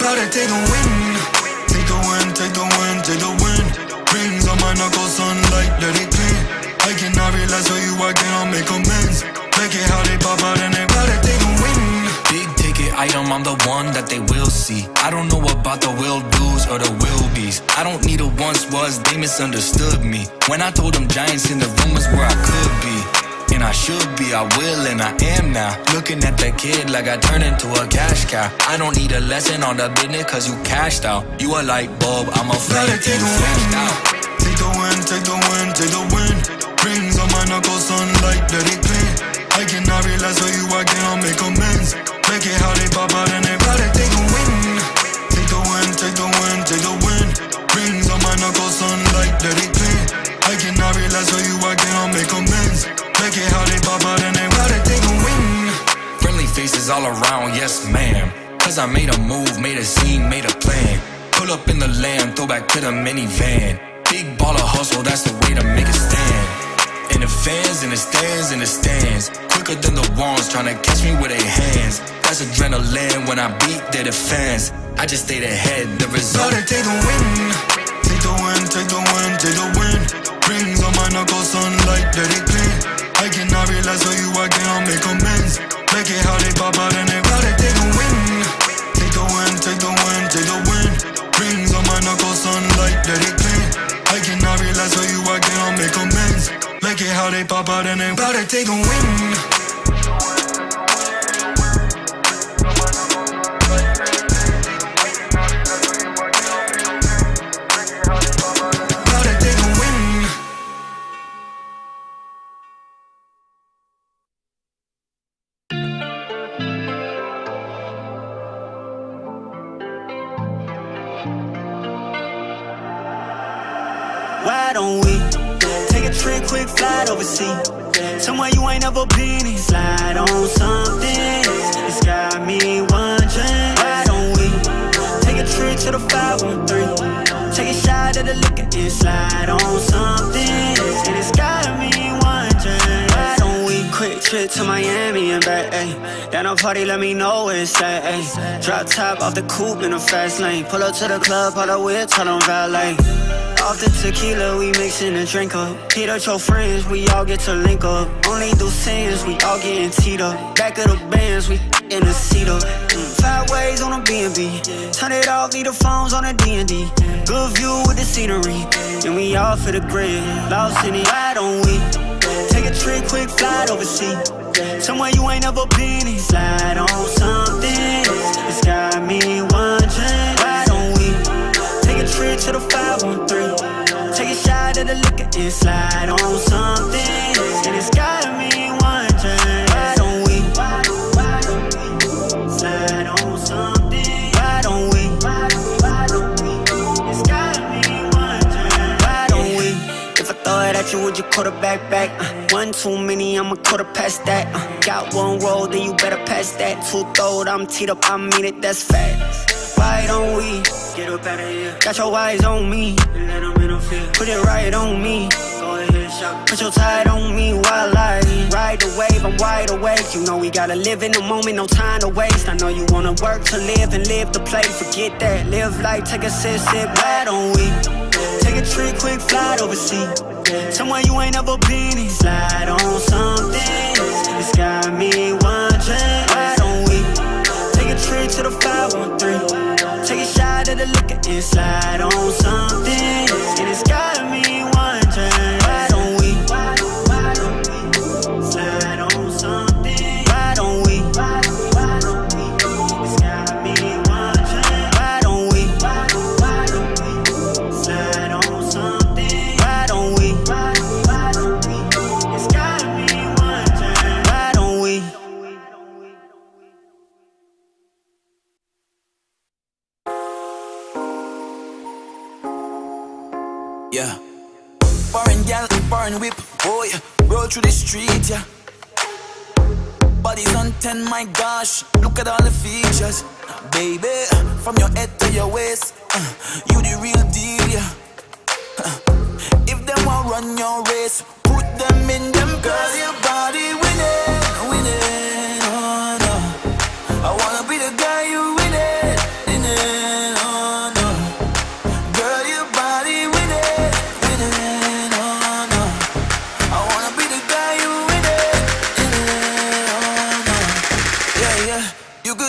about to take a win. Take the win, take the win, take the win. Rings on my knuckles, sunlight, let it clean. I cannot realize who you are, cannot make amends. Make it how they pop out and they about to take a win. Big ticket item, I'm the one that they will see. I don't know about the will do's or the will be's. I don't need a once was, they misunderstood me. When I told them giants in the room was where I could be. And I should be, I will, and I am now. Looking at that kid like I turned into a cash cow. I don't need a lesson on the business cause you cashed out. You a light bulb, I'm a flame, you flashed out. Take the win, take the win, take the win. Rings on my knuckles, sunlight, let it clean. I cannot realize who you are, cannot make amends. Make it how they pop out and they about to take a win. Take the win, take the win, take the win. Rings on my knuckles, sunlight, let it clean. I cannot realize who you are, cannot make amends. Make it how they pop out and they about to take a win. Friendly faces all around, yes ma'am. Cause I made a move, made a scene, made a plan. Pull up in the land, throw back to the minivan. Big baller hustle, that's the way to make a stand. And the fans in the stands, in the stands. Quicker than the ones tryna catch me with their hands. That's adrenaline when I beat their defense. I just stayed ahead, the result. Gotta take a win. Take the win, take the win, take the win. Rings on my knuckles, sunlight, let it clean. I cannot realize who you are, cannot make amends. Make it how they pop out and they gotta take a win. Take the win, take the win, take the win. Rings on my knuckles, sunlight, let it clean. I cannot realize who you are, cannot make amends. Make it how they pop out and they gotta take a win. Why don't we take a trip, quick flight overseas? Somewhere you ain't never been and slide on something. It's got me wondering. Why don't we take a trip to the 513? Take a shot at the liquor and slide on something. And it's got me wondering. Why don't we quick trip to Miami and back, ayy? Down a party, let me know where it's at, ayy. Drop top off the coupe in a fast lane. Pull up to the club, pull up with, tell them valet. Off the tequila, we mixin' a drink up. Hit up your friends, we all get to link up. Only do sins, we all getting teed up. Back of the bands, we in the seat up. 5 ways on a B&B. Turn it off, leave the phones on a D&D. Good view with the scenery. And we all for the grid. Lost in it, why don't we take a trip, quick flight overseas? Somewhere you ain't never been and slide on something. It's got me wondering. Why don't we take a trip to the 513? Take a shot at the liquor and slide on something. And it's got me wondering. Why don't we slide on something? Why don't we? It's got me wondering. Why don't we? If I throw it at you, would you quarterback back? One too many, I'ma quarter past that. Got one roll, then you better pass that. 2 throwed, I'm teed up, I mean it, that's facts. Why don't we get up out of here? Got your eyes on me and let them interfere. Put it right on me. Go ahead, shop. Put your tide on me while I ride the wave. I'm wide awake. You know we gotta live in the moment, no time to waste. I know you wanna work to live and live to play. Forget that. Live life, take a sip. Why don't we take a trip, quick flight overseas? Somewhere you ain't never been and slide on something. It's got me wondering. Why don't we take a trip to the 513? Take a shot at the liquor and slide on something. And it's got me wondering. Why don't we slide on something? Why don't we? It's got me wondering. Why don't we slide on something? Why don't we? It's got me wondering. Why don't we? Yeah, foreign gal, foreign whip, oh yeah. Roll through the street, yeah. Body's on 10, my gosh. Look at all the features, baby. From your head to your waist, you the real deal, yeah. If them want run your race, put them in them. Girl, your body winning, winning, oh no. I wanna be the guy you winning, winning.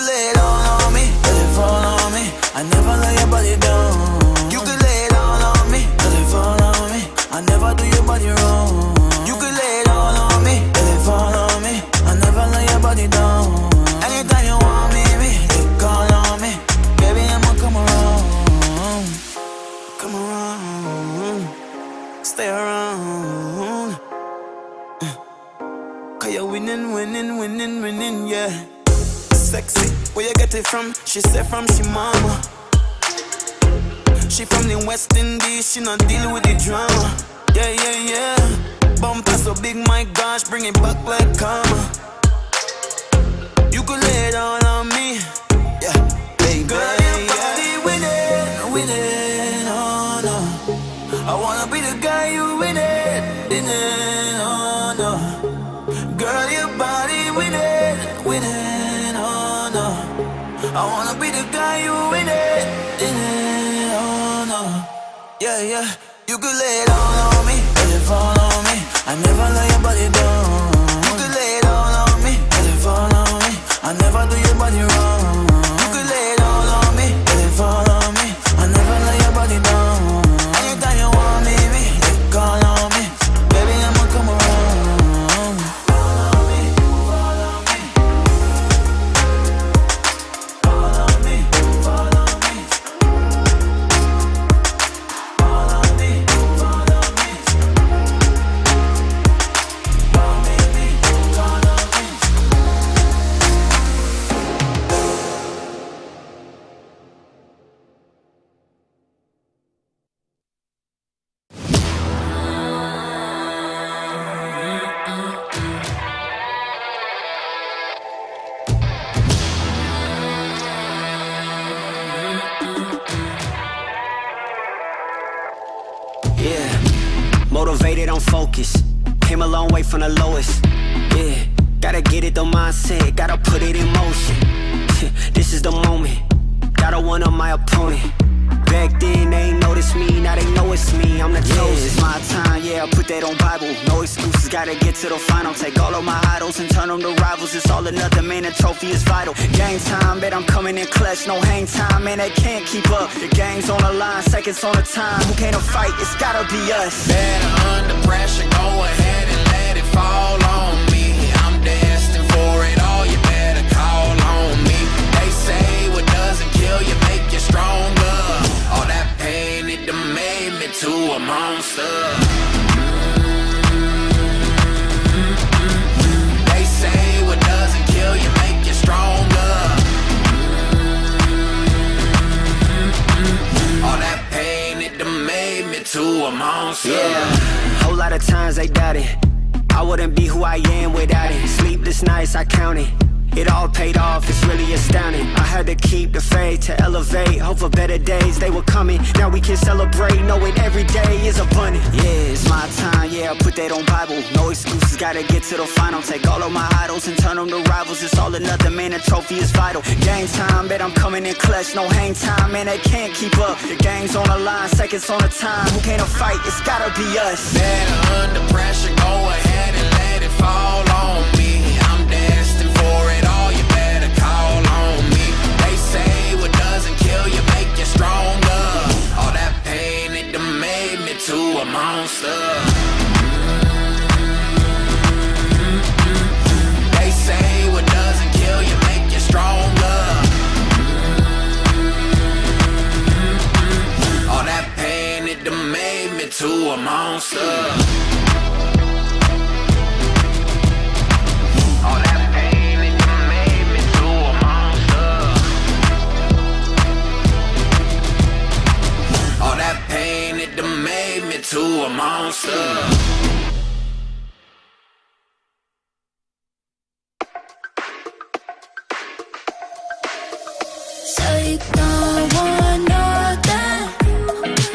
could lay it all on me, let it fall on me. I never lay your body down. You could lay it all on me, let it fall on me. I never do your body wrong. You could lay it all on me, let it fall on me. I never lay your body down. Anytime you want me, you call on me. Baby, I'ma come around. Come around. Stay around. Cause you're winning, winning, winning, winning, yeah. Sexy, where you get it from? She said from she mama. She from the West Indies, she not deal with the drama. Yeah, yeah, yeah. Bumper so big, my gosh, bring it back like karma. You could lay it all on me, yeah, baby. Girl, your body winning, winning, oh no. I wanna be the guy you winning, winning, oh no. Girl, your body winning, winning, oh no. I wanna be the guy you winning, winning, oh no. Yeah, yeah. You could lay it all on me, let it fall on me. I never lay your body down. You could lay it all on me, let it fall on me. I never do your body wrong. You could lay it all on me, let it fall on me. I never lay your body down. Anytime you want me, you call on me. Baby, I'ma come around. Fall on me, fall on me. Fall on me, fall on me. Fall on me, fall on me. Fall me, call on me. Yeah, motivated, I'm focused. Came a long way from the lowest. Yeah, gotta get it, the mindset, gotta put it in motion. This is the moment, gotta one up my opponent. Back then they ain't noticed me, now they know it's me, I'm the chosen. It's my time, yeah, I put that on Bible. No excuses, gotta get to the final. Take all of my idols and turn them to rivals. It's all or nothing, man, the trophy is vital. Game time, bet I'm coming in clutch. No hang time, man, they can't keep up. The game's on the line, seconds on the time. Who can't fight, it's gotta be us. Better under pressure, go ahead and let it fall on me. I'm destined for it all, you better call on me. They say what doesn't kill you make you stronger. All that pain, it done made me to a monster. They say what doesn't kill you make you stronger. All that pain, it done made me to a monster. Yeah, whole lot of times they doubted I wouldn't be who I am without it. Sleepless nights, I counted. It all paid off, it's really astounding. I had to keep the faith to elevate. Hope for better days, they were coming. Now we can celebrate, knowing every day is abundant. Yeah, it's my time, yeah, I put that on Bible. No excuses, gotta get to the final. Take all of my idols and turn them to rivals. It's all or nothing, man, the trophy is vital. Game time, bet I'm coming in clutch. No hang time, man, they can't keep up. The game's on the line, seconds on the time. Who can't fight, it's gotta be us. Better under pressure, go ahead and let it fall on me. I'm destined for it all, you better call on me. They say what doesn't kill you make you stronger. All that pain, it done made me to a monster. They say what doesn't kill you make you stronger. All that pain, it done made me to a monster. All that pain, it done made me to a monster. All that pain, it done made me to a monster. So you don't want nothing,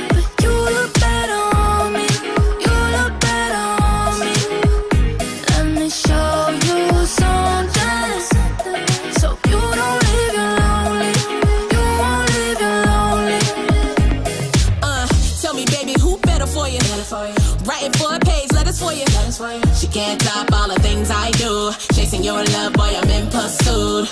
but you look better on me. You look better on me. Let me show you something, so you don't leave you lonely. You won't leave you lonely. Tell me, baby, who better for you? Writing for a page, letters for you. She can't top all the things I do. Chasing thinking you're in love, boy, I'm in pursuit.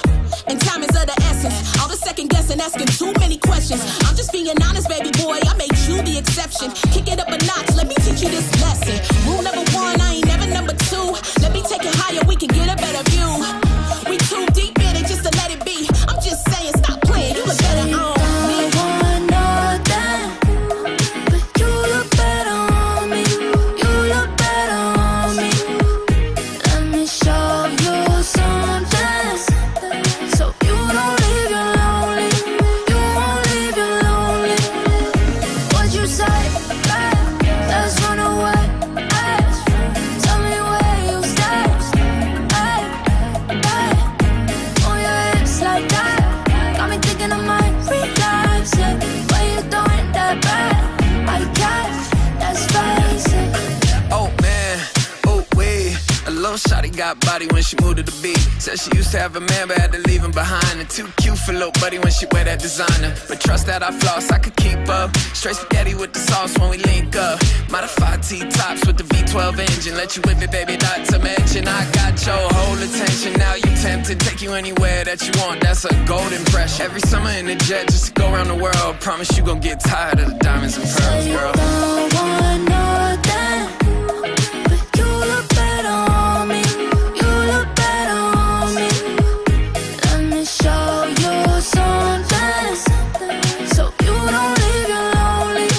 And time is of the essence. All the second guessing, asking too many questions. I'm just being honest, baby boy, I made you the exception. Kick it up a notch, let me teach you this lesson. Rule number one, I ain't never number two. Let me take it higher, we can get a better view. We too deep in it just to let it be. I'm just saying, stop playing, you look better on me. You look better on me. You look better on me. Let me show you something, so you don't leave you lonely. You won't leave you lonely. What you say? Let's run away. Tell me where you stay. On your hips like that, got me thinking I might relapse. Why you doing that bad? I guess that's basic. Oh man, oh wait. A little shawty got body when she moved to the beat. Said she used to have a man but had to leave him behind. And too cute for little buddy when she wear that designer. But trust that I floss, I could keep up. Straight spaghetti with the sauce when we link up. Modified T-tops with the V12 engine. Let you whip it, baby, not to mention I got your whole attention. Now you tempted, take you anywhere that you want. That's a gold impression. Every summer in the jet just to go around the world. Promise you gon' get tired of the diamonds and pearls, girl. Don't want nothing, but you look better on me. You look better on me. Let me show you something, so you don't leave you lonely.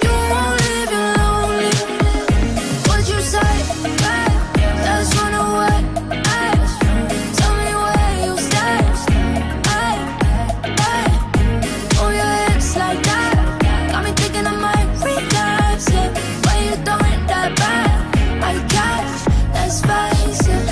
You won't leave you lonely. What you say? Let's run away. Tell me where you stay. On your hips like that, got me thinking I might relapse. Why you doing that bad? I guess that's basic.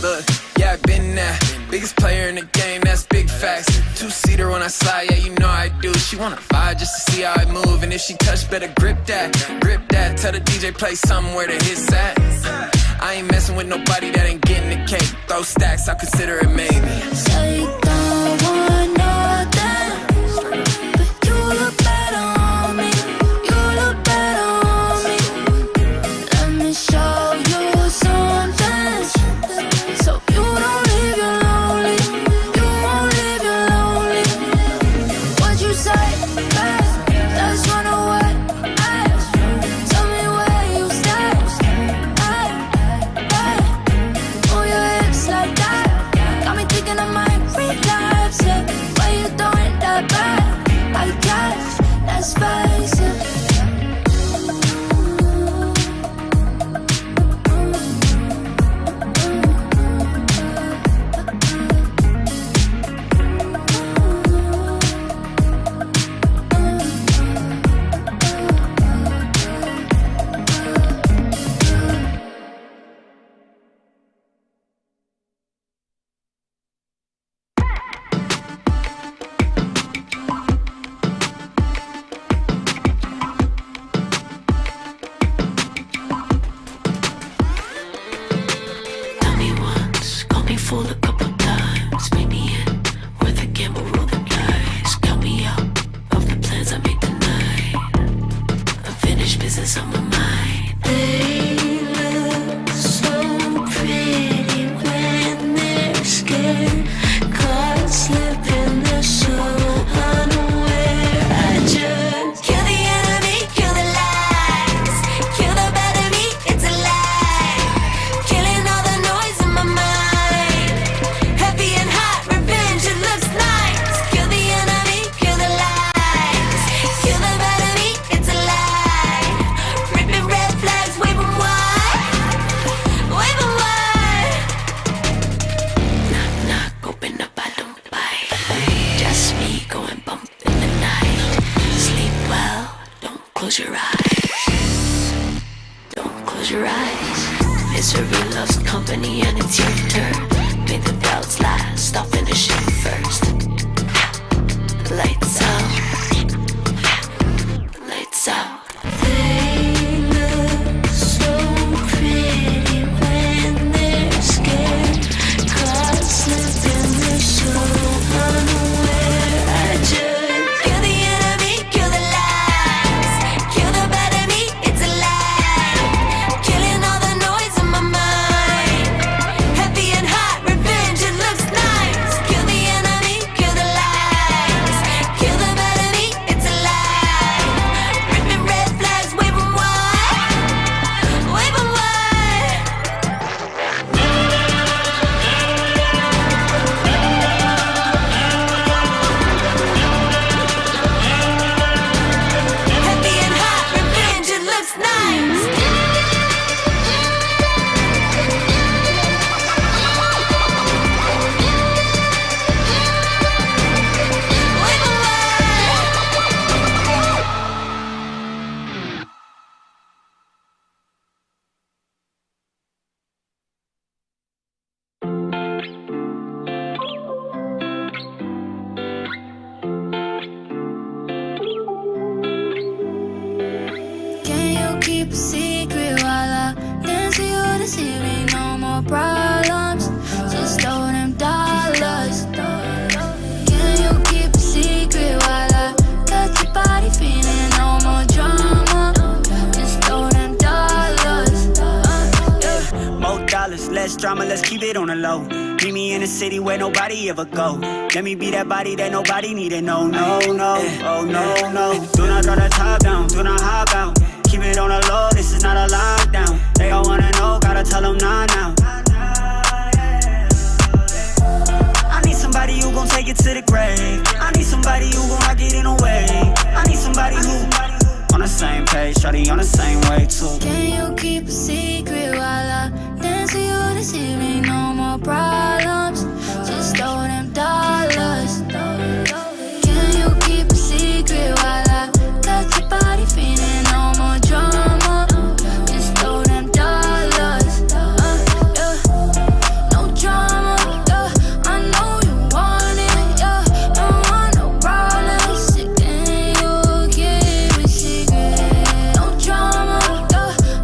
Look, yeah, I been there. Biggest player in the game, that's big facts. Two-seater when I slide, yeah, you know I do. She wanna vibe just to see how I move. And if she touch, better grip that, grip that. Tell the DJ play somewhere to hit that. I ain't messing with nobody that ain't getting the cake. Throw stacks, I'll consider it maybe. Say you don't want nothing, but you look better on me. You look better on me. Let me show you something, so you don't leave you lonely. You won't leave you lonely. What you say? Let's run away. Tell me where you stay. On your hips like that, got me thinking I might relapse. Why you doing that bad? I guess that's basic. Tell me once, call me fool a couple times. Make me in, worth a gamble, roll the dice. Count me out of the plans I made tonight. Unfinished business on my mind. They look so pretty when they're scared. Caught slipping, they're so unaware. I just kill the enemy, kill the lies. Kill the battery, it's a lie. Killing all the noise in my mind. Heavy and hot, revenge, it looks nice. Kill the enemy, kill the lies. Kill the battery, it's a lie. Ripping red flags, wave 'em wide. Wave 'em wide. Knock, knock, open up, I don't bite. Just me going bump in the night. Sleep well, don't close your eyes. Don't close your eyes. Misery loves company and it's your turn. May the doubts last, I'll finish it first. Lights out. Lights out. They look so pretty when they're scared. Caught slipping, they're so unaware. I just kill the enemy, kill the lies. Kill the battery, it's a lie. Killing all the noise in my mind. Heavy drama, let's keep it on the low. Meet me in a city where nobody ever go. Let me be that body that nobody need to know. No, no, oh no, no. Do not throw the top down, do not hop out. Keep it on the low, this is not a lockdown. They all wanna know, gotta tell them nah now. I need somebody who gon' take it to the grave. I need somebody who gon' rock it in a way. I need somebody who on the same page, shawty on the same way too. Can you keep a secret while I dance with you this evening? No more problems, just throw them dollars. Can you keep a secret while I got your body feeling? No more drama, just throw them dollars. No drama, I know you want it, don't want no problems. Can you keep a secret? No drama,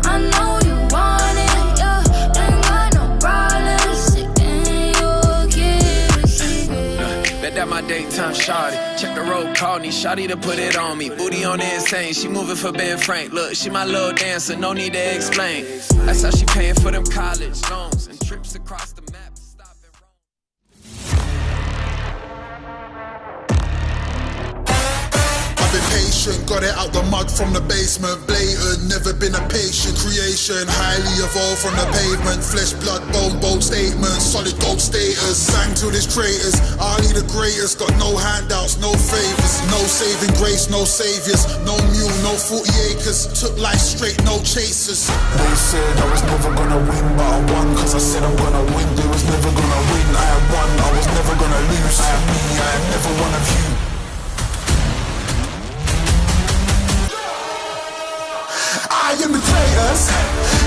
I know you want it, ain't got no problems. Can you keep a secret? Bet that my daytime shawty. Check the road, call me, shawty to put it on me. Booty on the insane, she moving for Ben Frank. Look, she my little dancer, no need to explain. That's how she paying for them college loans and trips across the map. Stop and roll. I've been patient, got it out the mud from the basement. Blatant, never been a patient creation. Highly evolved from the pavement. Flesh, blood, bone, bold statements. Solid gold status. Sang to this traitors. Ali the greatest. Got no handouts, no favors. No saving grace, no saviors. No mule, no 40 acres. Took life straight, no chasers. They said I was never gonna win, but I won. Cause I said I'm gonna win. They was never gonna win. I had won. I was never gonna lose. I am me, I am never one of you. I am the greatest,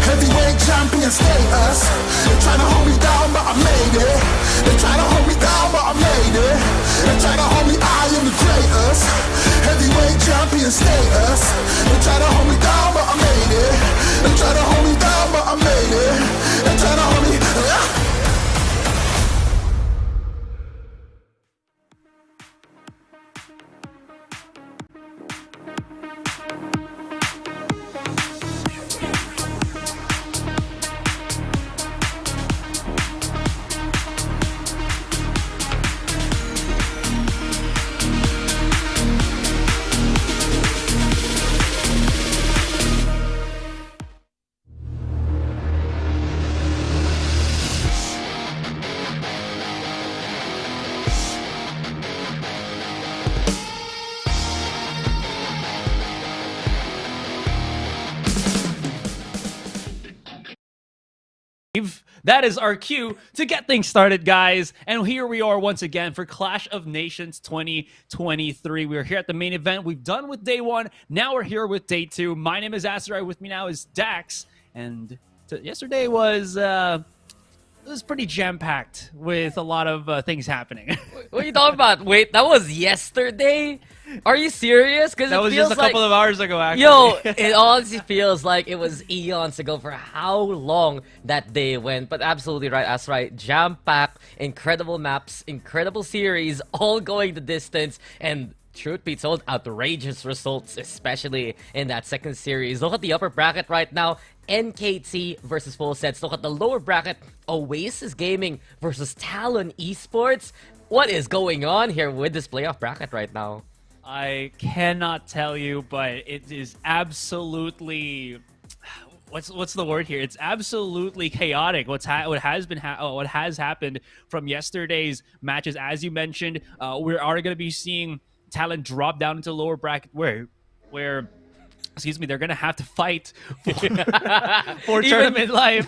heavyweight champion status. They tryna hold me down, but I made it. They tryna hold me down, but I made it. They tryna hold me, I am the greatest, heavyweight champion status. They tryna hold me down, but I made it. They tryna hold me down, but I made it. They tryna hold me. That is our cue to get things started, guys. And here we are once again for Clash of Nations 2023. We're here at the main event. We've done with day one. Now we're here with day two. My name is Asurai. With me now is Dax. And yesterday was pretty jam-packed with a lot of things happening. What are you talking about? Wait, that was yesterday? Are you serious? Because that was just a couple of hours ago, actually. Yo, it honestly feels like it was eons ago for how long that day went. But absolutely right, that's right. Jam-packed, incredible maps, incredible series, all going the distance, and truth be told, outrageous results, especially in that second series. Look at the upper bracket right now. NKT versus Full Sets. Look at the lower bracket. Oasis Gaming versus Talon Esports. What is going on here with this playoff bracket right now? I cannot tell you, but it is absolutely what's the word here? It's absolutely chaotic. What has happened from yesterday's matches, as you mentioned. We are going to be seeing Talon drop down into lower bracket where excuse me, they're gonna have to fight for tournament life.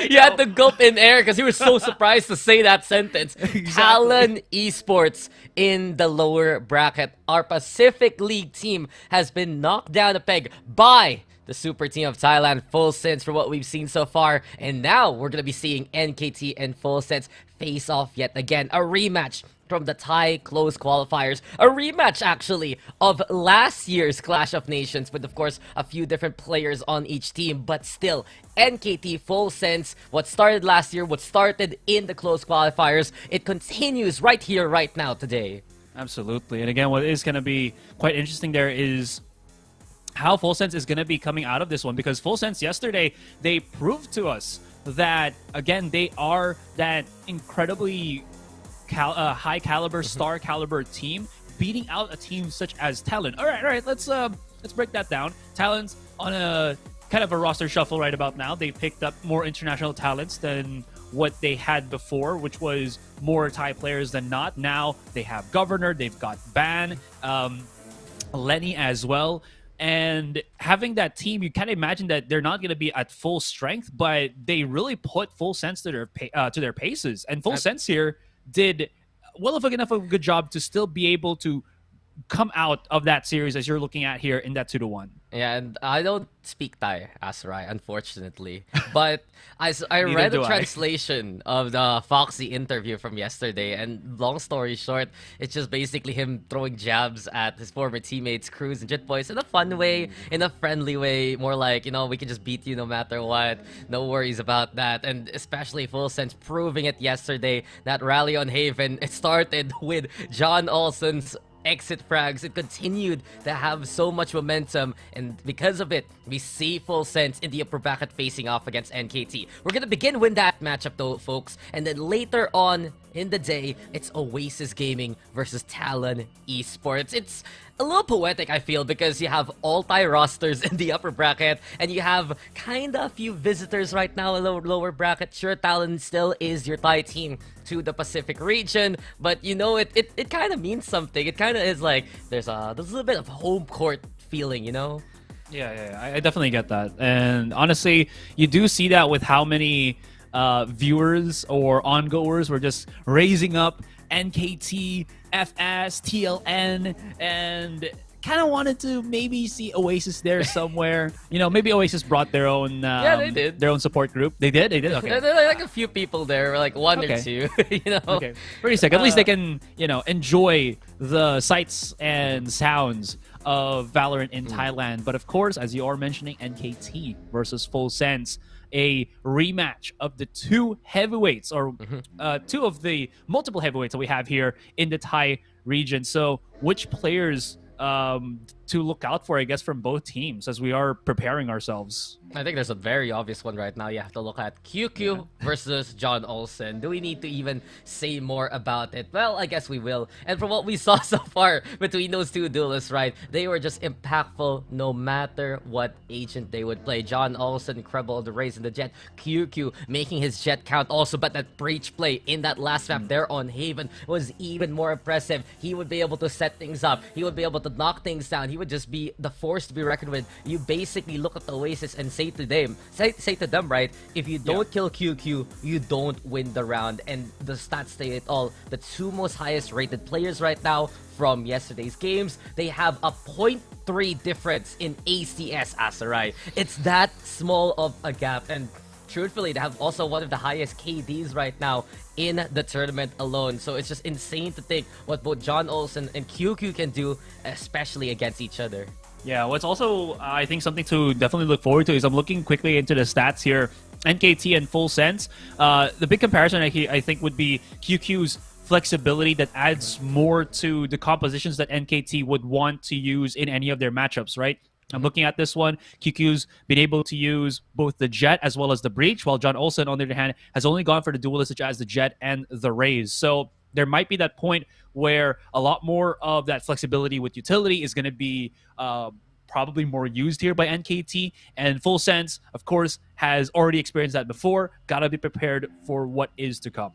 You had to gulp in air because you were so surprised to say that sentence. Exactly. Talon Esports in the lower bracket. Our Pacific League team has been knocked down a peg by the super team of Thailand, Full Sense, for what we've seen so far. And now we're going to be seeing NKT and Full Sense face off yet again. A rematch from the Thai close qualifiers. A rematch, actually, of last year's Clash of Nations with, of course, a few different players on each team. But still, NKT, Full Sense, what started last year, what started in the close qualifiers, it continues right here, right now, today. Absolutely. And again, what is going to be quite interesting there is how Full Sense is going to be coming out of this one, because Full Sense yesterday, they proved to us that, again, they are that incredibly high caliber, star caliber team, beating out a team such as Talon. All right, let's break that down. Talon's on a kind of a roster shuffle right about now. They picked up more international talents than what they had before, which was more Thai players than not. Now they have Governor, they've got Ban, Lenny as well. And having that team, you kind of imagine that they're not going to be at full strength, but they really put Full Sense to their paces. And Full Sense here did enough of a good job to still be able to come out of that series as you're looking at here in that 2-1. Yeah, and I don't speak Thai, Asurai, unfortunately. But I read the translation of the Foxy interview from yesterday, and long story short, it's just basically him throwing jabs at his former teammates, Cruz and Jet Boys, in a fun way, in a friendly way, more like, we can just beat you no matter what, no worries about that. And especially Full Sense proving it yesterday, that rally on Haven, it started with John Olsen's exit frags. It continued to have so much momentum, and because of it, we see Full Sense in the upper bracket facing off against NKT. We're gonna begin with that matchup though, folks, and then later on in the day, it's Oasis Gaming versus Talon Esports. It's a little poetic, I feel, because you have all Thai rosters in the upper bracket, and you have kinda a few visitors right now in the lower bracket. Sure, Talon still is your Thai team to the Pacific region, but it kind of means something. It kind of is like there's a little bit of home court feeling, Yeah, I definitely get that. And honestly, you do see that with how many viewers or ongoers were just raising up NKT, FS, TLN, and kind of wanted to maybe see Oasis there somewhere. Maybe Oasis brought their own yeah, they did. Their own support group. They did? Okay. There are like a few people there, like one or two, Okay. Pretty sick. At least they can, enjoy the sights and sounds of Valorant in Thailand. But of course, as you are mentioning, NKT versus Full Sense, a rematch of the two heavyweights, or two of the multiple heavyweights that we have here in the Thai region. So which players to look out for, I guess, from both teams as we are preparing ourselves? I think there's a very obvious one right now. You have to look at QQ versus John Olsen. Do we need to even say more about it? Well, I guess we will. And from what we saw so far between those two duelists, right, they were just impactful no matter what agent they would play. John Olsen, incredible, the raise in the jet. QQ making his jet count also, but that breach play in that last map there on Haven was even more impressive. He would be able to set things up. He would be able to knock things down. He would just be the force to be reckoned with. You basically look at the Oasis and say to them, right, if you don't kill QQ, you don't win the round. And the stats say it all. The two most highest rated players right now from yesterday's games, they have a 0.3 difference in ACS, Asurai. It's that small of a gap, and truthfully, they have also one of the highest KDs right now in the tournament alone. So it's just insane to think what both John Olsen and QQ can do, especially against each other. Yeah, what's also, I think, something to definitely look forward to is I'm looking quickly into the stats here. NKT and Full Sense. The big comparison I think would be QQ's flexibility that adds more to the compositions that NKT would want to use in any of their matchups, right? I'm looking at this one. QQ's been able to use both the Jet as well as the Breach, while John Olsen, on the other hand, has only gone for the duelists such as the Jet and the Raze. So there might be that point where a lot more of that flexibility with utility is going to be probably more used here by NKT. And Full Sense, of course, has already experienced that before. Got to be prepared for what is to come.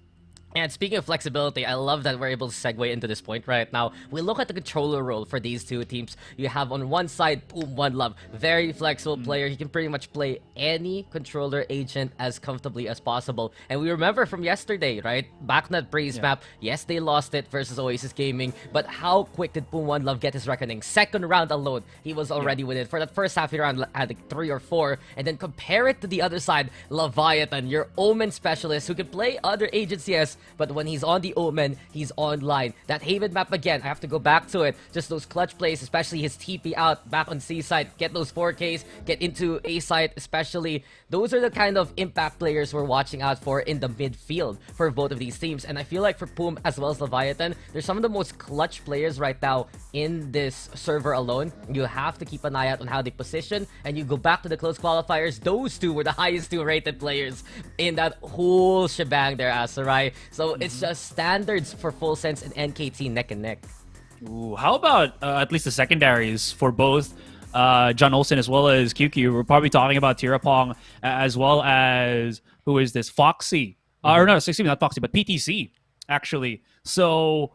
And speaking of flexibility, I love that we're able to segue into this point right now. We look at the controller role for these two teams. You have on one side, Boom One Love, very flexible player. He can pretty much play any controller agent as comfortably as possible. And we remember from yesterday, right? Back on that Breeze map, yes, they lost it versus Oasis Gaming, but how quick did Boom One Love get his reckoning? Second round alone, he was already with it. For that first half, he had like 3 or 4. And then compare it to the other side, Leviathan, your Omen specialist who can play other agents, yes, but when he's on the Omen, he's online. That Haven map again, I have to go back to it. Just those clutch plays, especially his TP out back on C side, get those 4Ks, get into A side, especially. Those are the kind of impact players we're watching out for in the midfield for both of these teams. And I feel like for Poom as well as Leviathan, they're some of the most clutch players right now in this server alone. You have to keep an eye out on how they position, and you go back to the close qualifiers. Those two were the highest 2 rated players in that whole shebang there, Asurai. So it's just standards for Full Sense and NKT neck and neck. Ooh, how about at least the secondaries for both John Olsen as well as QQ? We're probably talking about Tirapong as well as, who is this? Foxy. Or no, excuse me, not Foxy, but PTC, actually. So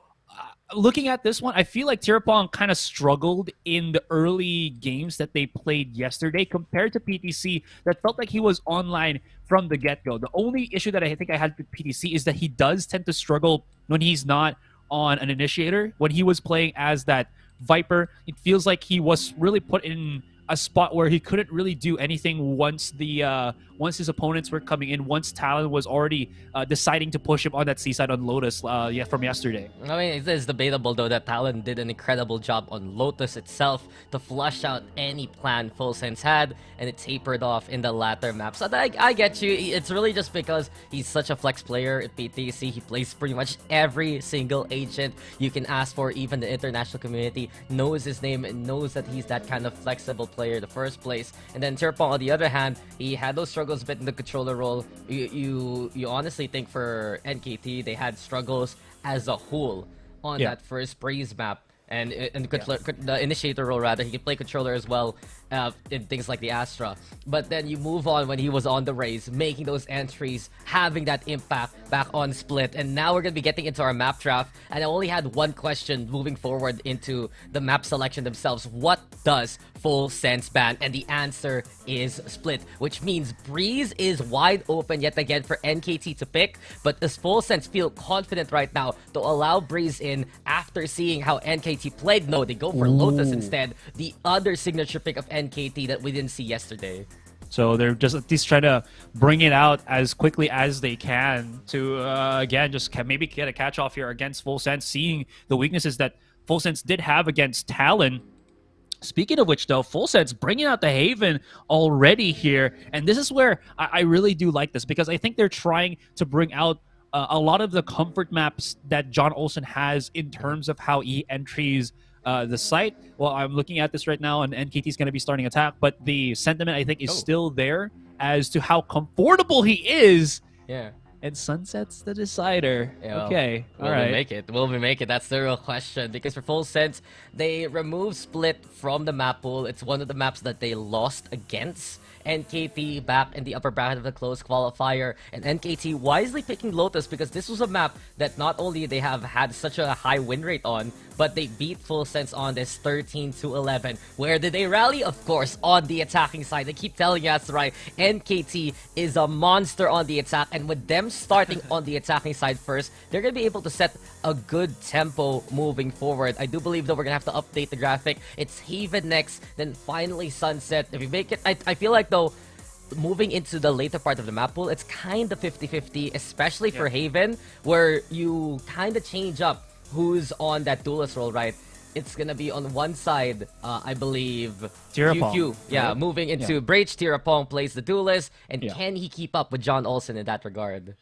looking at this one, I feel like Tirapong kind of struggled in the early games that they played yesterday compared to PTC that felt like he was online from the get-go. The only issue that I think I had with PTC is that he does tend to struggle when he's not on an initiator. When he was playing as that Viper, it feels like he was really put in a spot where he couldn't really do anything once his opponents were coming in, once Talon was already deciding to push him on that seaside on Lotus from yesterday. I mean, it is debatable though that Talon did an incredible job on Lotus itself to flush out any plan Full Sense had, and it tapered off in the latter map. So I get you. It's really just because he's such a flex player at PTC. He plays pretty much every single agent you can ask for. Even the international community knows his name and knows that he's that kind of flexible player in the first place. And then Tirapong, on the other hand, he had those struggles a bit in the controller role. You honestly think for NKT they had struggles as a whole on that first Breeze map. And the initiator role, rather, he can play controller as well in things like the Astra. But then you move on when he was on the Raze, making those entries, having that impact back on Split. And now we're going to be getting into our map draft. And I only had one question moving forward into the map selection themselves. What does Full Sense ban? And the answer is Split, which means Breeze is wide open yet again for NKT to pick. But does Full Sense feel confident right now to allow Breeze in after seeing how NKT played? No, they go for Lotus instead, the other signature pick of NKT that we didn't see yesterday. So they're just at least trying to bring it out as quickly as they can to, again, just maybe get a catch-off here against Full Sense, seeing the weaknesses that Full Sense did have against Talon. Speaking of which, though, Full Sense bringing out the Haven already here. And this is where I really do like this, because I think they're trying to bring out a lot of the comfort maps that John Olsen has in terms of how he entries the site. Well, I'm looking at this right now, and NKT is going to be starting attack, but the sentiment, I think, is still there as to how comfortable he is. Yeah. And Sunset's the decider. Yeah, okay, will we make it? Will we make it? That's the real question. Because for Full Sense, they removed Split from the map pool. It's one of the maps that they lost against NKT back in the upper bracket of the close qualifier, and NKT wisely picking Lotus because this was a map that not only they have had such a high win rate on, but they beat Full Sense on this 13-11. Where did they rally? Of course, on the attacking side. They keep telling us, right, NKT is a monster on the attack, and with them starting on the attacking side first, they're going to be able to set a good tempo moving forward. I do believe that we're going to have to update the graphic. It's Haven next, then finally Sunset. If we make it, I feel like, though, moving into the later part of the map pool, it's kind of 50-50, especially for Haven, where you kind of change up who's on that duelist role, right? It's gonna be on one side, I believe, Tirapong. QQ. Yeah, right? Moving into Brach, Tirapong plays the duelist, and can he keep up with John Olsen in that regard?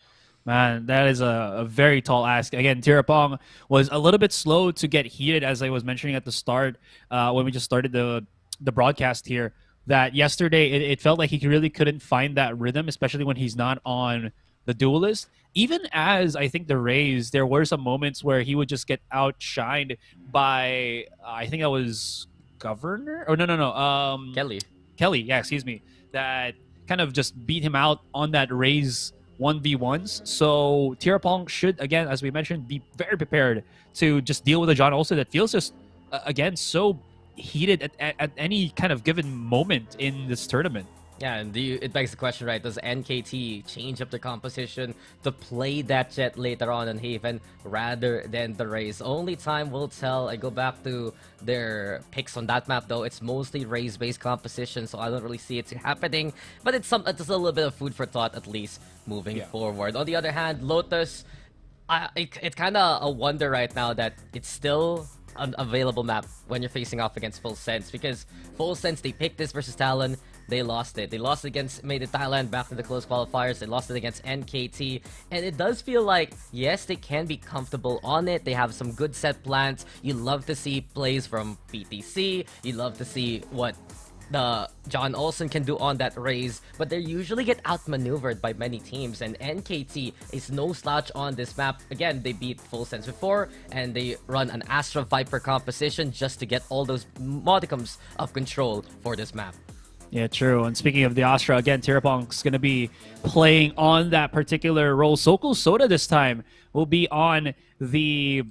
Man, that is a very tall ask. Again, Tirapong was a little bit slow to get heated, as I was mentioning at the start when we just started the broadcast here, that yesterday it felt like he really couldn't find that rhythm, especially when he's not on the duelist. Even as I think the Rays, there were some moments where he would just get outshined by, I think that was Governor? Oh, no. Kelly, yeah, excuse me. That kind of just beat him out on that Rays 1v1s. So Tirapong should, again, as we mentioned, be very prepared to just deal with a John Olsen that feels just, again, so heated at any kind of given moment in this tournament. Yeah, and it begs the question, right? Does NKT change up the composition to play that Jet later on in Haven rather than the Raze? Only time will tell. I go back to their picks on that map, though. It's mostly Raze-based composition, so I don't really see it happening. But it's a little bit of food for thought, at least, moving forward. On the other hand, Lotus, It's kind of a wonder right now that it's still an available map when you're facing off against Full Sense, because Full Sense, they picked this versus Talon, they lost it. They lost it against Made in Thailand back in the close qualifiers. They lost it against NKT. And it does feel like, yes, they can be comfortable on it. They have some good set plans. You love to see plays from PTC. You love to see what the John Olsen can do on that raise, but they usually get outmaneuvered by many teams, and NKT is no slouch on this map. Again, they beat Full Sense before, and they run an Astra Viper composition just to get all those modicums of control for this map. Yeah, true. And speaking of the Astra, again, Tirapong's going to be playing on that particular role. Sokol Soda this time will be on the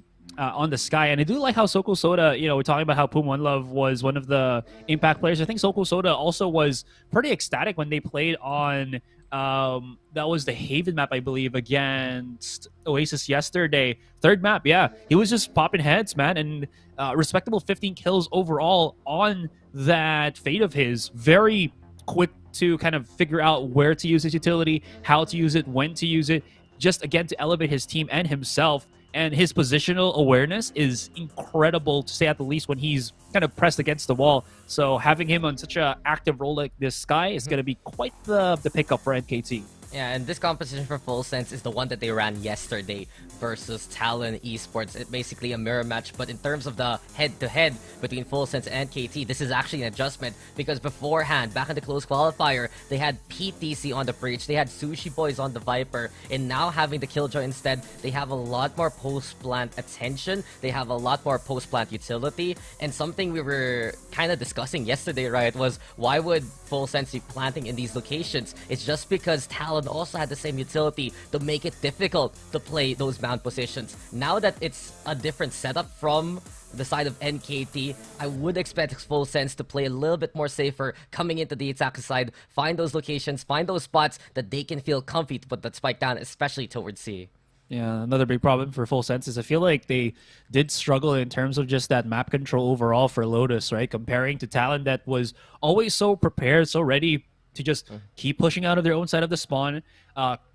Sky. And I do like how Sokol Soda, we're talking about how Pum One Love was one of the impact players. I think Sokol Soda also was pretty ecstatic when they played on that was the Haven map, I believe, against Oasis yesterday. Third map, yeah. He was just popping heads, man, and respectable 15 kills overall on that Fate of his. Very quick to kind of figure out where to use his utility, how to use it, when to use it, just again to elevate his team and himself. And his positional awareness is incredible, to say at the least, when he's kind of pressed against the wall. So having him on such an active role like this, Sky, is going to be quite the pickup for NKT. Yeah, and this composition for Full Sense is the one that they ran yesterday versus Talon Esports. It's basically a mirror match, but in terms of the head-to-head between Full Sense and NKT, this is actually an adjustment, because beforehand, back in the close qualifier, they had PTC on the Breach, they had Sushi Boys on the Viper, and now having the Killjoy instead, they have a lot more post-plant attention, they have a lot more post-plant utility, and something we were kind of discussing yesterday, right, was why would Full Sense be planting in these locations? It's just because Talon also had the same utility to make it difficult to play those bound positions. Now that it's a different setup from the side of NKT, I would expect Full Sense to play a little bit more safer coming into the attack side, find those locations, find those spots that they can feel comfy to put that spike down, especially towards C. Yeah, another big problem for Full Sense is I feel like they did struggle in terms of just that map control overall for Lotus, right? Comparing to Talon that was always so prepared, so ready to just keep pushing out of their own side of the spawn,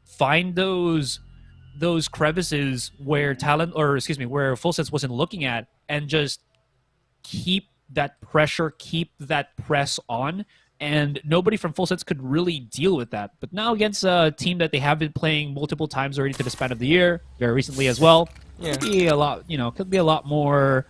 find those crevices where where Full Sense wasn't looking at, and just keep that pressure, keep that press on, and nobody from Full Sense could really deal with that. But now against a team that they have been playing multiple times already to the span of the year, very recently as well, could be a lot more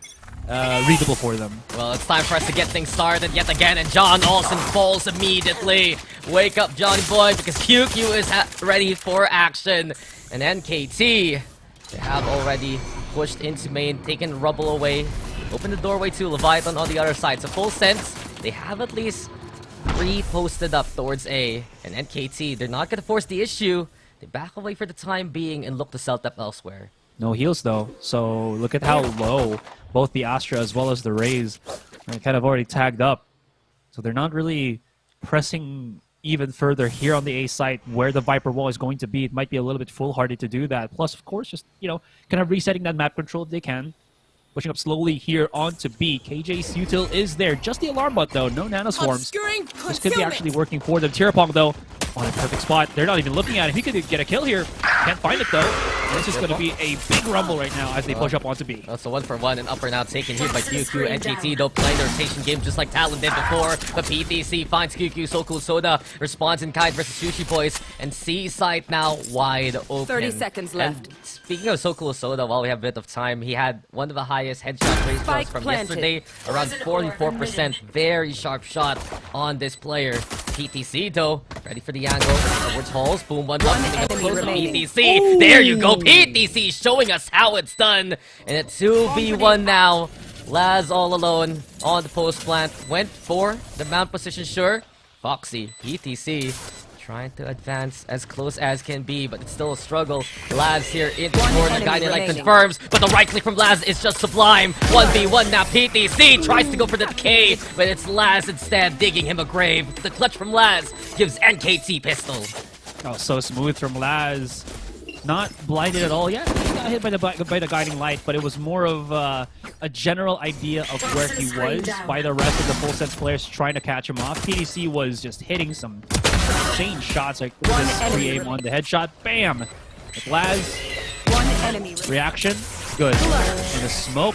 readable for them. Well, it's time for us to get things started yet again, and John Olsen falls immediately. Wake up, Johnny boy, because QQ is ready for action. And NKT, they have already pushed into main, taken Rubble away, opened the doorway to Leviathan on the other side. So Full Sense, they have at least 3 posted up towards A. And NKT, they're not going to force the issue. They back away for the time being and look to self-tap elsewhere. No heals though, so look at how low both the Astra as well as the Raze are kind of already tagged up. So they're not really pressing even further here on the A site where the Viper wall is going to be. It might be a little bit foolhardy to do that. Plus, of course, just, kind of resetting that map control if they can. Pushing up slowly here onto B. KJ's util is there. Just the alarm bot though, no nanoswarms. This could be actually working for them. Tirapong though, on a perfect spot. They're not even looking at it. He could get a kill here. Can't find it though. This is going to be a big rumble right now as they push up onto B. So 1-for-1 and upper now taken here by QQ. NKT don't play the rotation game just like Talon did before. But PTC finds QQ. Sokol Soda responds in kind versus Sushi Boys. And C side now wide open. 30 seconds left. And speaking of Sokol Soda, while we have a bit of time, he had one of the highest headshot ratios from yesterday. Around 44%. Very sharp shot on this player. PTC though, ready for the angle. Towards Halls. Boom, 1-1 coming up close to PTC. Ooh. There you go, PTC showing us how it's done. And it's 2v1 now. Laz all alone on the post plant. Went for the mount position, sure. Foxy, PTC trying to advance as close as can be, but it's still a struggle. Laz here in the corner, the guiding light confirms, but the right click from Laz is just sublime. 1v1 now, PTC tries to go for the K, but it's Laz instead digging him a grave. The clutch from Laz gives NKT pistol. Oh, so smooth from Laz. Not blinded at all yet. He got hit by the guiding light, but it was more of a general idea of where he was by the rest of the Full Sense players trying to catch him off. PDC was just hitting some insane shots, like this pre-aim on the headshot. Bam! Like Laz enemy Reaction, good. And the smoke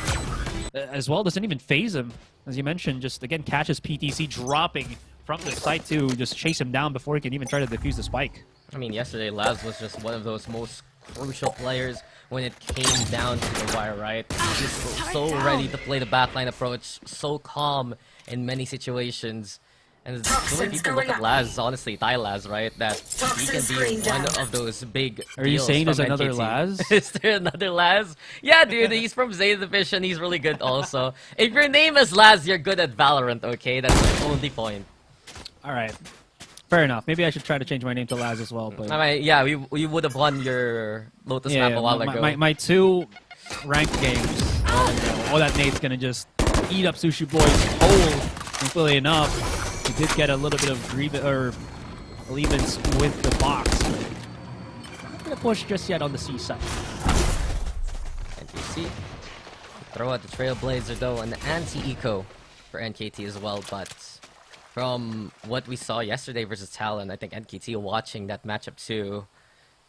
as well doesn't even phase him. As you mentioned, just again catches PTC dropping from the site to just chase him down before he can even try to defuse the spike. I mean, yesterday Laz was just one of those most crucial players when it came down to the wire, right? He's so ready to play the backline approach, so calm in many situations. And the way people look at Laz, honestly, Thai Laz, right? That he can be one of those big Are you saying there's another NKT. Laz? Is there another Laz? Yeah, dude, he's from Zeta Division. He's really good also. If your name is Laz, you're good at Valorant, okay? That's the only point. All right. Fair enough. Maybe I should try to change my name to Laz as well. But I mean, yeah, we would have won your Lotus map a while ago. My 2 ranked games. All that nade's gonna just eat up Sushi Boy's whole. Thankfully enough, he did get a little bit of allegiance with the box. But not gonna push just yet on the C side. NKT throw out the Trailblazer though, and the anti-eco for NKT as well, but from what we saw yesterday versus Talon, I think NKT watching that matchup too,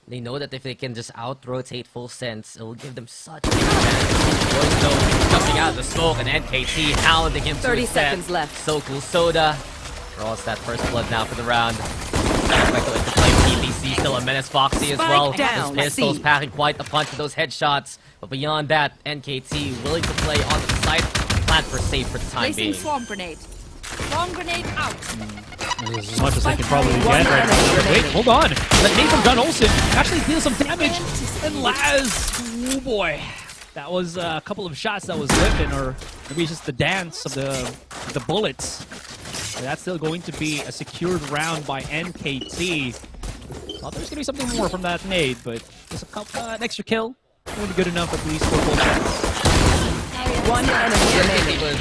they know that if they can just out-rotate full sense, it will give them such a big advantage. Boys though jumping out of the smoke, and NKT hounding him to 30 his seconds set. left. So cool Soda draws that first blood now for the round. Expected to play PTC, still a menace. Foxy as well. Down. Those pistols packing quite a punch with those headshots. But beyond that, NKT willing to play onto the side, plant for safe for the time being. swarm grenade. Swarm grenade out. This is as much as I can probably get right now. Wait, hold on. That nade from John Olsen actually did some damage. And Laz, oh boy. That was a couple of shots that was whipping, or maybe it's just the dance of the bullets. And that's still going to be a secured round by NKT. Thought there's going to be something more from that nade, but just a couple, an extra kill. Wouldn't be good enough at least for full shots. One enemy remaining.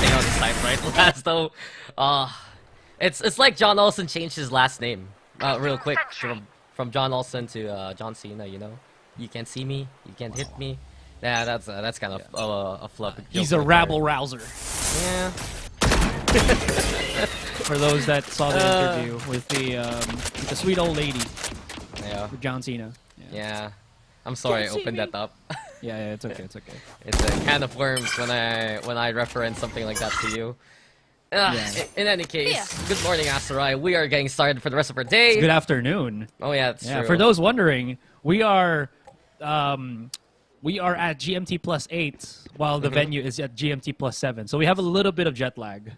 Stay on the side, right? Last though, it's like John Olsen changed his last name, real quick from John Olsen to John Cena. You know, you can't see me, you can't hit me. Yeah, that's kind of a flub. He's a rabble rouser. Yeah. For those that saw the interview with the sweet old lady, yeah, with John Cena. Yeah. I'm sorry I opened that up. Yeah, it's okay, it's okay. It's a can of worms when I reference something like that to you. In any case, good morning, Asurai. We are getting started for the rest of our day. It's good afternoon. Oh yeah, that's true. For those wondering, we are at GMT +8 while the venue is at GMT +7. So we have a little bit of jet lag.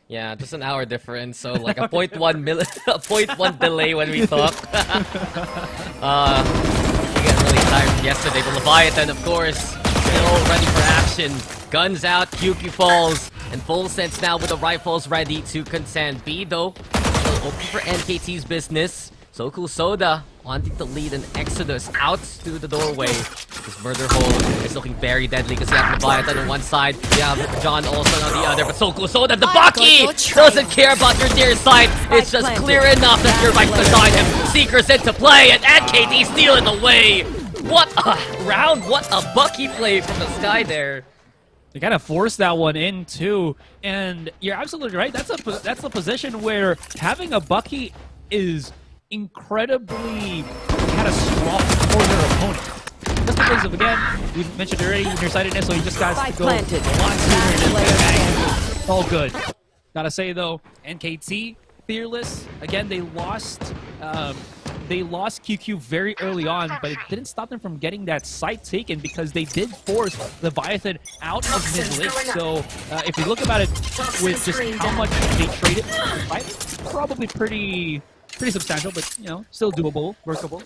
Yeah, just an hour difference, so like a 0.1 delay when we talk. We get really tired from yesterday, but Leviathan, of course, still ready for action. Guns out, QQ falls, and full sense now with the rifles ready to contend. B though, still open for NKT's business. So cool Soda wanting to lead an exodus out through the doorway. This murder hole is looking very deadly because you have Leviathan on one side, you have John Olsen on the other, but so cool Soda, the Baki doesn't care about your near side. It's just clear enough that you're right beside him. Seekers into play, and NKT stealing away. What a round, what a Bucky play from the sky there. They kind of forced that one in too, and you're absolutely right. That's the position where having a Bucky is incredibly catastrophic for your opponent. Just because of, again, we've mentioned already nearsightedness, so you just got to go a lot sooner and bang. All good. Gotta say though, NKT fearless. Again, they lost QQ very early on, but it didn't stop them from getting that site taken because they did force Leviathan out of mid-lit. So if you look about it with just how much they traded for the fight, probably pretty substantial, but you know, still doable, workable.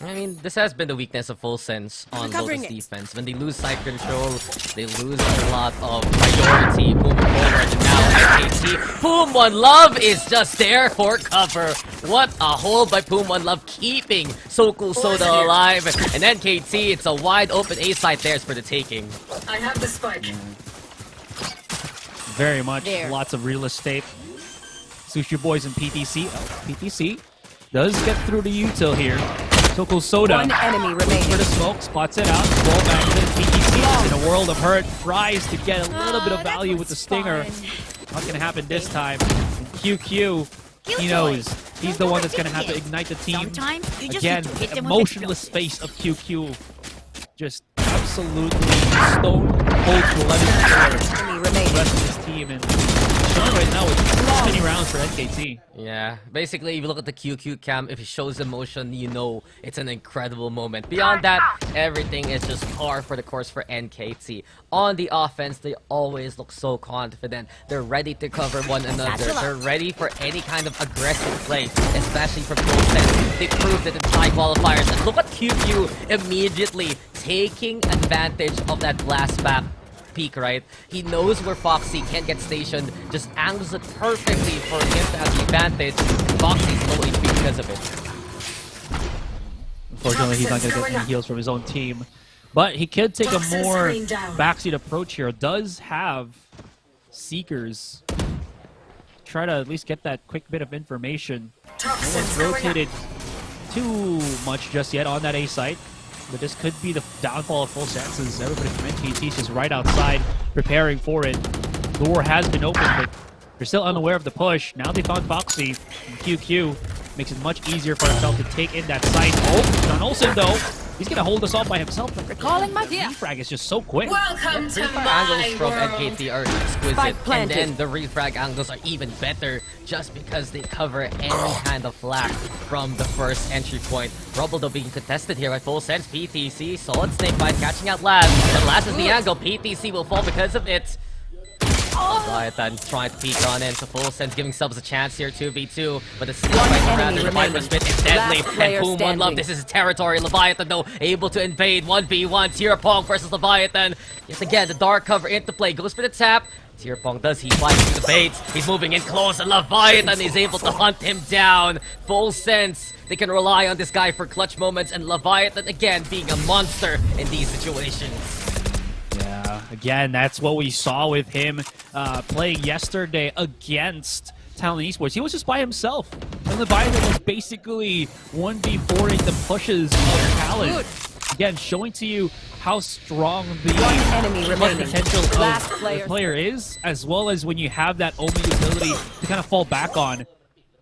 I mean, this has been the weakness of Full Sense on Lotus defense. When they lose side control, they lose a lot of priority moving forward. And now NKT, Poom One Love is just there for cover. What a hold by Poom One Love, keeping So Cool Soda alive. And NKT, it's a wide open A side there for the taking. I have the spike. Very much, lots of real estate. Sushi Boys and PTC. Oh, PTC does get through to util here. So cool Soda. One enemy remaining. For the smoke, spots it out. Ball back to PTC. In a world of hurt, tries to get a little bit of value with the stinger. Not gonna happen this time. And QQ, he knows He's the one that's going to have to ignite the team. Again, emotionless face of QQ. Just absolutely stone cold blooded for the rest of his team. And Sean right now is many rounds for NKT. Yeah, basically, if you look at the QQ cam, if it shows emotion, you know it's an incredible moment. Beyond that, everything is just par for the course for NKT. On the offense, they always look so confident. They're ready to cover one another. They're ready for any kind of aggressive play, especially from Fullsense. They proved it in Thai qualifiers. And look at QQ immediately taking advantage of that blast back peak, right? He knows where Foxy can get stationed, just angles it perfectly for him to have the advantage. Foxy's low HP because of it. Unfortunately, he's not going to get any heals from his own team. But he could take a more backseat approach here. Does have Seekers. Try to at least get that quick bit of information. No one's rotated too much just yet on that A site. But this could be the downfall of Fullsense as everybody from NKT is just right outside preparing for it. The door has been opened, but they're still unaware of the push. Now they found Foxy, and QQ makes it much easier for himself to take in that site. Oh, John Olsen though, he's going to hold us off by himself. But Recalling my refrag is just so quick. Welcome to Refrag my angles from world. NKT are exquisite, and then the refrag angles are even better just because they cover any kind of flak from the first entry point. Rubble though being contested here by Fullsense. PTC, solid snake bite catching out Laz. But Laz is the angle. PTC will fall because of it. Leviathan trying to peek on in, so Fullsense giving themselves a chance here, 2v2, but the snake bite around the Viper's Pit is deadly, and Boom One Love, this is his territory. Leviathan though, able to invade 1v1, Tierpong versus Leviathan. Yet again, the dark cover into play, goes for the tap. Tierpong does, he flies through the baits, he's moving in close, and Leviathan is able to hunt him down. Fullsense, they can rely on this guy for clutch moments, and Leviathan again being a monster in these situations. Yeah, again, that's what we saw with him playing yesterday against Talon Esports. He was just by himself. And Leviathan was basically 1v4ing the pushes of Talon. Again, showing to you how strong the potential of the player is, as well as when you have that Omen utility to kind of fall back on.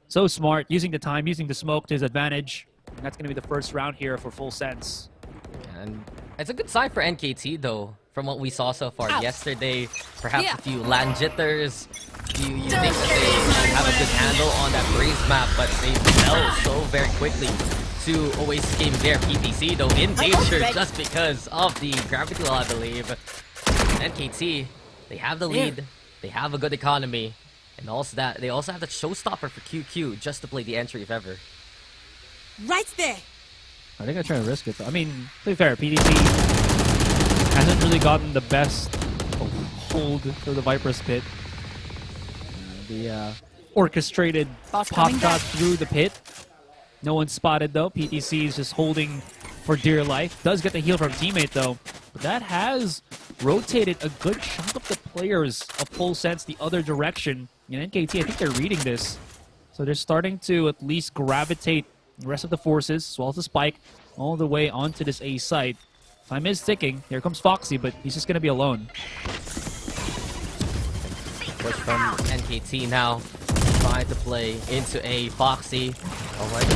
So smart, using the time, using the smoke to his advantage. And that's going to be the first round here for Fullsense. And it's a good sign for NKT though. From what we saw so far yesterday, perhaps a few land jitters. You think that they have a good handle on that breeze map, but they fell so very quickly to Oasis Gaming there. PTC though in danger just because of the gravity wall, I believe. NKT, they have the lead, they have a good economy, and also that they also have the showstopper for QQ just to play the entry if ever. Right there. I think I try to risk it though. I mean, to be fair, PDC hasn't really gotten the best hold for the Viper's Pit. The orchestrated pop shot through the pit. No one spotted though. PTC is just holding for dear life. Does get the heal from teammate though. But that has rotated a good chunk of the players of Fullsense the other direction. In NKT, I think they're reading this. So they're starting to at least gravitate the rest of the forces, as well as the spike, all the way onto this A site. Time is ticking. Here comes Foxy, but he's just going to be alone. Push from NKT now. Trying to play into a Foxy. Already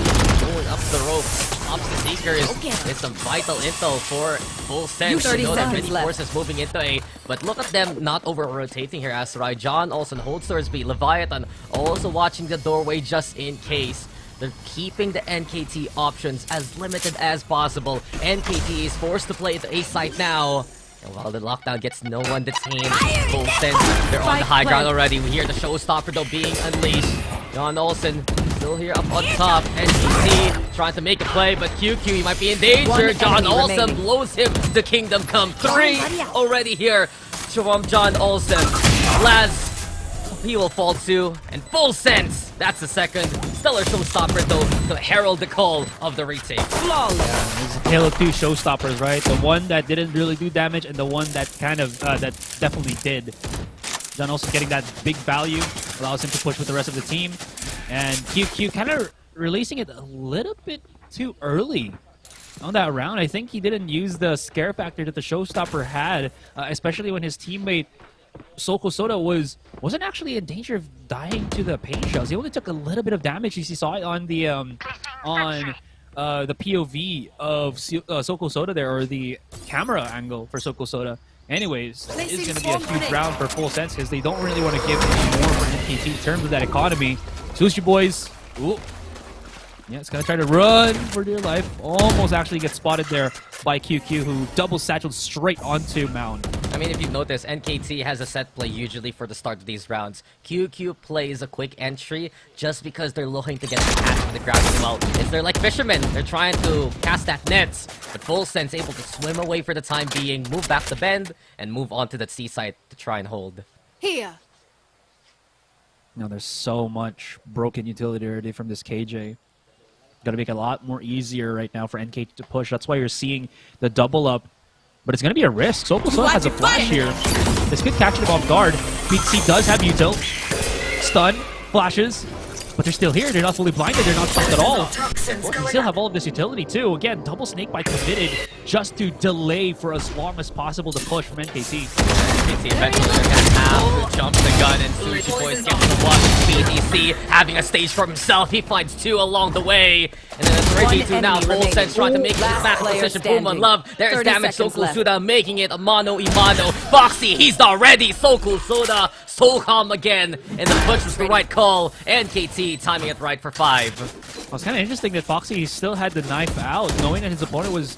going up the rope. Up the Seekers. It's some vital intel for Fullsense. You know that many forces moving into A. But look at them not over-rotating here, Asurai. John Olsen holds towards B. Leviathan also watching the doorway just in case. They're keeping the NKT options as limited as possible. NKT is forced to play the A site now. And while the lockdown gets no one detained, Fullsense, they're on the high ground already. We hear the showstopper though being unleashed. John Olsen still here up on top. NKT trying to make a play, but QQ he might be in danger. John Olsen blows him to Kingdom Come. 3 already here from John Olsen. Laz, he will fall too, and Fullsense, that's the second. Stellar showstopper though to herald the call of the retake. Yeah, it's a tale of two showstoppers, right? The one that didn't really do damage and the one that kind of, that definitely did. John also getting that big value, allows him to push with the rest of the team. And QQ kind of releasing it a little bit too early on that round. I think he didn't use the scare factor that the showstopper had, especially when his teammate Soko Soda wasn't actually in danger of dying to the pain shells. He only took a little bit of damage. You saw it on the POV of Soko Soda there, or the camera angle for Soko Soda. Anyways, it is going to be a huge round for Full Sense because they don't really want to give any more for NKT in terms of that economy. Sushi Boys, ooh. Yeah, it's going to try to run for dear life. Almost actually gets spotted there by QQ, who double satcheled straight onto Mound. I mean, if you've noticed, NKT has a set play usually for the start of these rounds. QQ plays a quick entry just because they're looking to get the catch in the ground as well. They're like fishermen. They're trying to cast that nets, but Full Sense able to swim away for the time being, move back the bend, and move on to that seaside to try and hold. Here. Now, there's so much broken utility already from this KJ. Got to make it a lot more easier right now for NKT to push. That's why you're seeing the double up. But it's going to be a risk. Soko Soda has a flash here. This could catch him off guard. BTC does have util. Stun, flashes, but they're still here. They're not fully blinded. They're not stuck at all. They still have all of this utility too. Again, double snake bite committed just to delay for as long as possible the push from NKT. NKT eventually are going to have to jump the gun, and Sushi Boys gets the one. BTC having a stage for himself. He finds 2 along the way. And then a 3v2 now. Full Sense trying to make it back position. Boom on love. There's damage. Soko Soda making it a mano-imano. Foxy, he's not ready. Soko Soda so calm again. And the push was the right call. NKT timing it right for 5. Well, it's kind of interesting that Foxy still had the knife out, knowing that his opponent was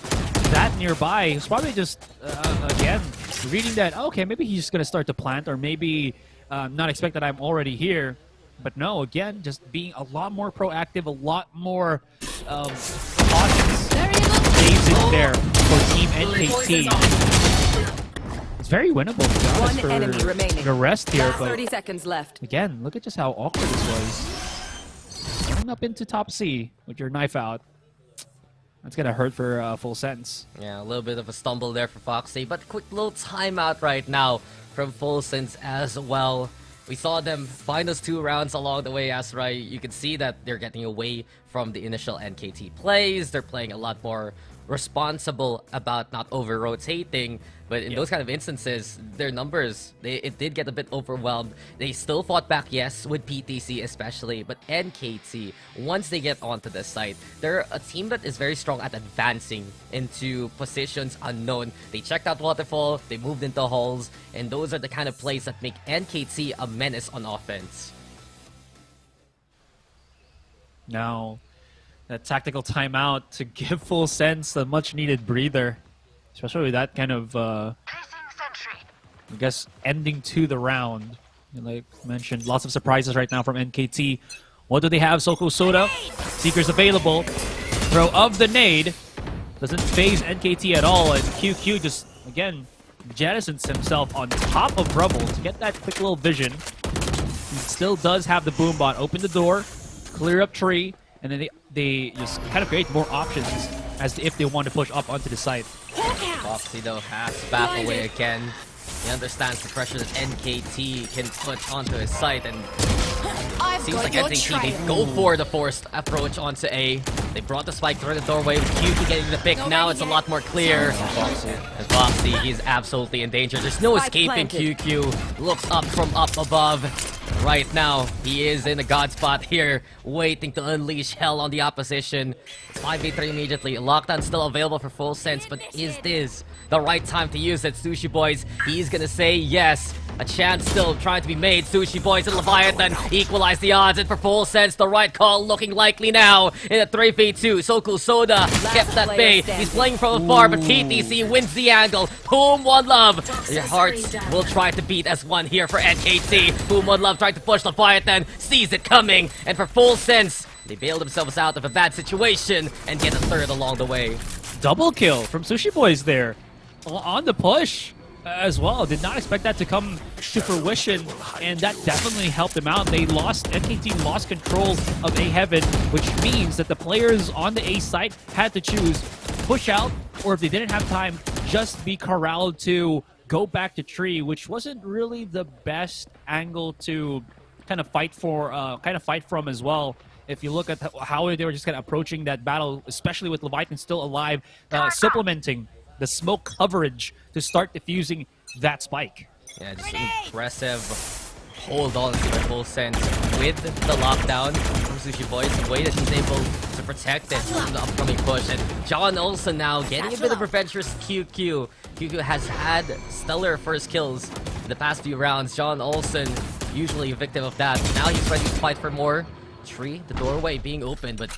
that nearby. He's probably just, again, reading that, okay, maybe he's just going to start to plant, or maybe not expect that I'm already here. But no, again, just being a lot more proactive, a lot more cautious. Saves in there for Team NKT. It's very winnable, to be honest, One enemy remaining. for the rest here. Last But 30 seconds left. again, look at just how awkward this was. Running up into top C with your knife out. That's going to hurt for Full Sense. Yeah, a little bit of a stumble there for Foxy, but quick little timeout right now from Full Sense as well. We saw them find those 2 rounds along the way, Asurai. You can see that they're getting away from the initial NKT plays. They're playing a lot more responsible about not over-rotating. But in those kind of instances, their numbers, it did get a bit overwhelmed. They still fought back, yes, with PTC especially. But NKT, once they get onto the site, they're a team that is very strong at advancing into positions unknown. They checked out Waterfall, they moved into halls, and those are the kind of plays that make NKT a menace on offense. Now, that tactical timeout to give Full Sense a much-needed breather. Especially with that kind of, I guess, ending to the round. And like mentioned, lots of surprises right now from NKT. What do they have? Soko Soda. Seekers available. Throw of the nade. Doesn't phase NKT at all. And QQ just, again, jettisons himself on top of Rubble to get that quick little vision. He still does have the boom bot. Open the door, clear up tree, and then they just kind of create more options as if they want to push up onto the site. Foxy though has to back away again. He understands the pressure that NKT can put onto his site, and seems like NKT, they go for the forced approach onto A. They brought the spike through the doorway with QQ getting the pick. Now it's a lot more clear. And Foxy, he's absolutely in danger. There's no escaping QQ. Looks up from up above. Right now, he is in a god spot here, waiting to unleash hell on the opposition. It's 5v3 immediately. Lockdown still available for Full Sense, but is this the right time to use it? Sushi Boys, he's gonna say yes. A chance still trying to be made. Sushi Boys and Leviathan equalize the odds, and for Full Sense, the right call looking likely now in a 3v2. Soko Soda kept that bay. He's playing from afar, but PTC wins the angle. Boom, One Love. Your hearts will try to beat as one here for NKT. Boom, One Love trying to push Leviathan, sees it coming, and for Full Sense, they bail themselves out of a bad situation and get a 3rd along the way. Double kill from Sushi Boys there on the push as well. Did not expect that to come to fruition, and that definitely helped them out. NKT lost control of A Heaven, which means that the players on the A site had to choose push out, or if they didn't have time, just be corralled to go back to tree, which wasn't really the best angle to kind of fight from as well. If you look at how they were just kind of approaching that battle, especially with Leviathan still alive, supplementing the smoke coverage to start diffusing that spike. Yeah, just impressive hold on to the full sense with the lockdown from Sushi Boys. The way that he's able to protect it from the upcoming push. And John Olsen now getting a bit of revenge for QQ. QQ has had stellar first kills in the past few rounds. John Olsen usually a victim of that. Now he's ready to fight for more. Tree, the doorway being open, but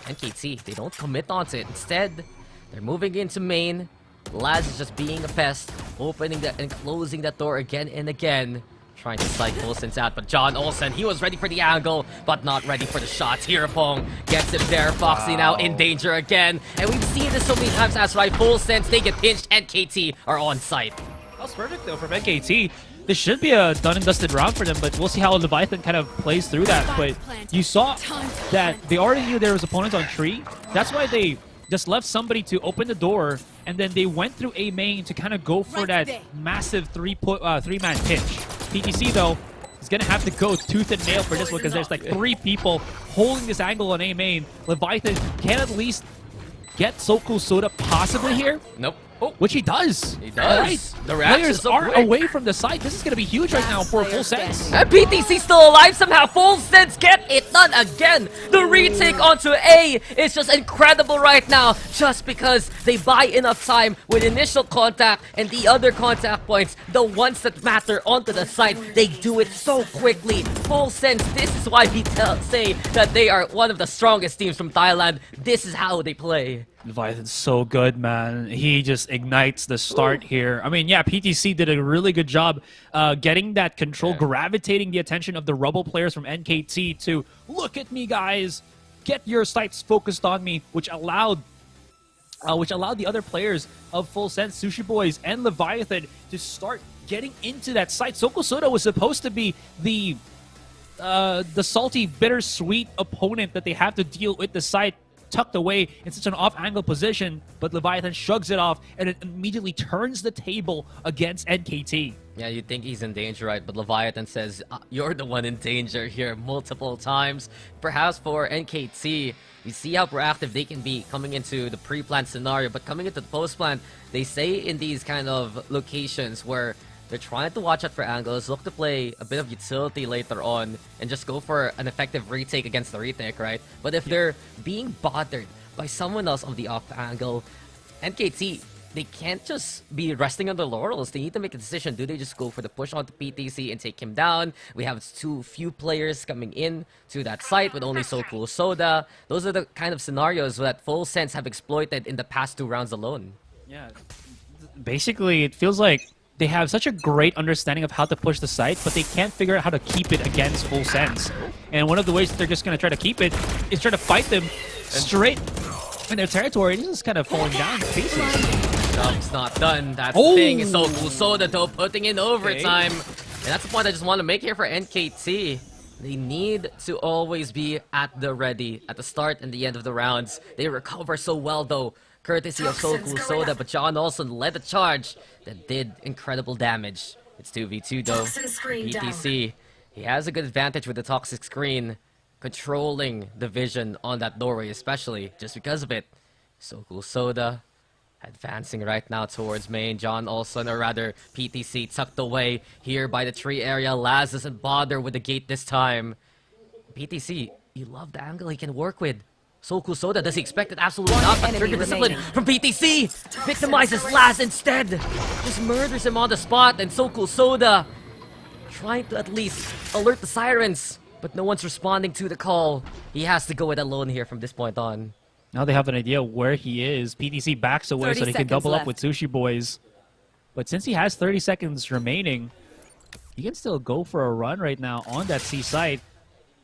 NKT, they don't commit onto it. Instead, they're moving into main. Laz is just being a pest, opening that and closing that door again and again. Trying to slide Olsen's out, but John Olsen, he was ready for the angle, but not ready for the shots. Hirapong gets him there. Foxy now in danger again. And we've seen this so many times as right. Full sense, they get pinched, and KT are on site. That was perfect though from NKT. This should be a done and dusted round for them, but we'll see how Leviathan kind of plays through that. But you saw that they already knew there was opponents on tree. That's why they just left somebody to open the door, and then they went through A main to kind of go for that massive three-man pinch. PTC, though, is going to have to go tooth and nail for this one because there's like 3 people holding this angle on A main. Leviathan can at least get Soku Soda possibly here. Nope. Oh. Which he does. He does. Right. The players are away from the side. This is going to be huge right now for Full Sense. And PTC still alive somehow. Full Sense get it done again. The retake onto A is just incredible right now. Just because they buy enough time with initial contact and the other contact points, the ones that matter onto the side, they do it so quickly. Full Sense, this is why we say that they are one of the strongest teams from Thailand. This is how they play. Leviathan's so good, man. He just ignites the start here. I mean, yeah, PTC did a really good job getting that control, gravitating the attention of the Rubble players from NKT to, look at me, guys, get your sights focused on me, which allowed the other players of Full Sense, Sushi Boys, and Leviathan to start getting into that site. Soku Soda was supposed to be the salty, bittersweet opponent that they have to deal with the site, tucked away in such an off-angle position, but Leviathan shrugs it off and it immediately turns the table against NKT. Yeah, you think he's in danger, right? But Leviathan says, you're the one in danger here multiple times. Perhaps for NKT, you see how proactive they can be coming into the pre-planned scenario, but coming into the post-planned, they say in these kind of locations where they're trying to watch out for angles, look to play a bit of utility later on, and just go for an effective retake against the retake, right? But if they're being bothered by someone else on the off angle, NKT, they can't just be resting on their laurels. They need to make a decision. Do they just go for the push onto PTC and take him down? We have too few players coming in to that site with only Soku Soda. Those are the kind of scenarios that Full Sense have exploited in the past 2 rounds alone. Yeah, basically, it feels like they have such a great understanding of how to push the site, but they can't figure out how to keep it against Full Sense. And one of the ways that they're just going to try to keep it is try to fight them straight in their territory. This is kind of falling down to pieces. Job's not done. That's the thing. It's so cool. Soda, though, putting in overtime. And that's the point I just want to make here for NKT. They need to always be at the ready at the start and the end of the rounds. They recover so well, though, courtesy of Soku Soda, but John Olsen led the charge that did incredible damage. It's 2v2 though. PTC, he has a good advantage with the toxic screen, controlling the vision on that doorway, especially just because of it. Soku Soda advancing right now towards main. John Olsen, or rather PTC, tucked away here by the tree area. Laz doesn't bother with the gate this time. PTC, you love the angle he can work with. Soku Soda, does he expect it? Absolutely not, but trigger discipline from PTC! Victimizes Laz instead! Just murders him on the spot, and Soku Soda trying to at least alert the sirens, but no one's responding to the call. He has to go it alone here from this point on. Now they have an idea where he is. PTC backs away so they can double up with Sushi Boys. But since he has 30 seconds remaining, he can still go for a run right now on that C site.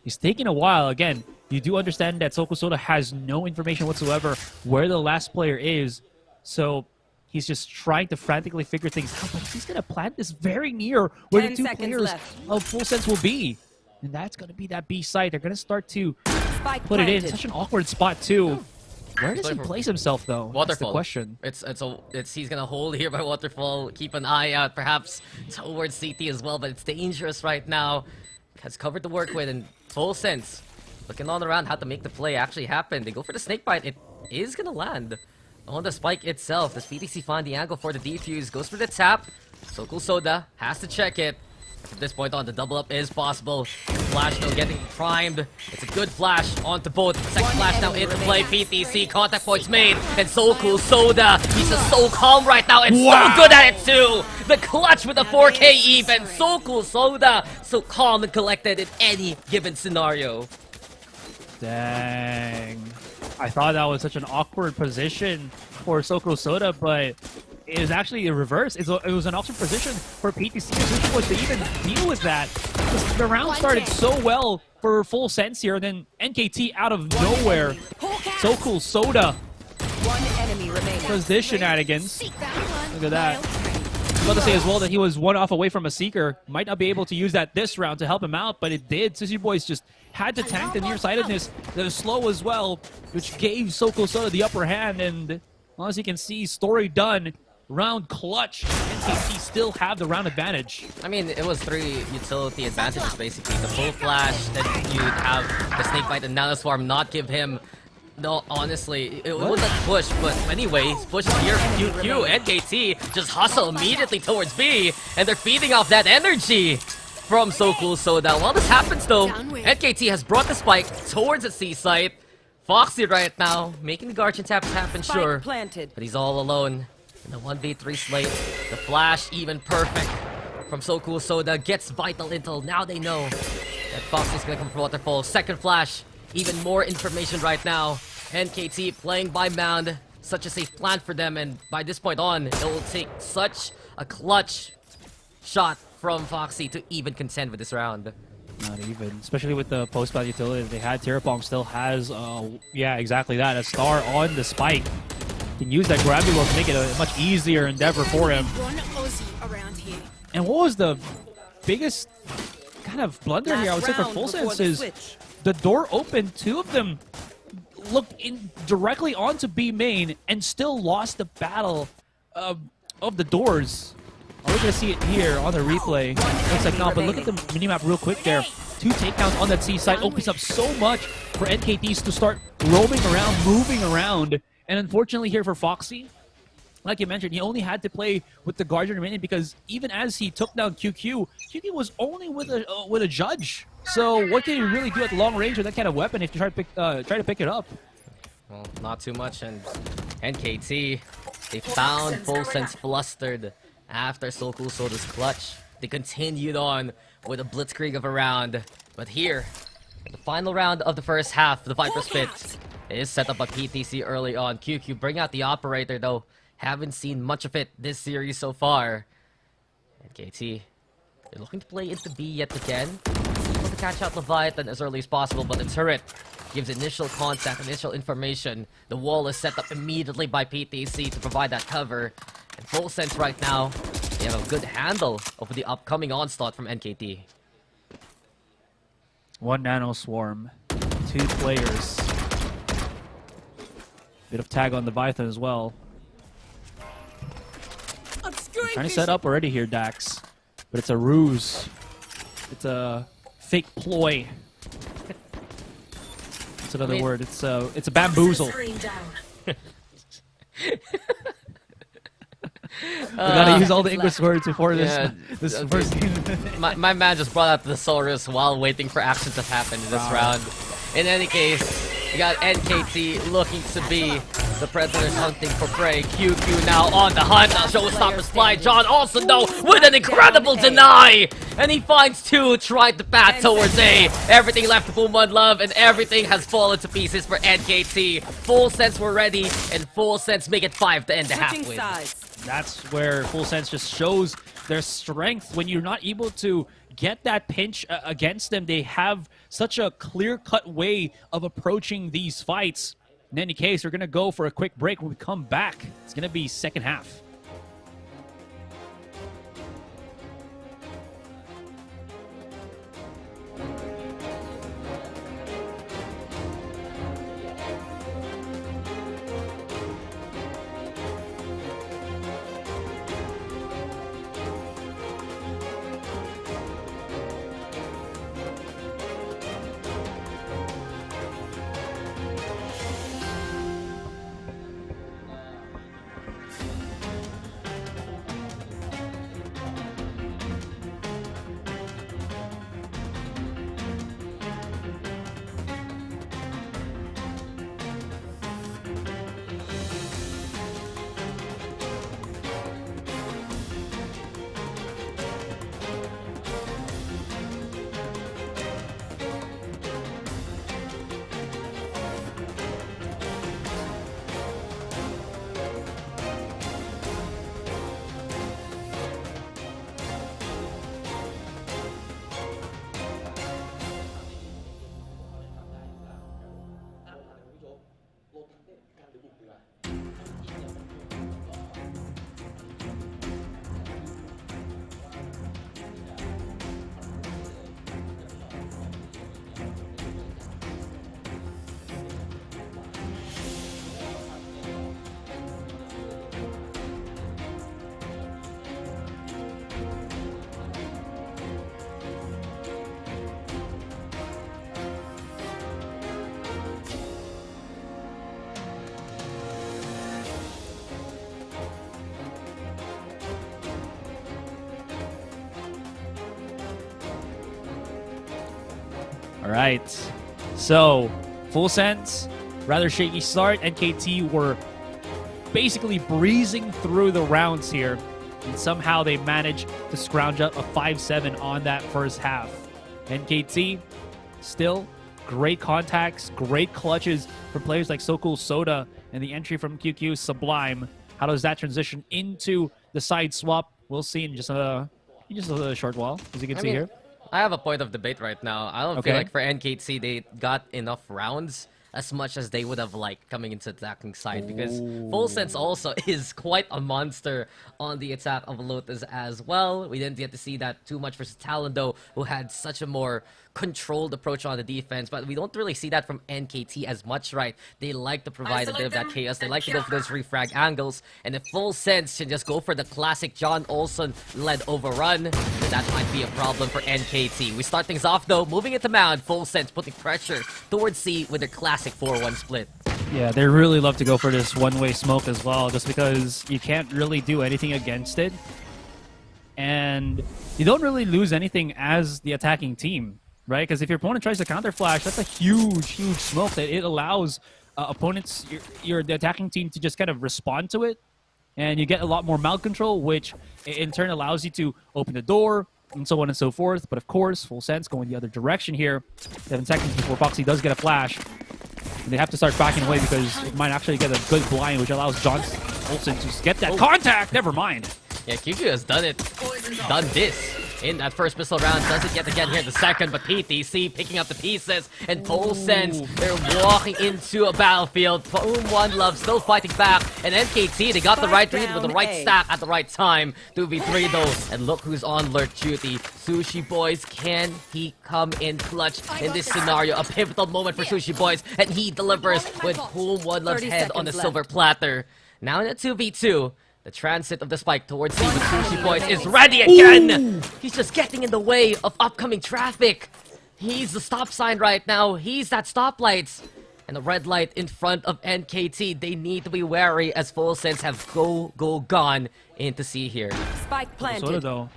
He's taking a while. Again, you do understand that Soku Soda has no information whatsoever where the last player is. So he's just trying to frantically figure things out. But he's going to plant this very near where the 2 players of Full Sense will be. And that's going to be that B site. They're going to start to put it in. Such an awkward spot, too. Where does he place himself, though? Waterfall. That's the question. It's he's gonna hold here by Waterfall. Keep an eye out, perhaps towards CT as well. But it's dangerous right now. Has covered to work with, and Full Sense looking on around how to make the play actually happen. They go for the snake bite. It is gonna land on the spike itself. Does PTC find the angle for the defuse? Goes for the tap. So Cool Soda has to check it. From this point on, the double up is possible. Flash though getting primed. It's a good flash onto both. Second flash now into play. PTC contact points made. And So Cool Soda, he's just so calm right now and so good at it too. The clutch with a 4K even. So Cool Soda, so calm and collected in any given scenario. Dang. I thought that was such an awkward position for So Cool Soda, but it was actually a reverse. It was an awkward position for PTC to even deal with that. The round started so well for Full Sense here, and then NKT out of nowhere. So Cool Soda does this shenanigans. Look at that. I was about to say as well that he was one off away from a Seeker. Might not be able to use that this round to help him out, but it did. Sissy Boys just had to tank the nearsightedness that is slow as well, which gave So Cool Soda the upper hand. And as you can see, story done. Round clutch. NKT still have the round advantage. I mean, it was 3 utility advantages basically. The full flash, then you'd have the Snakebite and Nanoswarm not give him. No, honestly, it was a push, but anyways, push here from QQ. NKT just hustle immediately towards B, and they're feeding off that energy from So Cool Soda. While this happens though, NKT has brought the spike towards the C site. Foxy right now, making the Guardian taps happen, sure, but he's all alone. In the 1v3 slate, the flash even perfect from So Cool Soda gets vital intel. Now they know that Foxy's gonna come for Waterfall. Second flash, even more information right now. NKT playing by Mound, such a safe plan for them, and by this point on, it will take such a clutch shot from Foxy to even contend with this round. Not even, especially with the post-bout utility that they had. Terrapong still has, yeah, exactly that, a star on the spike. Can use that gravity well to make it a much easier endeavor for him. And what was the biggest kind of blunder here, I would say, for Full Sense is the door opened. 2 of them looked in directly onto B main and still lost the battle of the doors. Are we going to see it here on the replay? Looks like not, but look at the minimap real quick there. 2 takedowns on that C side opens up so much for NKTs to start roaming around, moving around. And unfortunately here for Foxy, like you mentioned, he only had to play with the Guardian remaining because even as he took down QQ, QQ was only with a judge. So what can you really do at long range with that kind of weapon if you try to pick it up? Well, not too much, and NKT, they found Full Sense flustered after So Cool Soda's clutch. They continued on with a blitzkrieg of a round, but here, the final round of the first half, the Viper Spit is set up by PTC early on. QQ bring out the operator though. Haven't seen much of it this series so far. NKT, they're looking to play into B yet again. Able to catch out Leviathan as early as possible, but the turret gives initial contact, initial information. The wall is set up immediately by PTC to provide that cover. And Full Sense right now, they have a good handle over the upcoming onslaught from NKT. 1 Nano Swarm, 2 players. Bit of tag on the Leviathan as well. Trying to set up already here, Dax. But it's a ruse. It's a fake ploy. That's another word. It's a bamboozle. We gotta use all the English words before this first game. my man just brought out the Thesaurus while waiting for action to happen in this round. In any case, we got NKT looking to be the predators hunting for prey. QQ now on the hunt. Showstoppers fly. John also though with an incredible deny, and he finds 2 trying to bat towards A. Everything left to Boom One Love, and everything has fallen to pieces for NKT. Full Sense were ready, and Full Sense make it 5 to end the half win. That's where Full Sense just shows their strength. When you're not able to get that pinch against them, they have such a clear-cut way of approaching these fights. In any case, we're going to go for a quick break. When we come back, it's going to be second half. All right. So, Full Sense, rather shaky start. NKT were basically breezing through the rounds here. And somehow they managed to scrounge up a 5-7 on that first half. NKT, still great contacts, great clutches for players like Sokol Soda, and the entry from QQ Sublime. How does that transition into the side swap? We'll see in just a short while, as you can see here. I have a point of debate right now. I don't feel like for NKT they got enough rounds as much as they would have liked coming into attacking side, because Full Sense also is quite a monster on the attack of Lotus as well. We didn't get to see that too much versus Talon though, who had such a more controlled approach on the defense, but we don't really see that from NKT as much, right? They like to provide a bit of that chaos. They like to go for those refrag angles, and if Full Sense can just go for the classic John Olsen-led overrun, then that might be a problem for NKT. We start things off though, moving into Mound, Full Sense putting pressure towards C with their classic 4-1 split. Yeah, they really love to go for this one-way smoke as well, just because you can't really do anything against it. And you don't really lose anything as the attacking team, right? Because if your opponent tries to counter flash, that's a huge, huge smoke that it allows opponents, the attacking team, to just kind of respond to it. And you get a lot more mount control, which in turn allows you to open the door, and so on and so forth. But of course, Full Sense going the other direction here. 7 seconds before Foxy does get a flash. And they have to start backing away because it might actually get a good blind, which allows John Olsen to get that contact. Never mind. Yeah, QQ has done this in that first pistol round. Does it yet again here in the second, but PTC picking up the pieces, and Full Sense, they're walking into a battlefield. One Love still fighting back, and NKT, they got the right read with the right stack at the right time. 2v3 though, and look who's on alert duty. Sushi Boys, can he come in clutch in this scenario? A pivotal moment for Sushi Boys, and he delivers with One Love's head on the silver platter. Now in a 2v2. The transit of the spike towards C with Sushi Boys is ready again! Ooh. He's just getting in the way of upcoming traffic. He's the stop sign right now. He's that stoplight. And the red light in front of NKT. They need to be wary as Full Sense have gone into C here. Spike planted. Sort of though.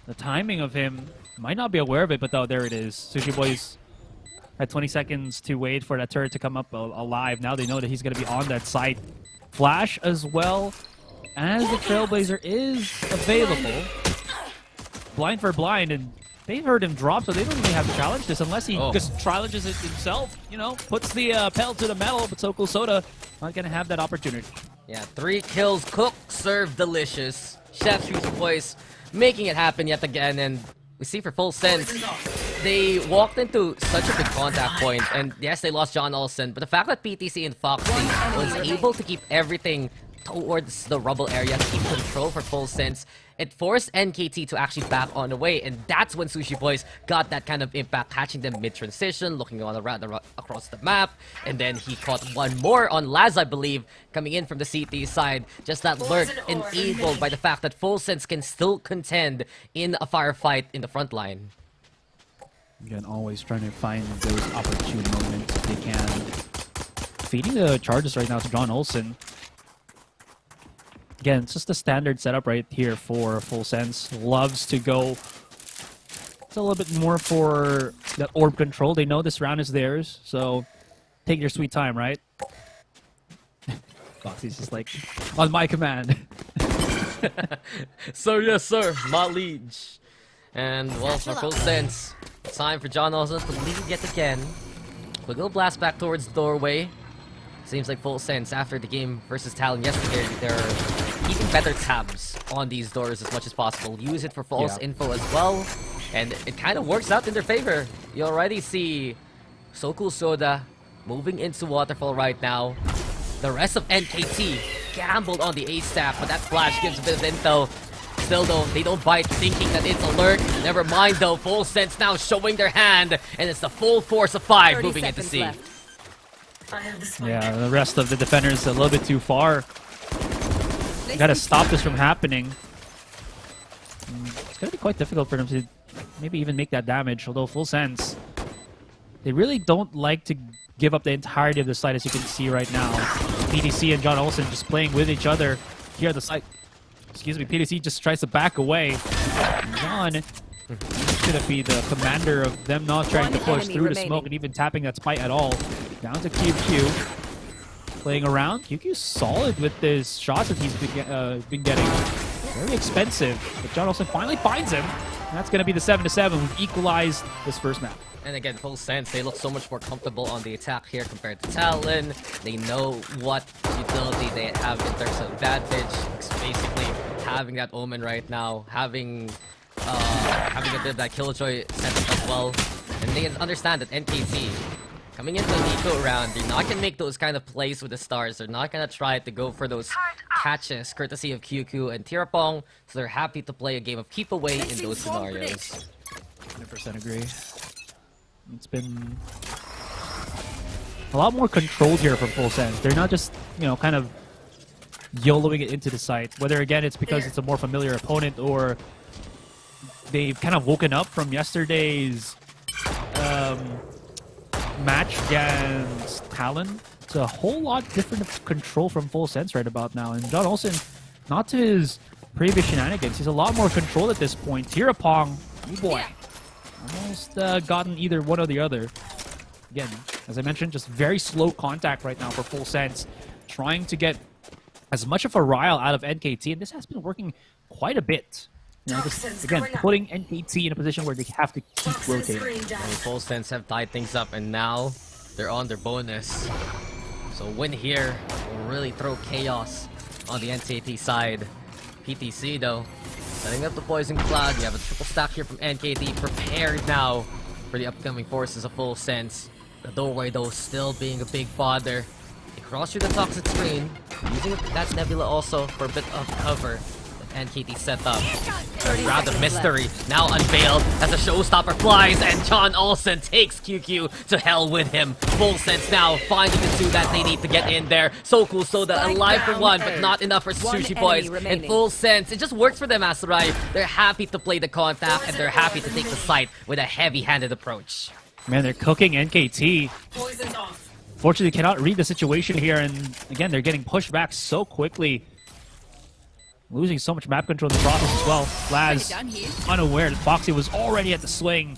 The timing of him, might not be aware of it, but though there it is. Sushi Boys had 20 seconds to wait for that turret to come up alive. Now they know that he's going to be on that side. Flash as well as the Trailblazer is available. Blind for blind, and they've heard him drop, so they don't really have to challenge this unless he just challenges it himself, you know, puts the pedal to the metal, but Sokol Soda not going to have that opportunity. Yeah, 3 kills, cook, serve, delicious. Chef Sushi Boys making it happen yet again, and we see for Full Sense, they walked into such a big contact point, and yes, they lost John Olsen, but the fact that PTC and Foxy was able to keep everything towards the rubble area, to keep control for Full Sense, it forced NKT to actually back on the way, and that's when Sushi Boys got that kind of impact, catching them mid-transition, looking on across the map, and then he caught one more on Laz, I believe, coming in from the CT side. Just that lurk enabled by the fact that Full Sense can still contend in a firefight in the front line. Again, always trying to find those opportune moments if they can. Feeding the charges right now to John Olsen. Again, it's just a standard setup right here for Full Sense. Loves to go. It's a little bit more for the orb control. They know this round is theirs, so take your sweet time, right? Foxy's just like, on my command. Sir, yes, sir. My liege. And, well, for Full Sense, time for John Olsen to lead yet again. We'll go blast back towards the doorway. Seems like Full Sense, after the game versus Talon yesterday, they're keeping better tabs on these doors as much as possible. Use it for false info as well. And it kind of works out in their favor. You already see Sokol Soda moving into Waterfall right now. The rest of NKT gambled on the ace stack, but that flash gives a bit of intel. Still though, they don't bite, thinking that it's a lurk. Never mind though, Full Sense now showing their hand, and it's the full force of 5 moving into C. Yeah, the rest of the defenders a little bit too far. Gotta stop this from happening. It's gonna be quite difficult for them to maybe even make that damage, although Full Sense, they really don't like to give up the entirety of the side, as you can see right now. PTC and John Olsen just playing with each other here at the side. Excuse me, PTC just tries to back away. John He's going to be the commander of them not trying to push through the smoke and even tapping that spite at all. Down to QQ. Playing around. QQ's solid with his shots that he's been getting. Very expensive. But John Olsen finally finds him. And that's going to be the 7-7. We've equalized this first map. And again, full sense, they look so much more comfortable on the attack here compared to Talon. They know what utility they have in terms of advantage. It's basically having that Omen right now, having a bit of that Killjoy setup as well. And they understand that NKT, coming into the eco round, they're not going to make those kind of plays with the stars. They're not going to try to go for those catches, courtesy of QQ and Tirapong. So they're happy to play a game of keep away in those scenarios. 100% agree. It's been a lot more controlled here from Full Sense. They're not just, you know, kind of YOLOing it into the site. Whether, again, it's because it's a more familiar opponent or they've kind of woken up from yesterday's match against Talon. It's a whole lot different of control from Full Sense right about now. And John Olsen, not to his previous shenanigans, he's a lot more controlled at this point. Tirapong, oh boy. Almost gotten either one or the other. Again, as I mentioned, just very slow contact right now for Full Sense. Trying to get as much of a rile out of NKT, and this has been working quite a bit. You know, just, again, putting NKT in a position where they have to keep rotating. Full Sense have tied things up, and now they're on their bonus. So win here will really throw chaos on the NKT side. PTC, though, setting up the Poison Cloud. You have a triple stack here from NKT, prepared now for the upcoming forces of Full Sense. The doorway, though, still being a big bother. They cross through the toxic screen, using that Nebula also for a bit of cover. NKT set up. Rather mystery now unveiled as a showstopper flies, and John Olsen takes QQ to hell with him. Full Sense now finding the two that they need to get in there. So Cool Soda alive for one, but not enough for Sushi Boys. And Full Sense, it just works for them, Asurai. They're happy to play the contact, and they're happy to take the site with a heavy-handed approach. Man, they're cooking NKT. Fortunately, cannot read the situation here, and again, they're getting pushed back so quickly. Losing so much map control in the process as well. Laz, unaware that Foxy was already at the swing.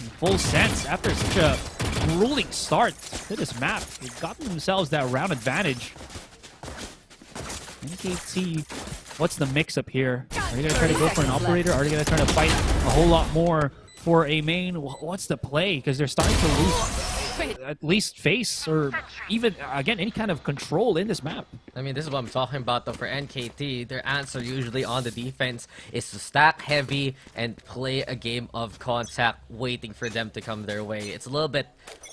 In Full Sense, after such a grueling start to this map, they've gotten themselves that round advantage. NKT, what's the mix-up here? Are they going to try to go for an operator? Are they going to try to fight a whole lot more for a main? What's the play? Because they're starting to lose at least face or even, again, any kind of control in this map. I mean, this is what I'm talking about, though. For NKT, their answer usually on the defense is to stack heavy and play a game of contact, waiting for them to come their way. It's a little bit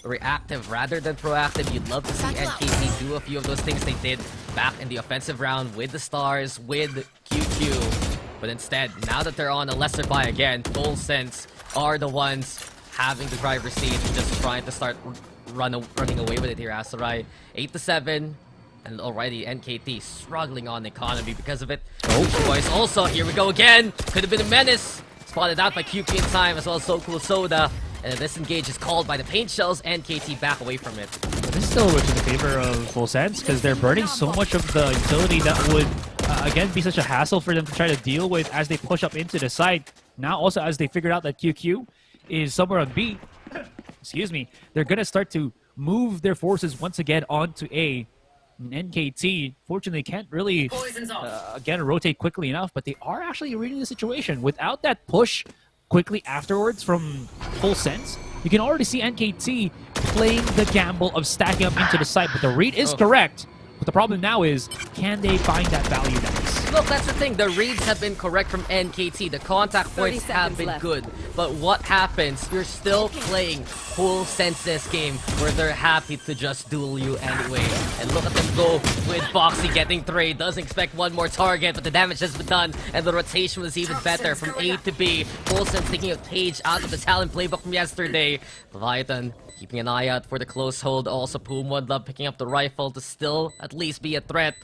reactive rather than proactive. You'd love to see NKT do a few of those things they did back in the offensive round with the Stars, with QQ. But instead, now that they're on a lesser buy again, Full Sense are the ones having the driver's seat, just trying to start running away with it here, Asurai. 8-7, and already NKT struggling on the economy because of it. Oh, boys, also, here we go again. Could have been a menace. Spotted out by QQ in time, as well as So Cool Soda. And this engage is called by the paint shells. NKT back away from it. This still works in favor of Full Sense, because they're burning so much of the utility that would, again, be such a hassle for them to try to deal with as they push up into the site. Now, also, as they figured out that QQ is somewhere on B, excuse me, they're going to start to move their forces once again onto A. NKT, fortunately, can't really, again, rotate quickly enough, but they are actually reading the situation. Without that push quickly afterwards from Full Sense, you can already see NKT playing the gamble of stacking up into the site, but the read is correct. But the problem now is, can they find that value next? Look, that's the thing. The reads have been correct from NKT. The contact points have been good. But what happens? You're still playing Full Sense's game where they're happy to just duel you anyway. And look at them go with Foxy getting 3. Doesn't expect one more target, but the damage has been done. And the rotation was even better from A to B. Full Sense taking a page out of the Talon playbook from yesterday. Leviathan keeping an eye out for the close hold. Also, Woodlove picking up the rifle to still at least be a threat.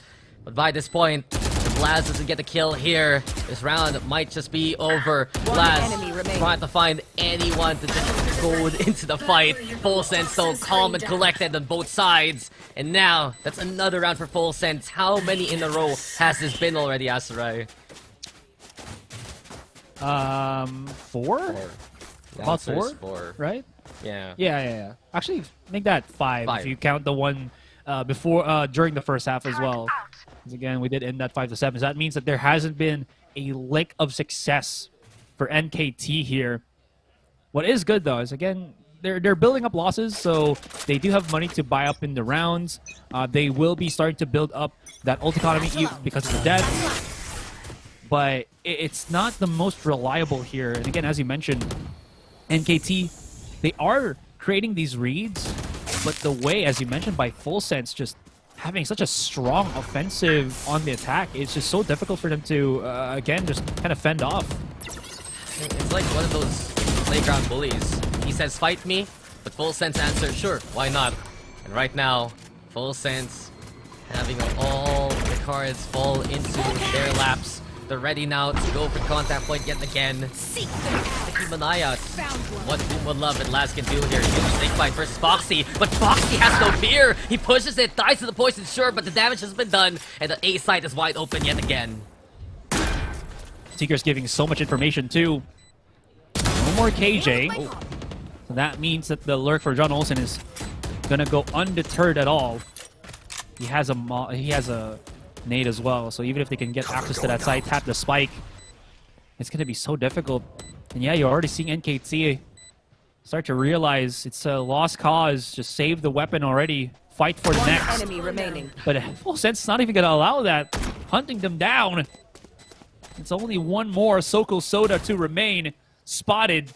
But by this point, if Laz doesn't get a kill here, this round might just be over. Laz trying to find anyone to just go into the fight. Full Sense so calm and collected on both sides. And now, that's another round for Full Sense. How many in a row has this been already, Asurai? 4? The About answer is 4, right? Yeah. Yeah. Actually, make that 5 if you count the one during the first half as well. 'Cause again, we did end that 5-7. So that means that there hasn't been a lick of success for NKT here. What is good though is again they're building up losses, so they do have money to buy up in the rounds. They will be starting to build up that ult economy because of the death. But it's not the most reliable here. And again, as you mentioned, NKT, they are creating these reads, but the way, as you mentioned, by Full Sense just having such a strong offensive on the attack, it's just so difficult for them to, again, just kind of fend off. It's like one of those playground bullies. He says, fight me, but Full Sense answers, sure, why not? And right now, Full Sense having all the cards fall into their laps. They're ready now to go for contact point yet again. Keep an eye out. What Boom Would Love and Laz can do here. Huge snake fight versus Foxy, but Foxy has no fear. He pushes it, dies to the poison, sure, but the damage has been done, and the A site is wide open yet again. Seeker's giving so much information too. No more KJ. Oh. So that means that the lurk for John Olsen is gonna go undeterred at all. He has a nade as well, so even if they can get access to that site, tap the spike, it's gonna be so difficult. And yeah, you're already seeing NKT start to realize it's a lost cause. Just save the weapon already. Fight for the next. Enemy remaining. But Full Sense is not even gonna allow that. Hunting them down. It's only one more Soko Soda to remain. Spotted.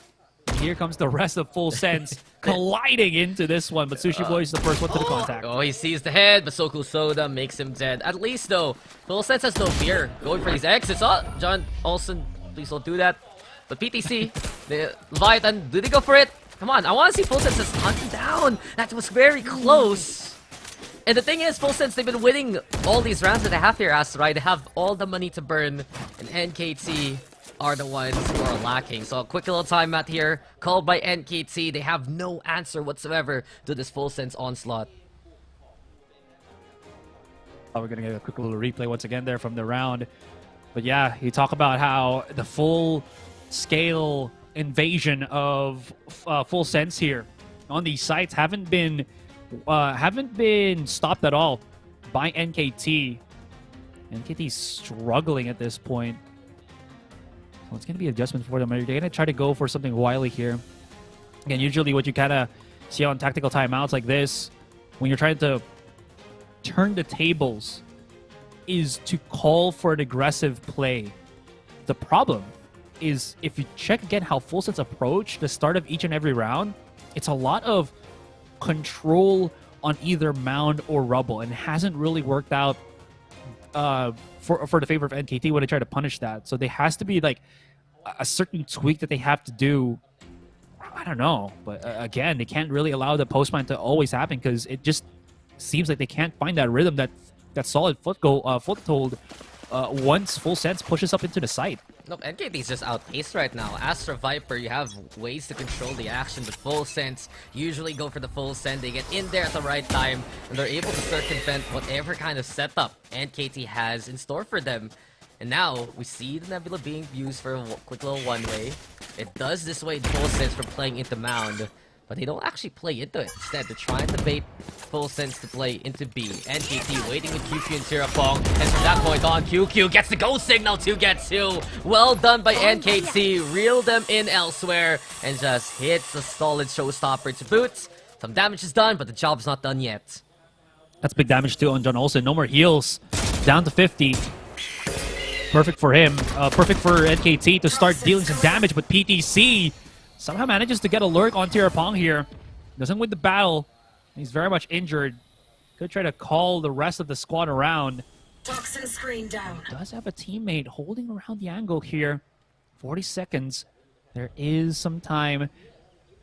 And here comes the rest of Full Sense colliding into this one, but Sushi Boy is the first one to the contact. Oh, he sees the head, but Soko Soda makes him dead. At least, though, Full Sense has no fear going for these exits. Oh, John Olsen, please don't do that. But PTC, the Leviathan, do they go for it? Come on, I want to see Full Sense just hunt him down. That was very close. And the thing is, Full Sense, they've been winning all these rounds that they have here, Asurai. They have all the money to burn, and NKT are the ones who are lacking. So a quick little timeout here, called by NKT. They have no answer whatsoever to this Full Sense onslaught. We're going to get a quick little replay once again there from the round. But yeah, you talk about how the full-scale invasion of Full Sense here on these sites haven't been stopped at all by NKT. NKT's struggling at this point. So it's going to be adjustment for them. They're going to try to go for something wily here. Again, usually what you kind of see on tactical timeouts like this, when you're trying to turn the tables, is to call for an aggressive play. The problem is, if you check again how Full Sense approach the start of each and every round, it's a lot of control on either mound or rubble, and it hasn't really worked out for the favor of NKT when they try to punish that. So there has to be like a certain tweak that they have to do. I don't know, but again, they can't really allow the postman to always happen because it just seems like they can't find that rhythm, that solid foothold once Full Sense pushes up into the site. Nope, NKT's just outpaced right now. Astra Viper, you have ways to control the action, but Full Sense usually go for the full send. They get in there at the right time, and they're able to circumvent whatever kind of setup NKT has in store for them. And now, we see the Nebula being used for a quick little one-way. It does dissuade Full Sense from playing into Mound, but they don't actually play into it. Instead, they're trying to bait Full Sense to play into B. NKT waiting with QQ and Tirapong, and from that point on, QQ gets the go signal to get 2. Well done by NKT, reel them in elsewhere, and just hits a solid showstopper to boot. Some damage is done, but the job's not done yet. That's big damage too on John Olsen. No more heals. Down to 50. Perfect for him. Perfect for NKT to start dealing some damage, but PTC somehow manages to get a lurk on Tirapong here. Doesn't win the battle. He's very much injured. Could try to call the rest of the squad around. Toxin screen down. Does have a teammate holding around the angle here. 40 seconds. There is some time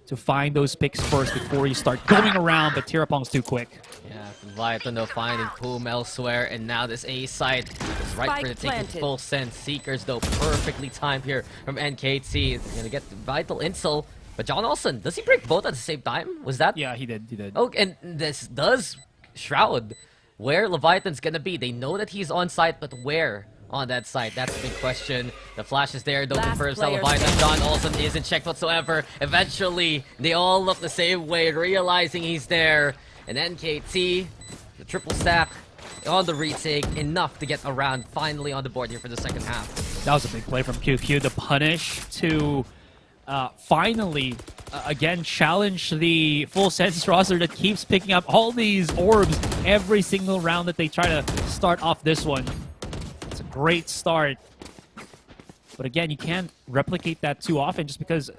to find those picks first before you start going around, but Tirapong's too quick. Yeah, Leviathan though finding Poom elsewhere, and now this A site is right for the taking Full Sense. Seekers though perfectly timed here from NKT. They're gonna get the vital insult, but John Olsen, does he break both at the same time? Was that? Yeah, he did. Oh, and this does shroud where Leviathan's gonna be. They know that he's on site, but where on that site? That's the big question. The flash is there, don't confirm player Leviathan. John Olsen isn't checked whatsoever. Eventually, they all look the same way, realizing he's there. And NKT, the triple stack on the retake, enough to get around finally on the board here for the second half. That was a big play from QQ. The punish to finally, again, challenge the full Sense roster that keeps picking up all these orbs every single round that they try to start off this one. It's a great start. But again, you can't replicate that too often just because,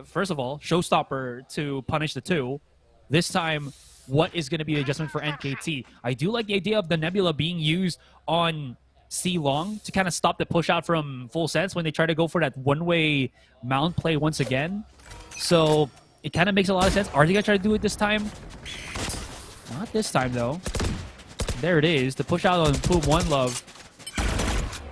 first of all, showstopper to punish the 2. This time, what is going to be the adjustment for NKT? I do like the idea of the Nebula being used on C Long to kind of stop the push out from Full Sense when they try to go for that one-way mount play once again. So it kind of makes a lot of sense. Are they going to try to do it this time? Not this time, though. There it is. The push out on Poom One Love.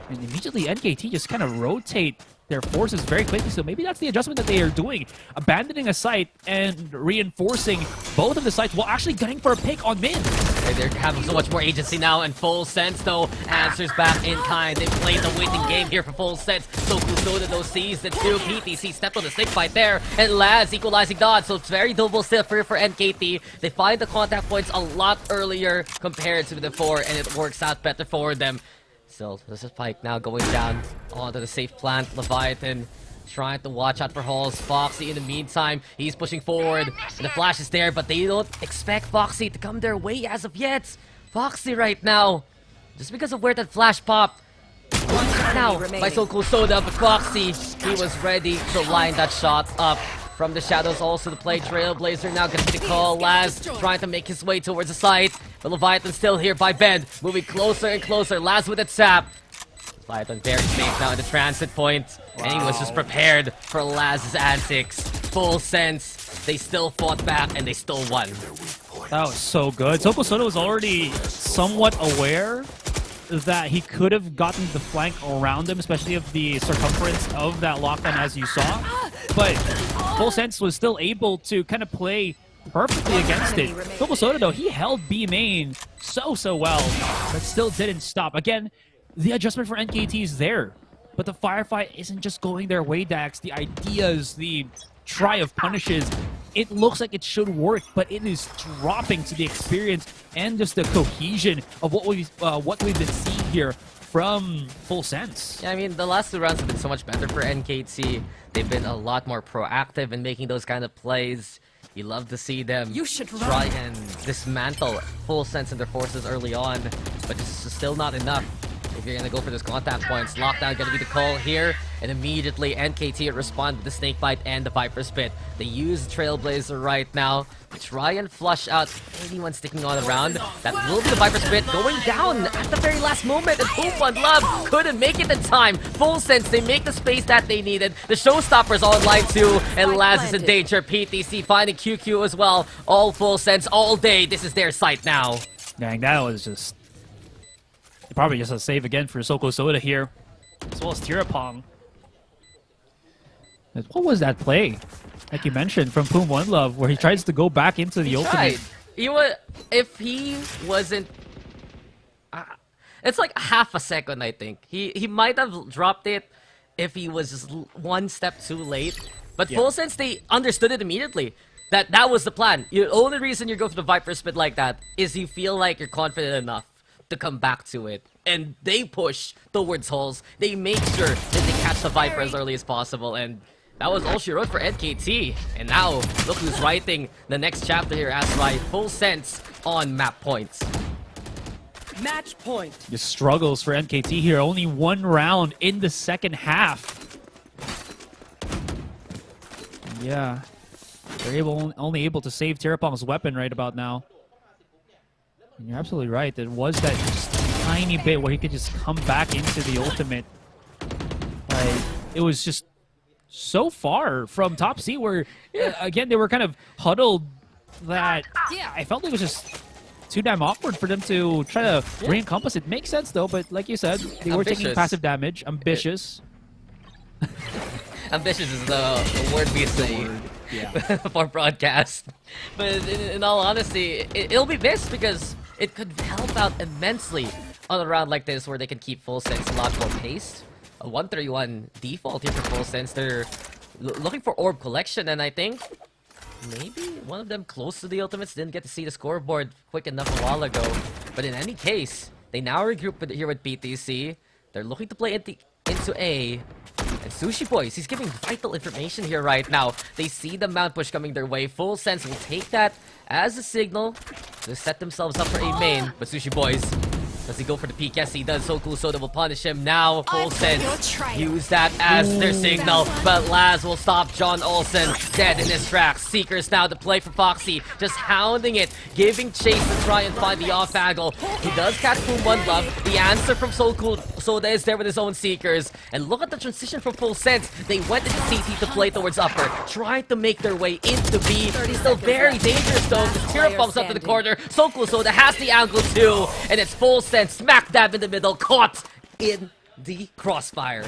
And immediately NKT just kind of rotate their forces very quickly, so maybe that's the adjustment that they are doing. Abandoning a site and reinforcing both of the sites while actually gunning for a pick on mid. They're having so much more agency now, and Full Sense, though, answers back in kind. They played the waiting game here for Full Sense. So Kusoda, though, sees the 2. PTC stepped on the stick fight there, and Laz equalizing dodge, so it's very double stiffer for NKT. They find the contact points a lot earlier compared to before, and it works out better for them. Still, this is Pike now going down onto the safe plant. Leviathan trying to watch out for Halls. Foxy in the meantime, he's pushing forward. And the flash is there, but they don't expect Foxy to come their way as of yet. Foxy right now, just because of where that flash popped. Now, by Soko Soda, but Foxy, he was ready to line that shot up. From the shadows also to play Trailblazer now gonna be the call. Laz trying to make his way towards the site. But Leviathan still here by Ben. Moving closer and closer. Laz with a tap. Leviathan very safe now at the transit point. Wow. And he was just prepared for Laz's antics. Full Sense. They still fought back and they still won. That was so good. Soko Soda was already somewhat aware that he could have gotten the flank around him, especially of the circumference of that lockdown as you saw. But Full Sense was still able to kind of play perfectly against it. Soko Soda, though, he held B main so well, but still didn't stop. Again, the adjustment for NKT is there, but the firefight isn't just going their way, Dax. The ideas, the try of punishes, it looks like it should work, but it is dropping to the experience and just the cohesion of what we've been seeing here from Full Sense. Yeah, I mean, the last 2 rounds have been so much better for NKT. They've been a lot more proactive in making those kind of plays. You love to see them try and dismantle Full Sense and their forces early on, but it's still not enough. If you're gonna go for those contact points, lockdown gonna be the call here, and immediately NKT respond with the snakebite and the Viper Spit. They use Trailblazer right now to try and flush out anyone sticking on around. That will be the Viper Spit going down at the very last moment, and Poom One Love couldn't make it in time. Full Sense, they make the space that they needed. The Showstopper's online too, and Laz is in danger. PTC finding QQ as well. All Full Sense all day. This is their site now. Dang, that was just probably just a save again for Soko Soda here, as well as Tirapong. What was that play, like you mentioned, from Poom One Love, where he tries to go back into the ultimate? If he wasn't... it's like half a second, I think. He might have dropped it if he was just 1 step too late. But Full Sense, they understood it immediately. That was the plan. The only reason you go for the Viper Spit like that is you feel like you're confident enough to come back to it. And they push towards Halls. They make sure that they catch the Viper as early as possible. And that was all she wrote for NKT. And now, look who's writing the next chapter here, Asurai. Full Sense on map points. Match point. Just struggles for NKT here. Only 1 round in the second half. Yeah. They're only able to save Tirapong's weapon right about now. And you're absolutely right. There was that just tiny bit where he could just come back into the ultimate. It was just so far from top C where, again, they were kind of huddled that I felt it was just too damn awkward for them to try to re-encompass it. Makes sense, though, but like you said, they were taking passive damage. Ambitious. Ambitious is the word we say for broadcast. But in all honesty, it'll be missed because it could help out immensely on a round like this where they can keep Full Sense a lot more paced. A 131 default here for Full Sense. They're looking for orb collection, and I think maybe one of them close to the ultimates didn't get to see the scoreboard quick enough a while ago. But in any case, they now regroup here with PTC. They're looking to play into A. And Sushi Boys, he's giving vital information here right now. They see the mount push coming their way. Full Sense will take that as a signal to set themselves up for a main. But Sushi Boys, does he go for the peek? Yes, he does. So Cool Soda will punish him. Now, Full Sense use that as their signal. But Laz will stop John Olsen dead in his tracks. Seekers now to play for Foxy. Just hounding it, giving chase to try and find the off angle. He does catch Boom One Love. The answer from So Cool Soda is there with his own Seekers. And look at the transition from Full Sense. They went into CT to play towards upper, trying to make their way into B. Still very dangerous though. The Tira bumps up to the corner. So Cool Soda has the angle too. And it's Full Sense smack dab in the middle, caught in the crossfire.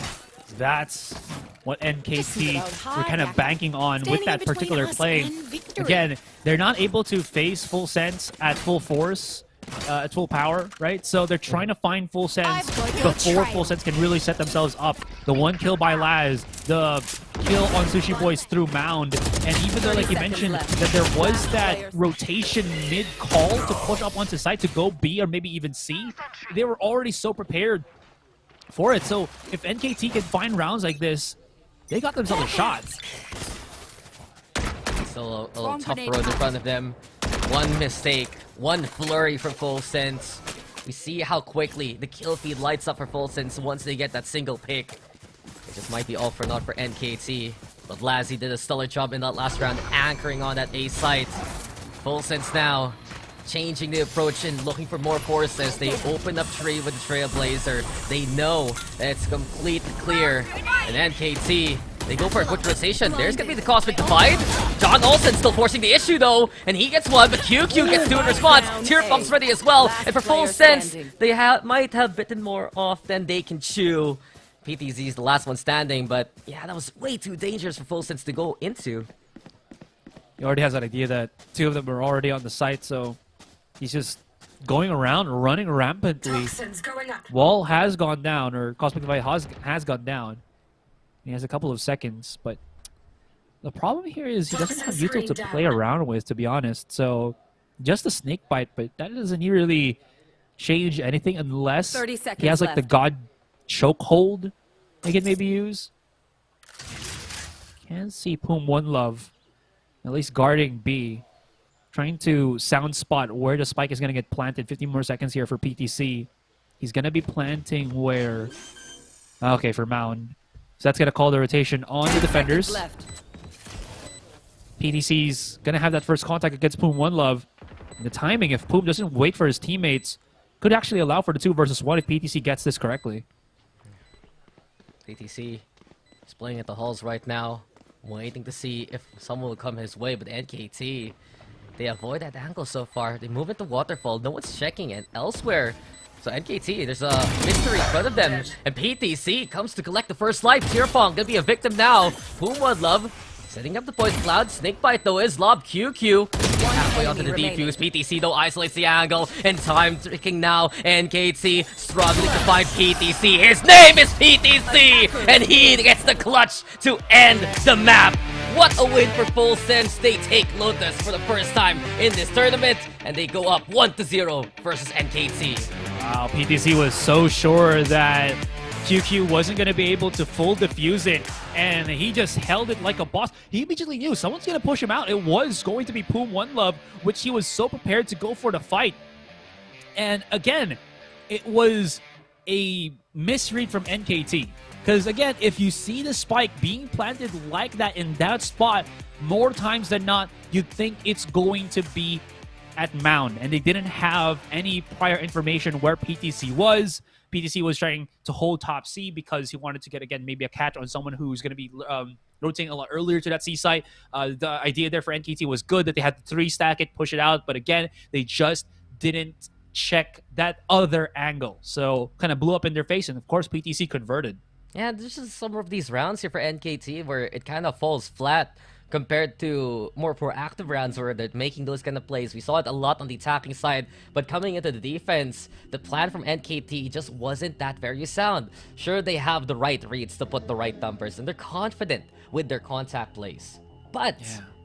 That's what NKT were kind of banking on with that particular play. Again, they're not able to face Full Sense at full force, at full power, right? So they're trying to find Full Sense before Full Sense can really set themselves up. The one kill by Laz, the kill on Sushi Boys through Mound, and even though, like you mentioned, that there was that rotation mid-call to push up onto site to go B or maybe even C, they were already so prepared for it. So if NKT can find rounds like this, they got themselves a shot. Still a little tough road in front of them. One mistake, one flurry from Full Sense. We see how quickly the kill feed lights up for Full Sense once they get that single pick. It just might be all for naught for NKT. But Lazzy did a stellar job in that last round, anchoring on that A site. Full Sense now changing the approach and looking for more forces. They open up trade with the Trailblazer. They know that it's completely clear. And NKT, they go for a quick rotation. There's gonna be the Cosmic Divide. John Olsen still forcing the issue though, and he gets one, but QQ gets two in response. Tear Pump's ready as well, and for Full Sense, they might have bitten more off than they can chew. PTZ is the last one standing, but yeah, that was way too dangerous for Full Sense to go into. He already has that idea that two of them are already on the site, so he's just going around, running rampantly. Wall has gone down, or Cosmic Divide has gone down. He has a couple of seconds, but the problem here is he doesn't have util to play around with, to be honest. So just a snake bite, but that doesn't really change anything unless he has like the God chokehold they can maybe use. Can't see Poom One Love at least guarding B, trying to sound spot where the spike is going to get planted. 15 more seconds here for PTC. He's going to be planting where? Okay, for Mound. So that's going to call the rotation on the defenders. PTC's going to have that first contact against Poom One Love. And the timing, if Poom doesn't wait for his teammates, could actually allow for the 2 versus 1 if PTC gets this correctly. PTC is playing at the halls right now, waiting to see if someone will come his way, but NKT, they avoid that angle so far. They move into Waterfall, no one's checking it. Elsewhere, so NKT, there's a mystery in front of them, and PTC comes to collect the first life. Tearfong gonna be a victim now. Poom One Love setting up the poison cloud. Snakebite though is lob. QQ halfway onto the defuse. PTC though isolates the angle, and time ticking now. NKT struggling to find PTC. His name is PTC, and he gets the clutch to end the map. What a win for Full Sense. They take Lotus for the first time in this tournament, and they go up 1-0 versus NKT. Wow, PTC was so sure that QQ wasn't going to be able to full defuse it, and he just held it like a boss. He immediately knew someone's going to push him out. It was going to be Poom One Love, which he was so prepared to go for the fight. And again, it was a misread from NKT. Because again, if you see the spike being planted like that in that spot, more times than not, you'd think it's going to be at Mound. And they didn't have any prior information where PTC was. PTC was trying to hold top C because he wanted to get, again, maybe a catch on someone who's going to be rotating a lot earlier to that C site. The idea there for NKT was good, that they had to 3-stack it, push it out. But again, they just didn't check that other angle. So kind of blew up in their face. And of course, PTC converted. Yeah, there's just some of these rounds here for NKT where it kind of falls flat compared to more proactive rounds where they're making those kind of plays. We saw it a lot on the attacking side, but coming into the defense, the plan from NKT just wasn't that very sound. Sure, they have the right reads to put the right numbers, and they're confident with their contact plays. But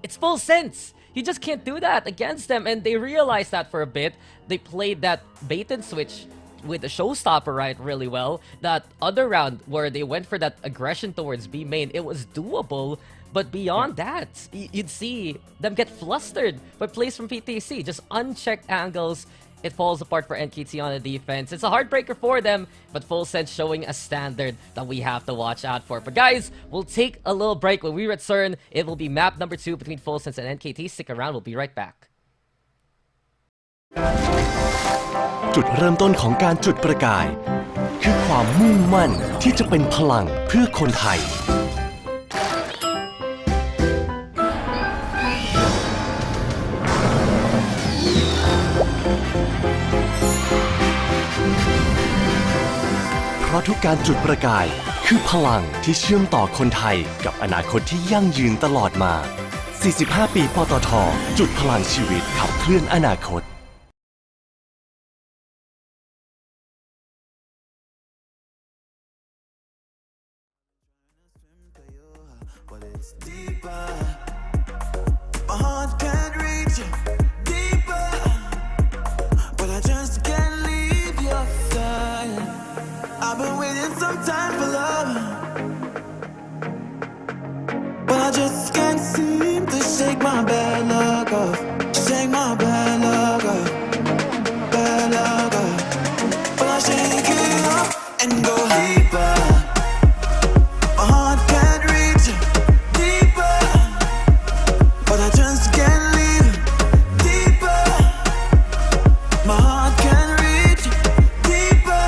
it's full sense. You just can't do that against them, and they realized that for a bit. They played that bait and switch with the showstopper right really well. That other round where they went for that aggression towards B main, it was doable. But beyond that, you'd see them get flustered by plays from PTC. Just unchecked angles. It falls apart for NKT on the defense. It's a heartbreaker for them, but Full Sense showing a standard that we have to watch out for. But guys, we'll take a little break. When we return, it will be map number 2 between Full Sense and NKT. Stick around, we'll be right back. จุดเริ่มต้นของการจุดประกายคือความมุ่งมั่นที่จะเป็นพลังเพื่อคนไทยเพราะทุกการจุดประกายคือพลังที่เชื่อมต่อคนไทยกับอนาคตที่ยั่งยืนตลอดมา45 ปีปตท.จุดพลังชีวิตขับเคลื่อนอนาคตI've been waiting some time for love, but I just can't seem to shake my bad luck off. Shake my bad luck off, bad luck off. But I shake it off and go deeper. My heart can't reach deeper, but I just can't leave deeper. My heart can't reach deeper,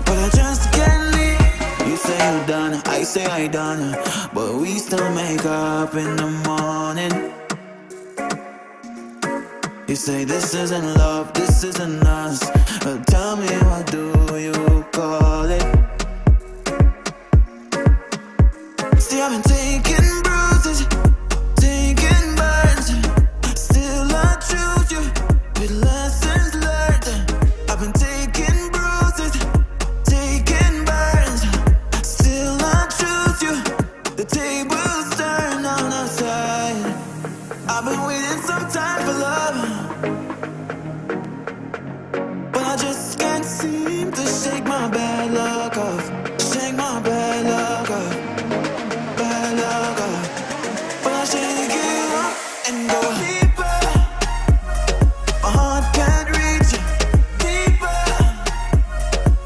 but I just can't leave. You say you done, I say I done, but we still make up in the morning. You say this isn't love, this isn't us, but tell me what do you call it? See, I've been taking bruises, taking burns, still I choose you with lessons learned. I've been taking bruises, taking burns, still I choose you. The tables turn on our side. I've been waiting some time for love, but I just can't seem to shake my bad luck off. Shake my bad luck off, bad luck off. But I shake it off and go deeper. My heart can't reach deeper,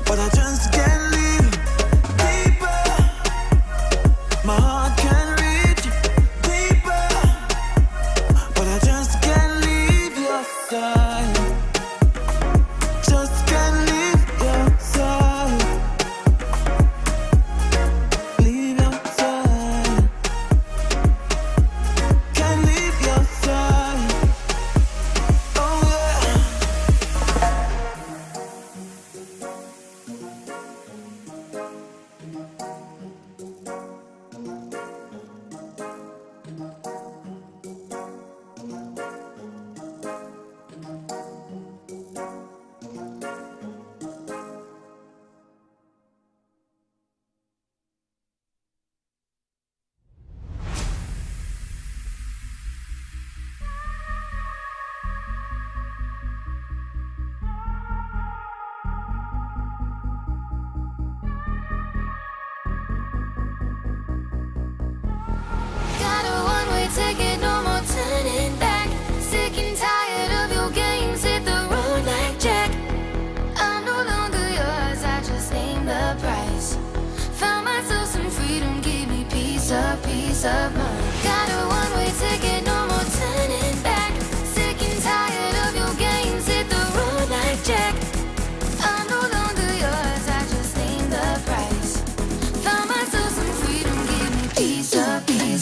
but I just can't leave deeper. My heart can't reach deeper, but I just can't leave your side. Just can't leave your side. Leave your side. Can't leave your side. Oh yeah. Got a one-way ticket, no more turning back. Sick and tired of your games, hit the road like Jack. I'm no longer yours, I just named the price. Found myself some freedom, gave me peace of mind. Got a one-way ticket, no more turning back. Sick and tired of your games, hit the road like Jack. I'm no longer yours, I just named the price. Found myself some freedom, gave me peace of mind.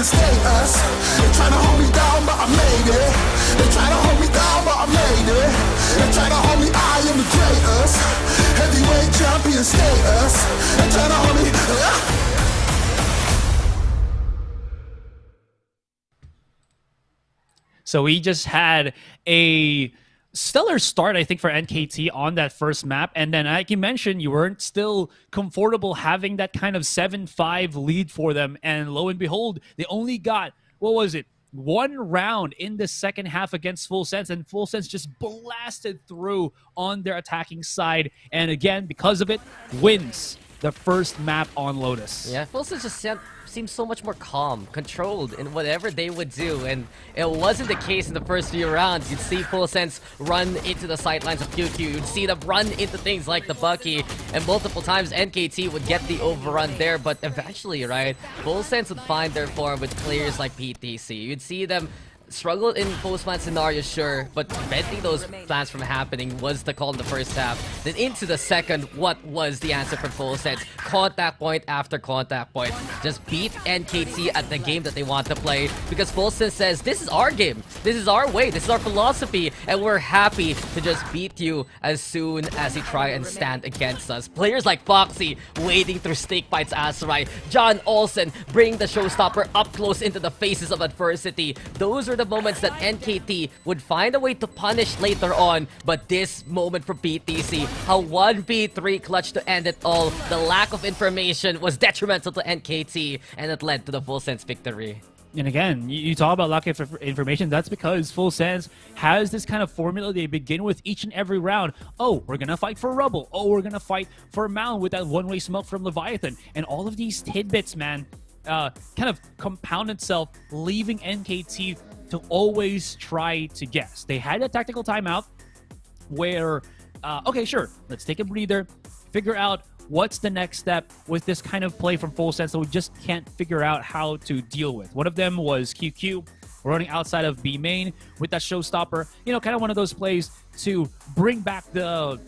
champion status. They tryna hold me down, but I made it. They tryna hold me down, but I made it. They tryna hold me, I am the greatest. Heavyweight champion status. They tryna hold me. So we just had a stellar start, I think, for NKT on that first map. And then, like you mentioned, you weren't still comfortable having that kind of 7-5 lead for them. And lo and behold, they only got, what was it? One round in the second half against Full Sense, and Full Sense just blasted through on their attacking side. And again, because of it, wins the first map on Lotus. Yeah, Full Sense just seems so much more calm, controlled in whatever they would do, and it wasn't the case in the first few rounds. You'd see Full Sense run into the sidelines of QQ, you'd see them run into things like the Bucky, and multiple times NKT would get the overrun there, but eventually, right, Full Sense would find their form with players like PTC. You'd see them struggled in post-plan scenarios, sure, but preventing those plans from happening was the call in the first half. Then into the second, what was the answer from Full Sense? Contact point after contact point. Just beat NKT at the game that they want to play, because Full Sense says, this is our game, this is our way, this is our philosophy, and we're happy to just beat you as soon as you try and stand against us. Players like Foxy wading through snake bites Asurai, John Olsen bring the showstopper up close into the faces of adversity. Those are the moments that NKT would find a way to punish later on, but this moment for PTC, how 1v3 clutch to end it all, the lack of information was detrimental to NKT, and it led to the Full Sense victory. And again, you talk about lack of information. That's because Full Sense has this kind of formula they begin with each and every round. Oh, we're going to fight for Rubble. Oh, we're going to fight for Mound with that one-way smoke from Leviathan. And all of these tidbits, man, kind of compound itself, leaving NKT to always try to guess. They had a tactical timeout where, okay, sure, let's take a breather, figure out what's the next step with this kind of play from Full Sense that we just can't figure out how to deal with. One of them was QQ running outside of B main with that showstopper. You know, kind of one of those plays to bring back the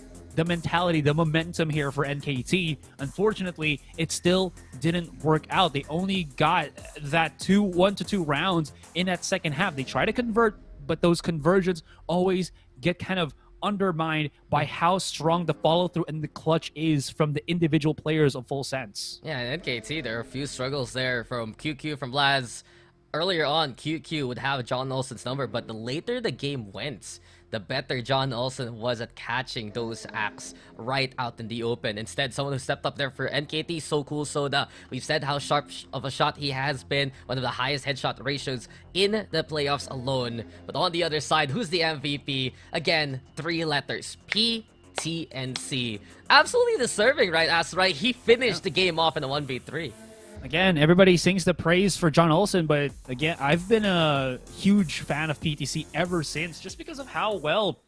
mentality, the momentum here for NKT. Unfortunately, it still didn't work out. They only got that 1 to 2 rounds in that second half. They try to convert, but those conversions always get kind of undermined by how strong the follow-through and the clutch is from the individual players of Full Sense. Yeah, in NKT, there are a few struggles there from QQ, from Blaz. Earlier on, QQ would have John Olsen's number, but the later the game went, the better John Olsen was at catching those acts right out in the open. Instead, someone who stepped up there for NKT, So Cool Soda. We've said how sharp of a shot he has been, one of the highest headshot ratios in the playoffs alone. But on the other side, who's the MVP? Again, 3 letters. P, T, and C. Absolutely deserving, right, Asurai? He finished the game off in a 1v3. Again, everybody sings the praise for John Olsen, but again, I've been a huge fan of PTC ever since, just because of how well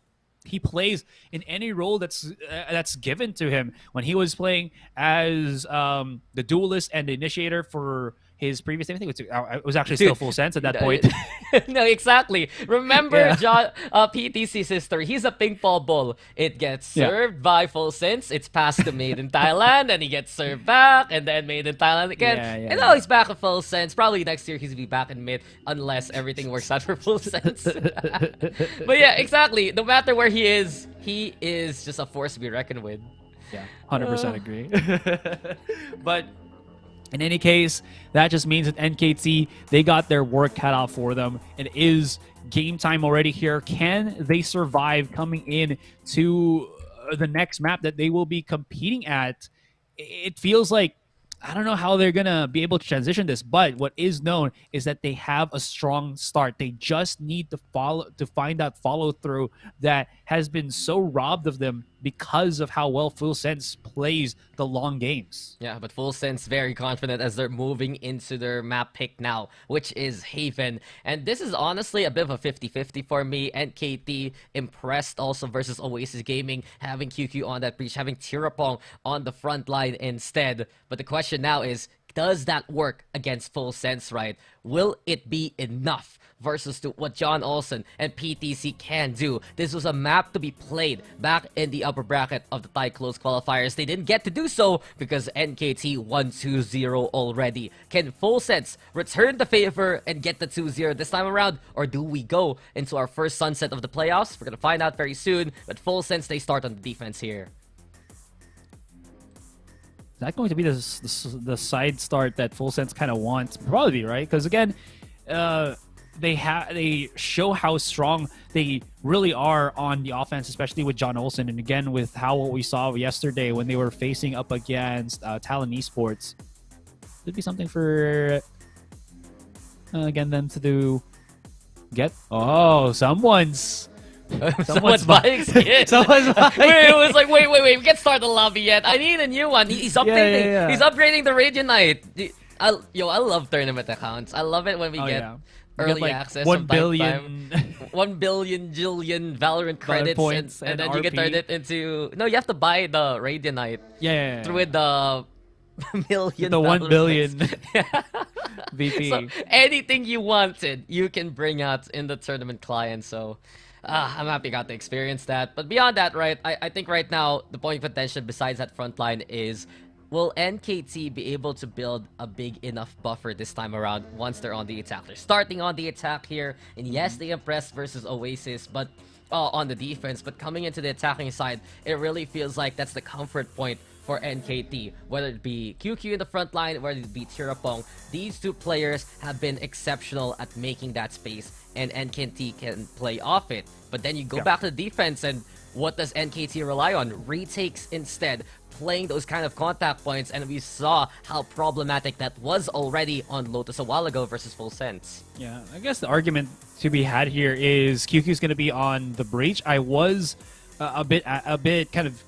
he plays in any role that's given to him. When he was playing as the duelist and the initiator for his previous team, I think it was actually still Full Sense at that point. No, exactly. Remember, John, PTC's sister, he's a ping pong ball. It gets served by Full Sense. It's passed to Made in Thailand, and he gets served back, and then Made in Thailand again. And now he's back at Full Sense. Probably next year he's going to be back in mid, unless everything works out for Full Sense. But yeah, exactly. No matter where he is just a force to be reckoned with. Yeah, 100% agree. But in any case, that just means that NKT, they got their work cut out for them. It is game time already here. Can they survive coming in to the next map that they will be competing at? It feels like, I don't know how they're going to be able to transition this, but what is known is that they have a strong start. They just need to find that follow-through that has been so robbed of them because of how well Full Sense plays the long games. Yeah, but Full Sense very confident as they're moving into their map pick now, which is Haven. And this is honestly a bit of a 50-50 for me. NKT impressed also versus Oasis Gaming, having QQ on that breach, having Tirapong on the front line instead. But the question now is, does that work against Full Sense, right? Will it be enough versus to what John Olsen and PTC can do? This was a map to be played back in the upper bracket of the Thai Close qualifiers. They didn't get to do so because NKT won 2-0 already. Can Full Sense return the favor and get the 2-0 this time around? Or do we go into our first sunset of the playoffs? We're going to find out very soon. But Full Sense, they start on the defense here. Is that going to be the side start that Full Sense kind of wants? Probably, right? Because again, they show how strong they really are on the offense, especially with John Olsen, and again with what we saw yesterday when they were facing up against Talon Esports. Could be something for again them to get. Oh, someone's buying skins. Someone's buying. It was like, wait, we can't start the lobby yet. I need a new one. He's updating. Yeah. He's upgrading the Radiant. I love tournament accounts. I love it when we get early like access. 1 billion, 1 billion jillion Valorant credits, points and then RP. you can turn it into. No, you have to buy the Radiant. Yeah. Through the million. The 1 billion VP. So anything you wanted, you can bring out in the tournament client. So. I'm happy I got to experience that. But beyond that, right, I think right now, the point of contention besides that front line is, will NKT be able to build a big enough buffer this time around once they're on the attack? They're starting on the attack here, and yes, they impressed versus Oasis, but on the defense. But coming into the attacking side, it really feels like that's the comfort point for NKT, whether it be QQ in the front line, whether it be Tirapong. These two players have been exceptional at making that space, and NKT can play off it. But then you go back to the defense, and what does NKT rely on? Retakes instead, playing those kind of contact points, and we saw how problematic that was already on Lotus a while ago versus Full Sense. Yeah, I guess the argument to be had here is QQ's going to be on the breach. I was a bit kind of,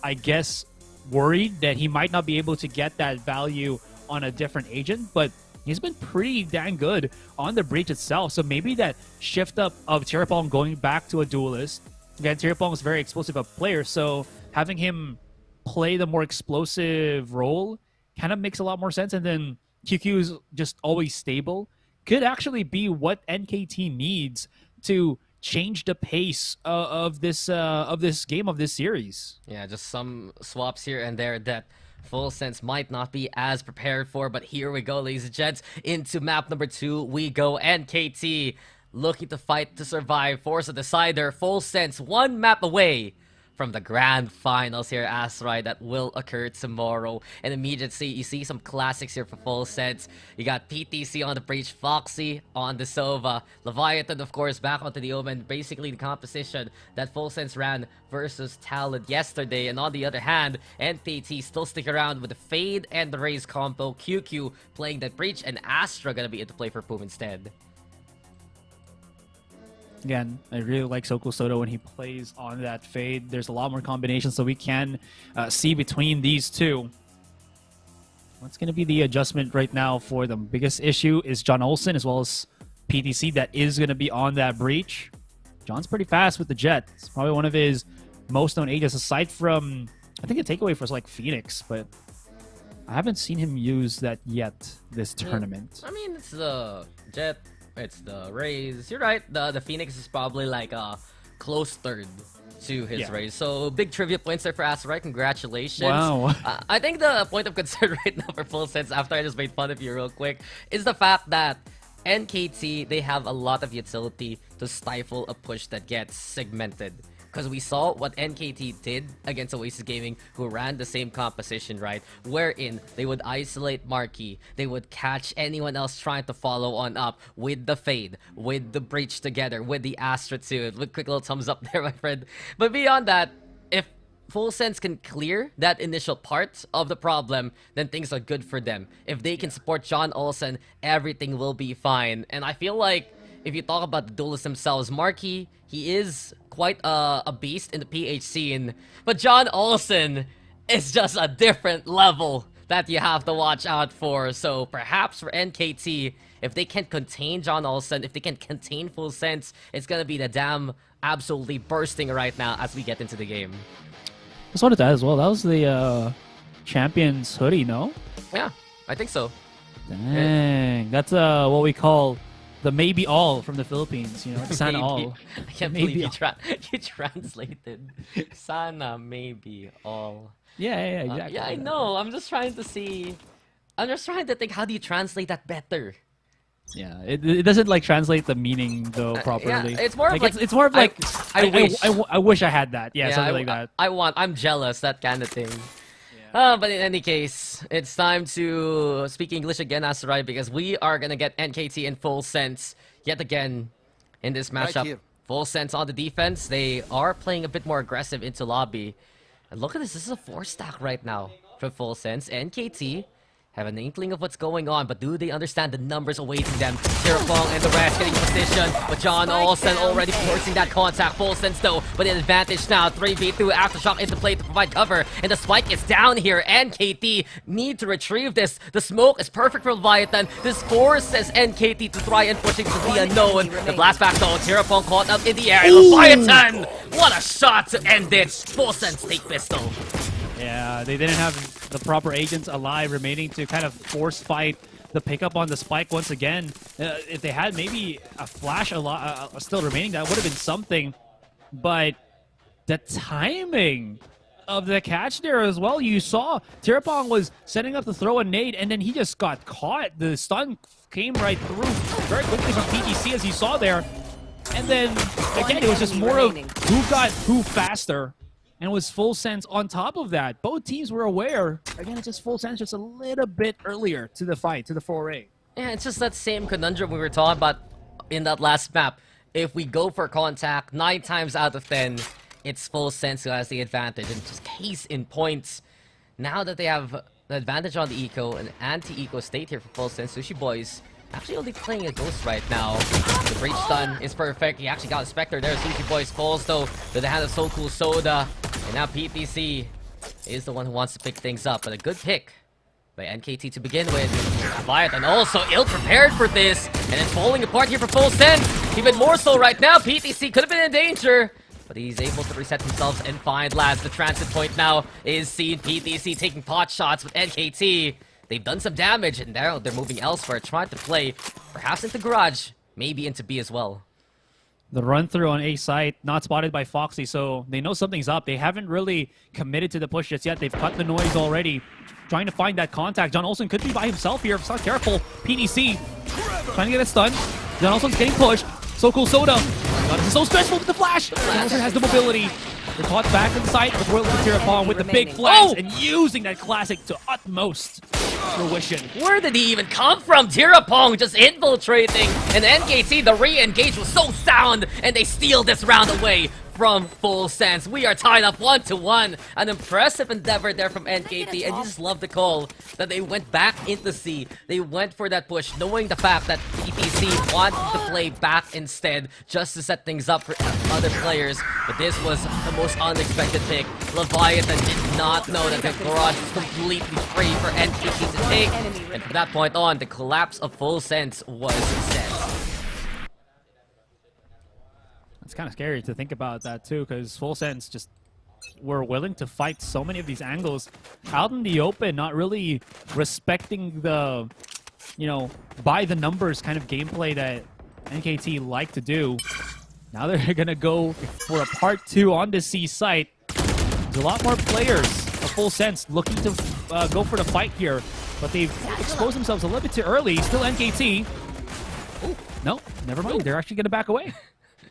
I guess, worried that he might not be able to get that value on a different agent, but he's been pretty dang good on the breach itself. So maybe that shift up of Tirapong going back to a duelist. Again, Tirapong is a very explosive player, so having him play the more explosive role kind of makes a lot more sense. And then QQ is just always stable. Could actually be what NKT needs to change the pace of this game, of this series. Yeah, just some swaps here and there that Full Sense might not be as prepared for, but here we go, ladies and gents. Into map number 2 we go. NKT looking to fight to survive. Force a decider. Full Sense 1 map away from the grand finals here, Asurai, that will occur tomorrow. And immediately, you see some classics here for Full Sense. You got PTC on the breach, Foxy on the Sova, Leviathan, of course, back onto the Omen. Basically, the composition that Full Sense ran versus Talon yesterday. And on the other hand, NTT still stick around with the Fade and the Raze combo. QQ playing that breach, and Astra gonna be into play for Poom instead. Again, I really like Soko Soto when he plays on that Fade. There's a lot more combinations, so we can see between these two. What's going to be the adjustment right now for them? Biggest issue is John Olsen as well as PTC that is going to be on that breach. John's pretty fast with the Jet. It's probably one of his most known ages, aside from, I think, a takeaway for like Phoenix, but I haven't seen him use that yet this tournament. I mean, it's the Jet. It's the Raze. You're right. The Phoenix is probably like a close third to his Raze. So big trivia points there for Asurai. Congratulations. Wow. I think the point of concern right now for Full Sense, after I just made fun of you real quick, is the fact that NKT, they have a lot of utility to stifle a push that gets segmented. Because we saw what NKT did against Oasis Gaming, who ran the same composition, right? Wherein they would isolate Marquee, they would catch anyone else trying to follow on up with the Fade, with the Breach together, with the Astra too. With quick little thumbs up there, my friend. But beyond that, if Full Sense can clear that initial part of the problem, then things are good for them. If they can support John Olsen, everything will be fine. And I feel like if you talk about the duelists themselves, Marquee, he is quite a beast in the PH scene, but John Olsen is just a different level that you have to watch out for. So perhaps for NKT, if they can contain John Olsen, if they can contain Full Sense, it's gonna be the dam absolutely bursting right now as we get into the game. I just wanted to add as well, that was the Champions hoodie, no? Yeah. I think so. Dang, that's what we call the maybe all from the Philippines. You know, sana all. I can't maybe believe you translated. Sana maybe all. Yeah, exactly. Yeah, I know. I'm just trying to see. I'm just trying to think. How do you translate that better? Yeah, it doesn't like translate the meaning though properly. Yeah, it's more of like it's more of like I wish. I wish I had that. Yeah, something like that. I'm jealous, that kind of thing. But in any case, it's time to speak English again, Asurai, because we are gonna get NKT in full sense yet again in this matchup. Right, full sense on the defense. They are playing a bit more aggressive into lobby. And look at this. This is a 4-stack right now for full sense. NKT have an inkling of what's going on, but do they understand the numbers awaiting them? Tirapong and the rest getting in position, but John Olsen already forcing that contact. Full sense though, but the advantage now. 3v2 Aftershock into play to provide cover, and the spike is down here. NKT need to retrieve this. The smoke is perfect for Leviathan. This forces NKT to try and push into the unknown. The blast back though, Tirapong caught up in the air. Leviathan! What a shot to end it. Full sense take pistol. Yeah, they didn't have the proper agents alive remaining to kind of force fight the pickup on the spike once again. If they had maybe a flash still remaining, that would have been something. But the timing of the catch there as well, you saw Tirapong was setting up to throw a nade, and then he just got caught. The stun came right through very quickly from PTC, as you saw there. And then, again, it was just more of who got who faster. And it was full sense on top of that. Both teams were aware. Again, it's just full sense just a little bit earlier to the fight, to the foray. Yeah, it's just that same conundrum we were talking about in that last map. If we go for contact, 9 times out of 10, it's full sense who has the advantage. And just case in points, now that they have the advantage on the eco, an anti-eco state here for full sense, Sushi Boys actually only playing a Ghost right now. The breach stun is perfect. He actually got a Spectre there. Sushi Boys falls though to the hand of So Cool Soda. And now PTC is the one who wants to pick things up. But a good pick by NKT to begin with. Leviathan also ill-prepared for this. And it's falling apart here for full sense. Even more so right now. PTC could have been in danger. But he's able to reset themselves and find Laz. The transit point now is seen. PTC taking pot shots with NKT. They've done some damage, and now they're moving elsewhere, trying to play perhaps into Garage, maybe into B as well. The run-through on A site, not spotted by Foxy, so they know something's up. They haven't really committed to the push just yet. They've cut the noise already, trying to find that contact. John Olsen could be by himself here if he's not careful. PDC trying to get a stun. John Olsen's getting pushed. So Cool Soda. God, this is so stressful with the flash. John Olsen has the mobility. They're caught back in sight with World Tirapong with the big flash and using that classic to utmost fruition. Where did he even come from? Tirapong just infiltrating, and NKT, the re-engage was so sound, and they steal this round away from full sense. We are tied up 1-1. An impressive endeavor there from NKT, and you just love the call that they went back into C. They went for that push, knowing the fact that PTC wanted to play back instead, just to set things up for other players. But this was the most unexpected pick. Leviathan did not know that the garage was completely free for NKT to take, and from that point on, the collapse of full sense was set. It's kind of scary to think about that too, because Full Sense just were willing to fight so many of these angles out in the open, not really respecting the, you know, by the numbers kind of gameplay that NKT like to do. Now they're gonna go for a part 2 on the C site. There's a lot more players of Full Sense looking to go for the fight here, but they've exposed themselves a little bit too early. Still NKT. Oh, no, never mind. They're actually gonna back away.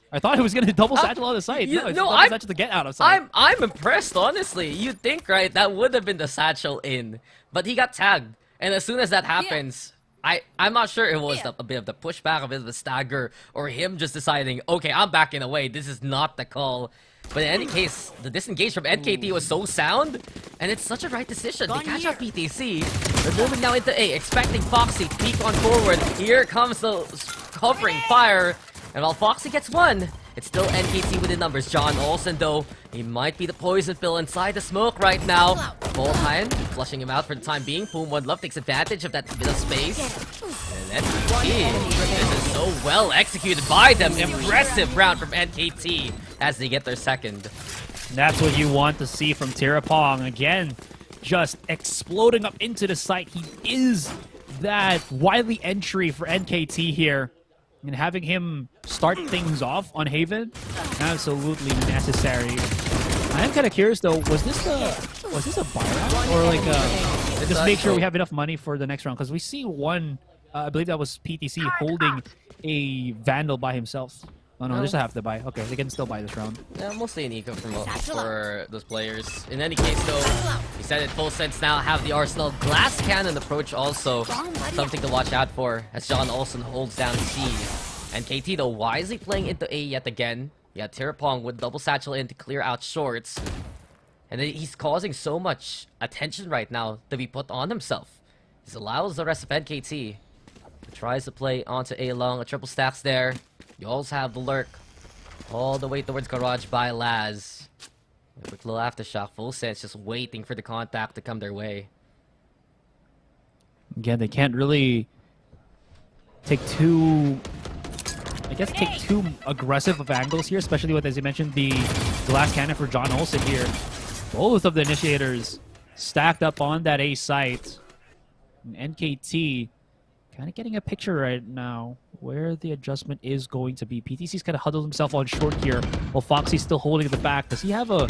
I thought it was going to double satchel on the site. No, it's double satchel to get out of sight. I'm impressed, honestly. You'd think, right, that would have been the satchel in. But he got tagged. And as soon as that happens, I'm not sure it was a bit of the pushback, a bit of the stagger, or him just deciding, okay, I'm backing away. This is not the call. But in any case, the disengage from NKT was so sound, and it's such a right decision. They catch up PTC. They're moving now into A, expecting Foxy to peek on forward. Here comes the covering fire. And while Foxy gets one, it's still NKT with the numbers. John Olsen, though, he might be the poison pill inside the smoke right now. Volheim flushing him out for the time being. Boom One Love takes advantage of that bit of space. And NKT, this is so well executed by them. Impressive round from NKT as they get their second. That's what you want to see from Tirapong. Again, just exploding up into the site. He is that wily entry for NKT here. And having him start things off on Haven, absolutely necessary. I am kind of curious though, was this a buy round? Or like just make sure we have enough money for the next round? Because we see one, I believe that was PTC holding a Vandal by himself. Oh no, there's a half to buy. Okay, they can still buy this round. Yeah, mostly an eco for those players. In any case though, he said it full sense now, have the Arsenal glass cannon approach also. Something to watch out for as John Olsen holds down C. And KT though wisely playing into A yet again. Yeah, Tirapong with double satchel in to clear out shorts. And he's causing so much attention right now to be put on himself. This allows the rest of NKT. He tries to play onto A long, a triple stacks there. You also have the lurk all the way towards garage by Laz. A quick little aftershock, full sense, just waiting for the contact to come their way. Again, they can't really take too aggressive of angles here, especially with, as you mentioned, the glass cannon for John Olsen here. Both of the initiators stacked up on that A site. And NKT kind of getting a picture right now where the adjustment is going to be. PTC's kind of huddled himself on short here while Foxy's still holding the back. Does he have a...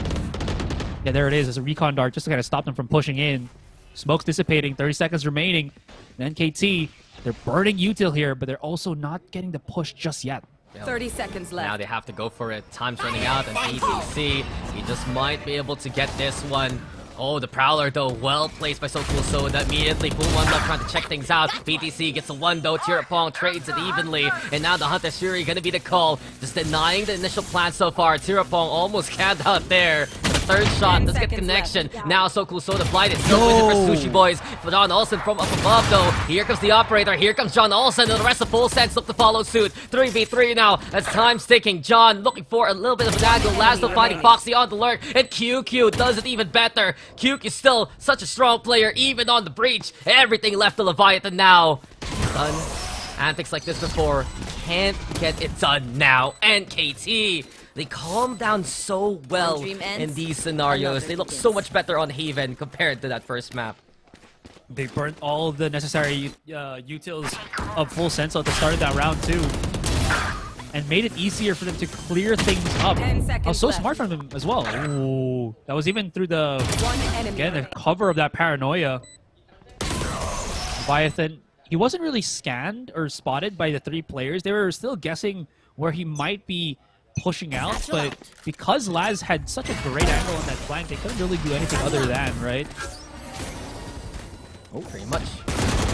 Yeah, there it is. There's a recon dart just to kind of stop them from pushing in. Smoke's dissipating. 30 seconds remaining. And NKT, they're burning util here, but they're also not getting the push just yet. 30 seconds left. Now they have to go for it. Time's running out, and PTC, he just might be able to get this one. Oh, the Prowler, though, well placed by So Cool Soda. Immediately, Boom One Love trying to check things out. PTC gets a one, though. Tirapong trades it evenly. And now the Hunter Shuri gonna be the call. Just denying the initial plan so far. Tirapong almost canned out there. The third shot does get connection. Now So Cool Soda blinded. Still with it for Sushi Boys. For John Olsen from up above, though. Here comes the operator. Here comes John Olsen. And the rest of Full Sense look to follow suit. 3v3 now as time's ticking. John looking for a little bit of an angle. Laszlo finding Foxy on the lurk. And QQ does it even better. QQ is still such a strong player, even on the breach. Everything left to Leviathan now. Done antics like this before. Can't get it done now. And KT, they calm down so well in these scenarios. They look so much better on Haven compared to that first map. They burnt all the necessary utils of Full Sense at the start of that round too. And made it easier for them to clear things up. Oh, so smart from them as well. Ooh, that was even through the cover of that paranoia. Leviathan, he wasn't really scanned or spotted by the three players. They were still guessing where he might be pushing out, but because Laz had such a great angle on that flank, they couldn't really do anything other than, right? Oh, pretty much.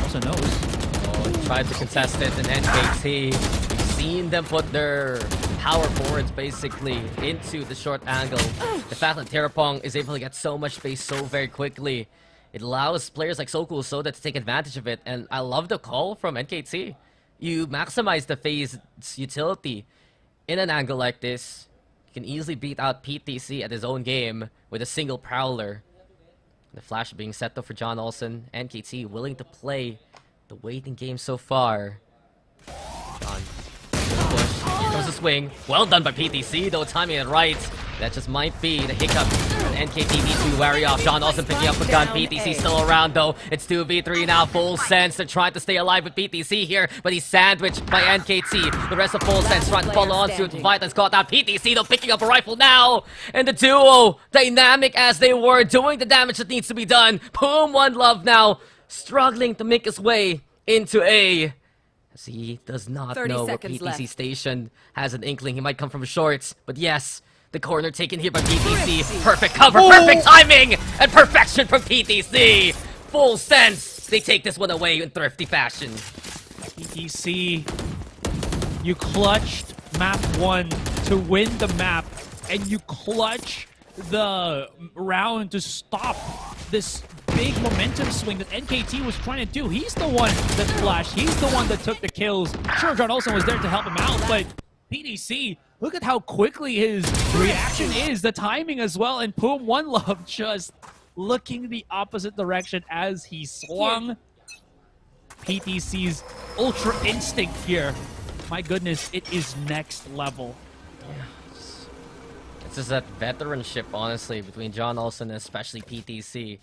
Also knows. Oh, he tried to contest it, and NKT. Seen them put their power forwards basically into the short angle. The fact that Tirapong is able to get so much space so very quickly, it allows players like So Cool Soda to take advantage of it. And I love the call from NKT. You maximize the phase's utility in an angle like this. You can easily beat out PTC at his own game with a single Prowler. The flash being set though for John Olsen. NKT willing to play the waiting game so far. John. Here comes the swing. Well done by PTC, though, timing it right. That just might be the hiccup. NKT needs to be wary of. John Olsen picking up a gun. PTC still around, though. It's 2v3 now. Full Sense. They're trying to stay alive with PTC here, but he's sandwiched by NKT. The rest of Full Sense trying to follow on suit. Vital's caught out. PTC, though, picking up a rifle now. And the duo, dynamic as they were, doing the damage that needs to be done. Boom, One Love now, struggling to make his way into A. As he does not know where PTC station has an inkling. He might come from shorts, but yes, the corner taken here by PTC. Perfect cover, perfect timing, and perfection from PTC. Full Sense. They take this one away in thrifty fashion. PTC, you clutched map 1 to win the map, and you clutch the round to stop this big momentum swing that NKT was trying to do. He's the one that flashed. He's the one that took the kills. Sure, John Olsen was there to help him out, but PTC, look at how quickly his reaction is. The timing as well, and Boom One Love just looking the opposite direction as he swung. PTC's Ultra Instinct here. My goodness, it is next level. It's just that veteranship, honestly, between John Olsen and especially PTC.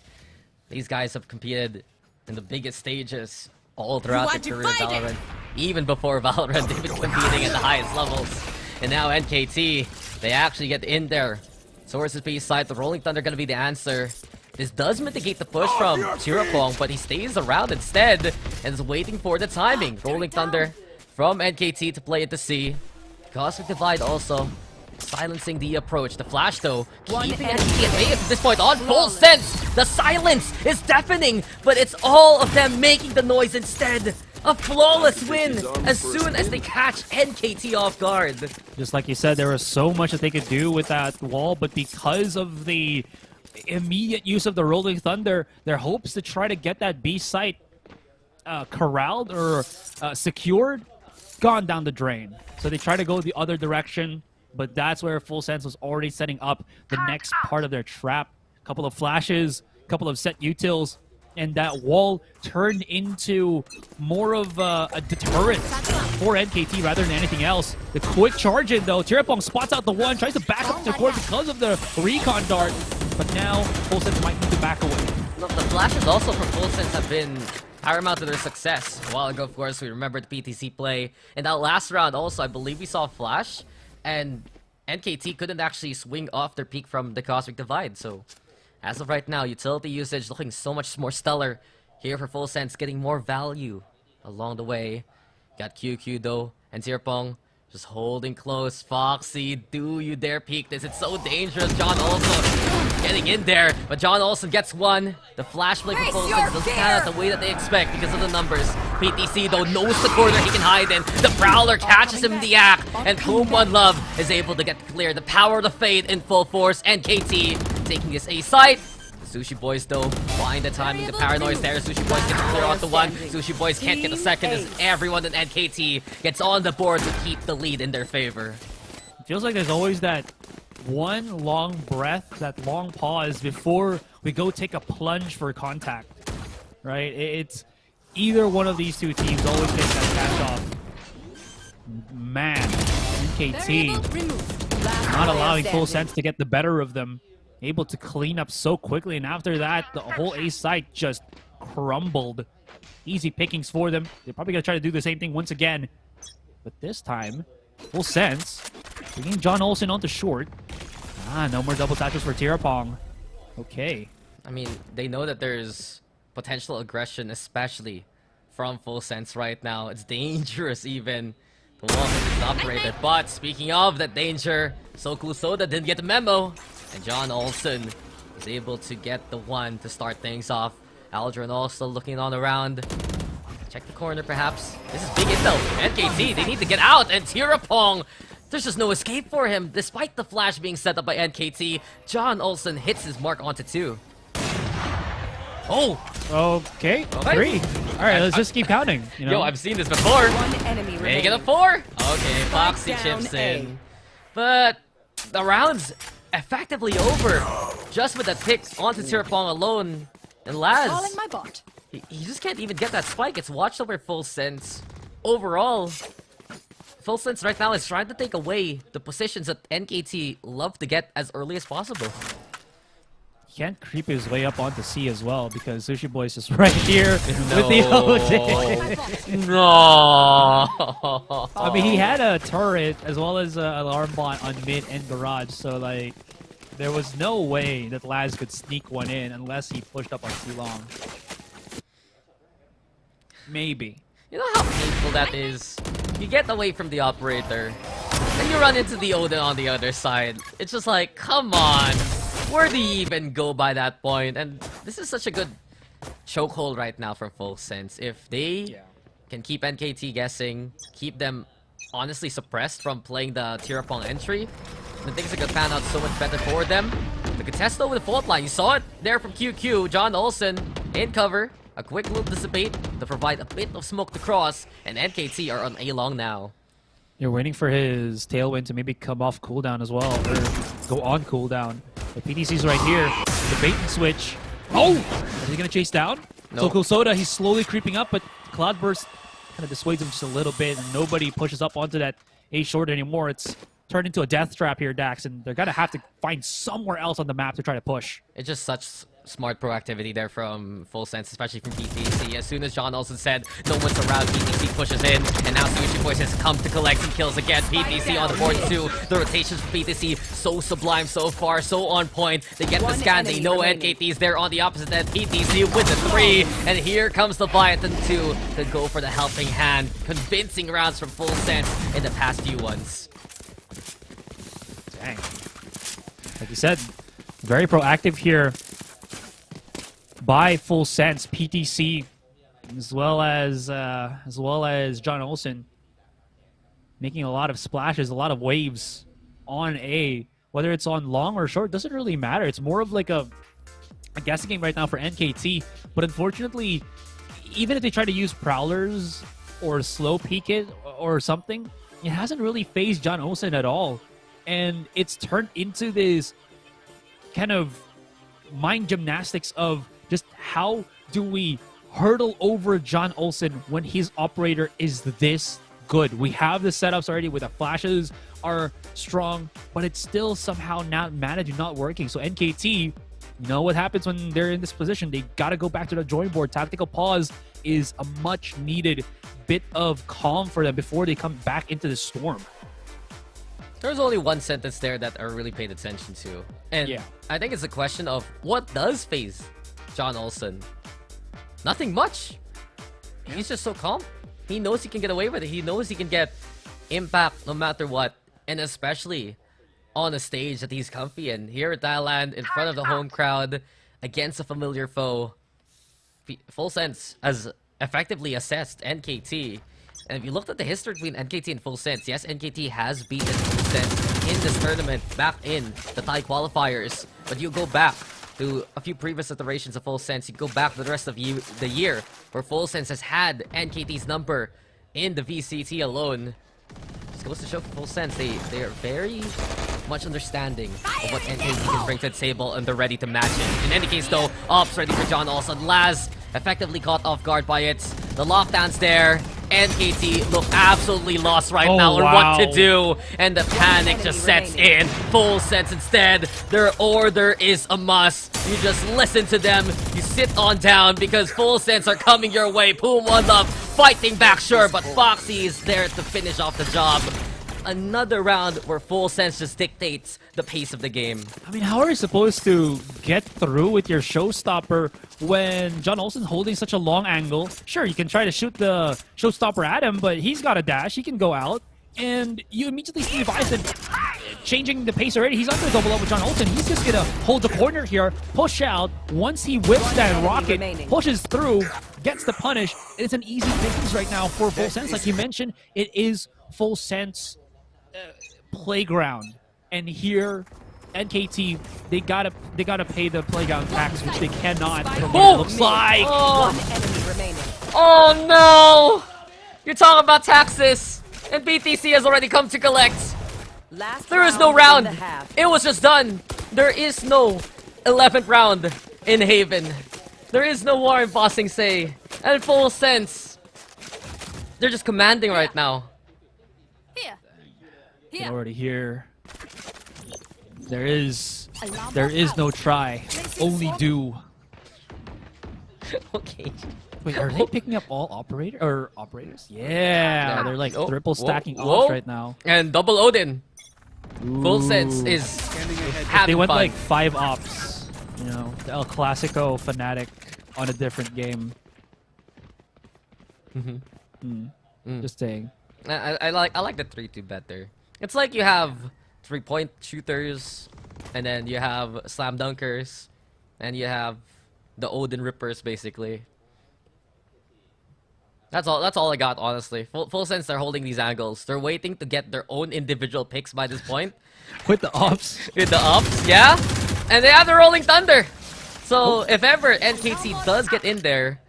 These guys have competed in the biggest stages all throughout their career in Valorant. Even before Valorant, they've been competing at the highest levels. And now NKT, they actually get in there. Sources B side, the Rolling Thunder gonna be the answer. This does mitigate the push from Chirapong, but he stays around instead and is waiting for the timing. Rolling Thunder from NKT to play it to C. Cosmic Divide also silencing the approach. The flash though, keeping NKT at bay at this point on full sense. The silence is deafening, but it's all of them making the noise instead. A flawless win as soon as they catch NKT off guard. Just like you said, there was so much that they could do with that wall, but because of the immediate use of the Rolling Thunder, their hopes to try to get that B site corralled or secured, gone down the drain. So they try to go the other direction, but that's where Full Sense was already setting up the next part of their trap. Couple of flashes, couple of set utils, and that wall turned into more of a deterrent for NKT rather than anything else. The quick charge in though, Tirapong spots out the one, tries to back up the court because of the recon dart, but now Full Sense might need to back away. Look, the flashes also from Full Sense have been paramount to their success. A while ago, of course, we remember the PTC play. In that last round also, I believe we saw a flash, and NKT couldn't actually swing off their peak from the Cosmic Divide, so as of right now, utility usage looking so much more stellar here for Full Sense, getting more value along the way. Got QQ though, and Tirapong just holding close. Foxy, do you dare peek this? It's so dangerous. John also getting in there, but John Olsen gets one. The flash play for Full Sense doesn't pan out the way that they expect because of the numbers. PTC though knows the corner he can hide in. The Prowler catches him in the act, and Boom One Love is able to get clear. The power of the Fade in full force, and KT taking this A site. Sushi Boys though, find the timing, the paranoia there. Sushi Boys get to clear off the one. Sushi Boys can't get a second as everyone in NKT gets on the board to keep the lead in their favor. It feels like there's always that one long breath, that long pause before we go take a plunge for contact, right? It's either one of these two teams always takes that catch off. Man, NKT not allowing Full Sense to get the better of them. Able to clean up so quickly, and after that, the whole A site just crumbled. Easy pickings for them. They're probably going to try to do the same thing once again. But this time, Full Sense, bringing John Olsen onto short. No more double touches for Tirapong. Okay. I mean, they know that there's potential aggression, especially from Full Sense right now. It's dangerous even. The wall is operated. But speaking of that danger, Soku Soda didn't get the memo. And John Olsen is able to get the one to start things off. Aldrin also looking on around. Check the corner perhaps. This is big intel. NKT, they need to get out. And Tirapong, there's just no escape for him. Despite the flash being set up by NKT, John Olsen hits his mark onto 2. Oh! Okay, 3. Alright, let's just keep counting. You know? Yo, I've seen this before. One enemy Make it a remaining. 4. Okay, Foxy chips in. But the round's effectively over. Just with a pick onto Tirapong alone. And Laz, Calling my bot. he just can't even get that spike. It's watched over Full Sense. Overall, Full Sense right now is trying to take away the positions that NKT love to get as early as possible. He can't creep his way up onto C as well because Sushi Boy's just right here with the OJ. No. I mean, he had a turret as well as an alarm bot on mid and garage, so like, there was no way that Laz could sneak one in unless he pushed up on too long. Maybe. You know how painful that is? You get away from the operator, then you run into the Odin on the other side. It's just like, come on. Where do you even go by that point? And this is such a good chokehold right now for Full Sense. If they can keep NKT guessing, keep them honestly suppressed from playing the Tirapong entry, then things are gonna pan out so much better for them. The contest though with the fault line, you saw it there from QQ. John Olsen in cover. A quick loop dissipate to provide a bit of smoke to cross, and NKT are on A long now. You're waiting for his Tailwind to maybe come off cooldown as well, or go on cooldown. The PTC's right here. The bait and switch. Oh! Is he gonna chase down? No. Soku Soda, he's slowly creeping up, but Cloudburst kind of dissuades him just a little bit, and nobody pushes up onto that A short anymore. It's turned into a death trap here, Dax, and they're gonna have to find somewhere else on the map to try to push. It's just smart proactivity there from Full Sense, especially from PTC. As soon as John Olsen said no one's around, PTC pushes in, and now Sushi Boys has come to collect some kills again. PTC on the board too. The rotations from PTC so sublime so far, so on point. They get the scan, they know NKT's there on the opposite end. PTC with the 3, and here comes the Leviathan 2 to go for the helping hand. Convincing rounds from Full Sense in the past few ones. Dang. Like you said, very proactive here by Full Sense, PTC, as well as John Olsen, making a lot of splashes, a lot of waves on A. Whether it's on long or short, doesn't really matter. It's more of like a guessing game right now for NKT. But unfortunately, even if they try to use prowlers or slow peek it or something, it hasn't really phased John Olsen at all. And it's turned into this kind of mind gymnastics of just how do we hurdle over John Olsen when his operator is this good. We have the setups already where the flashes are strong, but it's still somehow not managing, not working. So NKT, you know what happens when they're in this position. They got to go back to the drawing board. Tactical pause is a much needed bit of calm for them before they come back into the storm. There's only one sentence there that I really paid attention to. And yeah, I think it's a question of what does phase John Olsen? Nothing much. He's just so calm. He knows he can get away with it. He knows he can get impact no matter what. And especially on a stage that he's comfy in. Here at Thailand, in front of the home crowd, against a familiar foe. Full Sense has effectively assessed NKT. And if you looked at the history between NKT and Full Sense, yes, NKT has beaten Full Sense in this tournament back in the Thai qualifiers. But you go back to a few previous iterations of Full Sense, you go back to the rest of the year, where Full Sense has had NKT's number in the VCT alone. Just goes to show for Full Sense, they are very much understanding of what NKT can bring to the table, and they're ready to match it. In any case though, ops ready for John Olsen. Laz effectively caught off guard by it. The lockdown's there. NKT look absolutely lost right now on what to do, and the panic just sets in. Full Sense instead, their order is a must. You just listen to them, you sit on down because Full Sense are coming your way. Poom one love, fighting back sure, but Foxy is there to finish off the job. Another round where Full Sense just dictates the pace of the game. I mean, how are you supposed to get through with your showstopper when John Olsen's holding such a long angle? Sure, you can try to shoot the showstopper at him, but he's got a dash. He can go out. And you immediately see Leviathan changing the pace already. He's not going to double up with John Olsen. He's just going to hold the corner here, push out. Once he whips that rocket, pushes through, gets the punish. It's an easy pickings right now for Full Sense. Like you mentioned, it is Full Sense playground, and here NKT they gotta pay the playground tax, which they cannot. Oh, it looks like One enemy remaining. Oh no! You're talking about taxes, and BTC has already come to collect. There is no round. It was just done. There is no 11th round in Haven. There is no war in Bossing Say. And Full Sense, they're just commanding right now. You can already hear there is no try, only do. Okay. Wait, are they picking up all operators? Yeah, they're like triple stacking off right now. And double Odin. Full Sense is having they went fun. like 5 ops, you know, the El Clasico Fnatic on a different game. Just saying. I like the 3-2 better. It's like you have 3-point shooters, and then you have slam dunkers, and you have the Odin Rippers basically. That's all I got, honestly. Full Sense, they're holding these angles. They're waiting to get their own individual picks by this point. With the ops. With the ops, yeah. And they have the Rolling Thunder. So if ever NKT does get in there,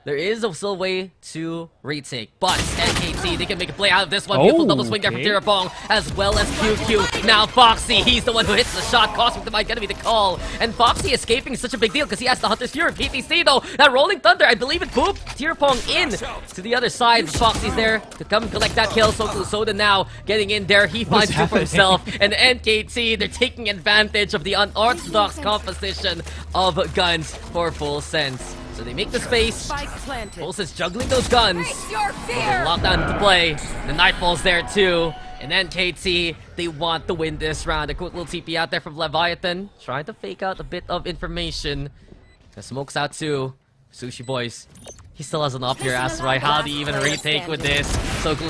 There is still a way to retake, but NKT, they can make a play out of this one. Beautiful double swing there from Tirapong, as well as QQ. Now Foxy, he's the one who hits the shot, costing them gonna be the call. And Foxy escaping is such a big deal because he has the Hunter's Fury. PTC though, that Rolling Thunder, I believe it pooped Tirapong in to the other side. Foxy's there to come collect that kill. Soda now getting in there. He finds two for himself. And NKT, they're taking advantage of the unorthodox composition of guns for Full Sense. So they make the space. Full Sense juggling those guns. Lockdown to play. The Nightfall's there too. And NKT, they want to win this round. A quick little TP out there from Leviathan. Trying to fake out a bit of information. The smoke's out too. Sushi Boys. He still has an up here, Asurai. How do you even retake with this?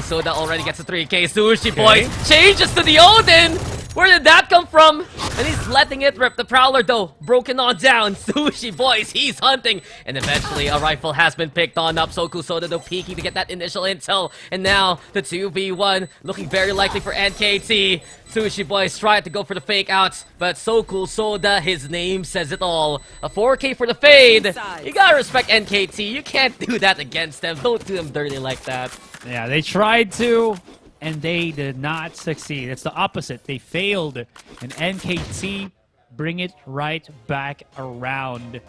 Soda already gets a 3k. Sushi Boys changes to the Odin! Where did that come from? And he's letting it rip. The Prowler though, broken on down. Sushi Boys, he's hunting. And eventually a rifle has been picked on up. Soda though peeking to get that initial intel. And now the 2v1 looking very likely for NKT. Sushi Boys tried to go for the fake outs, but Soda, his name says it all. A 4k for the fade. You gotta respect NKT. You can't do that against them. Don't do them dirty like that. Yeah, they tried to, and they did not succeed. It's the opposite. They failed, and NKT bring it right back around.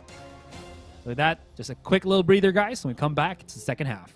With that, just a quick little breather, guys. When we come back, it's the second half.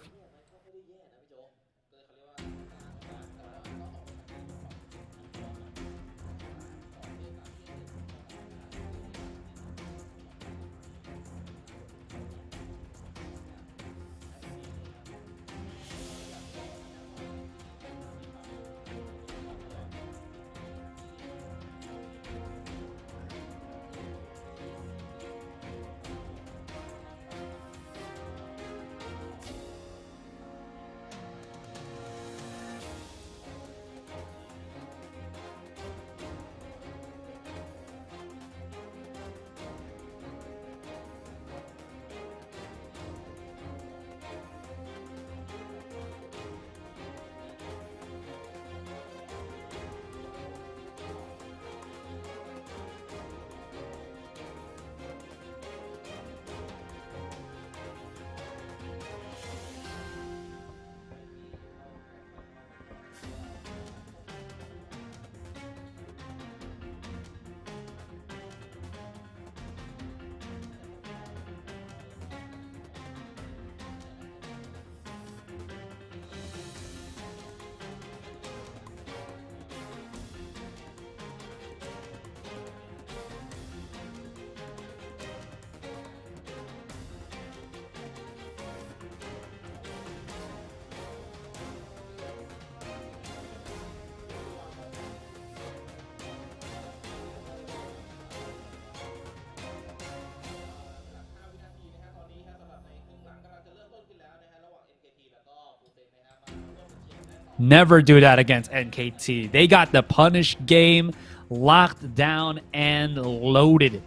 Never do that against NKT. They got the punish game locked down and loaded.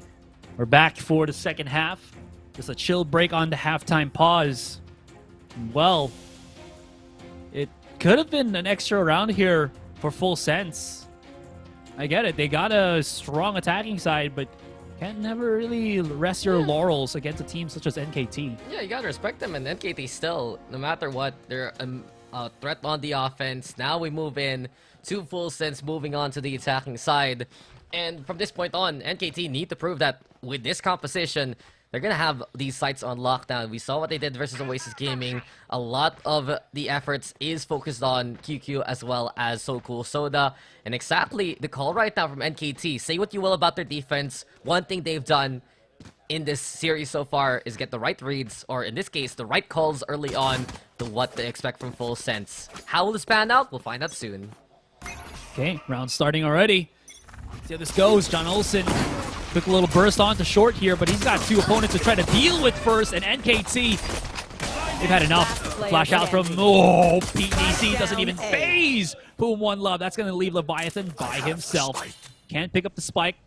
We're back for the second half. Just a chill break on the halftime pause. Well, it could have been an extra round here for Full Sense. I get it. They got a strong attacking side, but can't never really rest your laurels against a team such as NKT. Yeah, you gotta respect them, and NKT still, no matter what, they're a threat on the offense. Now we move in to Full Sense, moving on to the attacking side. And from this point on, NKT need to prove that with this composition, they're gonna have these sites on lockdown. We saw what they did versus Oasis Gaming. A lot of the efforts is focused on QQ as well as Soda. And exactly the call right now from NKT. Say what you will about their defense. One thing they've done in this series so far is get the right reads, or in this case, the right calls early on to what they expect from Full Sense. How will this pan out? We'll find out soon. Okay, round starting already. See how this goes. John Olsen, quick little burst onto short here, but he's got two opponents to try to deal with first, and NKT, they've had enough. Flash out from, PTC doesn't even phase Boom One Love. That's going to leave Leviathan by himself. Can't pick up the spike.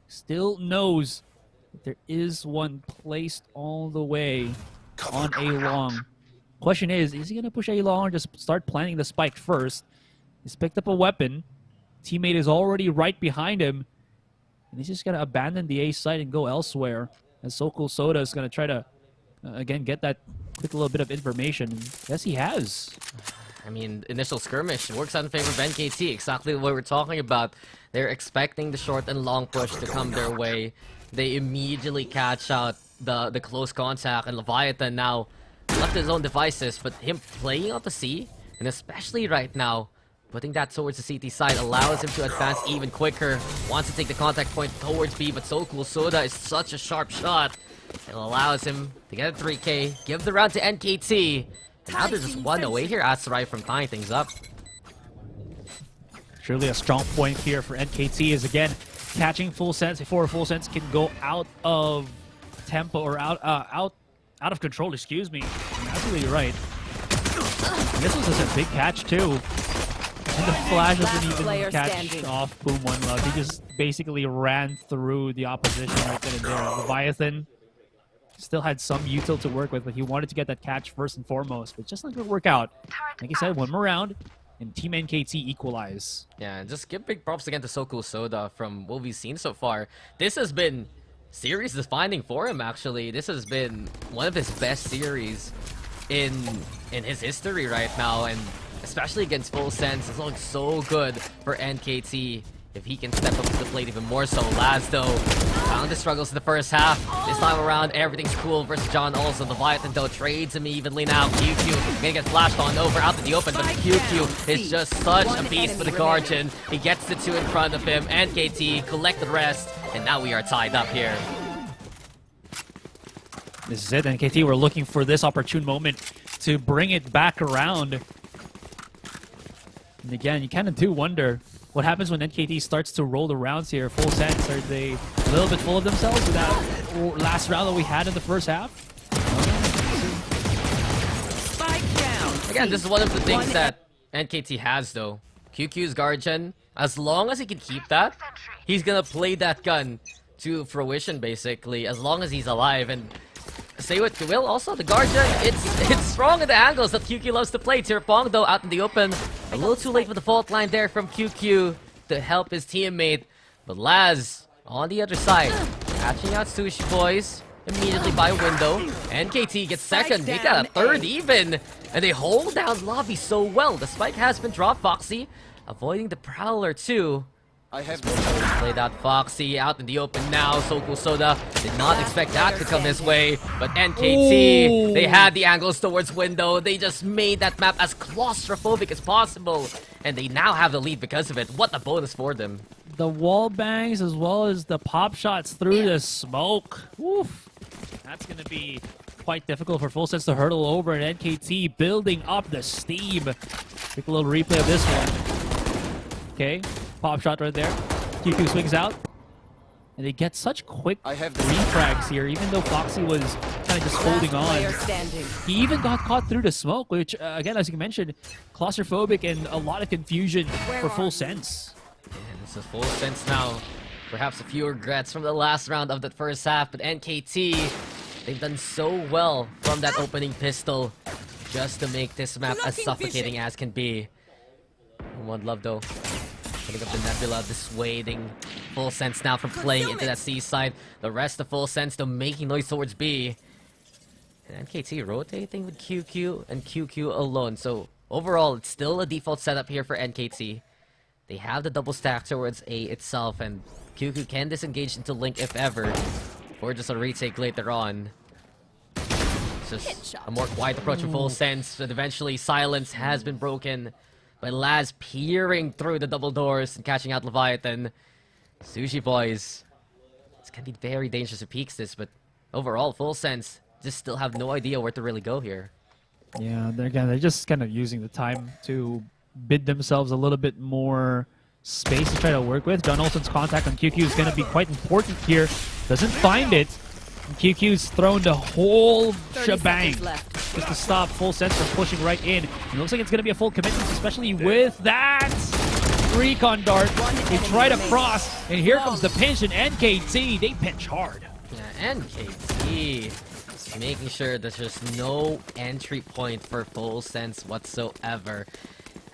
Still knows that there is one placed all the way on A long. Question is he going to push A long or just start planting the spike first? He's picked up a weapon. Teammate is already right behind him. And he's just going to abandon the A site and go elsewhere. And Soda is going to try to, again, get that quick little bit of information. Yes, he has. I mean, initial skirmish works out in favor of NKT. Exactly what we're talking about. They're expecting the short and long push to come their way. They immediately catch out the close contact, and Leviathan now left his own devices, but him playing out the C, and especially right now, putting that towards the CT side allows him to advance even quicker. Wants to take the contact point towards B, but So Cool Soda is such a sharp shot. It allows him to get a 3K, give the round to NKT. And now there's just one away here, Asurai, from tying things up. Surely a strong point here for NKT is, again, catching Full Sense before Full Sense can go out of tempo or out of control, excuse me. Absolutely right. And this was just a big catch, too. And the flash doesn't even catch off Boom One Love. He just basically ran through the opposition right then and there. Leviathan still had some util to work with, but he wanted to get that catch first and foremost, but just not going to work out. Like I said, one more round, and Team NKT equalize. Yeah, and just give big props again to So Cool Soda from what we've seen so far. This has been series defining for him, actually. This has been one of his best series in his history right now, and especially against Full Sense, it's looking so good for NKT. If he can step up to the plate even more so. Laz, though, found the struggles in the first half. This time around, everything's cool versus John also. Leviathan, though, trades him evenly now. QQ gonna get flashed on over out to the open, but QQ is just such a beast for the Guardian. He gets the two in front of him. NKT collect the rest, and now we are tied up here. This is it, NKT. We're looking for this opportune moment to bring it back around. And again, you kind of do wonder what happens when NKT starts to roll the rounds here. Full Sense, are they a little bit full of themselves with that last round that we had in the first half? Spike down. Again, this is one of the things that NKT has, though. QQ's Guardian, as long as he can keep that, he's gonna play that gun to fruition, basically, as long as he's alive. And say what you will, also the Guardian, it's strong in the angles that QQ loves to play. Tirapong, though, out in the open. A little too late for the fault line there from QQ to help his teammate. But Laz, on the other side, catching out Sushi Boys immediately by window. NKT gets second, they got a third even. And they hold down lobby so well. The spike has been dropped, Foxy, avoiding the Prowler too. I have played out Foxy out in the open now. So Cool Soda did not expect that to come his way. But NKT, they had the angles towards window. They just made that map as claustrophobic as possible. And they now have the lead because of it. What a bonus for them. The wall bangs as well as the pop shots through the smoke. Oof. That's going to be quite difficult for Full Sense to hurdle over. And NKT building up the steam. Take a little replay of this one. Okay. Pop shot right there. QQ swings out. And they get such quick refrags here, even though Foxy was kind of just holding on. He even got caught through the smoke, which, again, as you mentioned, claustrophobic and a lot of confusion for Full Sense. And this is Full Sense now. Perhaps a few regrets from the last round of that first half, but NKT, they've done so well from that opening pistol just to make this map as suffocating as can be. One love, though. Putting up the Nebula, dissuading Full Sense now from playing into that C side. The rest of Full Sense, though, making noise towards B. And NKT rotating with QQ and QQ alone. So overall, it's still a default setup here for NKT. They have the double stack towards A itself, and QQ can disengage into Link if ever, or just a retake later on. It's just a more quiet approach from Full Sense, and eventually silence has been broken. But Laz peering through the double doors and catching out Leviathan. Sushi Boys. It's gonna be very dangerous if peeks this, but overall, Full Sense just still have no idea where to really go here. Yeah, they're just kind of using the time to bid themselves a little bit more space to try to work with. John Olsen's contact on QQ is going to be quite important here. Doesn't find it. And QQ's thrown the whole shebang just to stop Full Sense from pushing right in. It looks like it's going to be a full commitment, especially with that recon dart. They try to cross, and here comes the pinch, and NKT, they pinch hard. Yeah, NKT making sure there's just no entry point for Full Sense whatsoever.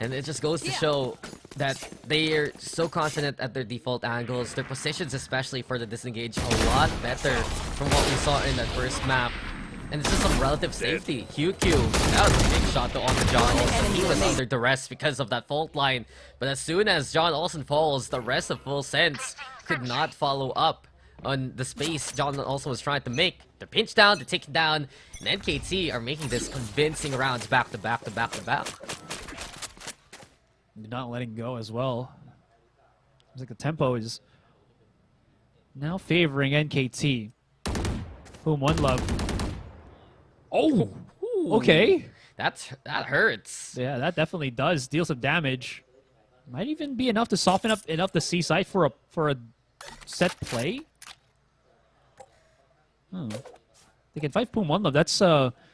And it just goes to show that they are so confident at their default angles, their positions especially for the disengage a lot better from what we saw in that first map. And it's just some relative safety. QQ, that was a big shot though on the John Olsen. He was under duress because of that fault line. But as soon as John Olsen falls, the rest of Full Sense could not follow up on the space John Olsen was trying to make. They're pinched down, they're taken down, and NKT are making this convincing rounds back to back to back to back. Not letting go as well. Seems like the tempo is now favoring NKT. Boom, one love. Oh, okay. That hurts. Yeah, that definitely does deal some damage. Might even be enough to soften up enough the C side for a set play. They can fight Boom one love. That's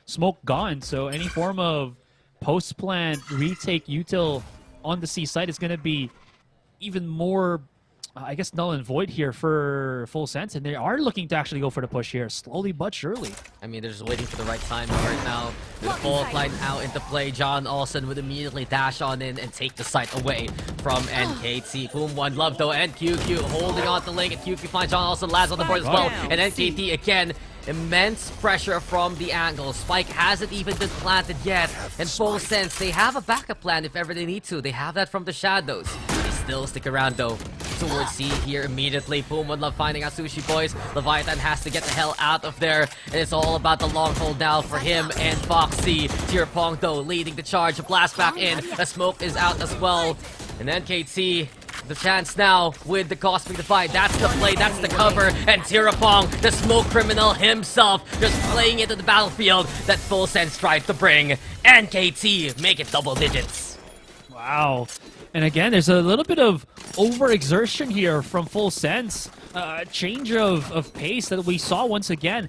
smoke gone. So any form of post plant retake util on the C side is going to be even more, I guess, null and void here for Full Sense, and they are looking to actually go for the push here, slowly but surely. I mean, they're just waiting for the right time right now. With the fault line out into play, John Olsen would immediately dash on in and take the site away from NKT. Boom, one love though, and QQ holding on to link, and QQ finds John Olsen, lands on the board as well, and NKT again. Immense pressure from the angle. Spike hasn't even been planted yet. And Full Sense, they have a backup plan if ever they need to. They have that from the shadows. They still stick around though. Towards C here immediately. Boom, one love finding out Sushi Boys. Leviathan has to get the hell out of there. And it's all about the long hold now for him and Foxy. Tirapong though leading the charge. A blast back in. The smoke is out as well. And NKT, the chance now with the Cosmic Divide. That's the play, that's the cover. And Tirapong, the smoke criminal himself, just playing into the battlefield that Full Sense tried to bring. NKT make it double digits. Wow. And again, there's a little bit of overexertion here from Full Sense. Change of pace that we saw once again.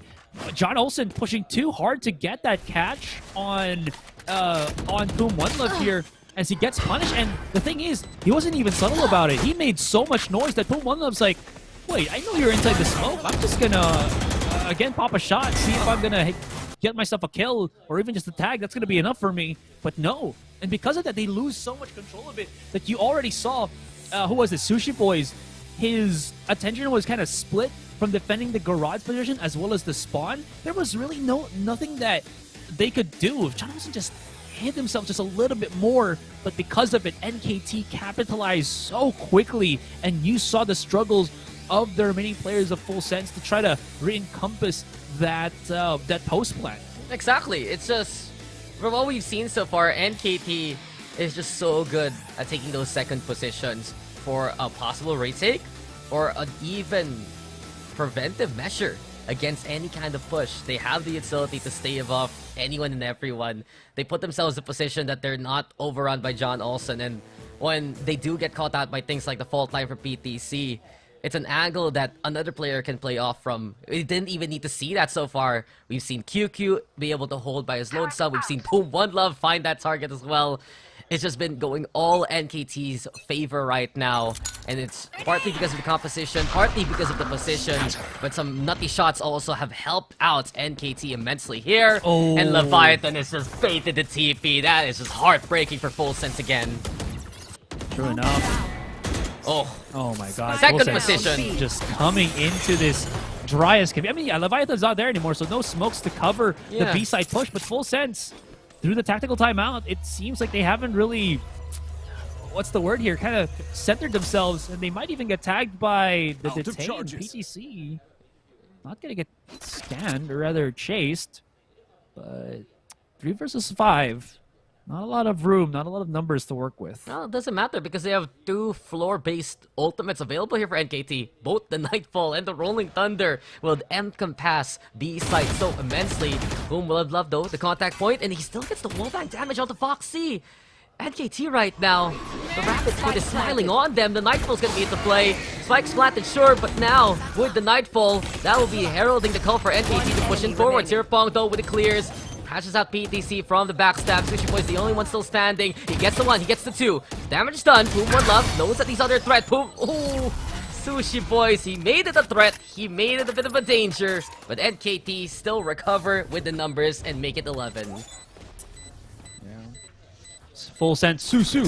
John Olsen pushing too hard to get that catch on Boom One Love here, as he gets punished. And the thing is, he wasn't even subtle about it. He made so much noise that Boom One Love's like, wait, I know you're inside the smoke. I'm just gonna, again, pop a shot, see if I'm gonna get myself a kill, or even just a tag. That's gonna be enough for me. But no. And because of that, they lose so much control of it that you already saw, who was it, Sushi Boys, his attention was kind of split from defending the garage position as well as the spawn. There was really nothing that they could do. If John Olsen just hit himself just a little bit more, but because of it, NKT capitalized so quickly, and you saw the struggles of the remaining players of Full Sense to try to re-encompass that post plan. Exactly. It's just, from what we've seen so far, NKT is just so good at taking those second positions for a possible retake or an even preventive measure against any kind of push. They have the ability to stay above anyone and everyone. They put themselves in a position that they're not overrun by John Olsen, and when they do get caught out by things like the fault line for PTC, it's an angle that another player can play off from. We didn't even need to see that so far. We've seen QQ be able to hold by his lone sub. We've seen Boom One Love find that target as well. It's just been going all NKT's favor right now. And it's partly because of the composition, partly because of the position. But some nutty shots also have helped out NKT immensely here. Oh. And Leviathan is just baited the TP. That is just heartbreaking for Full Sense again. True enough. Oh my god. Second Full Sense position. just coming into this dry as can be. I mean, yeah, Leviathan's not there anymore, so no smokes to cover the B-side push, but Full Sense, through the tactical timeout, it seems like they haven't really, what's the word here, kind of centered themselves, and they might even get tagged by the detained PTC. Not gonna get scanned, or rather chased, but 3 versus 5. Not a lot of room, not a lot of numbers to work with. Well, it doesn't matter because they have 2 floor-based ultimates available here for NKT. Both the Nightfall and the Rolling Thunder will encompass B-side so immensely. Boom will have loved though the contact point, and he still gets the wallbang damage onto Foxy. NKT right now, the Rapid Squid is smiling on them. The Nightfall's gonna be into play. Spike's planted, sure, but now with the Nightfall, that will be heralding the call for NKT to push in forward. Tirapong though with the clears. Patches out PTC from the backstab. Sushi Boy's the only one still standing. He gets the 1, he gets the 2. Damage is done. Boom One Love knows that he's under threat. Boom. Ooh. Sushi Boys, he made it a threat. He made it a bit of a danger. But NKT still recover with the numbers and make it 11. Yeah. Full Sense, Susu.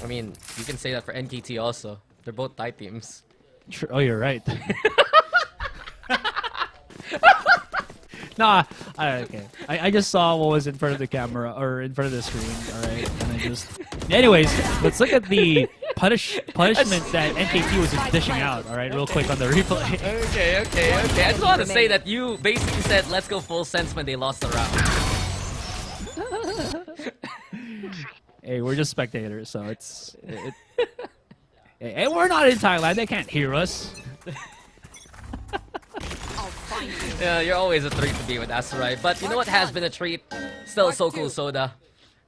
I mean, you can say that for NKT also. They're both tie teams. Oh, you're right. Nah, okay. I just saw what was in front of the camera, or in front of the screen, alright? And I just... Anyways, let's look at the punishment that NKT was just dishing out, alright? Real quick on the replay. Okay. I just want to say that you basically said, let's go full sense when they lost the round. Hey, we're just spectators, so it's... Hey, we're not in Thailand, they can't hear us. Yeah, you're always a treat to be with Asurai. But you know what has been a treat? Still So Cool Soda.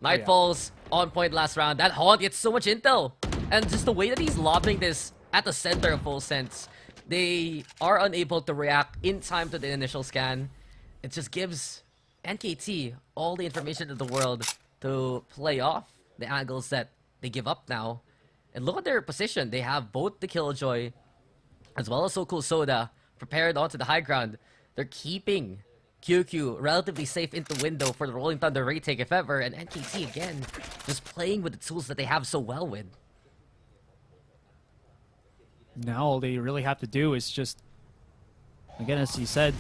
Nightfalls, on point last round. That Haunt gets so much intel. And just the way that he's lobbing this at the center of full sense, they are unable to react in time to the initial scan. It just gives NKT all the information in the world to play off the angles that they give up now. And look at their position. They have both the Killjoy as well as So Cool Soda prepared onto the high ground. They're keeping QQ relatively safe into window for the Rolling Thunder retake if ever, and NKT again just playing with the tools that they have so well with. Now all they really have to do is just, again, as you said,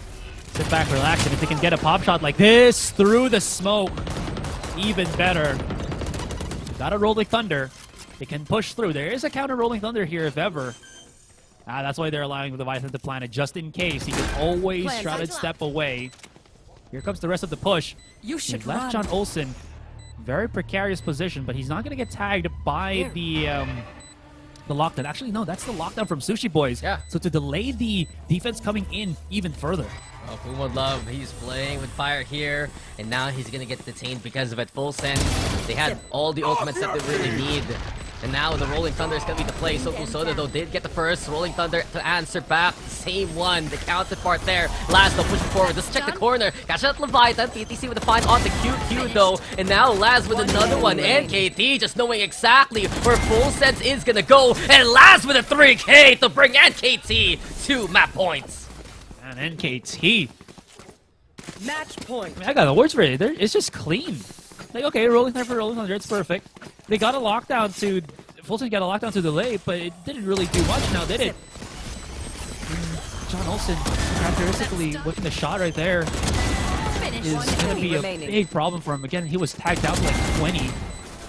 sit back, relax, and if they can get a pop shot like this through the smoke, even better. Got a Rolling Thunder. They can push through. There is a counter Rolling Thunder here if ever. That's why they're allowing the Leviathan to plant it, just in case. He can always shrouded step away. Here comes the rest of the push. You should left John Olsen. Very precarious position, but he's not going to get tagged by the lockdown. Actually, no, that's the lockdown from Sushi Boys. Yeah. So to delay the defense coming in even further. Oh, who would love? He's playing with fire here, and now he's going to get detained because of it. Full sense. They had all the ultimates that they really need. And now the Rolling Thunder is going to be the play. So Cool Soda, though, did get the first Rolling Thunder to answer back. Same one, the counterpart there. Laz, though, pushing forward. Let's check the corner. Got shot Leviathan. PTC with a find on the QQ, though. And now Laz with another one. NKT just knowing exactly where Full Sense is going to go. And Laz with a 3K to bring NKT to map points. And NKT. Match point. I got the words for it. It's just clean. Like, okay, Rolling Thunder for Rolling Thunder, it's perfect. They got a lockdown to... Fulton got a lockdown to delay, but it didn't really do much now, did it? John Olsen, characteristically, looking the shot right there, is going to be a big problem for him. Again, he was tagged out to like 20.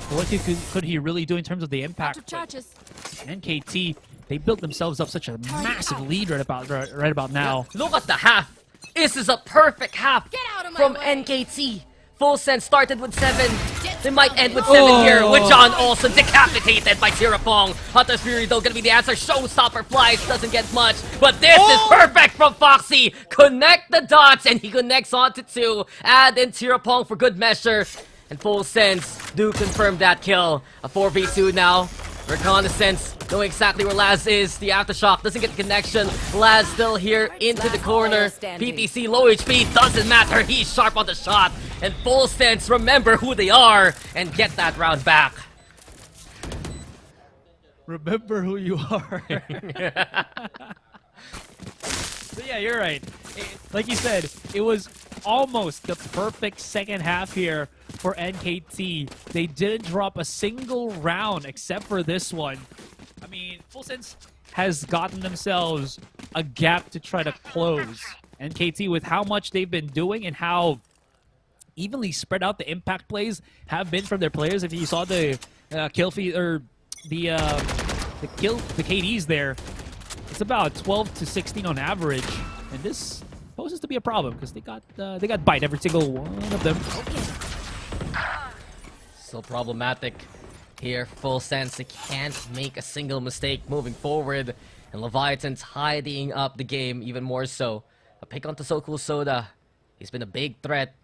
What could he really do in terms of the impact? NKT, they built themselves up such a massive lead right about now. Look at the half. This is a perfect half from NKT. Full Sense started with 7. They might end with 7 here with John Olsen decapitated by Tirapong. Hunter's Fury, though, gonna be the answer. Showstopper flies, doesn't get much. But this is perfect from Foxy. Connect the dots, and he connects onto 2. Add in Tirapong for good measure. And Full Sense do confirm that kill. A 4v2 now. Reconnaissance, knowing exactly where Laz is. The aftershock doesn't get the connection. Laz still here into the corner. PTC low HP, doesn't matter. He's sharp on the shot. And Full Sense remember who they are and get that round back. Remember who you are. So yeah, you're right. Like you said, it was almost the perfect second half here for NKT. They didn't drop a single round except for this one. I mean, Full Sense has gotten themselves a gap to try to close. NKT, with how much they've been doing and how evenly spread out the impact plays have been from their players. If you saw the kill feed or the KDs there, it's about 12 to 16 on average, and this poses to be a problem because they got bite every single one of them. So problematic here. Full Sense, they can't make a single mistake moving forward, and Leviathan's hiding up the game even more so. A pick onto So Cool Soda. He's been a big threat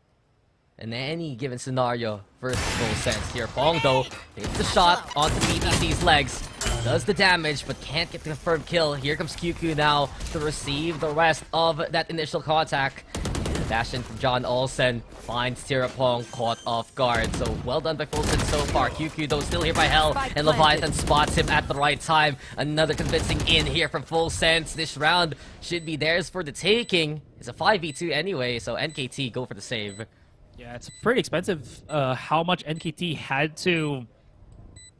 in any given scenario for Full Sense. Here, Pong, though, hits the shot onto PTC's legs. Does the damage, but can't get the confirmed kill. Here comes QQ now to receive the rest of that initial contact. Dash in from John Olsen. Finds Tirapong caught off guard. So, well done by Full Sense so far. QQ, though, still here by Hell. And Leviathan spots him at the right time. Another convincing in here from Full Sense. This round should be theirs for the taking. It's a 5v2 anyway, so NKT go for the save. Yeah, it's pretty expensive how much NKT had to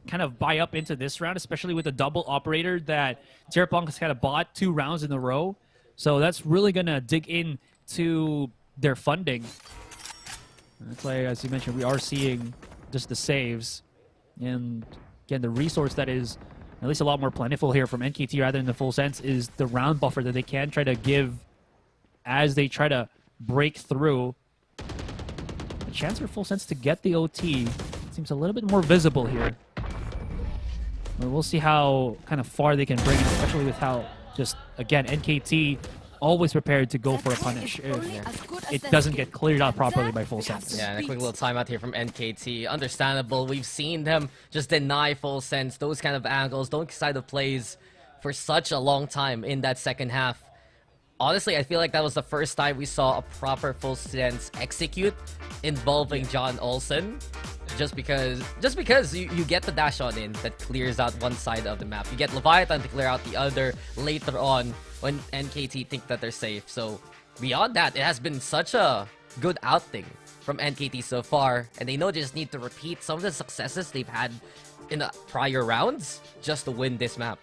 kind of buy up into this round, especially with the double operator that Tirapong has kind of bought 2 rounds in a row. So that's really going to dig in to their funding. That's why, as you mentioned, we are seeing just the saves. And again, the resource that is at least a lot more plentiful here from NKT rather than the Full Sense is the round buffer that they can try to give as they try to break through. The chance for Full Sense to get the OT seems a little bit more visible here. But we'll see how kind of far they can bring it, especially with how just, again, NKT always prepared to go for a punish if it doesn't get cleared out properly by Full Sense. Yeah, and a quick little timeout here from NKT. Understandable. We've seen them just deny Full Sense, those kind of angles, those kind of plays for such a long time in that second half. Honestly, I feel like that was the first time we saw a proper Full Sense execute involving John Olsen. Just because you get the dash on in that clears out one side of the map. You get Leviathan to clear out the other later on when NKT think that they're safe. So beyond that, it has been such a good outing from NKT so far. And they know they just need to repeat some of the successes they've had in the prior rounds just to win this map.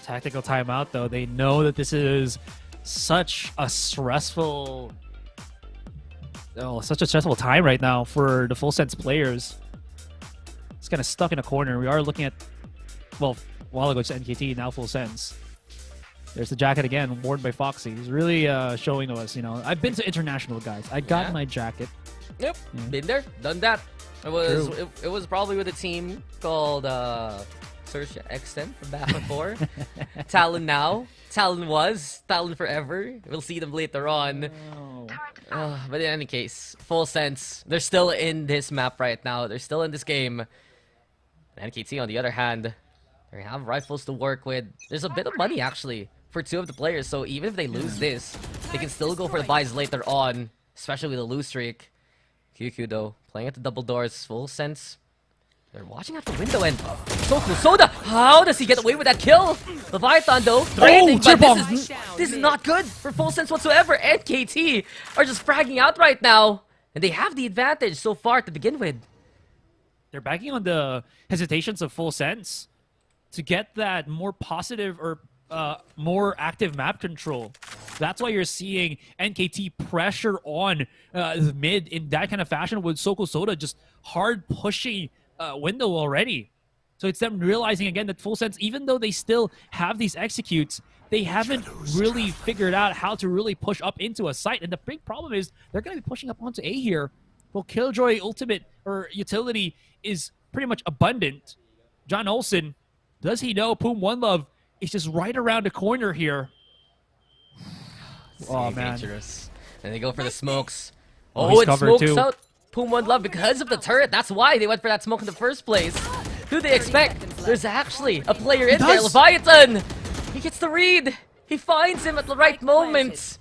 Tactical timeout, though. They know that this is such a stressful time right now for the Full Sense players. It's kind of stuck in a corner. We are looking at, well, a while ago it's NKT, now Full Sense. There's the jacket again, worn by Foxy. He's really showing to us, you know, I've been to international, guys. I got my jacket. Yep, been there, done that. It was probably with a team called Search Extent from back before. Talon now. Talon was. Talon forever. We'll see them later on. But in any case, Full Sense, they're still in this map right now. They're still in this game. NKT, on the other hand, they have rifles to work with. There's a bit of money, actually, for two of the players. So even if they lose this, they can still go for the buys later on, especially with a lose streak. QQ, though, playing at the double doors. Full Sense, they're watching out the window, and Soda, how does he get away with that kill? Leviathan, though, threatening, but this is not good for Full Sense whatsoever. NKT are just fragging out right now, and they have the advantage so far to begin with. They're backing on the hesitations of Full Sense to get that more positive or more active map control. That's why you're seeing NKT pressure on the mid in that kind of fashion, with Soko Soda just hard pushing window already. So it's them realizing again that Full Sense, even though they still have these executes, they haven't really figured out how to really push up into a site. And the big problem is they're going to be pushing up onto A here. Well, Killjoy ultimate or utility is pretty much abundant. John Olsen, does he know Poom One Love is just right around the corner here? Oh, man. Dangerous. And they go for the smokes. Oh, it smokes out Poom One Love because of the turret. That's why they went for that smoke in the first place. Who they expect? There's actually a player in there. Leviathan! He gets the read. He finds him at the right moment.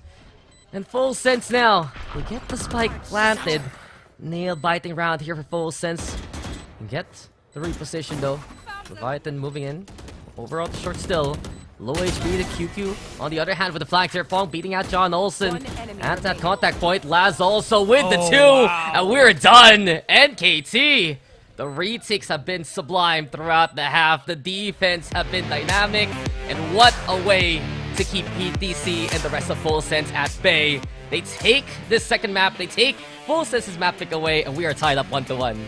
And Full Sense now. They get the spike planted. Nail biting round here for Full Sense. And get the reposition though. Leviathan moving in. Overall short still. Low HP to QQ. On the other hand, with the flag here, Pong beating out John Olsen. At that contact point, Laz also with the two. Wow. And we're done. NKT. The retakes have been sublime throughout the half. The defense have been dynamic. And what a way to keep PTC and the rest of Full Sense at bay. They take this second map. They take Full Sense's map pick away. And we are tied up 1-1.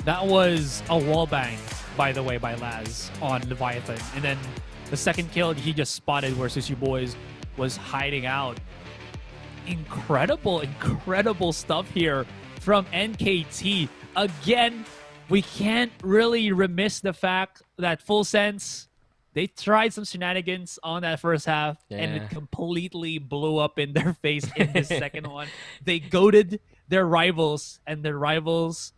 That was a wallbang, by the way, by Laz on Leviathan. And then the second kill, he just spotted where Sushi Boys was hiding out. Incredible, incredible stuff here from NKT. Again, we can't really remiss the fact that Full Sense, they tried some shenanigans on that first half, and it completely blew up in their face in the second one. They goaded their rivals, and their rivals,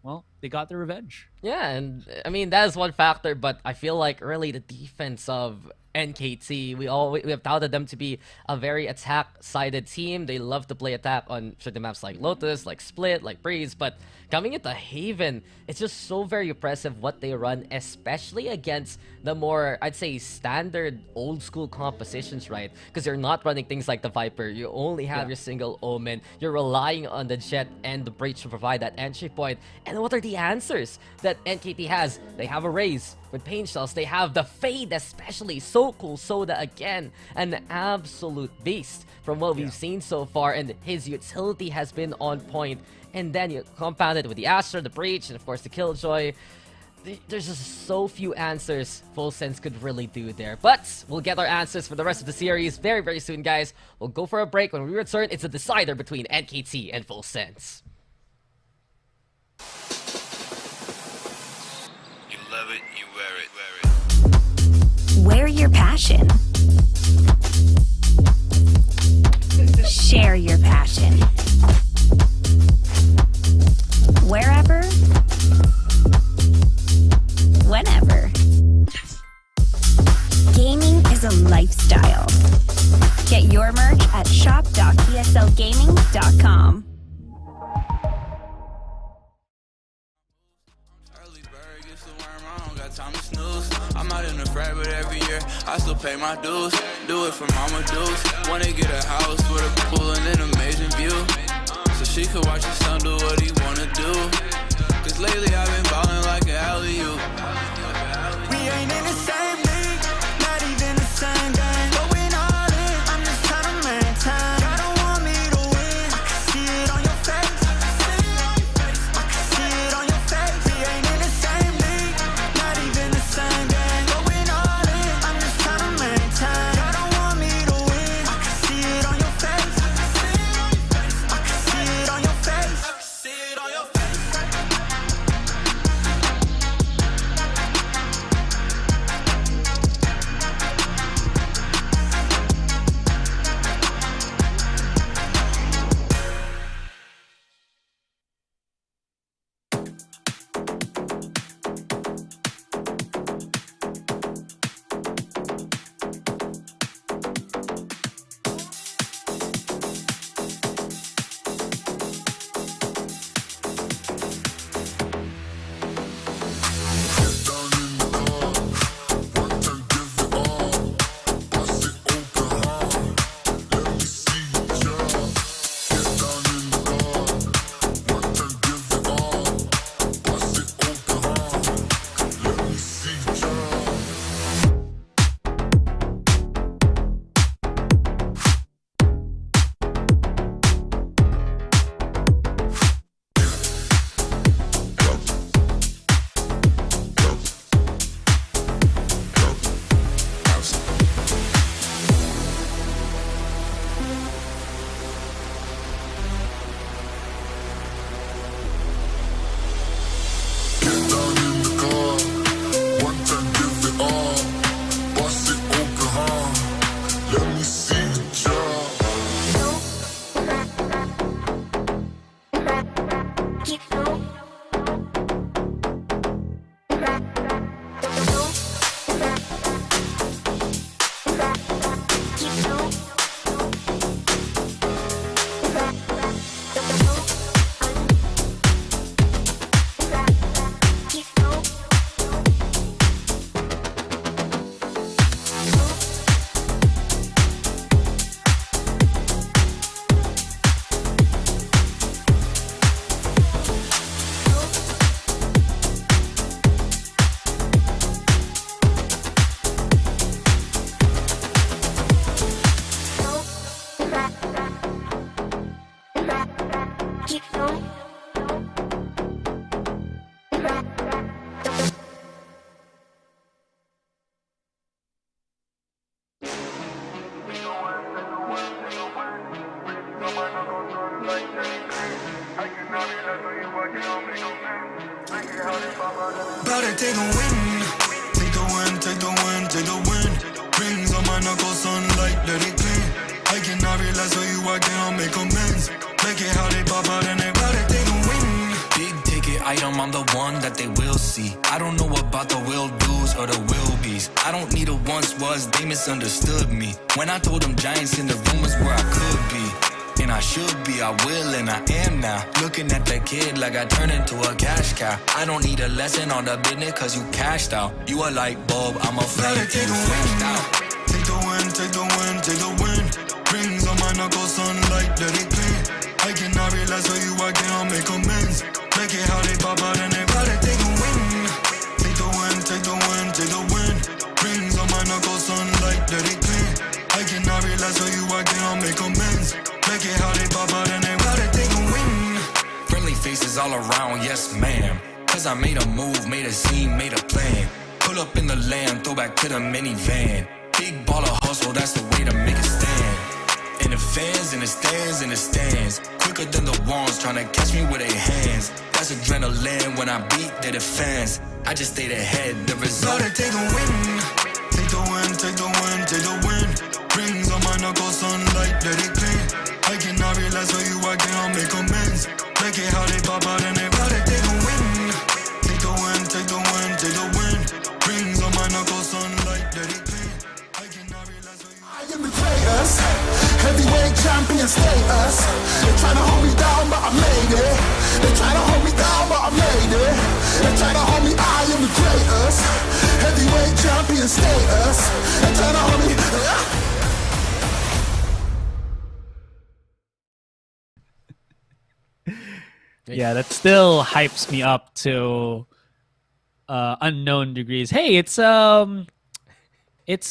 well, they got their revenge. Yeah, and I mean, that is one factor, but I feel like really the defense of NKT, we have touted them to be a very attack-sided team. They love to play attack on certain maps like Lotus, like Split, like Breeze, but coming into Haven, it's just so very impressive what they run, especially against the more, I'd say, standard old-school compositions, right? Because you're not running things like the Viper. You only have your single Omen. You're relying on the Jet and the Breach to provide that entry point. And what are the answers that that NKT has. They have a Raze with Pain Shells. They have the Fade, especially. So cool. Soda again, an absolute beast from what we've seen so far, and his utility has been on point. And then you compound it with the Astra, the Breach, and of course the Killjoy. There's just so few answers Full Sense could really do there. But we'll get our answers for the rest of the series very, very soon, guys. We'll go for a break. When we return, it's a decider between NKT and Full Sense. You love it, you wear it. Wear your passion. Share your passion. Wherever, whenever. Gaming is a lifestyle. Get your merch at shop.eslgaming.com. Time to snooze. I'm out in the frat, but every year I still pay my dues. Do it for mama dues. Wanna get a house with a pool and an amazing view, so she could watch her son do what he wanna do. Cause lately I've been ballin' like an alley-oop. We ain't in the same league, not even the same game. Going all in, I'm just trying to maintain. Y'all don't want me to win, I can see it on your face. I can see it on your face. We ain't in the same league, not even the same game. Going all in, I'm just trying to maintain. Y'all don't want me to win, I can see it on your face. I can see it on your face. I can see it on your face. About it, take a win. Take the win, take the win, take the win. Rings on my knuckles, sunlight, let it clean. I cannot realize who you are, can't make amends. Make it how they pop out and they about it, take a win. Big ticket item, I'm the one that they will see. I don't know about the will do's or the will be's. I don't need a once was, they misunderstood me. When I told them giants in the room was where I could be. And I should be, I will, and I am now. Looking at that kid like I turned into a cash cow. I don't need a lesson on the business cause you cashed out. You a light bulb, I'm a flame, you flashed out. Take the win, take the win, take the win. Rings on my knuckles, sunlight, let it clean. I cannot realize who you are, can't make amends. Make it how they pop out and they about it, take a win. that they clean. I cannot realize so you I cannot make amends. Make it how they pop out and they route it, they gon' win. Friendly faces all around, yes ma'am. Cause I made a move, made a scene, made a plan. Pull up in the land, throw back to the minivan. Big baller hustle, that's the way to make it stand. And the fans in the stands, in the stands. Quicker than the ones trying to catch me with their hands. That's adrenaline when I beat their defense. I just stayed ahead, the result. Gotta take a win. Take the win, take the win, take the win. Rings on my knuckles, sunlight, let it clean. I cannot realize so you I cannot make amends. Make it how they pop out and they route it, take a win. Take the win, take the win, take the win. Rings on my knuckles, sunlight, let it clean. I cannot realize so you I am the greatest, heavyweight champion status. They tryna hold me down, but I made it. They tryna hold me down, but I made it. They tryna hold me, I am the greatest, heavyweight champion status. They tryna hold me. Yeah, that still hypes me up to unknown degrees. Hey, it's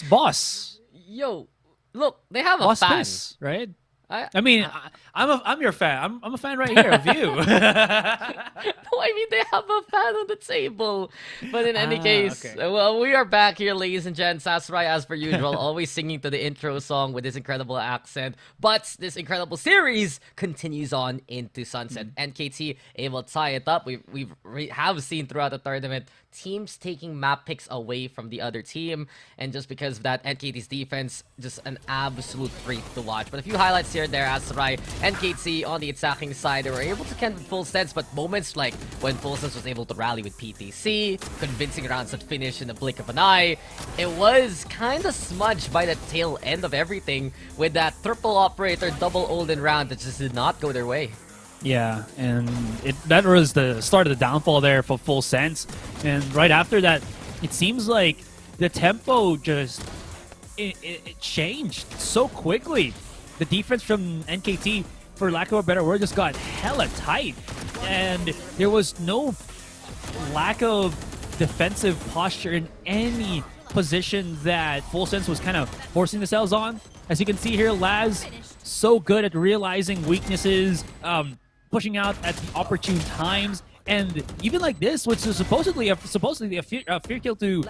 Boss. Yo, look, they have a Boss fan, Piss, right? I mean, I'm your fan. I'm a fan right here of you. No, I mean they have a fan on the table. But in any case, okay. well, we are back here, ladies and gents. Asurai, as per usual, always singing to the intro song with this incredible accent. But this incredible series continues on into Sunset. NKT able to tie it up. We have seen throughout the tournament teams taking map picks away from the other team, and just because of that, NKT's defense just an absolute treat to watch. But a few highlights here and there. Asurai, NKT on the attacking side, they were able to contend with Full Sense, but moments like when Full Sense was able to rally with PTC, convincing rounds that finish in the blink of an eye, it was kind of smudged by the tail end of everything with that triple operator double Olden round that just did not go their way. Yeah, and that was the start of the downfall there for Full Sense. And right after that, it seems like the tempo just it changed so quickly. The defense from NKT, for lack of a better word, just got hella tight. And there was no lack of defensive posture in any position that Full Sense was kind of forcing themselves on. As you can see here, Laz so good at realizing weaknesses, pushing out at the opportune times, and even like this, which is supposedly a fear kill to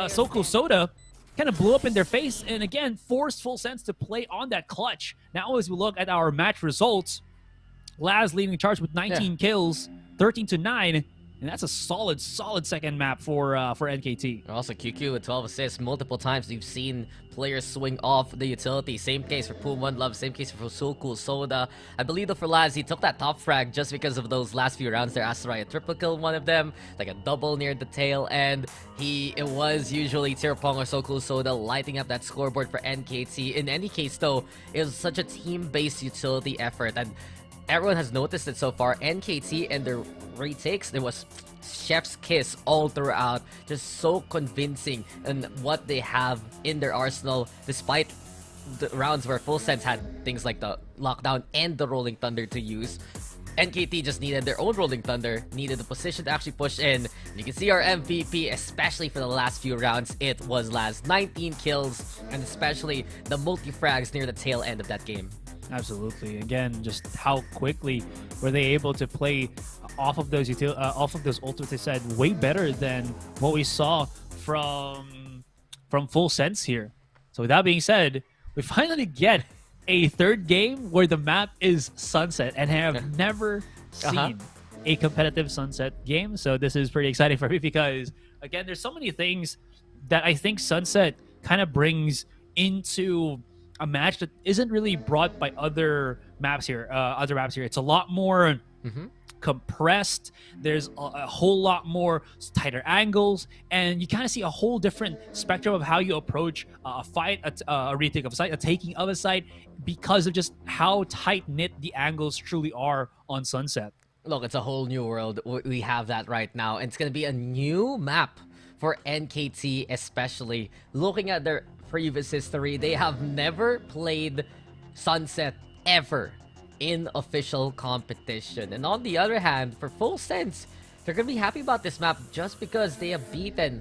Soko Soda, kind of blew up in their face, and again forced Full Sense to play on that clutch. Now, as we look at our match results, Laz leading charge with 19 kills, 13-9. And that's a solid second map for NKT. Also, QQ with 12 assists. Multiple times we've seen players swing off the utility. Same case for Poom One Love. Same case for Soul Soda. I believe though for Laz, he took that top frag just because of those last few rounds there. Asurai a triple kill one of them, like a double near the tail end. It was usually Tirapong or Soul Soda lighting up that scoreboard for NKT. In any case though, it was such a team-based utility effort, and everyone has noticed it so far. NKT and their retakes, there was chef's kiss all throughout, just so convincing in what they have in their arsenal, despite the rounds where Full Sense had things like the lockdown and the rolling thunder to use. NKT just needed their own rolling thunder, needed the position to actually push in. You can see our MVP, especially for the last few rounds, it was Laz. 19 kills, and especially the multi-frags near the tail end of that game. Absolutely. Again, just how quickly were they able to play off of those ultimates, they said, way better than what we saw from Full Sense here. So with that being said, we finally get a third game where the map is Sunset, and have never seen a competitive Sunset game. So this is pretty exciting for me because, again, there's so many things that I think Sunset kind of brings into a match that isn't really brought by other maps here. It's a lot more compressed. There's a whole lot more tighter angles, and you kind of see a whole different spectrum of how you approach a fight, a retake of a site, a taking of a site, because of just how tight-knit the angles truly are on Sunset. Look, it's a whole new world. We have that right now, and it's going to be a new map for NKT, especially looking at their previous history. They have never played Sunset ever in official competition. And on the other hand, for Full Sense, they're gonna be happy about this map just because they have beaten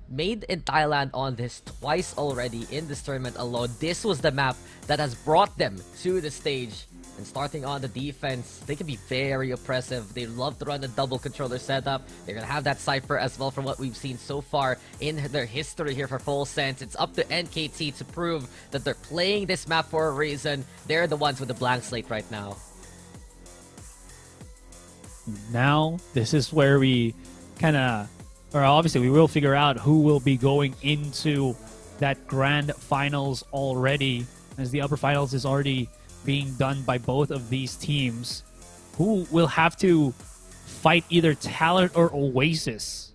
made in Thailand on this twice already in this tournament alone. This was the map that has brought them to the stage. And starting on the defense, they can be very oppressive. They love to run the double controller setup. They're going to have that Cypher as well from what we've seen so far in their history here for Full Sense. It's up to NKT to prove that they're playing this map for a reason. They're the ones with the blank slate right now. Now, this is where we kind of, or obviously we will figure out who will be going into that grand finals already, as the upper finals is already being done by both of these teams, who will have to fight either Talon or Oasis,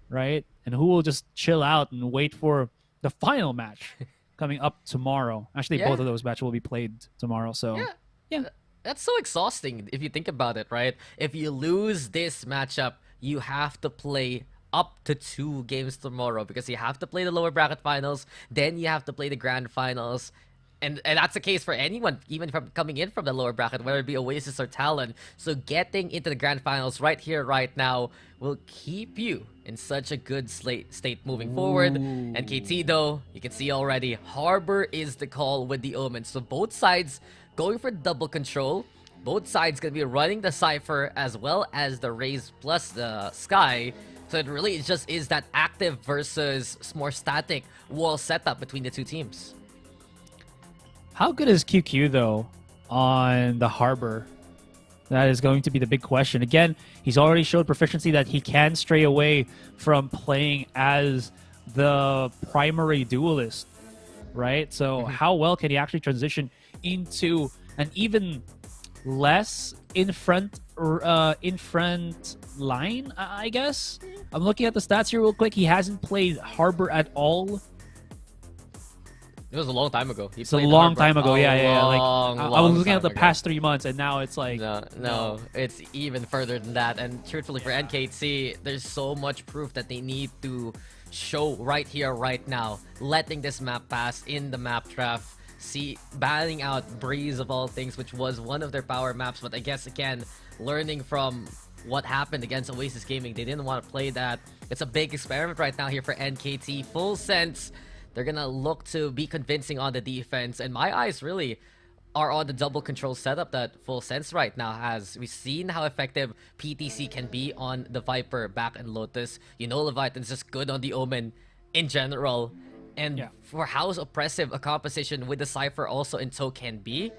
right? And who will just chill out and wait for the final match coming up tomorrow. Actually, both of those matches will be played tomorrow, so yeah. That's so exhausting if you think about it, right? If you lose this matchup, you have to play up to 2 games tomorrow because you have to play the lower bracket finals, then you have to play the grand finals. And that's the case for anyone, even from coming in from the lower bracket, whether it be Oasis or Talon. So getting into the grand finals right here, right now, will keep you in such a good state moving forward. NKT, though, you can see already, Harbor is the call with the Omen. So both sides going for double control. Both sides going to be running the Cypher as well as the Raze plus the Sky. So it really just is that active versus more static wall setup between the two teams. How good is QQ, though, on the Harbor? That is going to be the big question. Again, he's already showed proficiency that he can stray away from playing as the primary duelist, right? So how well can he actually transition into an even less in front line, I guess? I'm looking at the stats here real quick. He hasn't played Harbor at all. It was a long time ago. It's a long time ago, yeah. Like I was looking at the ago. past 3 months, and now it's like no, it's even further than that. And truthfully, for NKT, there's so much proof that they need to show right here, right now, letting this map pass in the map draft. See, banning out Breeze of all things, which was one of their power maps. But I guess again, learning from what happened against Oasis Gaming, they didn't want to play that. It's a big experiment right now here for NKT. Full Sense. They're going to look to be convincing on the defense. And my eyes really are on the double control setup that Full Sense right now has. We've seen how effective PTC can be on the Viper back in Lotus. You know Leviathan's just good on the Omen in general. And for how oppressive a composition with the Cypher also in tow can be,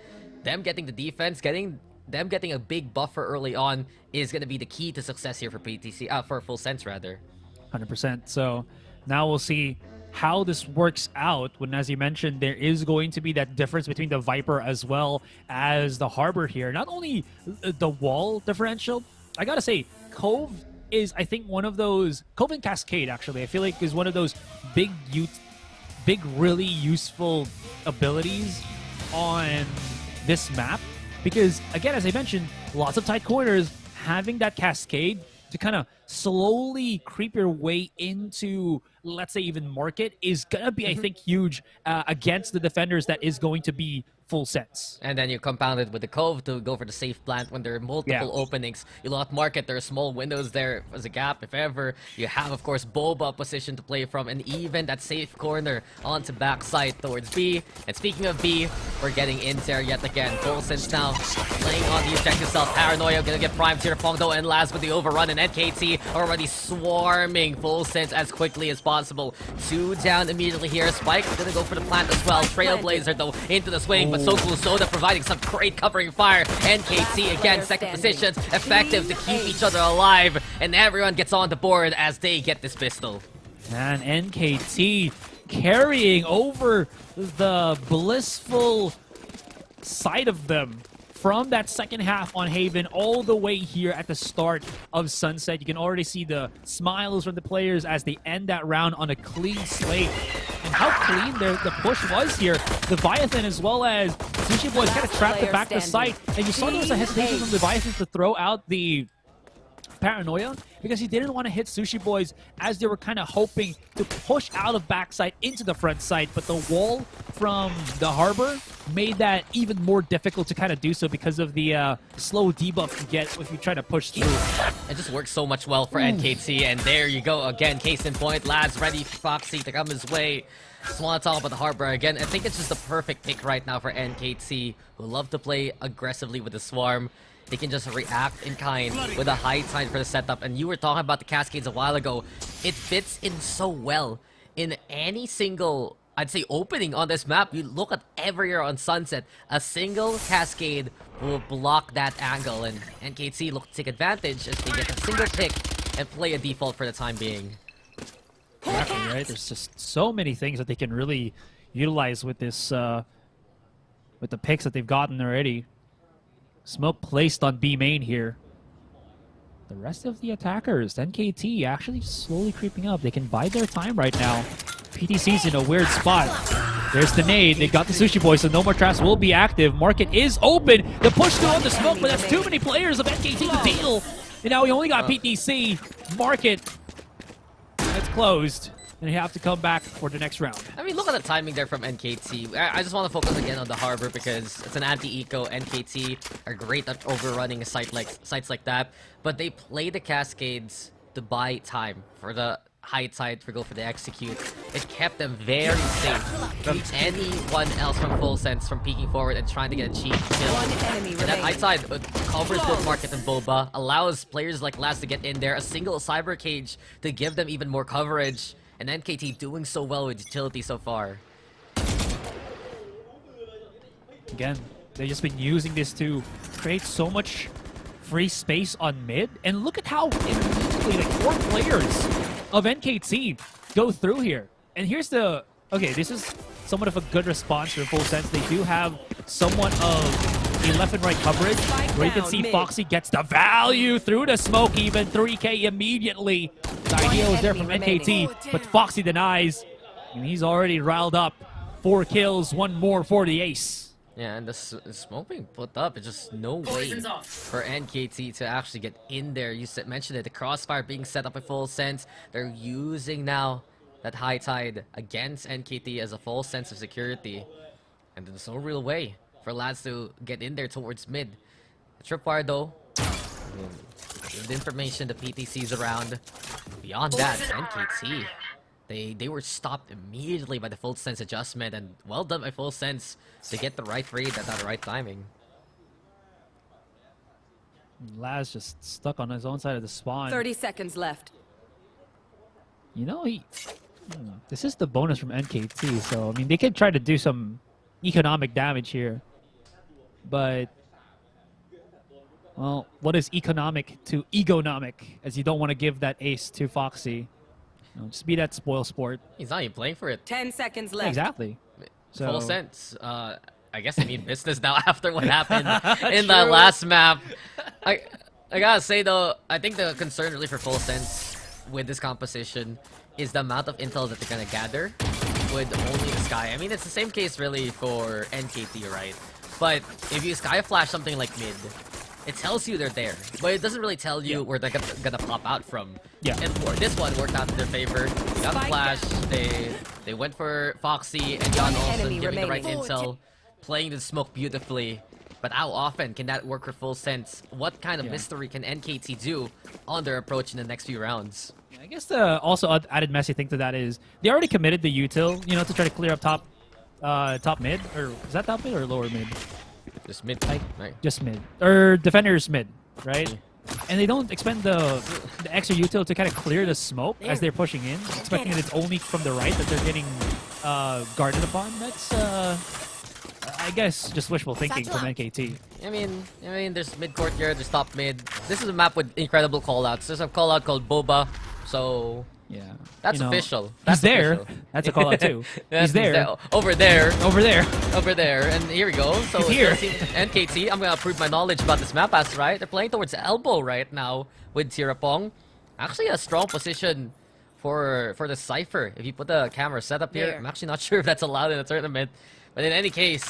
them getting the defense, getting a big buffer early on is going to be the key to success here for PTC, for Full Sense rather. 100%. So now we'll see how this works out when, as you mentioned, there is going to be that difference between the Viper as well as the Harbor here. Not only the wall differential, I gotta say, Cove is, I think, one of those, Cove and Cascade actually, I feel like is one of those big, really useful abilities on this map. Because, again, as I mentioned, lots of tight corners, having that Cascade to kind of slowly creep your way into, let's say, even market is gonna be, I think, huge against the defenders that is going to be Full Sense. And then you compound it with the Cove to go for the safe plant when there are multiple openings. You lot market, there are small windows there as a gap if ever. You have, of course, Boba position to play from, and even that safe corner onto backside towards B. And speaking of B, we're getting in there yet again. Full Sense now playing on the objective self. Paranoia gonna get primed here. Fongdo and last with the overrun, and NKT already swarming Full Sense as quickly as possible. 2 down immediately here. Spike gonna go for the plant as well. Trailblazer though into the swing, but Soku Soda providing some great covering fire. NKT again, second positions, effective to keep each other alive, and everyone gets on the board as they get this pistol. And NKT carrying over the blissful side of them from that second half on Haven all the way here at the start of Sunset. You can already see the smiles from the players as they end that round on a clean slate. And how clean the push was here. Leviathan as well as Sushi Boys kind of trapped the back to site. And you saw there was a hesitation from Leviathan to throw out the Paranoia. because he didn't want to hit Sushi Boys as they were kind of hoping to push out of backside into the front side, but the wall from the Harbor made that even more difficult to kind of do so because of the slow debuff you get if you try to push through. It just works so much well for NKT, and there you go again, case in point. Lads ready for Foxy to come his way. Just want to talk about the Harbor again. I think it's just the perfect pick right now for NKT, who love to play aggressively with the Swarm. They can just react in kind with a high tide for the setup. And you were talking about the Cascades a while ago. It fits in so well in any single, I'd say, opening on this map. You look at everywhere on Sunset, a single Cascade will block that angle, and NKT look to take advantage as they get a single pick and play a default for the time being. Exactly, right? There's just so many things that they can really utilize with this, with the picks that they've gotten already. Smoke placed on B main here. The rest of the attackers, NKT, actually slowly creeping up. They can bide their time right now. PTC's in a weird spot. There's the nade. They got the Sushi Boy, so no more traps will be active. Market is open. The push through on the smoke, but that's too many players of NKT to deal. And now we only got PTC. Market. It's closed. And you have to come back for the next round. I mean, look at the timing there from NKT. I just want to focus again on the Harbor because it's an anti-eco. NKT are great at overrunning sites like that, but they play the Cascades to buy time for the high tide to go for the execute. It kept them very safe from anyone else from Full Sense from peeking forward and trying to get a cheap kill. And that high tide covers both Market and Boba, allows players like Laz to get in there, a single Cyber Cage to give them even more coverage. And NKT doing so well with utility so far. Again, they've just been using this to create so much free space on mid. And look at how immediately like 4 players of NKT go through here. And here's the... Okay, this is somewhat of a good response for Full Sense. They do have somewhat of a left and right coverage where you can see Foxy gets the value through the smoke, even 3K immediately. The idea was there from NKT, but Foxy denies. And he's already riled up. 4 kills, 1 more for the ace. Yeah, and the smoke being put up, it's just no way for NKT to actually get in there. You mentioned it, the crossfire being set up at Full Sense. They're using now that high tide against NKT as a full sense of security. And there's no real way for lads to get in there towards mid. The tripwire though, with the information the PTC's around. Beyond that, NKT, they were stopped immediately by the Full Sense adjustment, and well done by Full Sense to get the right read at that right timing. Laz just stuck on his own side of the spawn. 30 seconds left. You know, this is the bonus from NKT, so I mean they could try to do some economic damage here. But well, what is economic to egonomic, as you don't want to give that ace to Foxy. You know, just be that spoil sport. He's not even playing for it. 10 seconds left. Exactly. So, Full Sense. I guess they mean business now after what happened in the last map. I gotta say though, I think the concern really for Full Sense with this composition is the amount of intel that they're gonna gather with only the Sky. I mean, it's the same case really for NKT, right? But if you Sky Flash something like mid, it tells you they're there, but it doesn't really tell you where they're gonna pop out from. Yeah. And this one worked out in their favor. They got the flash. They went for Foxy and John Olsen giving the right intel, playing the smoke beautifully. But how often can that work for Full Sense? What kind of mystery can NKT do on their approach in the next few rounds? I guess the also added messy thing to that is they already committed the util, you know, to try to clear up top mid, or is that top mid or lower mid? Just mid, right? Just mid, or defenders mid, right? And they don't expend the extra util to kind of clear the smoke as they're pushing in, expecting that it's only from the right that they're getting guarded upon. That's I guess just wishful thinking from NKT. I mean, there's mid court here, there's top mid. This is a map with incredible callouts. There's a callout called Boba, so yeah, that's official. That's he's there. Official. That's a callout too. He's there. Over there. Over there. Over there. And here we go. So he's here. NKT, I'm gonna prove my knowledge about this map, as right. They're playing towards elbow right now with Tirapong. Actually, a strong position for the Cypher. If you put the camera setup here, I'm actually not sure if that's allowed in a tournament. But in any case,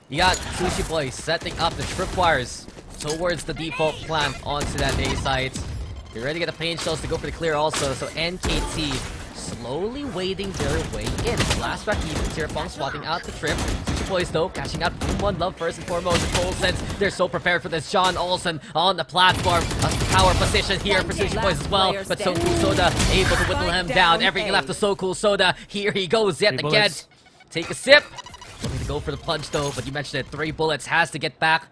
you got Sushi Boy setting up the tripwires towards the default plant onto that A site. You're ready to get the pain shells to go for the clear also. So NKT slowly wading their way in. Last back even. Centerpoint spotting out the trip. Sushi Boys though catching out One Love first and foremost. In full sense, they're so prepared for this. John Olsen on the platform. A power position here for Sushi Boys as well. But So Cool Soda able to whittle him down. Everything left to So Cool Soda. Here he goes yet again. Take a sip. Looking to go for the punch though, but you mentioned it. 3 bullets, has to get back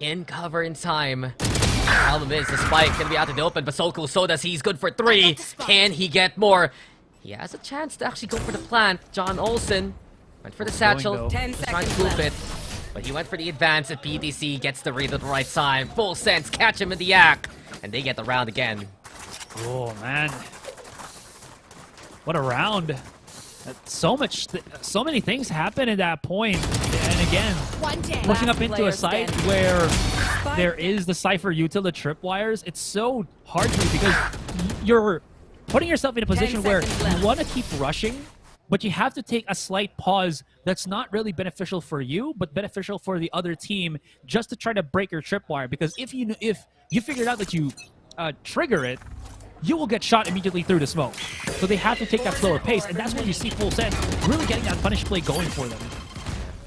in cover in time. Problem is, the spike gonna be out in the open, but So Cool Soda, he's good for 3. Can he get more? He has a chance to actually go for the plant. John Olsen went for the satchel. Trying to loop it, but he went for the advance, and PTC gets the read at the right time. Full sense, catch him in the act, and they get the round again. Oh man, what a round! So many things happen at that point, and again, pushing up into a site where there is the Cypher util, the tripwires. It's so hard to because you're putting yourself in a position where you want to keep rushing, but you have to take a slight pause that's not really beneficial for you, but beneficial for the other team, just to try to break your tripwire. Because if you figured out that you trigger it, you will get shot immediately through the smoke. So they have to take that slower pace, and that's when you see Full Sense really getting that punish play going for them.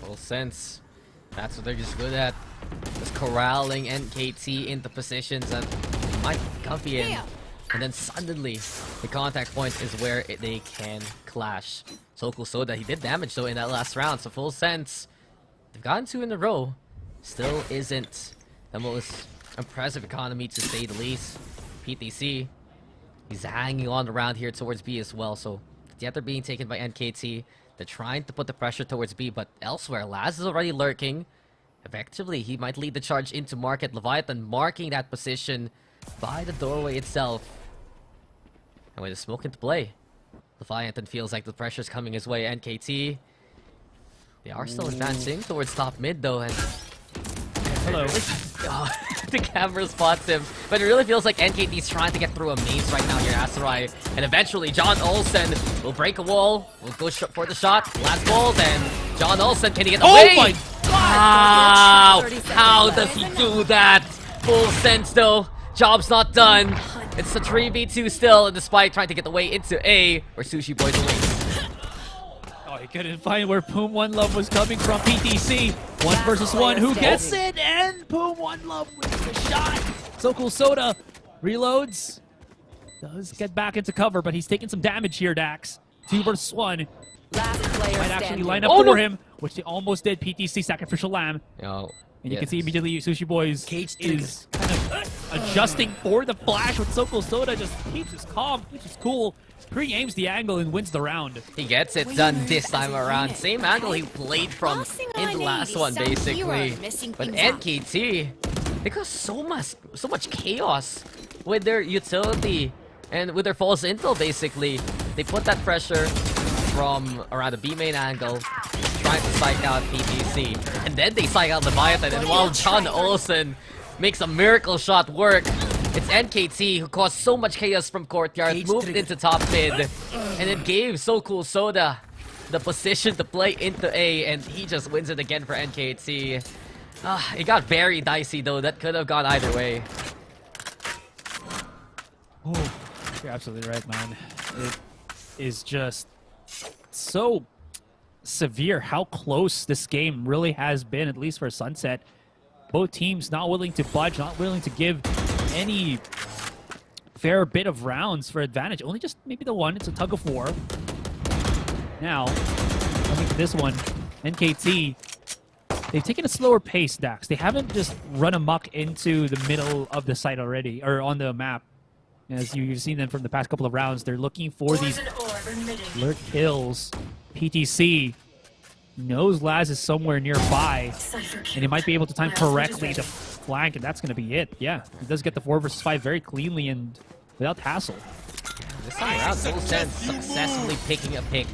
Full Sense, that's what they're just good at. Just corralling NKT into positions that might comfy in. And then suddenly, the contact point is where they can clash. So Cool Soda, he did damage though in that last round, so Full Sense, they've gotten 2 in a row. Still isn't the most impressive economy to say the least. PTC, he's hanging on around here towards B as well, so yet they're being taken by NKT. They're trying to put the pressure towards B, but elsewhere, Laz is already lurking. Effectively, he might lead the charge into Market. Leviathan marking that position by the doorway itself. And with the smoke into play, Leviathan feels like the pressure's coming his way. NKT, they are still advancing towards top mid though, and hello. The camera spots him, but it really feels like NKT's trying to get through a maze right now here, Asurai. And eventually, John Olsen will break a wall, will go for the shot. Last ball, then John Olsen, can he get away? Oh my god! Wow! How does he do that? Full Sense though, job's not done. It's a 3v2 still, and despite trying to get the way into A, where Sushi Boys awaits. Oh, he couldn't find where Poom One Love was coming from. PTC, 1 versus 1. Who gets it? And Poom One Love wins the shot. So Cool Soda reloads. Does get back into cover, but he's taking some damage here, Dax. 2 versus 1. Last player might actually standing. line up for him, which they almost did. PTC sacrificial lamb. And you can see immediately Sushi Boys is kind of adjusting for the flash with So Cool Soda. Just keeps his calm, keeps his cool, pre-aims the angle and wins the round. He gets it done this time around. Same angle he played from in the last one, basically. But NKT, they got so much chaos with their utility and with their false intel, basically. They put that pressure from around the B main angle, trying to psych out PTC. And then they psych out Leviathan, and while John Olsen makes a miracle shot work, it's NKT who caused so much chaos from Courtyard, moved into top mid, and it gave So Cool Soda the position to play into A, and he just wins it again for NKT. It got very dicey though, that could have gone either way. Oh, you're absolutely right, man. It is just so severe how close this game really has been, at least for Sunset. Both teams not willing to budge, not willing to give any fair bit of rounds for advantage. Only just maybe the one. It's a tug of war. Now, coming to this one, NKT, they've taken a slower pace, Dax. They haven't just run amok into the middle of the site already, or on the map. As you've seen them from the past couple of rounds, they're looking for these lurk kills. PTC knows Laz is somewhere nearby, and he might be able to time correctly to flank, and that's going to be it. Yeah, he does get the 4 versus 5 very cleanly and without hassle. This time around, Full Sense successfully picking a pick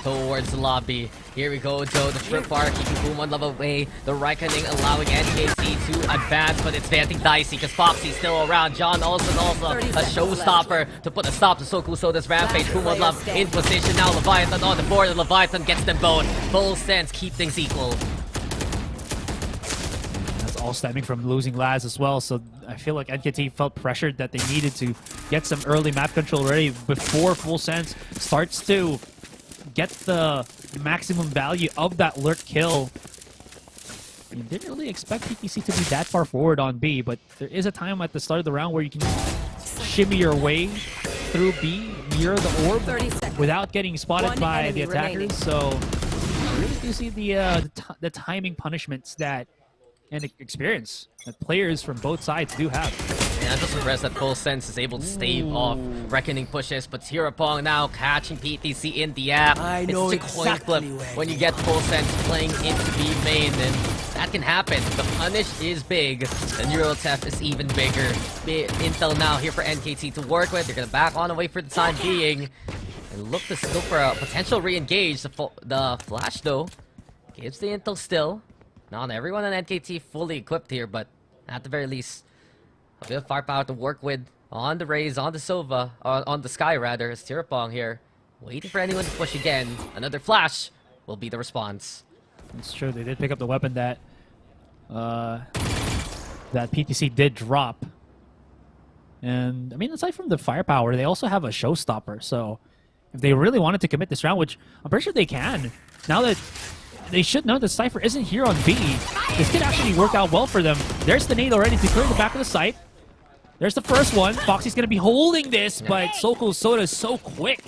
towards the lobby. Here we go, Joe. The trip bar keeping Boom One Love away. The Reckoning allowing NKT to advance, but it's getting dicey because Foxy's still around. John Olsen also a showstopper to put a stop to So Cool Soda's rampage. Boom One Love in position now. Leviathan on the board, and Leviathan gets them both. Full Sense keep things equal. As all stemming from losing Laz as well. So I feel like NKT felt pressured that they needed to get some early map control ready before Full Sense starts to get the maximum value of that lurk kill. You didn't really expect PTC to be that far forward on B, but there is a time at the start of the round where you can shimmy your way through B near the orb without getting spotted by the attackers. So I really do see the timing punishments that and experience that players from both sides do have. And I'm just impressed that Full Sense is able to stave off Reckoning pushes, but Tirapong now catching PTC in the app. It's such a coin flip when you get Full Sense playing into B main, and that can happen. The punish is big, the neural theft is even bigger. Intel now here for NKT to work with. They're gonna back on away for the time being. And look for a potential re-engage. The flash though gives the intel still. Not everyone on NKT fully equipped here, but at the very least, a bit of firepower to work with on the Raze, on the Sova, on the Sky rather. It's Tirapong here, waiting for anyone to push again. Another flash will be the response. It's true, they did pick up the weapon that PTC did drop. And I mean, aside from the firepower, they also have a showstopper. So if they really wanted to commit this round, which I'm pretty sure they can, now that they should know that Cypher isn't here on B, this could actually work out well for them. There's the nade already to clear the back of the site. There's the first one. Foxy's going to be holding this, but Soko Soda is so quick.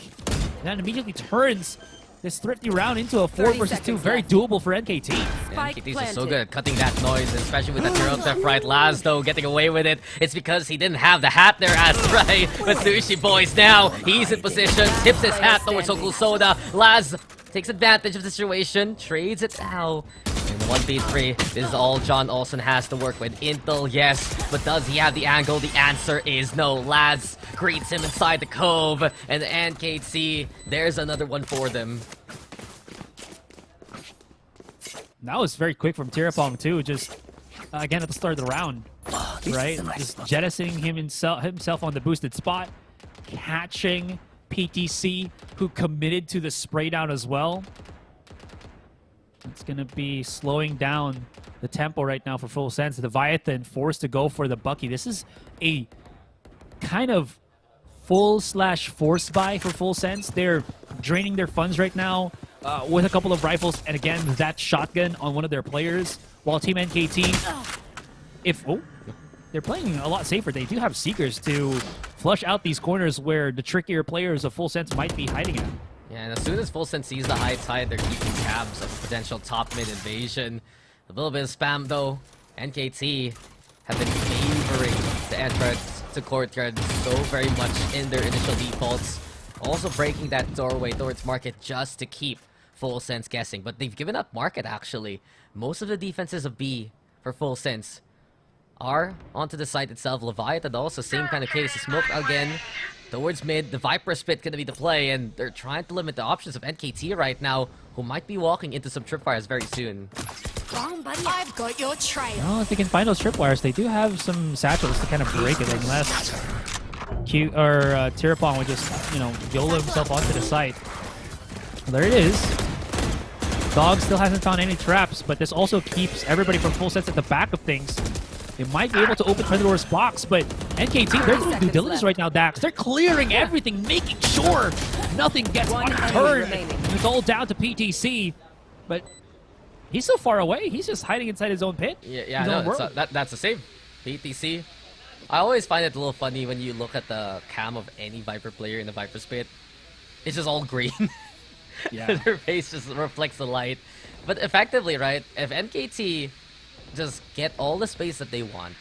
And that immediately turns this thrifty round into a 4 versus 2. Very doable for NKT. Yeah, NKT's is so good at cutting that noise, especially with that neural theft right. Laz, though, getting away with it. It's because he didn't have the hat there, Asurai. But Sushi Boys now, he's in position, tips his hat towards Soko Soda. Laz takes advantage of the situation, trades it now. In 1v3, this is all John Olsen has to work with. Intel, yes, but does he have the angle? The answer is no. Laz greets him inside the cove, and NKT, there's another one for them. That was very quick from Tirapong too, just again at the start of the round, right? Just jettisoning himself on the boosted spot, catching PTC, who committed to the spray down as well. It's going to be slowing down the tempo right now for Full Sense. The Leviathan forced to go for the Bucky. This is a kind of full/forced buy for Full Sense. They're draining their funds right now with a couple of rifles, and again, that shotgun on one of their players. While Team NKT, they're playing a lot safer. They do have Seekers to flush out these corners where the trickier players of Full Sense might be hiding at. Yeah, and as soon as Full Sense sees the high tide, they're keeping tabs of potential top-mid invasion. A little bit of spam, though. NKT have been favoring the entrance to courtyard so very much in their initial defaults. Also breaking that doorway towards market just to keep Full Sense guessing. But they've given up market, actually. Most of the defenses of B for Full Sense are onto the site itself. Leviathan also, same kind of case. Smoke again towards mid. The Viper Spit gonna be the play, and they're trying to limit the options of NKT right now, who might be walking into some tripwires very soon. I've got your trail. Well, if they can find those tripwires, they do have some satchels to kind of break it, unless Tirapong would just, YOLO himself onto the site. Well, there it is. Dog still hasn't found any traps, but this also keeps everybody from Full Sense at the back of things. They might be able to open Predator's box, but NKT, they're doing due diligence right now, Dax. They're clearing everything, making sure nothing gets unturned. It's all down to PTC, but he's so far away. He's just hiding inside his own pit. Yeah, no, that's the same. PTC. I always find it a little funny when you look at the cam of any Viper player in the Viper Spit. It's just all green. Yeah. Their face just reflects the light. But effectively, right, if NKT just get all the space that they want,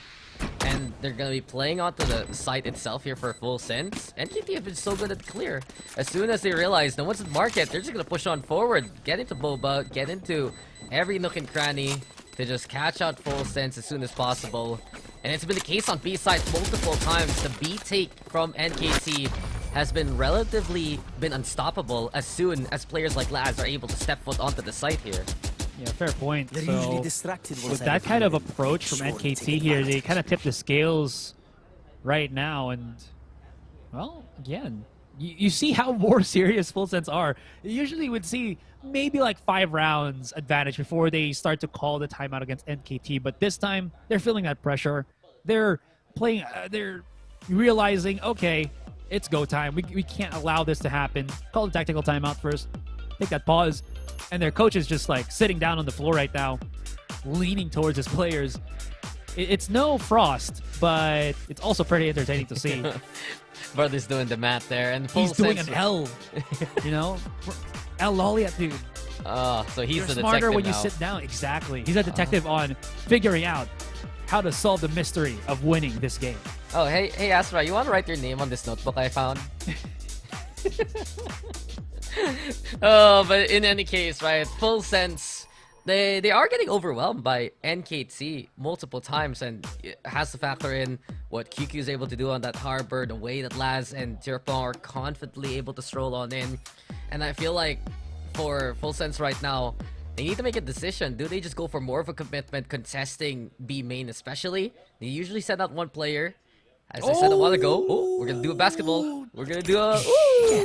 and they're gonna be playing onto the site itself here for Full Sense, NKT have been so good at clear. As soon as they realize no one's in market, they're just gonna push on forward, get into Boba, get into every nook and cranny to just catch out Full Sense as soon as possible. And it's been the case on B side multiple times. The B take from NKT has been relatively unstoppable as soon as players like Laz are able to step foot onto the site here. Yeah, fair point. So, with that kind of approach from NKT here, they kind of tip the scales right now. And, well, again, you see how more serious Full Sense are. You usually would see maybe like 5 rounds advantage before they start to call the timeout against NKT. But this time, they're feeling that pressure. They're playing, they're realizing, okay, it's go time. We can't allow this to happen. Call the tactical timeout first. Take that pause. And their coach is just like sitting down on the floor right now, leaning towards his players. It's no Frost, but it's also pretty entertaining to see. Brother's doing the math there, and he's doing an L, you know, L Lolliat, dude. So he's You're the smarter detective when now. you sit down. Exactly. He's a detective on figuring out how to solve the mystery of winning this game. Oh, hey, Asurai, you want to write your name on this notebook I found? Oh, but in any case, right, Full Sense, they are getting overwhelmed by NKT multiple times, and it has to factor in what QQ is able to do on that harbor, the way that Laz and Tirpong are confidently able to stroll on in. And I feel like for Full Sense right now, they need to make a decision. Do they just go for more of a commitment contesting B main especially? They usually send out one player. As I said a while ago, we're gonna do a basketball. We're gonna do a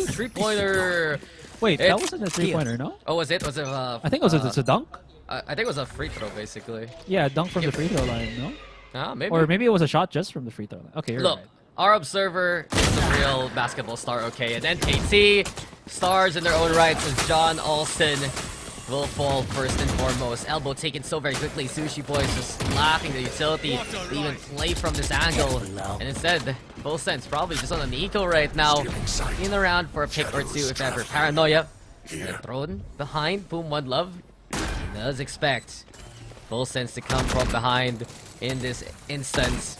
three-pointer. Wait, that wasn't a three-pointer, no? Oh, was it? Was it? I think it was it's a dunk. I think it was a free throw, basically. Yeah, dunk from the free throw line, no? Maybe. Or maybe it was a shot just from the free throw line. Okay, you're Look, right. our observer is a real basketball star, okay? And NKT, stars in their own rights, as John Alston will fall first and foremost. Elbow taken so very quickly. Sushi Boys just lacking the utility to even play from this angle. And instead, Full Sense probably just on an eco right now. In around for a pick or two if ever. Paranoia. And thrown behind. Boom, One Love. He does expect Full Sense to come from behind in this instance.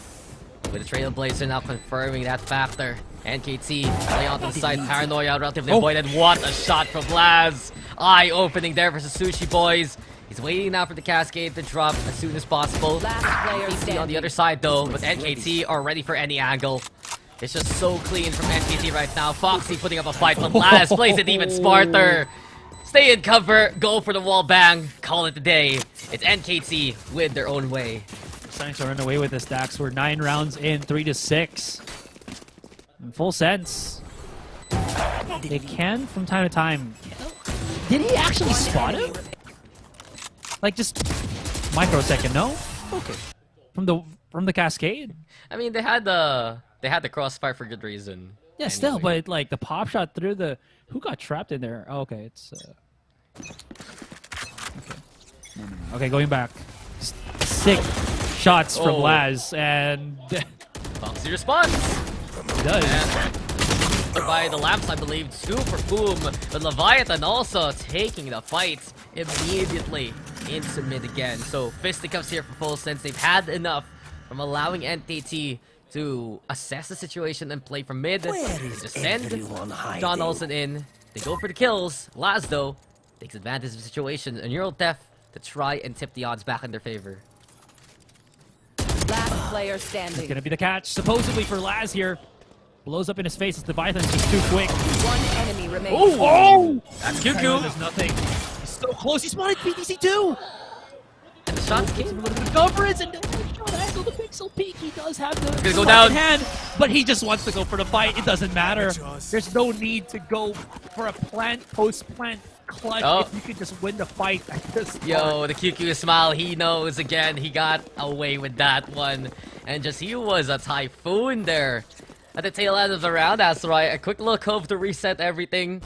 With the Trailblazer now confirming that factor. NKT play onto the side. Paranoia relatively avoided. What a shot from Laz. Eye-opening there for the Sushi Boys. He's waiting now for the Cascade to drop as soon as possible. NKT on the other side though, but NKT are ready for any angle. It's just so clean from NKT right now. Foxy putting up a fight, but Laz plays it even smarter. Stay in cover, go for the wall bang, call it a day. It's NKT with their own way. Starting to run away with this, Dax. We're 9 rounds in, 3-6. In Full Sense, they can from time to time. Did he actually spot him? Like just microsecond, no? Okay. From the Cascade? I mean, they had the crossfire for good reason. Yeah, anyway. Still, but like the pop shot through the who got trapped in there? Oh, okay, it's okay. No. Okay, going back. Just sick shots from Laz and Foxy responds. He does. And by the lamps, I believe, super boom. But Leviathan also taking the fight immediately into mid again. So fisticuffs here for Full Sense. They've had enough from allowing NTT to assess the situation and play from mid. They just send John Olsen in. They go for the kills. Laz, though, takes advantage of the situation. A neural theft to try and tip the odds back in their favor. Last player standing. It's gonna be the catch, supposedly for Laz here. Blows up in his face as the Leviathan's just too quick. One enemy remains. Oh! That's QQ. There's nothing. He's so close. He spotted PTC too. And the shot came. A little bit of coverage and shot angle the pixel peak. He does have the gonna go down. hand, but he just wants to go for the fight. It doesn't matter. There's no need to go for a plant, post-plant clutch if you can just win the fight at this point. Yo, the QQ smile. He knows again. He got away with that one. And just he was a typhoon there. At the tail end of the round, Asurai, a quick little cove to reset everything.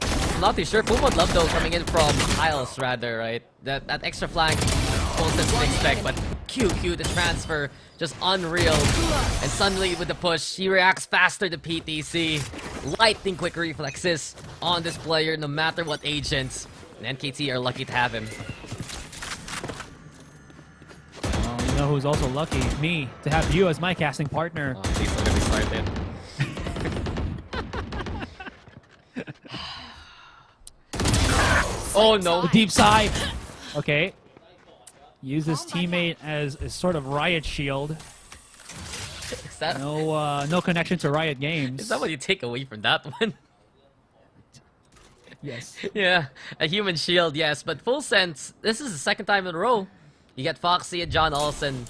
I'm not too sure. Who would love though coming in from Tiles rather, right? That extra flank, Full Sense would expect, but QQ, the transfer, just unreal. And suddenly with the push, he reacts faster to PTC. Lightning quick reflexes on this player, no matter what agents. And NKT are lucky to have him. You know who's also lucky? Me, to have you as my casting partner. Oh, please don't get me started. Oh no. The deep side. Okay. Use this teammate as a sort of Riot shield. Is that... No connection to Riot Games. Is that what you take away from that one? Yes. Yeah, a human shield, yes. But Full Sense, this is the second time in a row. You get Foxy and John Olsen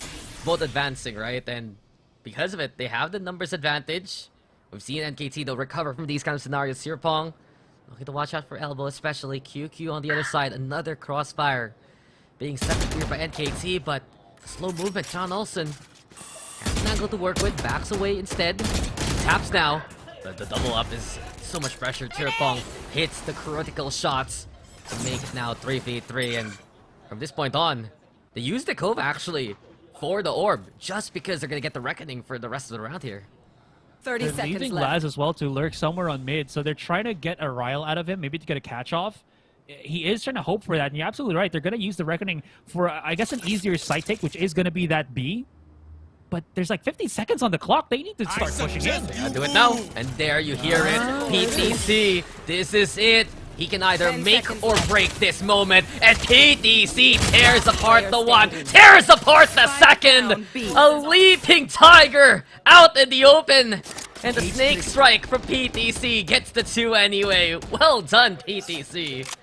both advancing, right? And because of it, they have the numbers advantage. We've seen NKT though recover from these kind of scenarios. Sirpong looking to watch out for elbow, especially QQ on the other side. Another crossfire being set here by NKT, but slow movement. John Olsen has an angle to work with, backs away instead. Taps now. The double up is so much pressure. Sirpong hits the critical shots to make it now 3v3, and from this point on, they use the Cove actually for the orb just because they're gonna get the reckoning for the rest of the round here. 30 they're seconds leaving left. Laz as well to lurk somewhere on mid, so they're trying to get a rile out of him, maybe to get a catch off. He is trying to hope for that, and you're absolutely right. They're going to use the reckoning for, I guess, an easier side take, which is going to be that B. But there's like 50 seconds on the clock. They need to start pushing in. Yeah, do it now. And there you hear it. PTC, this is it. He can either make or break this moment. And PTC tears apart the one, tears apart the second. A leaping tiger out in the open. And the snake strike from PTC gets the 2 anyway. Well done, PTC.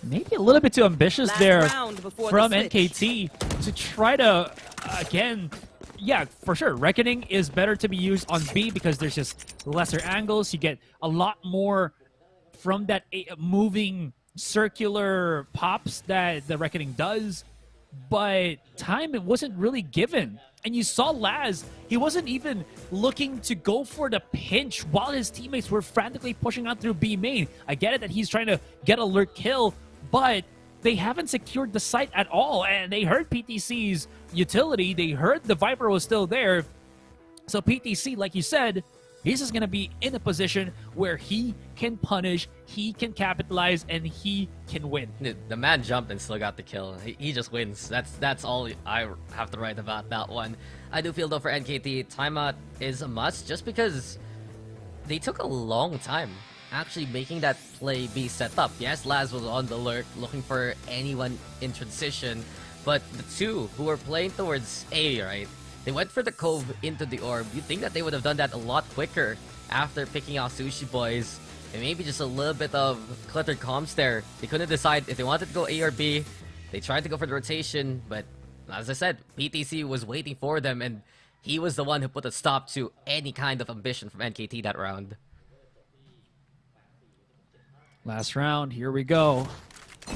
Maybe a little bit too ambitious there from the NKT to try to, again, yeah, for sure. Reckoning is better to be used on B because there's just lesser angles. You get a lot more from that moving circular pops that the Reckoning does. But time, it wasn't really given. And you saw Laz, he wasn't even looking to go for the pinch while his teammates were frantically pushing out through B main. I get it that he's trying to get a lurk kill, but they haven't secured the site at all. And they heard PTC's utility. They heard the Viper was still there. So PTC, like you said, he's just going to be in a position where he can punish, he can capitalize, and he can win. The man jumped and still got the kill. He just wins. That's all I have to write about that one. I do feel though for NKT, timeout is a must just because they took a long time actually making that play be set up. Yes, Laz was on the lurk looking for anyone in transition, but the two who were playing towards A, right? They went for the Cove into the orb. You'd think that they would have done that a lot quicker after picking out Sushi Boys. And maybe just a little bit of cluttered comms there. They couldn't decide if they wanted to go A or B. They tried to go for the rotation, but as I said, PTC was waiting for them, and he was the one who put a stop to any kind of ambition from NKT that round. Last round, here we go.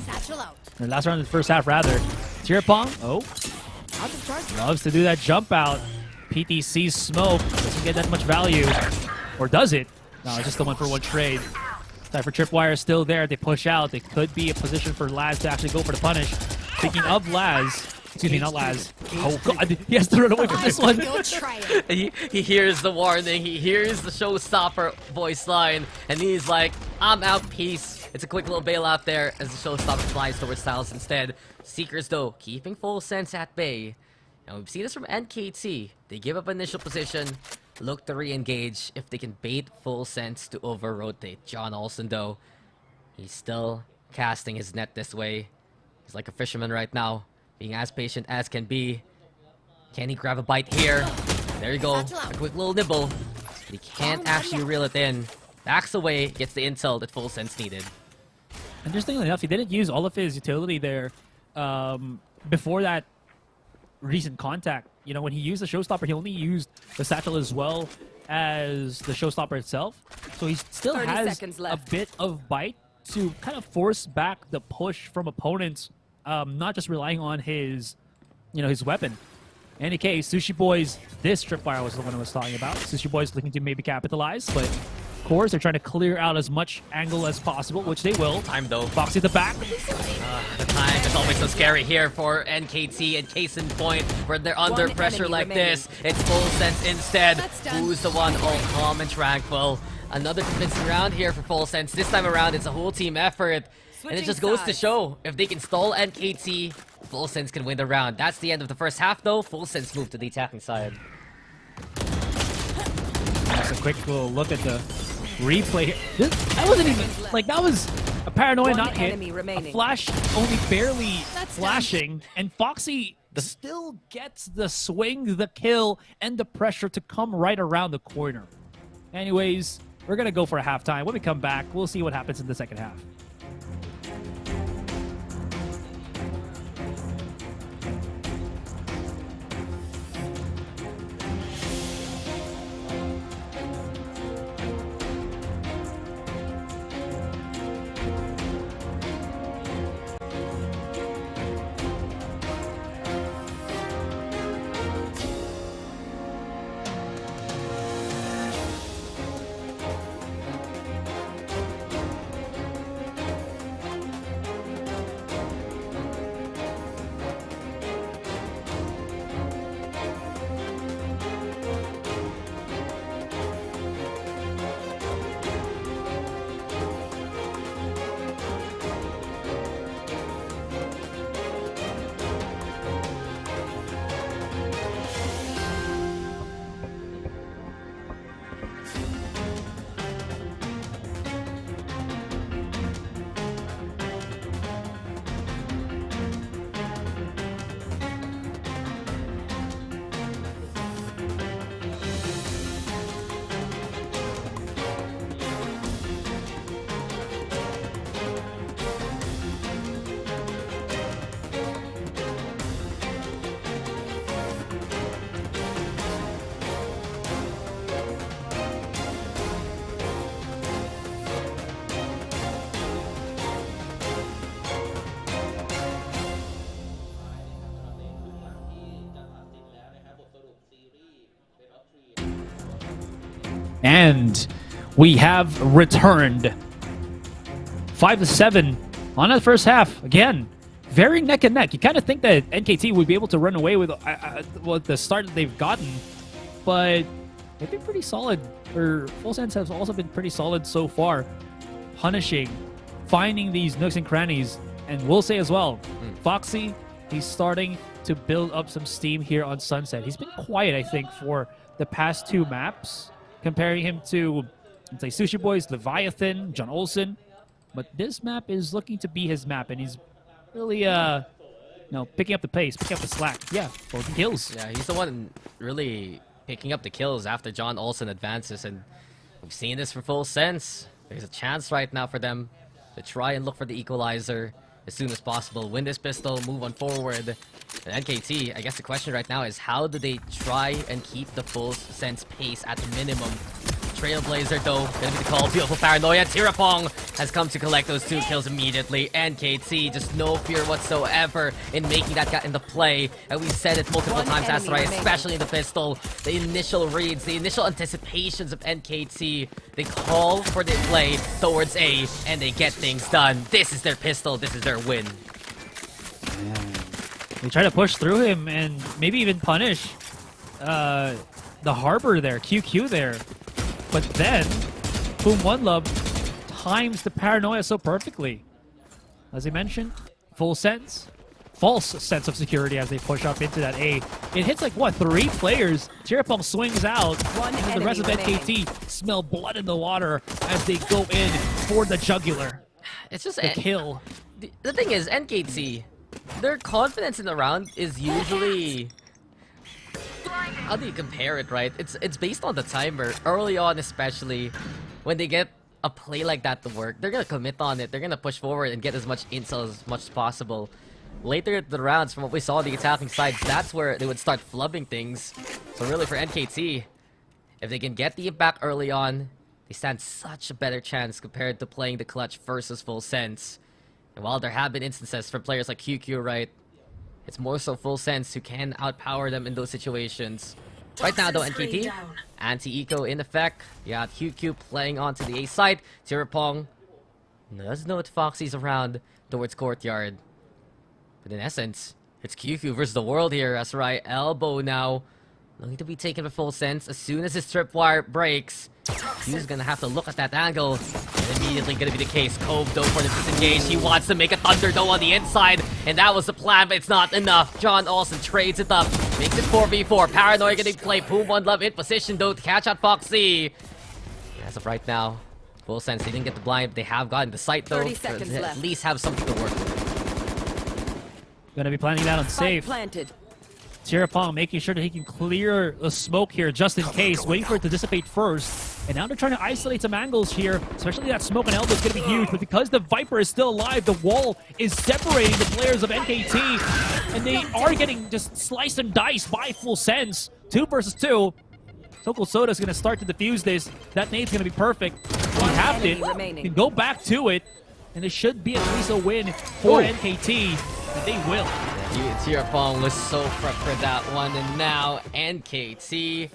Satchel out. Or last round of the first half, rather. Tirapong, loves to do that jump out. PTC's smoke doesn't get that much value. Or does it? No, it's just the 1-for-1 trade. Time for Tripwire still there. They push out. They could be a position for Laz to actually go for the punish. Speaking of Laz, excuse me, not Laz. Oh god, he has to run away from this one. He hears the warning, he hears the showstopper voice line, and he's like, I'm out, peace. It's a quick little bailout there as the showstopper flies towards Styles instead. Seekers though, keeping full sense at bay. And we've seen this from NKT. They give up initial position, look to re-engage if they can bait full sense to over-rotate. John Olsen though, he's still casting his net this way. He's like a fisherman right now, being as patient as can be. Can he grab a bite here? There you go, a quick little nibble. But he can't actually reel it in. Backs away, gets the intel that full sense needed. Interestingly enough, he didn't use all of his utility there before that recent contact. You know, when he used the showstopper, he only used the satchel as well as the showstopper itself. So he still has a bit of bite to kind of force back the push from opponents, not just relying on his, you know, his weapon. In any case, Sushi Boys, this Tripwire was the one I was talking about. Sushi Boys looking to maybe capitalize, but of course they're trying to clear out as much angle as possible, which they will. Time though. Foxy at the back. The time is always so scary here for NKT, and case in point, where they're under pressure like this, it's full sense instead. Who's the one all calm and tranquil? Another convincing round here for full sense. This time around, it's a whole team effort. And it just goes to show, if they can stall NKT, full sense can win the round. That's the end of the first half though. Full sense moved to the attacking side. That's a quick little look at the replay here. That wasn't even, like, that was a paranoia not hit. A flash only barely flashing, and Foxy still gets the swing, the kill, and the pressure to come right around the corner. Anyways, we're going to go for a halftime. When we come back, we'll see what happens in the second half. And we have returned 5-7 on that first half. Again, very neck and neck. You kind of think that NKT would be able to run away with the start that they've gotten, but they've been pretty solid. Or Full Sense has also been pretty solid so far, punishing, finding these nooks and crannies. And we'll say as well, Foxy, he's starting to build up some steam here on Sunset. He's been quiet, I think, for the past 2 maps, comparing him to, let's say, Sushi Boys, Leviathan, John Olsen. But this map is looking to be his map, and he's really, picking up the pace, picking up the slack. Yeah, 14 kills. Yeah, he's the one really picking up the kills after John Olsen advances, and we've seen this from Full Sense. There's a chance right now for them to try and look for the equalizer as soon as possible. Win this pistol, move on forward. And NKT, I guess the question right now is how do they try and keep the Full Sense pace at minimum? Trailblazer, though, gonna be the call. Beautiful Paranoia. Tirapong has come to collect those 2 kills immediately. NKT, just no fear whatsoever in making that guy in the play. And we said it multiple times, Asurai, especially in the pistol. The initial reads, the initial anticipations of NKT. They call for the play towards A, and they get things done. This is their pistol. This is their win. They try to push through him and maybe even punish the Harbor there, QQ there. But then, Boom One Love times the Paranoia so perfectly. As I mentioned, Full Sense, false sense of security as they push up into that A. It hits like, what, 3 players? Tirapong swings out, and the rest of NKT smell blood in the water as they go in for the jugular. It's just the kill. The thing is, NKT, their confidence in the round is usually... How do you compare it, right? It's based on the timer. Early on, especially, when they get a play like that to work, they're gonna commit on it. They're gonna push forward and get as much intel as much as possible. Later in the rounds, from what we saw on the attacking side, that's where they would start flubbing things. So really, for NKT, if they can get the impact early on, they stand such a better chance compared to playing the clutch versus Full Sense. And while there have been instances for players like QQ, right? It's more so Full Sense who can outpower them in those situations. Right now, though, NKT, anti-eco in effect. You got QQ playing onto the A side. Tirapong does know that Foxy's around towards Courtyard. But in essence, it's QQ versus the world here. Asurai elbow now. Looking to be taken with Full Sense. As soon as his tripwire breaks, he's gonna have to look at that angle. And immediately gonna be the case. Cove, though, for the disengage. He wants to make a Thunder, though, on the inside. And that was the plan, but it's not enough. John Olsen trades it up. Makes it 4v4. Paranoia getting played. Boom One Love in position, though, to catch out Foxy. As of right now, Full Sense, they didn't get the blind. They have gotten the sight, though. 30 seconds at left. least have something to work with. Gonna be planning that on safe. Planted. Tirapong making sure that he can clear the smoke here just in case, waiting for it to dissipate first. And now they're trying to isolate some angles here, especially that smoke and elbow is going to be huge. But because the Viper is still alive, the wall is separating the players of NKT. And they are getting just sliced and diced by Full Sense. 2 versus 2. Sokol Soda is going to start to defuse this. That nade's going to be perfect. He halved it. Can go back to it. And it should be at least a win for NKT. And they will. Tirapong was so prepped for that one, and now NKT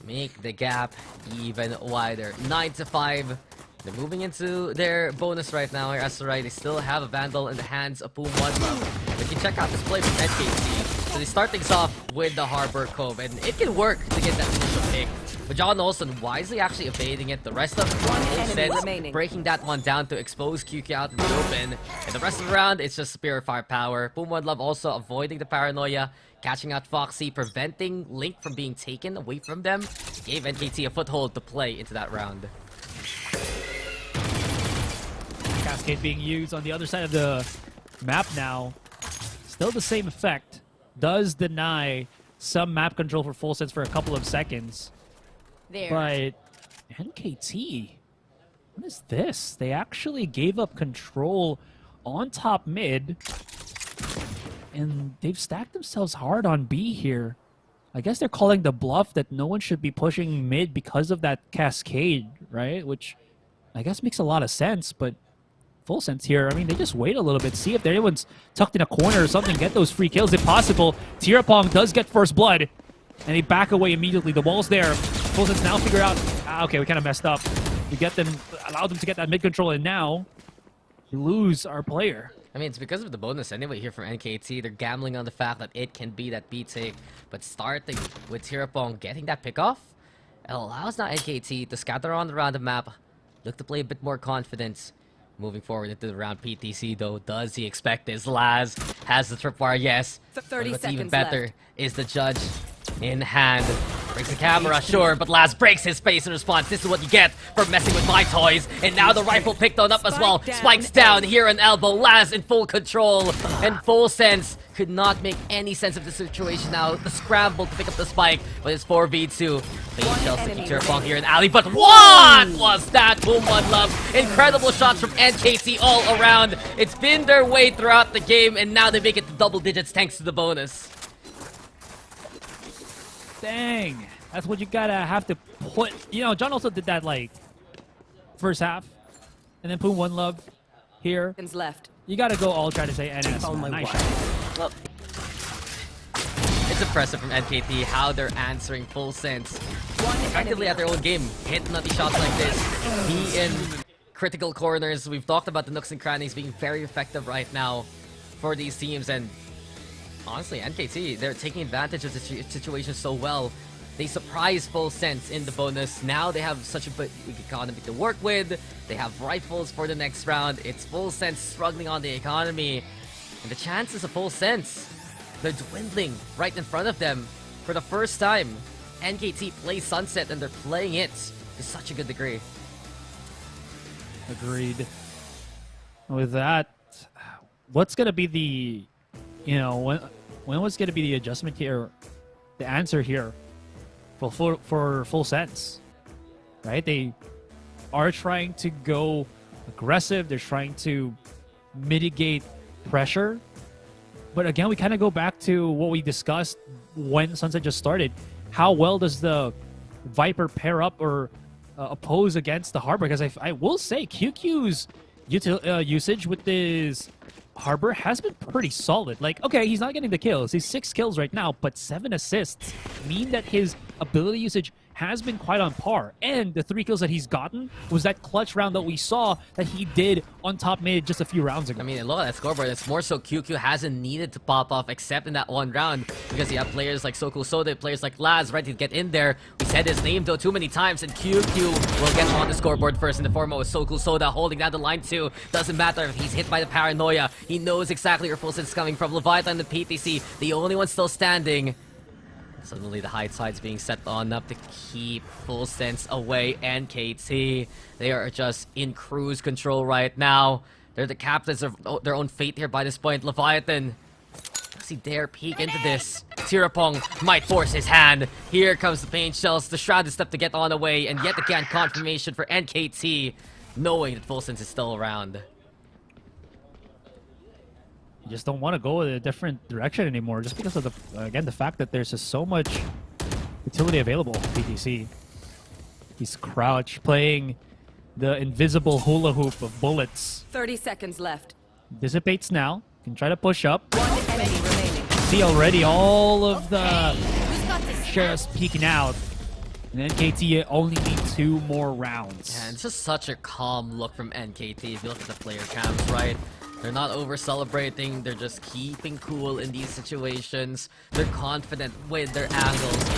make the gap even wider. 9-5. They're moving into their bonus right now here. Asurai, they still have a Vandal in the hands of Boom One Love. But you check out this play from NKT. So they start things off with the Harbor Cove, and it can work to get that initial pick. But John Olsen wisely actually evading it. The rest of Full Sense breaking that one down to expose QQ out in the open. And the rest of the round, it's just Spirit Firepower. Boom One Love also avoiding the Paranoia, catching out Foxy, preventing Link from being taken away from them. Gave NKT a foothold to play into that round. Cascade being used on the other side of the map now. Still the same effect. Does deny some map control for Full Sense for a couple of seconds. There. But NKT, what is this? They actually gave up control on top mid, and they've stacked themselves hard on B here. I guess they're calling the bluff that no one should be pushing mid because of that cascade, right? Which I guess makes a lot of sense, but Full Sense here, I mean, they just wait a little bit, see if anyone's tucked in a corner or something, get those free kills if possible. Tirapong does get first blood, and they back away immediately. The wall's there. Full Sense now figure out, okay, we kind of messed up. We get them, allowed them to get that mid control, and now we lose our player. I mean, it's because of the bonus anyway here from NKT. They're gambling on the fact that it can be that B take, but starting with Tirapong getting that pick off, it allows now NKT to scatter on around the map, look to play a bit more confidence. Moving forward into the round, PTC though, does he expect this? Laz has the tripwire, yes. 30 what's seconds even better left. is the judge in hand. Breaks the camera, sure, but Laz breaks his space in response. This is what you get for messing with my toys. And now the rifle picked on up as well. Spikes down here an elbow. Laz in full control and Full Sense could not make any sense of the situation now. The scramble to pick up the spike, but it's 4v2. Fade shells to keep Tirapong here in alley, but what was that? Boom, one love. Incredible shots from NKT all around. It's been their way throughout the game, and now they make it to double digits thanks to the bonus. Dang, that's what you gotta have to put. You know, John also did that like first half, and then Boom, one love here. Left. You gotta go all try to say NS. Nice shot. Well, it's impressive from NKT how they're answering Full Sense effectively at their own game. Hit nutty shots like this. Be in critical corners. We've talked about the nooks and crannies being very effective right now for these teams, and honestly, NKT, they're taking advantage of the situation so well. They surprise Full Sense in the bonus. Now they have such a big economy to work with. They have rifles for the next round. It's Full Sense struggling on the economy. And the chances of Full Sense, they're dwindling right in front of them. For the first time, NKT plays Sunset and they're playing it to such a good degree. Agreed. With that, what's gonna be the, you know, when was gonna be the adjustment here, the answer here for Full Sense, right? They are trying to go aggressive. They're trying to mitigate pressure. But again, we kind of go back to what we discussed when Sunset just started. How well does the Viper pair up or oppose against the Harbor? Because I will say QQ's usage with this Harbor has been pretty solid. Like, okay, he's not getting the kills. He's 6 kills right now, but 7 assists mean that his ability usage has been quite on par. And the 3 kills that he's gotten was that clutch round that we saw that he did on top mid just a few rounds ago. I mean, look at that scoreboard. It's more so QQ hasn't needed to pop off except in that one round because you have players like Soku Soda, players like Laz ready to get in there. We said his name though too many times, and QQ will get on the scoreboard first in the form of Soku Soda holding down the line too. Doesn't matter if he's hit by the paranoia. He knows exactly where Full Sense is coming from. Leviathan and PTC, the only one still standing. Suddenly the high side's being set on up to keep Full Sense away. NKT, they are just in cruise control right now. They're the captains of their own fate here by this point. Leviathan, does he dare peek into this? Tirapong might force his hand. Here comes the paint shells. The shrouded step to get on away, and yet again confirmation for NKT, knowing that Full Sense is still around. You just don't want to go in a different direction anymore just because of the, again, the fact that there's just so much utility available. PTC, he's crouched, playing the invisible hula hoop of bullets. 30 seconds left. Dissipates now, can try to push up. One enemy remaining. See already all of the sheriffs peeking out. And NKT only need 2 more rounds. Yeah, it's just such a calm look from NKT if you look at the player cams, right? They're not over-celebrating, they're just keeping cool in these situations. They're confident with their angles.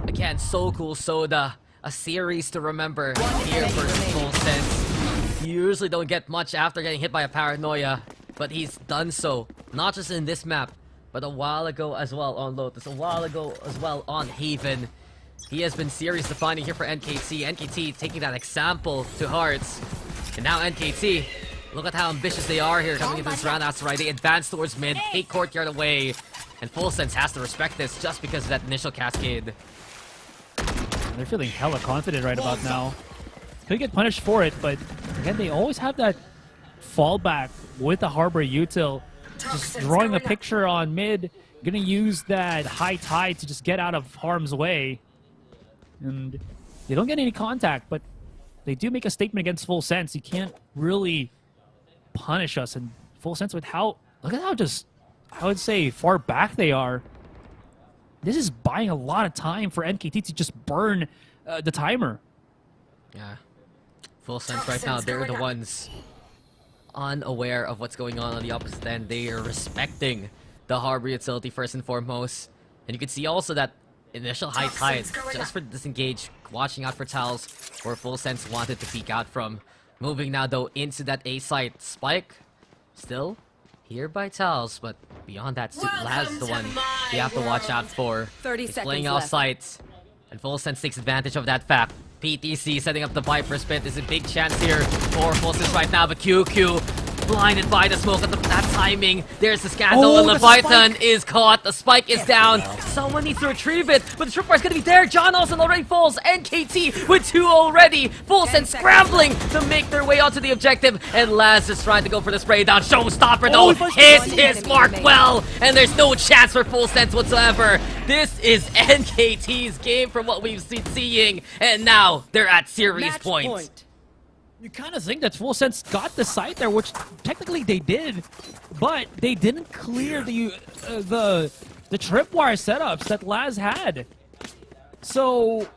And again, Soku Soda, a series to remember here versus Full Sense. You usually don't get much after getting hit by a paranoia, but he's done so. Not just in this map, but a while ago as well on Lotus, a while ago as well on Haven. He has been series defining here for NKT. NKT taking that example to hearts. And now NKT, look at how ambitious they are here coming into this round. Asurai, they advance towards mid, take courtyard away. And Full Sense has to respect this just because of that initial cascade. They're feeling hella confident right about now. Could get punished for it, but again, they always have that fallback with the Harbor util. Just drawing a picture on mid, gonna use that high tide to just get out of harm's way. And they don't get any contact, but they do make a statement against Full Sense. You can't really punish us. And Full Sense with how, look at how just, I would say, far back they are. This is buying a lot of time for NKT to just burn the timer. Yeah. Full sense right now. They're the ones unaware of what's going on the opposite end. They are respecting the harbor utility first and foremost. And you can see also that initial high tide just for disengage, watching out for Tals where Full Sense wanted to peek out from. Moving now though into that A site. Spike still here by Tals, but beyond that, Laz is the one you have to watch out for. 30 He's seconds playing off left. sight, and Full Sense takes advantage of that fact. PTC setting up the Viper spin. There's a big chance here for Full Sense right now, but QQ blinded by the smoke at that timing. There's the scandal, and Leviathan is caught. The spike is down. Someone needs to retrieve it, but the tripwire is going to be there. John Olsen already falls. NKT with 2 already. Full Sense scrambling to make their way onto the objective, and Laz is trying to go for the spray down. Showstopper though hits his mark well, and there's no chance for Full Sense whatsoever. This is NKT's game from what we've been seeing, and now they're at series point. You kind of think that Full Sense got the site there, which technically they did, but they didn't clear the tripwire setups that Laz had. So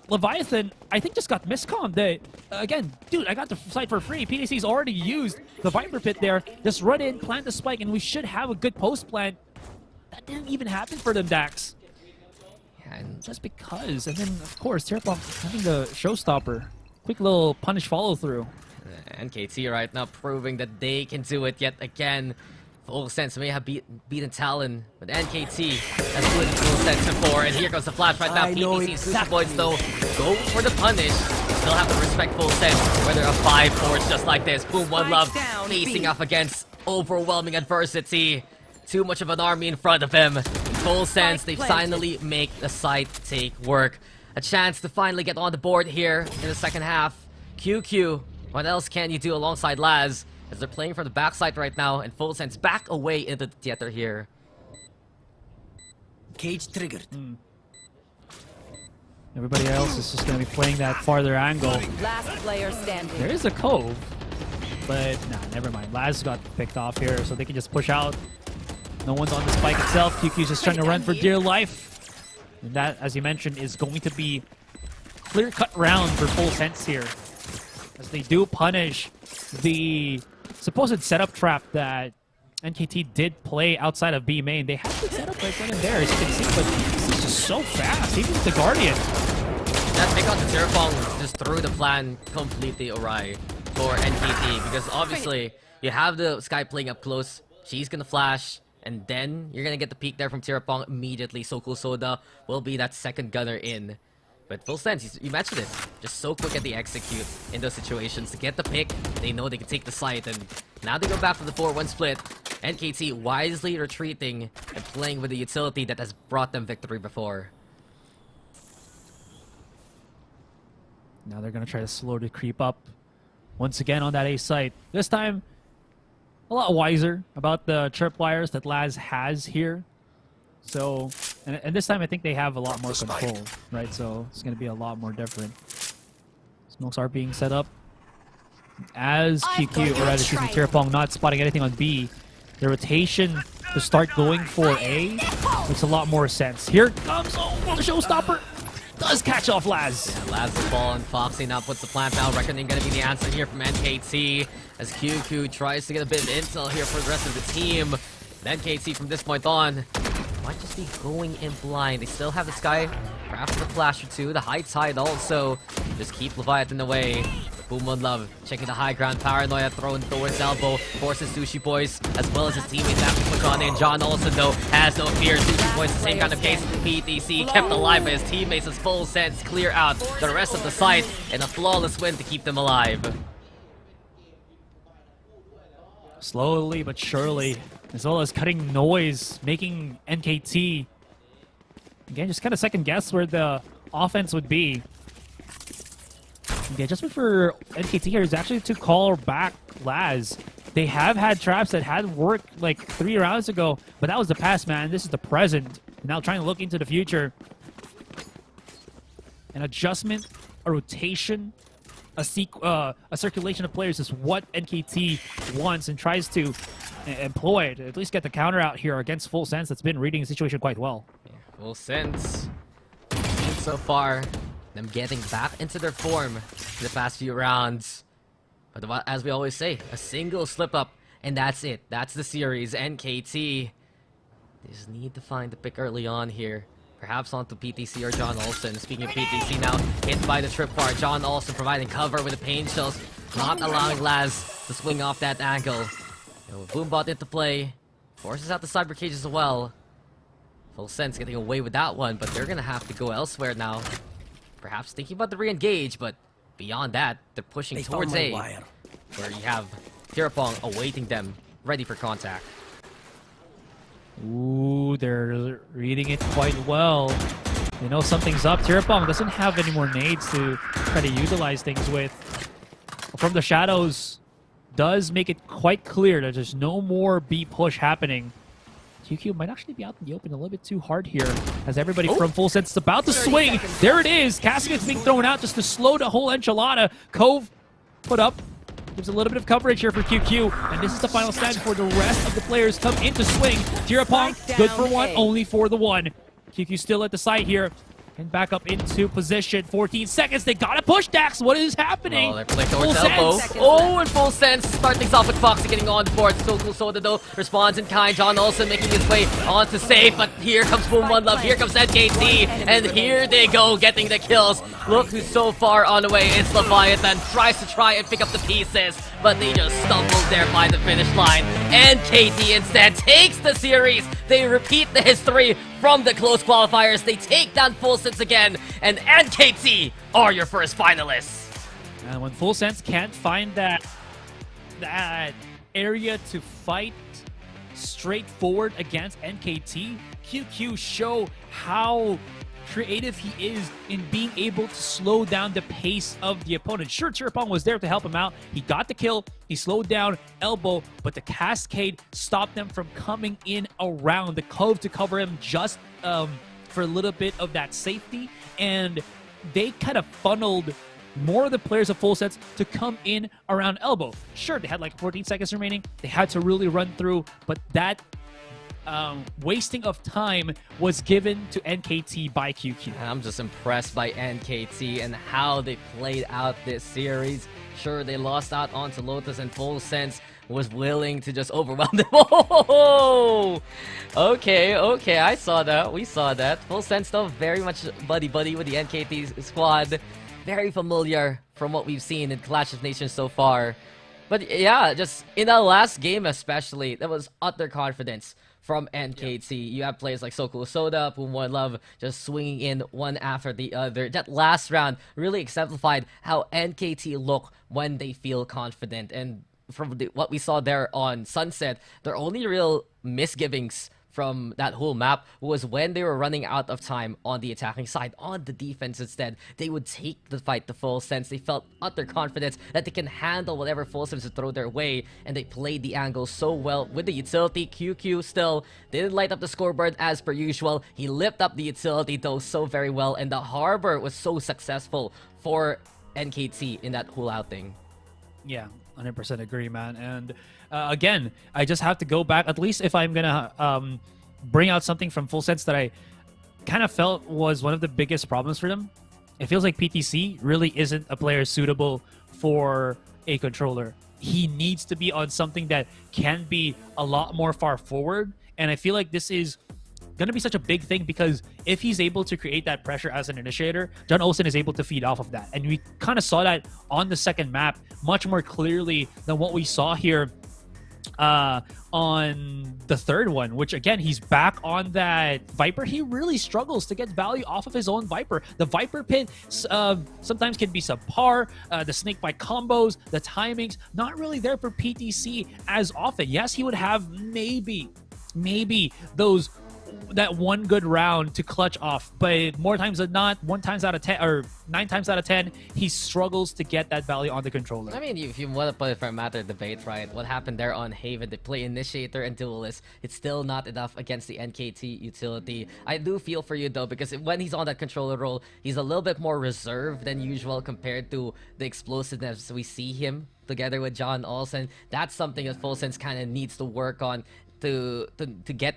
Leviathan, I think, just got miscommed. Again, dude, I got the site for free. PDC's already used the Viper pit there. Just run in, plant the spike, and we should have a good post plant. That didn't even happen for them, Dax. Yeah, and just because. And then, of course, Terrapon having the showstopper. Quick little punish follow through. NKT right now proving that they can do it yet again. Full Sense may have beaten Talon, but NKT has put Full Sense before. And here goes the flash right now. PTC's Sushi Boys though go for the punish. Still have to respect Full Sense, whether a 5-4 just like this. Boom, One Love facing off against overwhelming adversity. Too much of an army in front of him. Full Sense, they finally make the site take work. A chance to finally get on the board here in the second half. QQ, what else can you do alongside Laz? As they're playing from the backside right now, and Full Sense back away into the theater here. Cage triggered. Everybody else is just going to be playing that farther angle. Last player standing. There is a cove, but nah, never mind. Laz got picked off here, so they can just push out. No one's on the spike itself. QQ's just trying to run for dear life. And that, as you mentioned, is going to be clear-cut round for Full Sense here. As they do punish the supposed setup trap that NKT did play outside of B main. They had the setup right then and there, as you can see, but this is just so fast, even with the Guardian. That pick on the Terrapong just threw the plan completely awry for NKT, because obviously you have the Sky playing up close. She's gonna flash. And then you're gonna get the peek there from Terrapong immediately. So Cool Soda will be that second gunner in. But Full Sense, you mentioned this, just so quick at the execute in those situations to get the pick. They know they can take the site, and now they go back for the 4-1 split. NKT wisely retreating and playing with the utility that has brought them victory before. Now they're gonna try to slowly creep up once again on that A site. This time, a lot wiser about the tripwires that Laz has here. So, and this time I think they have a lot more control, right? So it's going to be a lot more different. Smokes are being set up. As QQ, or rather, excuse me, Terrapong not spotting anything on B. The rotation to start going for A makes a lot more sense. Here comes, the showstopper. Does catch off Laz. Yeah, Laz the ball, and Foxy now puts the plant down. Reckoning gonna be the answer here from NKT as QQ tries to get a bit of intel here for the rest of the team. And NKT from this point on might just be going in blind. They still have the Sky, perhaps the flash or two. The high tide also. Just keep Leviathan away. Boom One Love checking the high ground. Paranoia thrown towards elbow. Forces Sushi Boys as well as his teammates have to push on in. John Olsen though has no fear. Sushi Boys the same kind of case. PTC kept alive by his teammates as Full Sense clear out the rest of the site in a flawless win to keep them alive. Slowly but surely, as well as cutting noise, making NKT again just kind of second guess where the offense would be. The adjustment for NKT here is actually to call back Laz. They have had traps that had worked like 3 rounds ago, but that was the past, man. This is the present. Now trying to look into the future. An adjustment, a rotation, a circulation of players is what NKT wants and tries to employ to at least get the counter out here against Full Sense that's been reading the situation quite well. Yeah, Full Sense so far Them getting back into their form in the past few rounds. But as we always say, a single slip up and that's it. That's the series. NKT, they just need to find the pick early on here. Perhaps onto PTC or John Olsen. Speaking of PTC now, hit by the tripwire. John Olsen providing cover with the pain shells, not allowing Laz to swing off that angle. Boombot into play, forces out the cyber cage as well. Full Sense getting away with that one, but they're gonna have to go elsewhere now. Perhaps thinking about the re-engage, but beyond that, they're pushing towards A, where you have Tirapong awaiting them, ready for contact. Ooh, they're reading it quite well. They know something's up. Tirapong doesn't have any more nades to try to utilize things with. From the shadows, does make it quite clear that there's no more B push happening. QQ might actually be out in the open a little bit too hard here, as everybody from Full Sense is about to swing. There it is. Casket's being thrown out just to slow the whole enchilada. Cove put up. Gives a little bit of coverage here for QQ, and this is the final stand before the rest of the players come into swing. Tirapong, good for one, only for the one. QQ still at the site here, and back up into position. 14 seconds, they gotta push Dax. What is happening? Oh, they're playing towards elbow. Oh, and Full Sense. Start things off with Foxy getting on board. So cool Soda though responds in kind. John Olsen making his way onto safe, but here comes Boom One Love. Here comes NKT, and here they go getting the kills. Look who's so far on the way. It's Leviathan. Tries to try and pick up the pieces, but they just stumbled there by the finish line. NKT instead takes the series. They repeat the history from the close qualifiers. They take down Full Sense again, and NKT are your first finalists. And when Full Sense can't find that area to fight straightforward against NKT, QQ show how creative he is in being able to slow down the pace of the opponent. Sure, Tirapong was there to help him out. He got the kill. He slowed down elbow, but the cascade stopped them from coming in around the cove to cover him just for a little bit of that safety. And they kind of funneled more of the players of Full Sense to come in around elbow. Sure, they had like 14 seconds remaining. They had to really run through, but that wasting of time was given to NKT by QQ. I'm just impressed by NKT and how they played out this series. Sure, they lost out onto Lotus, and Full Sense was willing to just overwhelm them. Oh! Okay, I saw that. We saw that. Full Sense though, very much buddy-buddy with the NKT squad. Very familiar from what we've seen in Clash of Nations so far. But yeah, just in the last game especially, there was utter confidence from NKT. You have players like Sokol Soda, Boom One Love just swinging in one after the other. That last round really exemplified how NKT look when they feel confident. And from what we saw there on Sunset, their only real misgivings from that whole map was when they were running out of time on the attacking side. On the defense instead, they would take the fight to Full Sense. They felt utter confidence that they can handle whatever Full Sense would throw their way, and they played the angle so well with the utility. QQ still didn't light up the scoreboard as per usual. He lit up the utility though so very well, and the Harbor was so successful for NKT in that whole outing. Yeah, 100% agree, man. And again, I just have to go back, at least if I'm gonna bring out something from Full Sense that I kind of felt was one of the biggest problems for them. It feels like PTC really isn't a player suitable for a controller. He needs to be on something that can be a lot more far forward, and I feel like this is gonna be such a big thing because if he's able to create that pressure as an initiator, John Olsen is able to feed off of that. And we kind of saw that on the second map much more clearly than what we saw here on the third one, which again, he's back on that Viper. He really struggles to get value off of his own Viper. The Viper pin sometimes can be subpar. The snake bite combos, the timings, not really there for PTC as often. Yes, he would have maybe that one good round to clutch off, but more times than not, 9 times out of 10, he struggles to get that value on the controller. I mean, if you want to put it for a matter of debate, right? What happened there on Haven? They play Initiator and Duelist. It's still not enough against the NKT utility. I do feel for you though, because when he's on that controller role, he's a little bit more reserved than usual compared to the explosiveness we see him together with John Olsen. That's something that Full Sense kind of needs to work on to get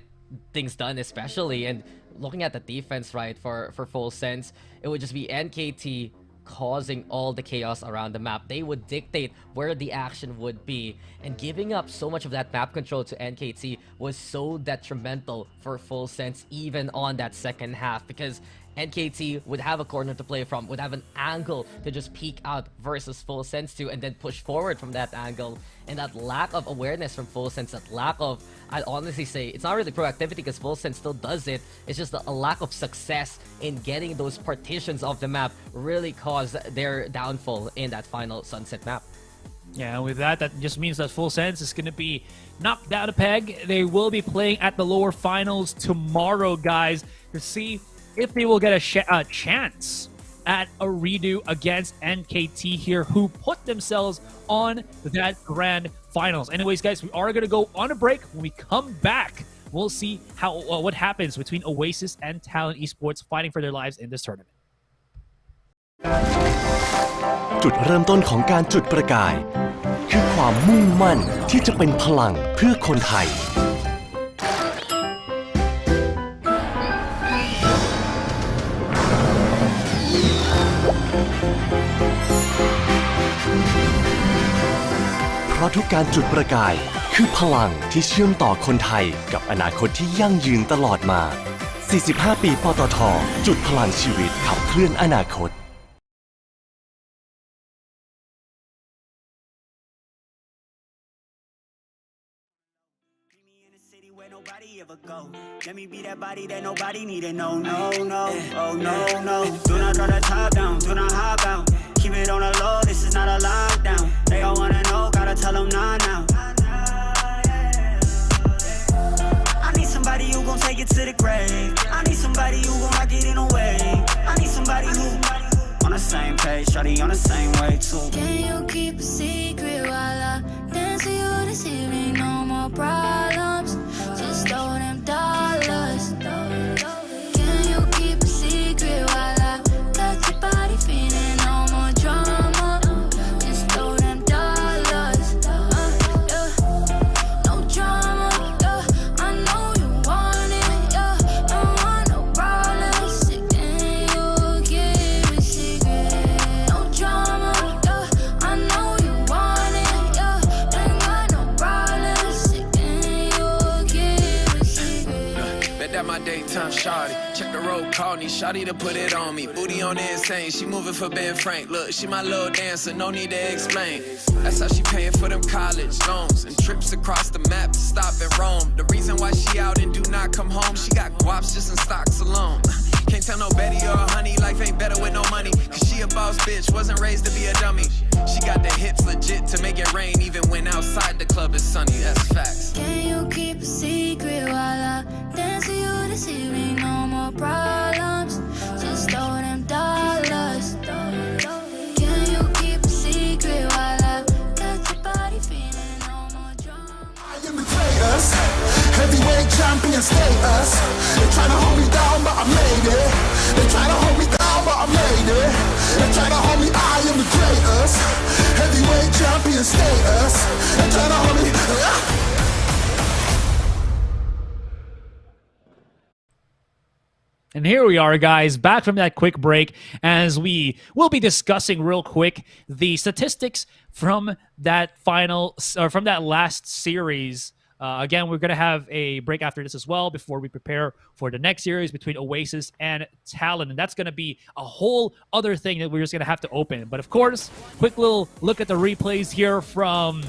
things done, especially. And looking at the defense, right, for Full Sense, it would just be NKT causing all the chaos around the map. They would dictate where the action would be, and giving up so much of that map control to NKT was so detrimental for Full Sense even on that second half, because NKT would have a corner to play from, would have an angle to just peek out versus Full Sense to, and then push forward from that angle. And that lack of awareness from Full Sense, that lack of, I'd honestly say, it's not really proactivity because Full Sense still does it. It's just a lack of success in getting those partitions of the map really caused their downfall in that final Sunset map. Yeah, and with that just means that Full Sense is going to be knocked down a peg. They will be playing at the lower finals tomorrow, guys, to see if they will get a chance at a redo against NKT here, who put themselves on that grand finals. Anyways, guys, we are going to go on a break. When we come back, we'll see how what happens between Oasis and Talon Esports fighting for their lives in this tournament. จุดเริ่มต้นของการจุดประกายคือความมุ่งมั่นที่จะเป็นพลังเพื่อคนไทย เพราะทุกการจุดประกายคือพลังที่เชื่อมต่อคนไทยกับอนาคตที่ยั่งยืนตลอดมา 45 ปีปตท.จุดพลังชีวิตขับเคลื่อนอนาคต Let me be that body that nobody need to know, no, no, oh no, no. Do not throw the top down, do not hop out. Keep it on the low, this is not a lockdown. They all wanna know, gotta tell them nah now. I need somebody who gon' take it to the grave. I need somebody who gon' rock it in a way. I need somebody who on the same page, shawty on the same way too. Can you keep a secret while I dance with you this evening? No more problems, just throw them dollars. Can you keep a secret while I touch your body, feeling no more drama? Just throw them dollars. No drama. I know you want it. Don't want no problems. Can you keep a secret? No drama. I know you want it. Don't want no problems. Can you keep a secret? Bet that my daytime shawty. Check the road, call me shawty to put it on me. Booty on the insane, she moving for Ben Frank. Look, she my little dancer, no need to explain. That's how she paying for them college loans and trips across the map to stop in Rome. The reason why she out and do not come home, she got guaps just in stocks alone. Can't tell no Betty or honey, life ain't better with no money. Cause she a boss bitch, wasn't raised to be a dummy. She got the hips legit to make it rain even when outside the club is sunny, that's facts. Can you keep a secret while I dance with you this evening? No more problems, just throw them dollars. Can you keep a secret while I touch your body, feeling no more drama? I am the greatest, heavyweight champion status. They tryna hold me down, but I made it. They tryna hold me down, but I made it. They tryna hold me, I am the greatest, heavyweight champion status. They tryna hold me. And here we are, guys, back from that quick break, as we will be discussing real quick the statistics from that final, or from that last series. Again, we're going to have a break after this as well before we prepare for the next series between Oasis and Talon. And that's going to be a whole other thing that we're just going to have to open. But of course, quick little look at the replays here from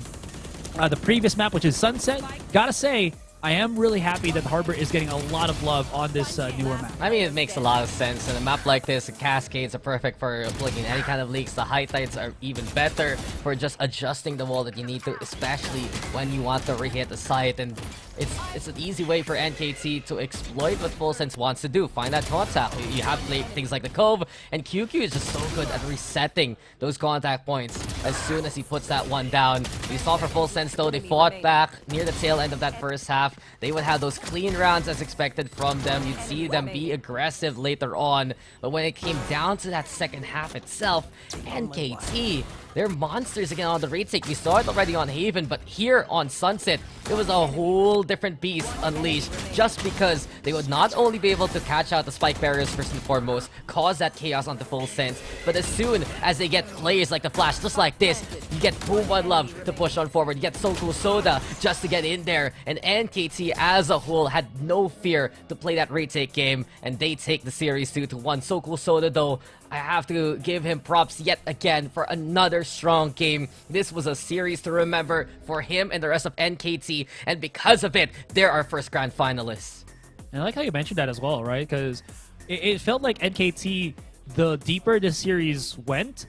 the previous map, which is Sunset. Gotta say, I am really happy that Harbor is getting a lot of love on this newer map. I mean, it makes a lot of sense. In a map like this, the cascades are perfect for plugging any kind of leaks. The high tides are even better for just adjusting the wall that you need to, especially when you want to re-hit the site. And it's an easy way for NKT to exploit what Full Sense wants to do. Find that contact. You have things like the Cove, and QQ is just so good at resetting those contact points as soon as he puts that one down. We saw for Full Sense, though, they fought back near the tail end of that first half. They would have those clean rounds as expected from them. You'd see them be aggressive later on. But when it came down to that second half itself, NKT, they're monsters again on the retake. We saw it already on Haven, but here on Sunset, it was a whole whole different beast unleashed, just because they would not only be able to catch out the spike barriers first and foremost, cause that chaos onto Full Sense, but as soon as they get players like the Flash, just like this, you get Boom One Love to push on forward, you get Soul Soda just to get in there, and NKT as a whole had no fear to play that retake game, and they take the series 2-1. Soul Soda though, I have to give him props yet again for another strong game. This was a series to remember for him and the rest of NKT, and because of it, they're our first grand finalists. And I like how you mentioned that as well, right? Because it felt like NKT, the deeper the series went,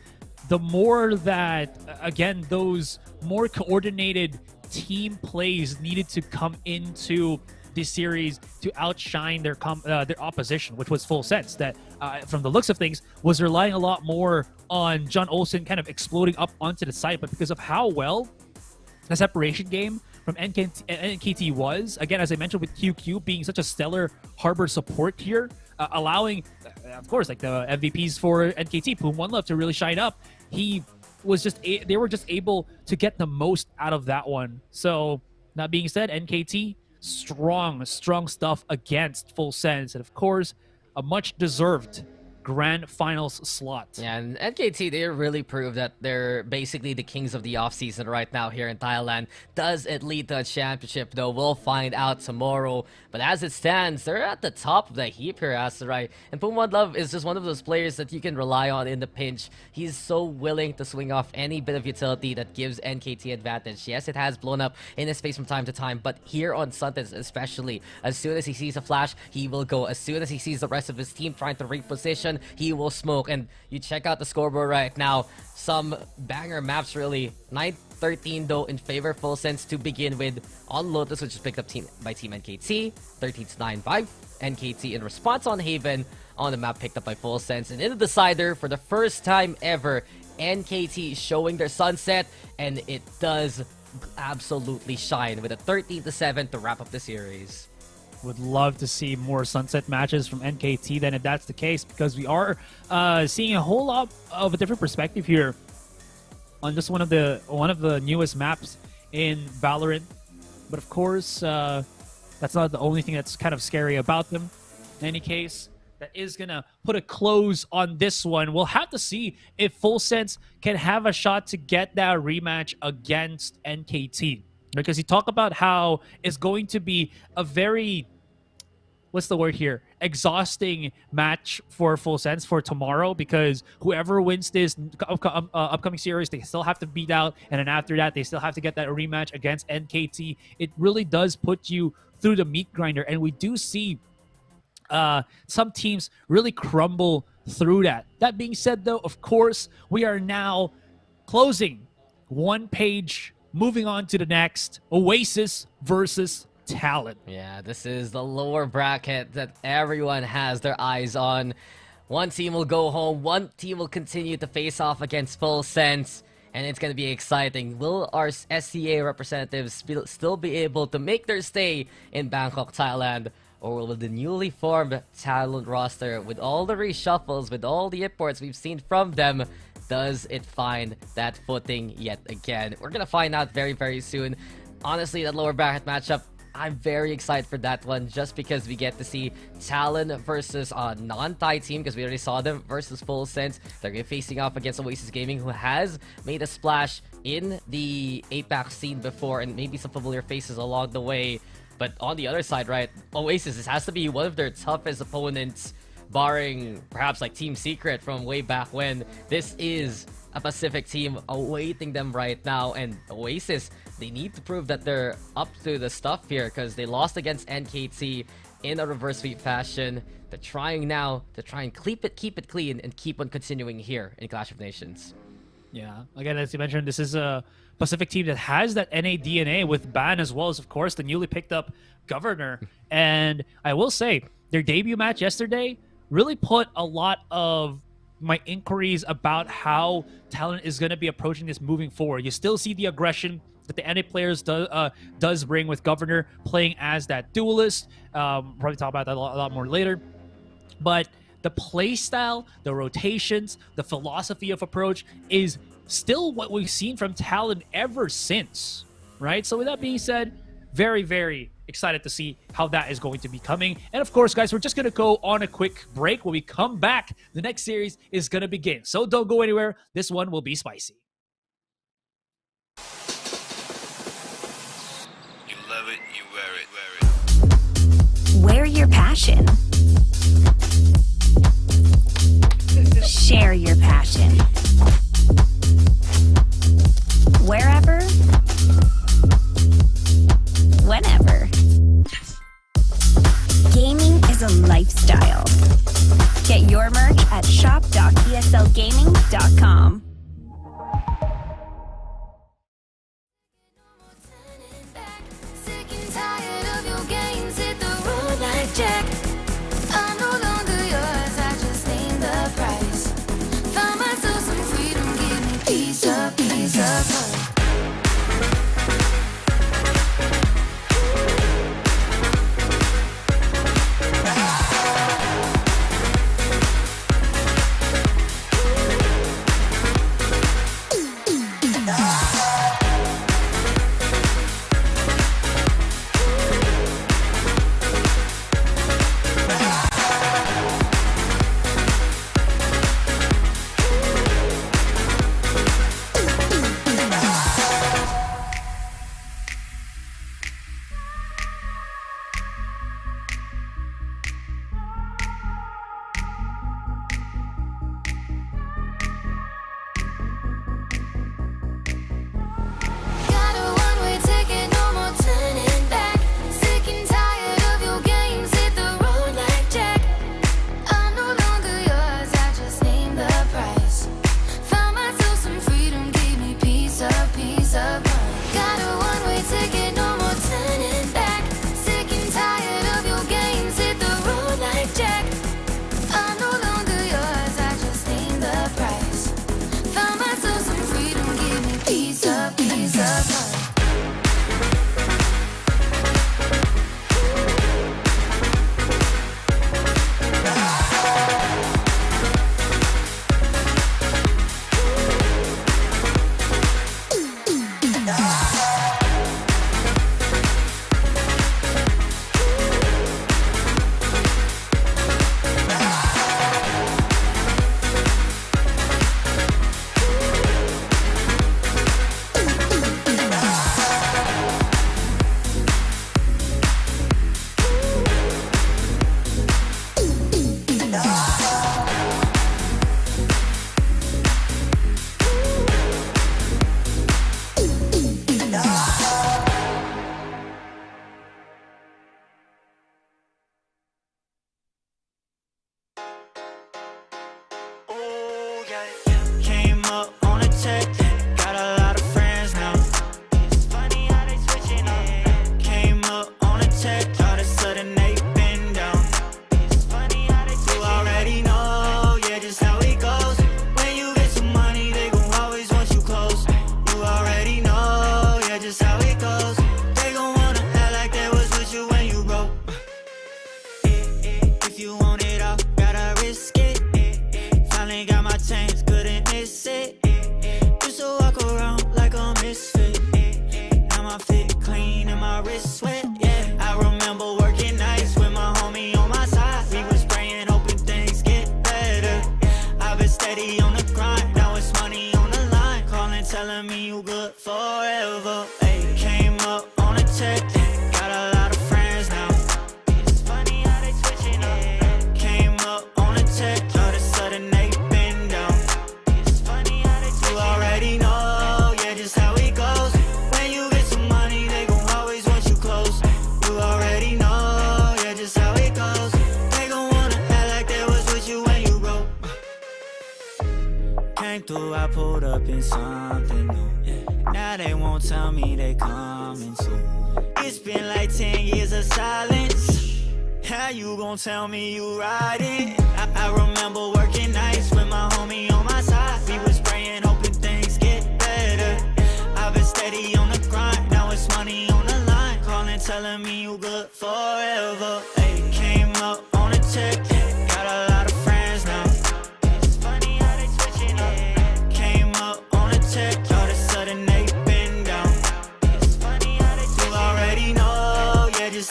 the more that, again, those more coordinated team plays needed to come into this series to outshine their opposition, which was Full Sense, that from the looks of things was relying a lot more on John Olsen kind of exploding up onto the site. But because of how well the separation game from NKT was, again, as I mentioned, with QQ being such a stellar harbor support here, allowing, of course, like the MVPs for NKT, Boom One Love, to really shine up, they were just able to get the most out of that one. So that being said, NKT, strong stuff against Full Sense, and of course a much deserved grand finals slot. Yeah, and NKT, they really proved that they're basically the kings of the offseason right now here in Thailand. Does it lead to a championship though? We'll find out tomorrow. But as it stands, they're at the top of the heap here, Asurai. And Boom One Love is just one of those players that you can rely on in the pinch. He's so willing to swing off any bit of utility that gives NKT advantage. Yes, it has blown up in his face from time to time, but here on Sundays especially, as soon as he sees a flash, he will go. As soon as he sees the rest of his team trying to reposition, he will smoke. And you check out the scoreboard right now, some banger maps really. 9-13 though in favor of Full Sense to begin with on Lotus, which is picked up by Team NKT. 13-9 by NKT in response on Haven on the map picked up by Full Sense. And in the decider, for the first time ever, NKT showing their sunset, and it does absolutely shine with a 13-7 to wrap up the series. Would love to see more sunset matches from NKT then if that's the case, because we are seeing a whole lot of a different perspective here on just one of the newest maps in Valorant. But of course, that's not the only thing that's kind of scary about them. In any case, that is gonna put a close on this one. We'll have to see if Full Sense can have a shot to get that rematch against NKT, because you talk about how it's going to be a very, what's the word here, exhausting match for Full Sense for tomorrow, because whoever wins this upcoming series, they still have to beat out, and then after that, they still have to get that rematch against NKT. It really does put you through the meat grinder, and we do see some teams really crumble through that. That being said, though, of course, we are now closing one page, moving on to the next. Oasis versus Talon. Yeah, this is the lower bracket that everyone has their eyes on. One team will go home, one team will continue to face off against Full Sense, and it's going to be exciting. Will our SCA representatives still be able to make their stay in Bangkok, Thailand? Or will the newly formed Talon roster, with all the reshuffles, with all the imports we've seen from them, does it find that footing yet again? We're going to find out very, very soon. Honestly, that lower bracket matchup, I'm very excited for that one, just because we get to see Talon versus a non-Thai team, because we already saw them versus Full Sense. They're going to be facing off against Oasis Gaming, who has made a splash in the APAC scene before, and maybe some familiar faces along the way. But on the other side, right, Oasis, this has to be one of their toughest opponents, barring perhaps like Team Secret from way back when. This is a Pacific team awaiting them right now, and Oasis, they need to prove that they're up to the stuff here, because they lost against NKT in a reverse sweep fashion. They're trying now to try and keep it clean and keep on continuing here in Clash of Nations. Yeah, again, as you mentioned, this is a Pacific team that has that NA DNA with Ban, as well as, of course, the newly picked up Governor. And I will say, their debut match yesterday really put a lot of my inquiries about how Talon is going to be approaching this moving forward. You still see the aggression that the NA players does bring with Governor playing as that duelist. Probably talk about that a lot more later. But the play style, the rotations, the philosophy of approach is still what we've seen from Talon ever since, right? So with that being said, very, very excited to see how that is going to be coming. And of course, guys, we're just going to go on a quick break. When we come back, the next series is going to begin. So don't go anywhere. This one will be spicy. You love it, you wear it. Wear your passion. Share your passion. Wherever, whenever. Gaming is a lifestyle. Get your merch at shop.eslgaming.com. Sick and tired of your games, hit the road like Jack. I'm no longer yours, I just named the price. Found myself some freedom, give me peace of mind. Got a one-way ticket, no more turning back. Sick and tired of your games, hit the road like Jack. I'm no longer yours, I just named the price. Found myself some freedom, gave me peace of mind. Got a one-way ticket, no more turning back. Sick and tired of your games, hit the road like Jack. I'm no longer yours, I just named the price. Found myself some freedom, give me peace of mind. Came up on a tech, got a lot of friends now. It's funny how they switching up. Came up on a tech, all of a sudden they been down. It's funny how they switching up. You already know, yeah, just how it goes. When you get some money, they gon' always want you close. You already know, yeah, just how it goes. They gon' wanna act like they was with you when you broke. If you want it all, gotta risk it. Finally got my chains, couldn't miss it. Used to walk around like a misfit. Now my fit clean and my wrist sweat. Yeah, I remember working nights with my homie on my side. We was praying, hoping things get better. I've been steady on the grind, now it's money on the line. Calling, telling me you good forever. Ay, came up on a check, got a lot of friends now. It's funny how they switching up. Came up on a check, all of a sudden they been down. It's funny how they switching up. You already know, yeah, just how it goes. When you get some money, they gon' always want you close. You already know, yeah, just how it goes. They gon' wanna act like they was with you when you broke. Came through, I pulled up in something new. Now they won't tell me they coming soon. It's been like 10 years of silence. How you gon' tell me you riding? I remember working nights with my homie on my side. We was praying, hoping things get better. I've been steady on the grind, now it's money on the line. Calling, telling me you good forever. Ay, came up on a check, got a lot of friends now. It's funny how they switching up. Came up on a check, all of a sudden they been down. It's funny how they switching up. You already know, yeah, just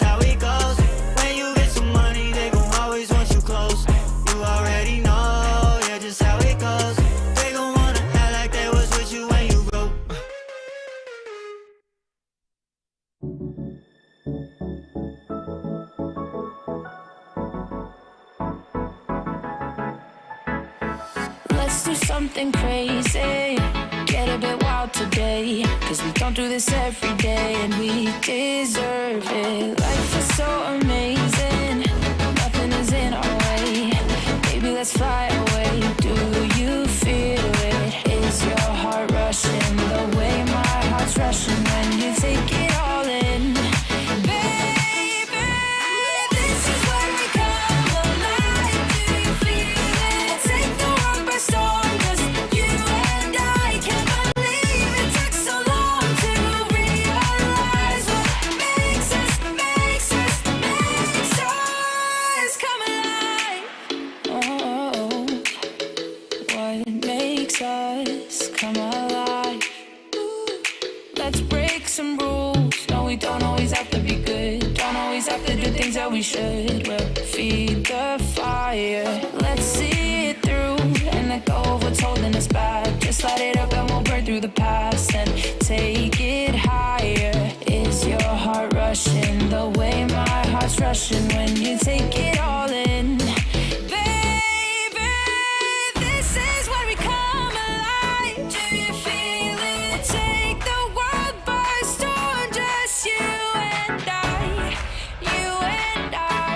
Let's do something crazy. Get a bit wild today, 'cause we don't do this every day, and we deserve it. Life is so amazing, nothing is in our way. Baby, let's fly away. Do you feel it? Is your heart rushing the way my heart's rushing when you take it all in? Baby, this is where we come alive. Do you feel it? Take the world by storm, 'cause you and I can't believe it took so long to realize what makes us come alive. Oh, what makes us come alive? Let's break some rules. No, we don't always have to be good. Don't always have to do things that we should. We'll feed the fire. Let's see it through and let go of what's holding us back. Just light it up and we'll burn through the past and take it higher. Is your heart rushing the way my heart's rushing when you take it all in? Baby, this is where we come alive. Do you feel it? Take the world by storm, just you and I. You and I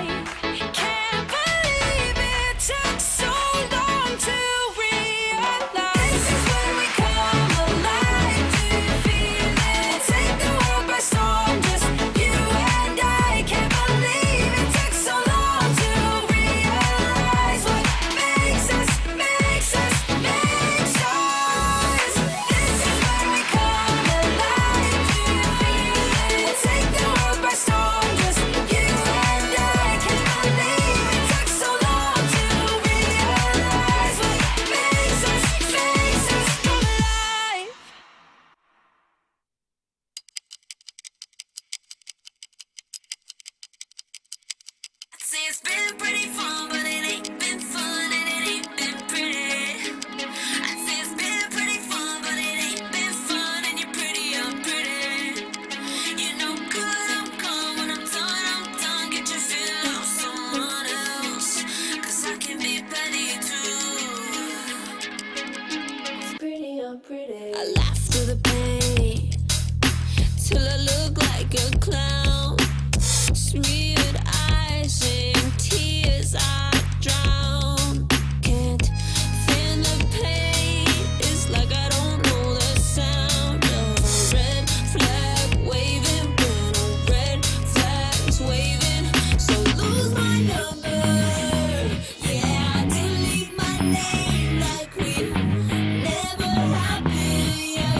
can't believe it took so long to realize. This is where we come alive. Do you feel it? Take the world by storm, just you and I can't believe it took so long to realize what makes us. This is where we come alive. Do you feel it? Take the world by storm, just you and I can't believe it took so long to realize what makes us come alive. I'd say it's been pretty fun, but it ain't been fun and it ain't been pretty. I'd say it's been pretty fun, but it ain't been fun and you're pretty unpretty. You know good I'm gone when I'm done. Get your feel out someone else, 'cause I can be petty too. It's pretty unpretty. I laugh through the pain till I look like a clown. Smeared eyes and tears I drown. Can't feel the pain. It's like I don't know the sound of a red flag waving when a red flag's waving. So lose my number. Yeah, delete my name like we never happened. Yeah,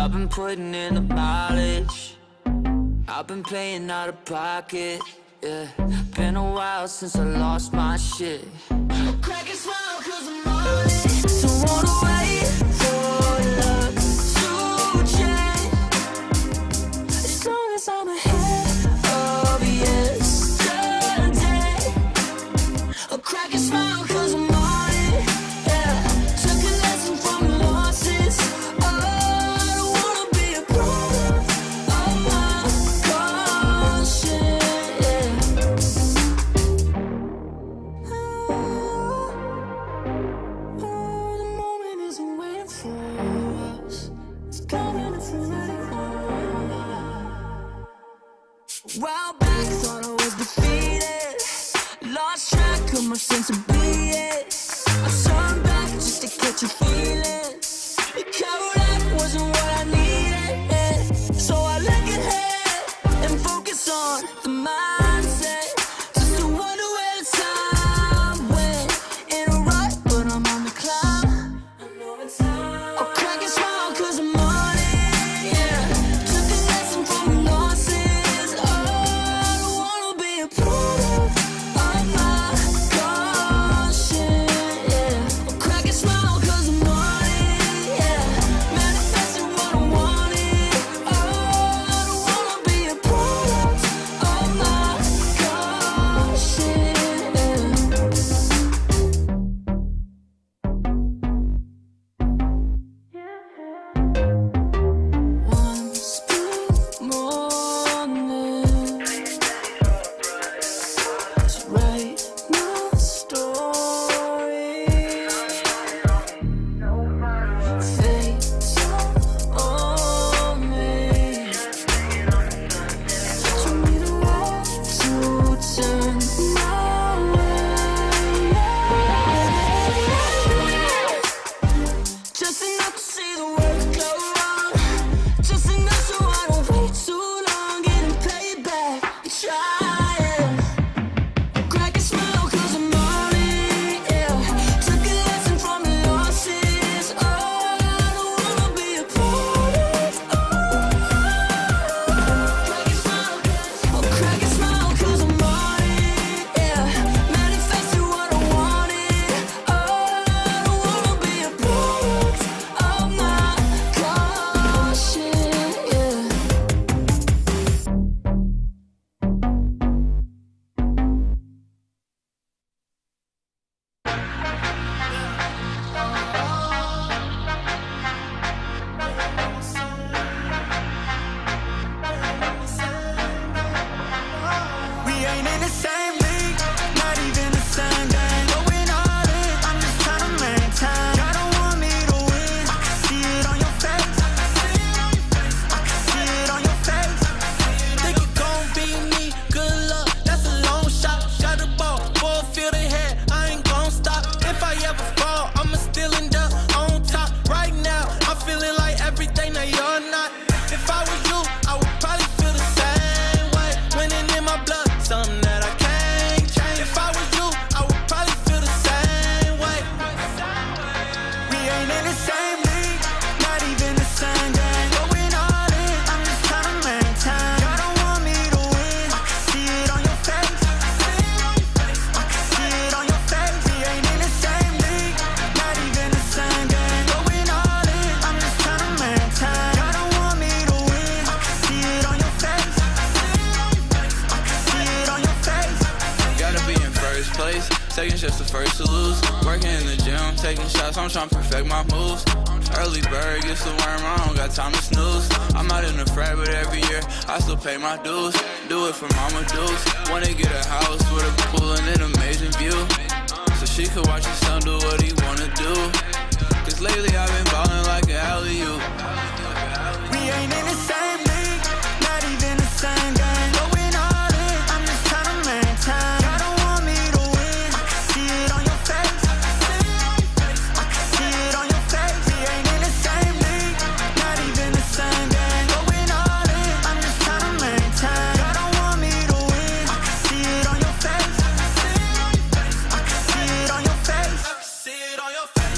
I've been putting in the mileage. I've been playing out of pocket. Yeah, been a while since I lost my shit. Crack a smile 'cause I'm on it. So wanna wait for love to change. As long as I'm ahead of yesterday. A crack a smile 'cause I'm on it. Yeah, took a lesson from the losses. Oh, I don't wanna be a product of my caution. Yeah. The moment isn't waiting for us. It's coming if we're ready for it. While back, thought I was defeated. Lost track of my sense of being. I turned back just to catch a feeling. The Cadillac wasn't what I needed. So I let it head and focus on the mindset. Just to wonder where the time went. In a rut, but I'm on the climb. I'll crack a smile 'cause I'm on it. Yeah, took a lesson from the losses. Oh, I don't wanna be a product of my caution. Yeah, I'll crack a smile 'cause I'm on it. Yeah, manifesting what I wanted. Oh, I don't wanna be a product of my caution. One spring morning to write my story. Fate's on me. Told me to walk to turn my way. Just enough to see the world go wrong. Just enough so I don't wait too long. Getting paid back and trying. Crack a smile 'cause I'm on it. Yeah, took a lesson from the losses. Oh, I don't wanna be a product. Crack a smile 'cause I'm on it. Yeah, manifesting what I wanted. Oh, I don't wanna be a product of my caution. Yeah. We ain't in the same league, not even the same game. Going all in, I'm just trying to maintain. Y'all don't want me to win. I can see it on your face. I can see it on your face. Think it gon' be me, good luck, that's a long shot. Got the ball, full field ahead, I ain't gon' stop. If I ever fall, I'ma still end up on top. Right now, I'm feeling like everything that you're not. If I was you, I would probably feel the same way. Winning in my blood, something that I can't change. If I was you, I would probably feel the same way. We ain't in the same league, not even the same game. Going all in, I'm just trying to maintain. Y'all don't want me to win. I can see it on your face. I can see it on your face. We ain't in the same league, not even the same game. Going all in, I'm just trying to maintain. Y'all don't want me to win. I can see it on your face. I can see it on your face. Gotta be in first place, second just the first to lose. Working in the gym, taking shots, I'm trying to perfect my moves. Early bird gets the worm, I don't got time to snooze. I'm not in the frat, but every year I still pay my dues. Do it for mama dues. Wanna get a house with a pool and an amazing view, so she could watch her son do what he wanna do. Cause lately I've been ballin' like an alley-oop. We ain't in the same league, not even the same game. Going all in, I'm just trying to maintain. Y'all don't want me to win. I can see it on your face. I can see it on your face. We ain't in the same league, not even the same game. Going all in, I'm just trying to maintain. Y'all don't want me to win. I can see it on your face. I can see it on your face. I can see it on your face.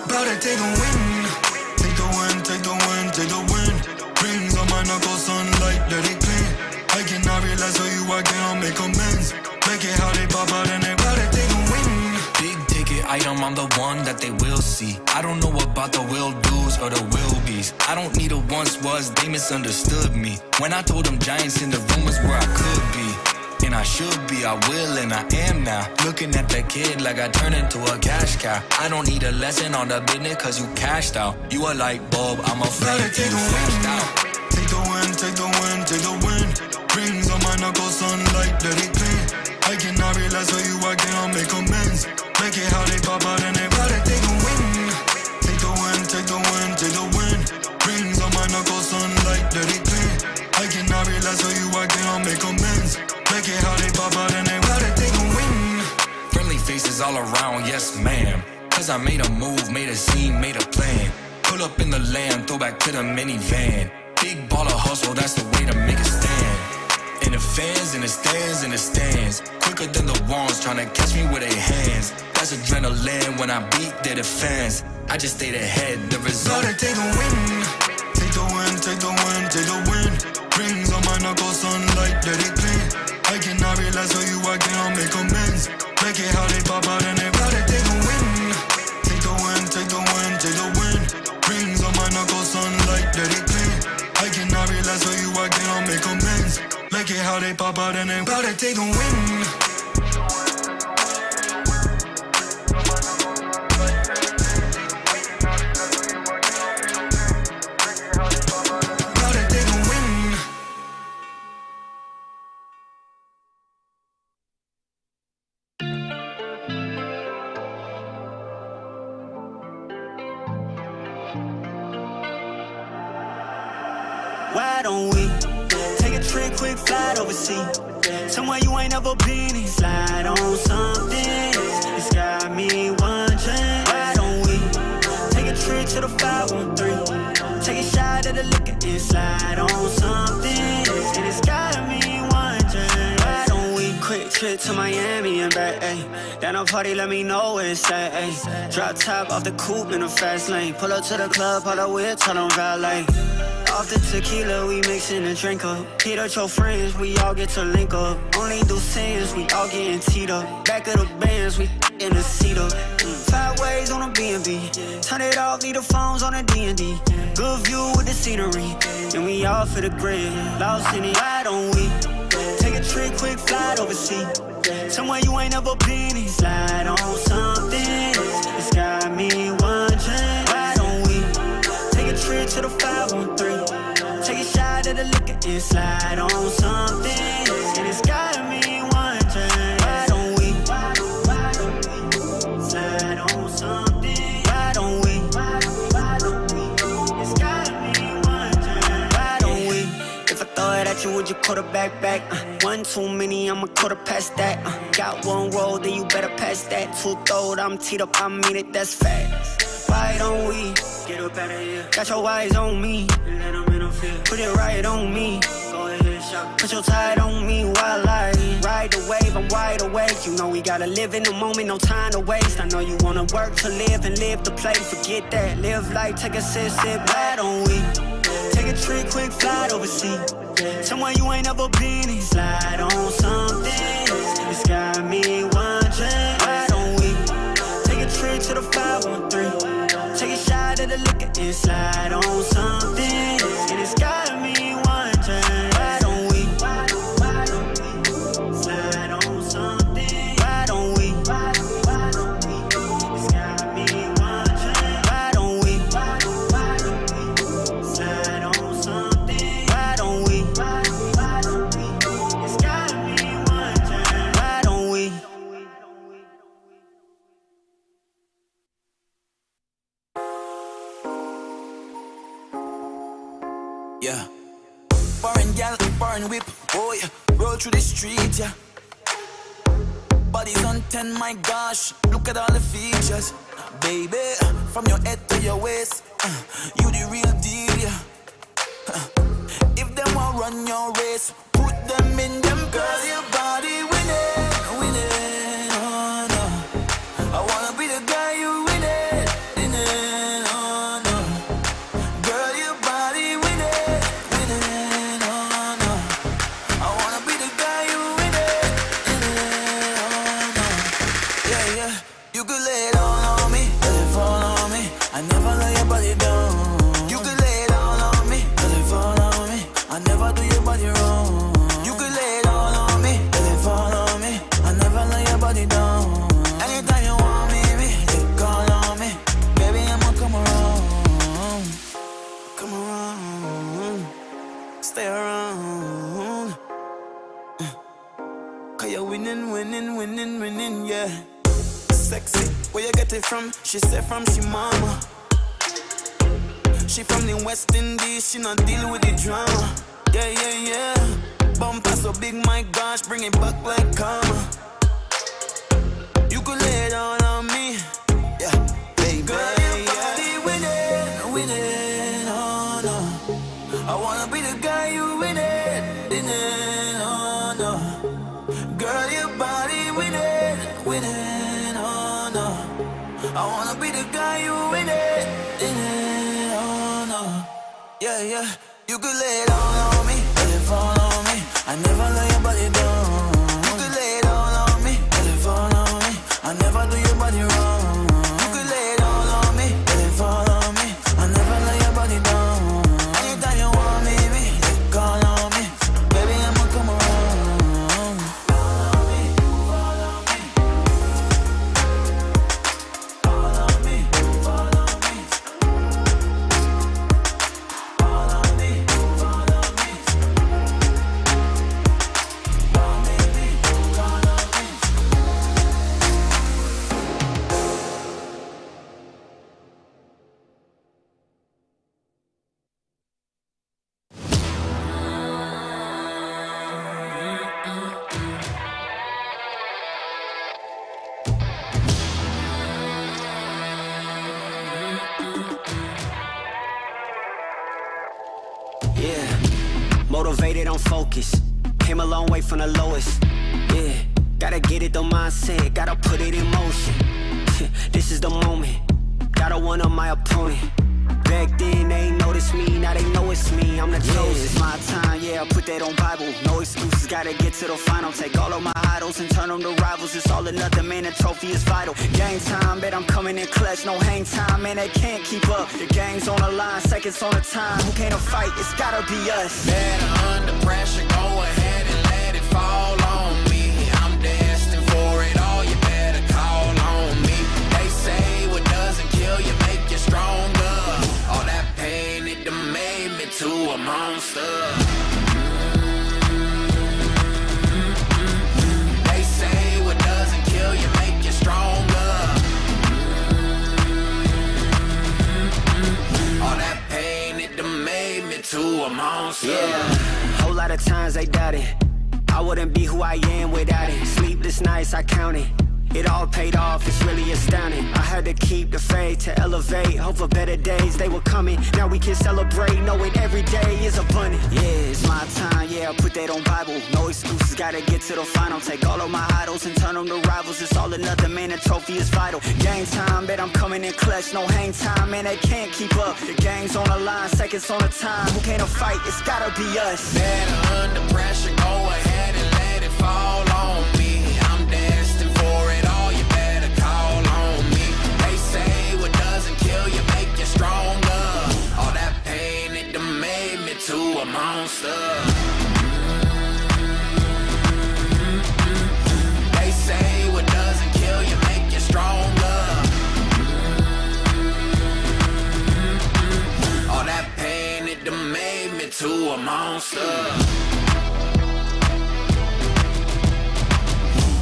Bout to take a win. Take the win, take the win, take the win. Rings on my knuckles, sunlight, let it clean. I cannot realize how you I cannot make amends. Make it how they pop out and they bout to take a win. Big ticket item, I'm the one that they will see. I don't know about the will do's or the will be's. I don't need a once was, they misunderstood me. When I told them giants in the room was where I could be. And I should be, I will, and I am now. Looking at that kid like I turned into a cash cow. I don't need a lesson on the business cause you cashed out. You a light bulb, I'm a flame, you flashed out. Take the win, take the win, take the win. Rings on my knuckles, sunlight, let it clean. I cannot realize how you I cannot make amends. Make it how they pop out and they bout to take a win. Take the win, take the win, take the win. Rings on my knuckles, sunlight, let it clean. I cannot realize how you I cannot make amends. Make it how they pop out and they bout to take a win. Friendly faces all around, yes ma'am. Cause I made a move, made a scene, made a plan. Pull up in the land, throw back to the minivan. Big baller hustle, that's the way to make a stand. And the fans in the stands, in the stands. Quicker than the ones trying to catch me with their hands. That's adrenaline when I beat their defense. I just stayed ahead, the result. Bout to take a win. Take the win, take the win, take the win. Rings on my knuckles, sunlight, let it clean. I cannot realize how you I cannot make amends. Make it how they pop out and they bout to take a win. Take the win, take the win, take the win. Rings on my knuckles, sunlight, let it clean. I cannot realize how you I cannot make amends. Make it how they pop out and they bout to take a win. Why don't we take a trip, quick flight overseas? Somewhere you ain't never been and slide on something. It's got me wondering. Why don't we take a trip to the 513? Take a shot at the liquor and slide on something. And it's got me wondering. Why don't we quick trip to Miami and back, ayy. Down a party, let me know where it's at, ayy. Drop top off the coupe in a fast lane. Pull up to the club, pull up with, tell them valet. Off the tequila, we mixin' and drink up. Hit up your friends, we all get to link up. Only do sins, we all getting teed up. Back of the bands, we in the seat up. 5 ways on a B&B. Turn it off, leave the phones on a D&D. Good view with the scenery. And we all for the grid. Lost in it, why don't we take a trip, quick flight overseas? Somewhere you ain't never been and slide on something. It's got me wondering. Why don't we take a trip to the 513? Take a shot at the liquor and slide on something. And it's got me wondering. Why don't we slide on something? Why don't we? It's got me wondering. Why don't we? If I throw it at you, would you quarterback back? One too many, I'ma quarter past that. Got one roll, then you better pass that. 2 throwed, I'm teed up, I mean it, that's facts. Why don't we get up out of here? Got your eyes on me, let them in the field. Put it right on me. Go ahead, shot. Put your tide on me while I ride the wave. I'm wide awake. You know we gotta live in the moment, no time to waste. I know you wanna work to live and live to play. Forget that, live life, take a sip, sip. Why don't we take a trip, quick flight overseas? Somewhere you ain't never been and slide on something. It's got me wondering. Why don't we and slide on something, and it's got me wondering, why don't we slide on something? Why don't we? It's got me wondering, why don't we slide on something? Why don't we? It's got me wondering, why don't we? Yeah. Foreign gal, foreign whip, oh yeah. Roll through the street, yeah. Body's on 10, my gosh. Look at all the features. Baby, from your head to your waist, you the real deal, yeah. If them want run your race, put them in them, girl, your body winning, winning, oh no. I wanna be the guy you winning, winning, oh no. Girl, your body winning, winning, oh no. I wanna be the guy you winning, winning, oh no. Yeah, yeah, you could lay it all on me, let it fall on me. I never lay your body down. You could lay it all on me, let it fall on me. I never do your body wrong. You could lay it all on me, let it fall on me. I never lay your body down. Anytime you want me, you call on me. Baby, I'ma come around. Come around. Stay around. Cause you're winning, winning, winning, winning, yeah. Sexy, where you get it from? She said from she mama. She from the West Indies, she not deal with the drama. Yeah, yeah, yeah. Bumper so big, my gosh, bring it back like karma. You could lay it all on me, yeah, baby. Girl, your body winning, winning, oh no. I wanna be the guy you winning, winning, oh no. Girl, your body winning, winning, oh no. I wanna be the guy you winning, winning, oh no. Yeah, yeah. You could lay it all on me, let it fall on me. I never lay your body down. You could lay it all on me, let it fall on me. I never do your body wrong. You could lay it all on me, let it fall on me. I never lay your body down. Anytime you want me, you call on me. Baby, I'ma come around. Follow me, follow me. Follow me, follow me. Follow me, follow me. Follow me, follow me. Yeah, motivated on focus. Came a long way from the lowest. Yeah, gotta get it the mindset, gotta put it in motion. This is the moment, gotta one up my opponent. Back then they ain't noticed me, now they know it's me. I'm the chosen. It's my time, yeah, I put that on Bible. No excuses, gotta get to the final. Take all of my idols and turn them to rivals. It's all or nothing, man, the trophy is vital. Game time, bet I'm coming in clutch. No hang time, man, they can't keep up. The game's on the line, seconds on the time. Who can't fight? It's gotta be us. Better under pressure, go ahead and let it fall on me. I'm destined for it all, you better call on me. They say what doesn't kill you make you stronger. All that pain, it done made me to a monster. They say what doesn't kill you make you stronger. All that pain, it done made me to a monster. Yeah, whole lot of times they doubted I wouldn't be who I am without it. Sleepless nights, I counted. It all paid off, it's really astounding. I had to keep the faith to elevate. Hope for better days, they were coming. Now we can celebrate, knowing every day is abundant. Yeah, it's my time, yeah, I put that on Bible. No excuses, gotta get to the final. Take all of my idols and turn them to rivals. It's all or nothing, man, the trophy is vital. Game time, bet I'm coming in clutch. No hang time, man, they can't keep up. The game's on the line, seconds on the time. Who can't fight? It's gotta be us. Better under pressure, go ahead and let it fall on me. I'm destined for it all, you better call on me. They say what doesn't kill you make you stronger. monster.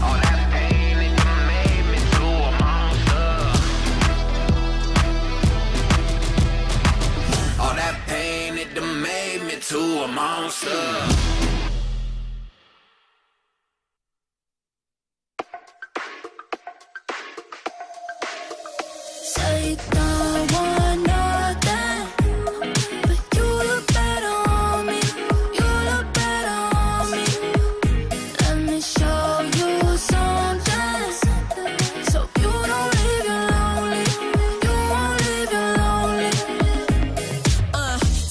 All that pain, it done made me to a monster. All that pain, it done made me to a monster. Say you don't want nothing, but you look better on me. You look better on me. Let me show you something, so you don't leave you lonely. You won't leave you lonely.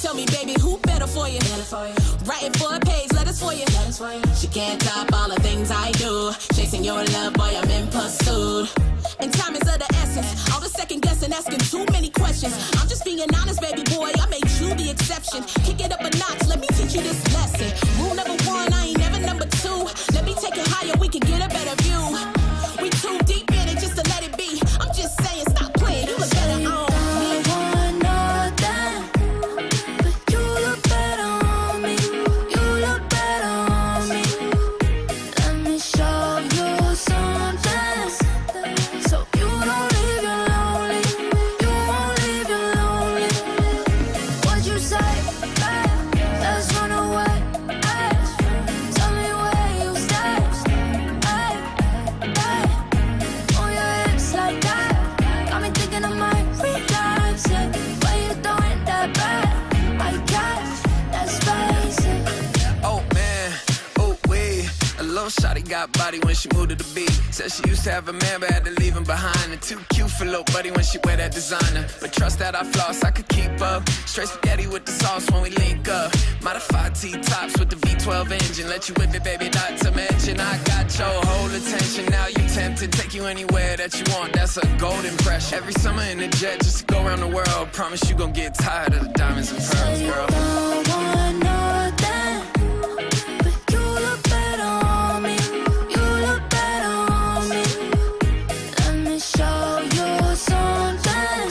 Tell me, baby, who better for you? Writing for a page, letters for you. She can't top all the things I do. Chasing your love, boy, I'm in pursuit. And time is of the essence. All the second guessing, asking too many questions. I'm just being honest, baby boy. I made you the exception. Kick it up a notch. Let me teach you this lesson. Rule number one, I ain't never number two. Let me take it higher. We can get a better view. We too deep in it just to let it be. I'm just saying, stop playing. You look better on me. Want nothing, but you look better on me. You look better on me. Let me show you something, so you don't leave you lonely. You won't leave you lonely. What'd you say? Let's run away. Tell me where you stay. On your hips like that, got me thinking I might relapse it. Why you throwing that back? I guess let's face it. Oh man, oh wait. A little shawty got body when she moved to the beat. Said she used to have a man but had to leave him behind. And too cute for little buddy when she wear that designer. But trust that I floss, I could keep up. Straight spaghetti with the sauce when we link up. Modified T-tops with the V12 engine. Let you whip it, baby, not to mention I got your whole attention. Now you tempted, take you anywhere that you want. That's a gold impression. Every summer in the jet just to go around the world. Promise you gon' get tired of the diamonds and pearls, girl. Don't want nothing, but you look better on me. You look better on me. Let me show you something,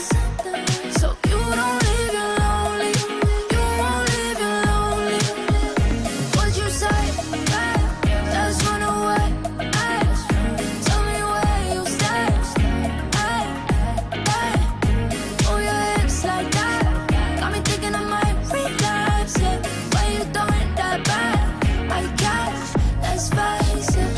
so you don't leave you lonely. You won't leave you lonely. What'd you say? Let's run away. Tell me where you stay. On your hips like that, got me thinking I might relapse it. Why you throwing that back? I guess let's face it.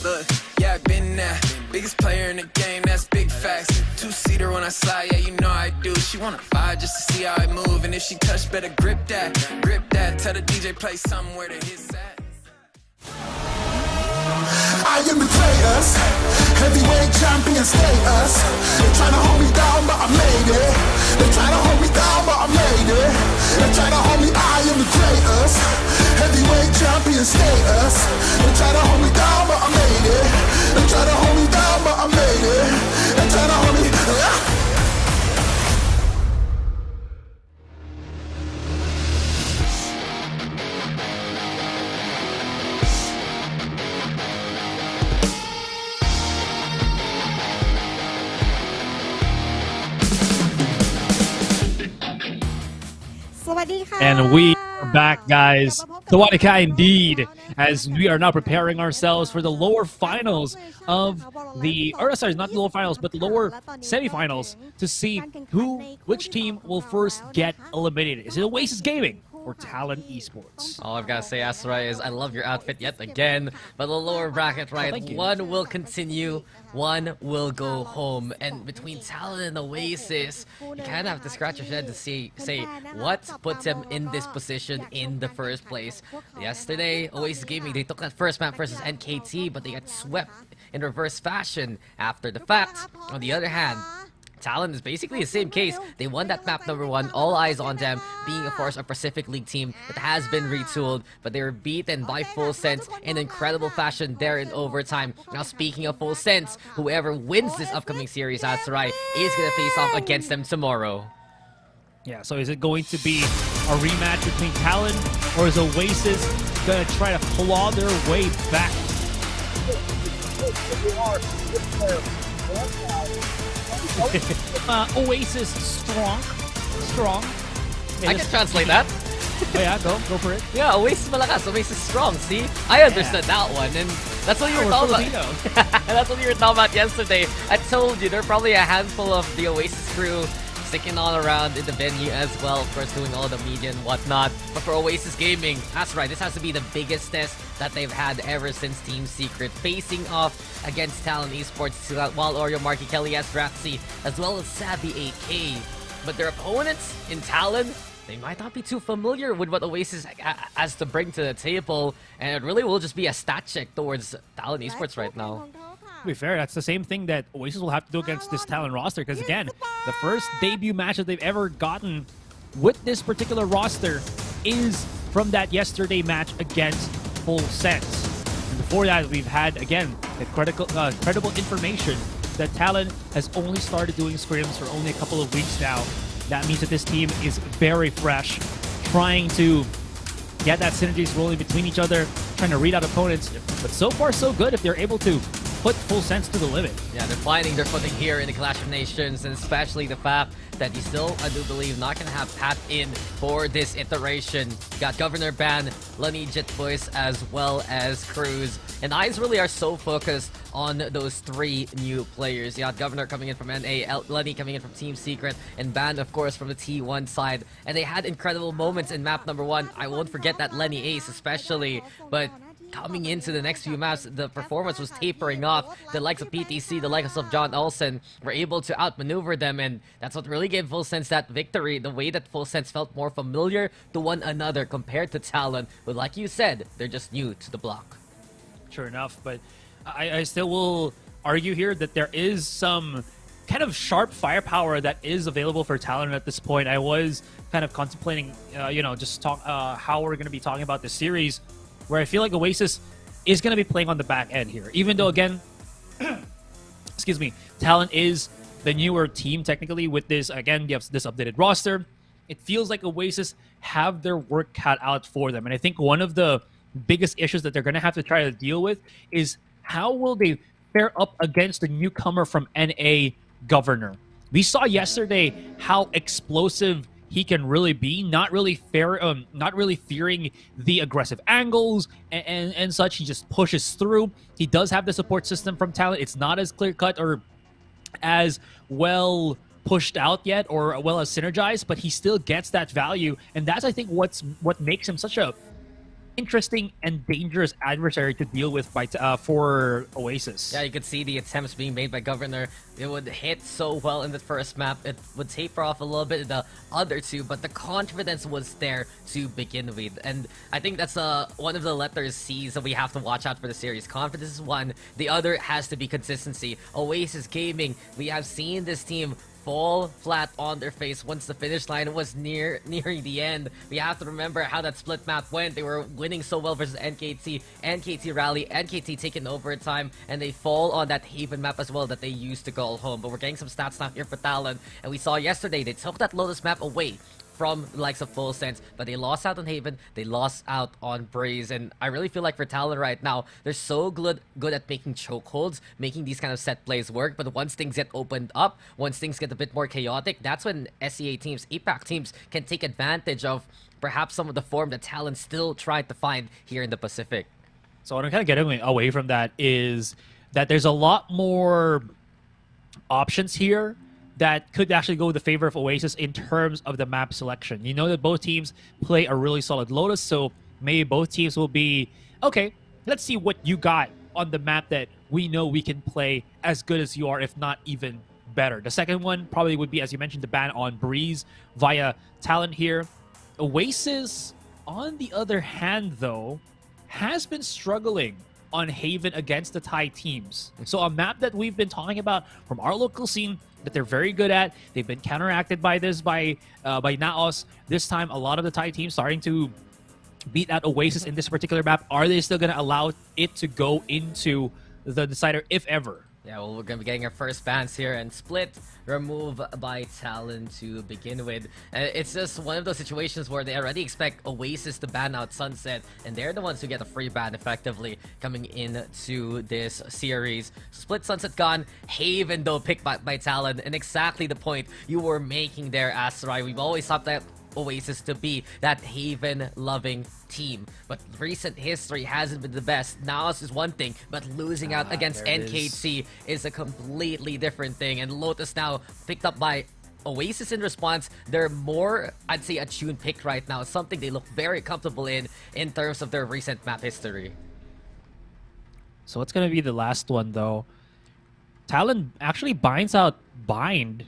Look, yeah, I've been there. Biggest player in the game, that's big facts. Two-seater when I slide, yeah, you know I do. She wanna vibe just to see how I move. And if she touch, better grip that, grip that. Tell the DJ play somewhere to hit that. I am the traitors, heavyweight champion status. They tryna hold me down, but I made it. They tryna hold me down, but I made it. They tryna hold me, I am the traitors, heavyweight champion status. They tryna hold me down, but I made it. They tryna hold me down, but I made it. They tryna hold me. And we are back, guys. Tawanika indeed, as we are now preparing ourselves for the lower finals of the, or sorry, not the lower finals, but the lower semifinals to see which team will first get eliminated. Is it Oasis Gaming or Talon Esports? All I've got to say, Asurai, is I love your outfit yet again. But the lower bracket, right? One will continue, one will go home. And between Talon and Oasis, you kind of have to scratch your head to say what puts them in this position in the first place. Yesterday, Oasis Gaming, they took that first map versus NKT, but they got swept in reverse fashion after the fact. On the other hand, Talon is basically the same case. They won that map number 1, all eyes on them, being of course a Pacific League team that has been retooled, but they were beaten by Full Sense in incredible fashion there in overtime. Now speaking of Full Sense, whoever wins this upcoming series, Asurai, is going to face off against them tomorrow. Yeah, so is it going to be a rematch between Talon, or is Oasis going to try to claw their way back? Oasis strong. I can translate that. Oh yeah, go for it. Yeah, Oasis malakas, Oasis strong. See, I understood that one, and that's what you were talking about. That's what you were talking about yesterday. I told you there are probably a handful of the Oasis crew sticking all around in the venue as well, of course, doing all the media and whatnot. But for Oasis Gaming, that's right, this has to be the biggest test that they've had ever since Team Secret, facing off against Talon Esports, while Oreo, Marky, Kelly, Raxi, as well as Savvy AK. But their opponents in Talon, they might not be too familiar with what Oasis has to bring to the table, and it really will just be a stat check towards Talon Esports right now. To be fair, that's the same thing that Oasis will have to do against this Talon roster, because again, the first debut match that they've ever gotten with this particular roster is from that yesterday match against Full Sense. And before that, we've had, again, the credible information that Talon has only started doing scrims for only a couple of weeks now. That means that this team is very fresh, trying to get that synergies rolling between each other, trying to read out opponents. But so far, so good if they're able to put Full Sense to the limit. Yeah, they're finding their footing here in the Clash of Nations, and especially the fact that you still, I do believe, not going to have Pat in for this iteration. You got Governor Ban, Lunny, Jet Voice, as well as Cruz. And eyes really are so focused on those three new players. You got Governor coming in from NA, Lunny coming in from Team Secret, and Ban, of course, from the T1 side. And they had incredible moments in map number 1. I won't forget that Lenny Ace especially, but coming into the next few maps, the performance was tapering off. The likes of PTC, the likes of John Olsen were able to outmaneuver them, and that's what really gave Full Sense that victory. The way that Full Sense felt more familiar to one another compared to Talon, but like you said, they're just new to the block. Sure enough, but I still will argue here that there is some kind of sharp firepower that is available for Talon at this point. I was kind of contemplating, just how we're going to be talking about this series, where I feel like Oasis is going to be playing on the back end here. Even though, again, excuse me, Talon is the newer team technically with this, again, this updated roster. It feels like Oasis have their work cut out for them. And I think one of the biggest issues that they're going to have to try to deal with is how will they fare up against the newcomer from NA, Governor. We saw yesterday how explosive he can really be, not really fearing the aggressive angles and such. He just pushes through. He does have the support system from Talon. It's not as clear-cut or as well pushed out yet or well as synergized, but he still gets that value, and that's, I think, what makes him such a interesting and dangerous adversary to deal with for Oasis. Yeah, you could see the attempts being made by Governor. It would hit so well in the first map. It would taper off a little bit in the other two, but the confidence was there to begin with. And I think that's one of the letters C's that we have to watch out for the series. Confidence is one. The other has to be consistency. Oasis Gaming, we have seen this team fall flat on their face once the finish line was nearing the end. We have to remember how that split map went. They were winning so well versus NKT. NKT rally, NKT taking overtime, and they fall on that Haven map as well that they used to go home. But we're getting some stats now here for Talon, and we saw yesterday they took that Lotus map away from the likes of Full Sense, but they lost out on Haven, they lost out on Breeze, and I really feel like for Talon right now, they're so good at making chokeholds, making these kind of set plays work, but once things get opened up, once things get a bit more chaotic, that's when SEA teams, APAC teams can take advantage of perhaps some of the form that Talon still tried to find here in the Pacific. So what I'm kind of getting away from that is that there's a lot more options here that could actually go in the favor of Oasis in terms of the map selection. You know that both teams play a really solid Lotus, so maybe both teams will be, okay, let's see what you got on the map that we know we can play as good as you are, if not even better. The second one probably would be, as you mentioned, the ban on Breeze via Talon here. Oasis, on the other hand, though, has been struggling on Haven against the Thai teams. So a map that we've been talking about from our local scene that they're very good at. They've been counteracted by this by Naos. This time, a lot of the Thai teams starting to beat out Oasis in this particular map. Are they still going to allow it to go into the decider, if ever? Yeah, well, we're going to be getting our first bans here, and Split remove by Talon to begin with. It's just one of those situations where they already expect Oasis to ban out Sunset, and they're the ones who get a free ban effectively coming into this series. Split, Sunset gone, Haven though picked by Talon, and exactly the point you were making there, Asurai. We've always thought that Oasis to be that Haven-loving team. But recent history hasn't been the best. Naos is one thing, but losing out against NKT is a completely different thing. And Lotus now picked up by Oasis in response. They're more, I'd say, a tune pick right now. Something they look very comfortable in terms of their recent map history. So what's going to be the last one, though? Talon actually binds out Bind.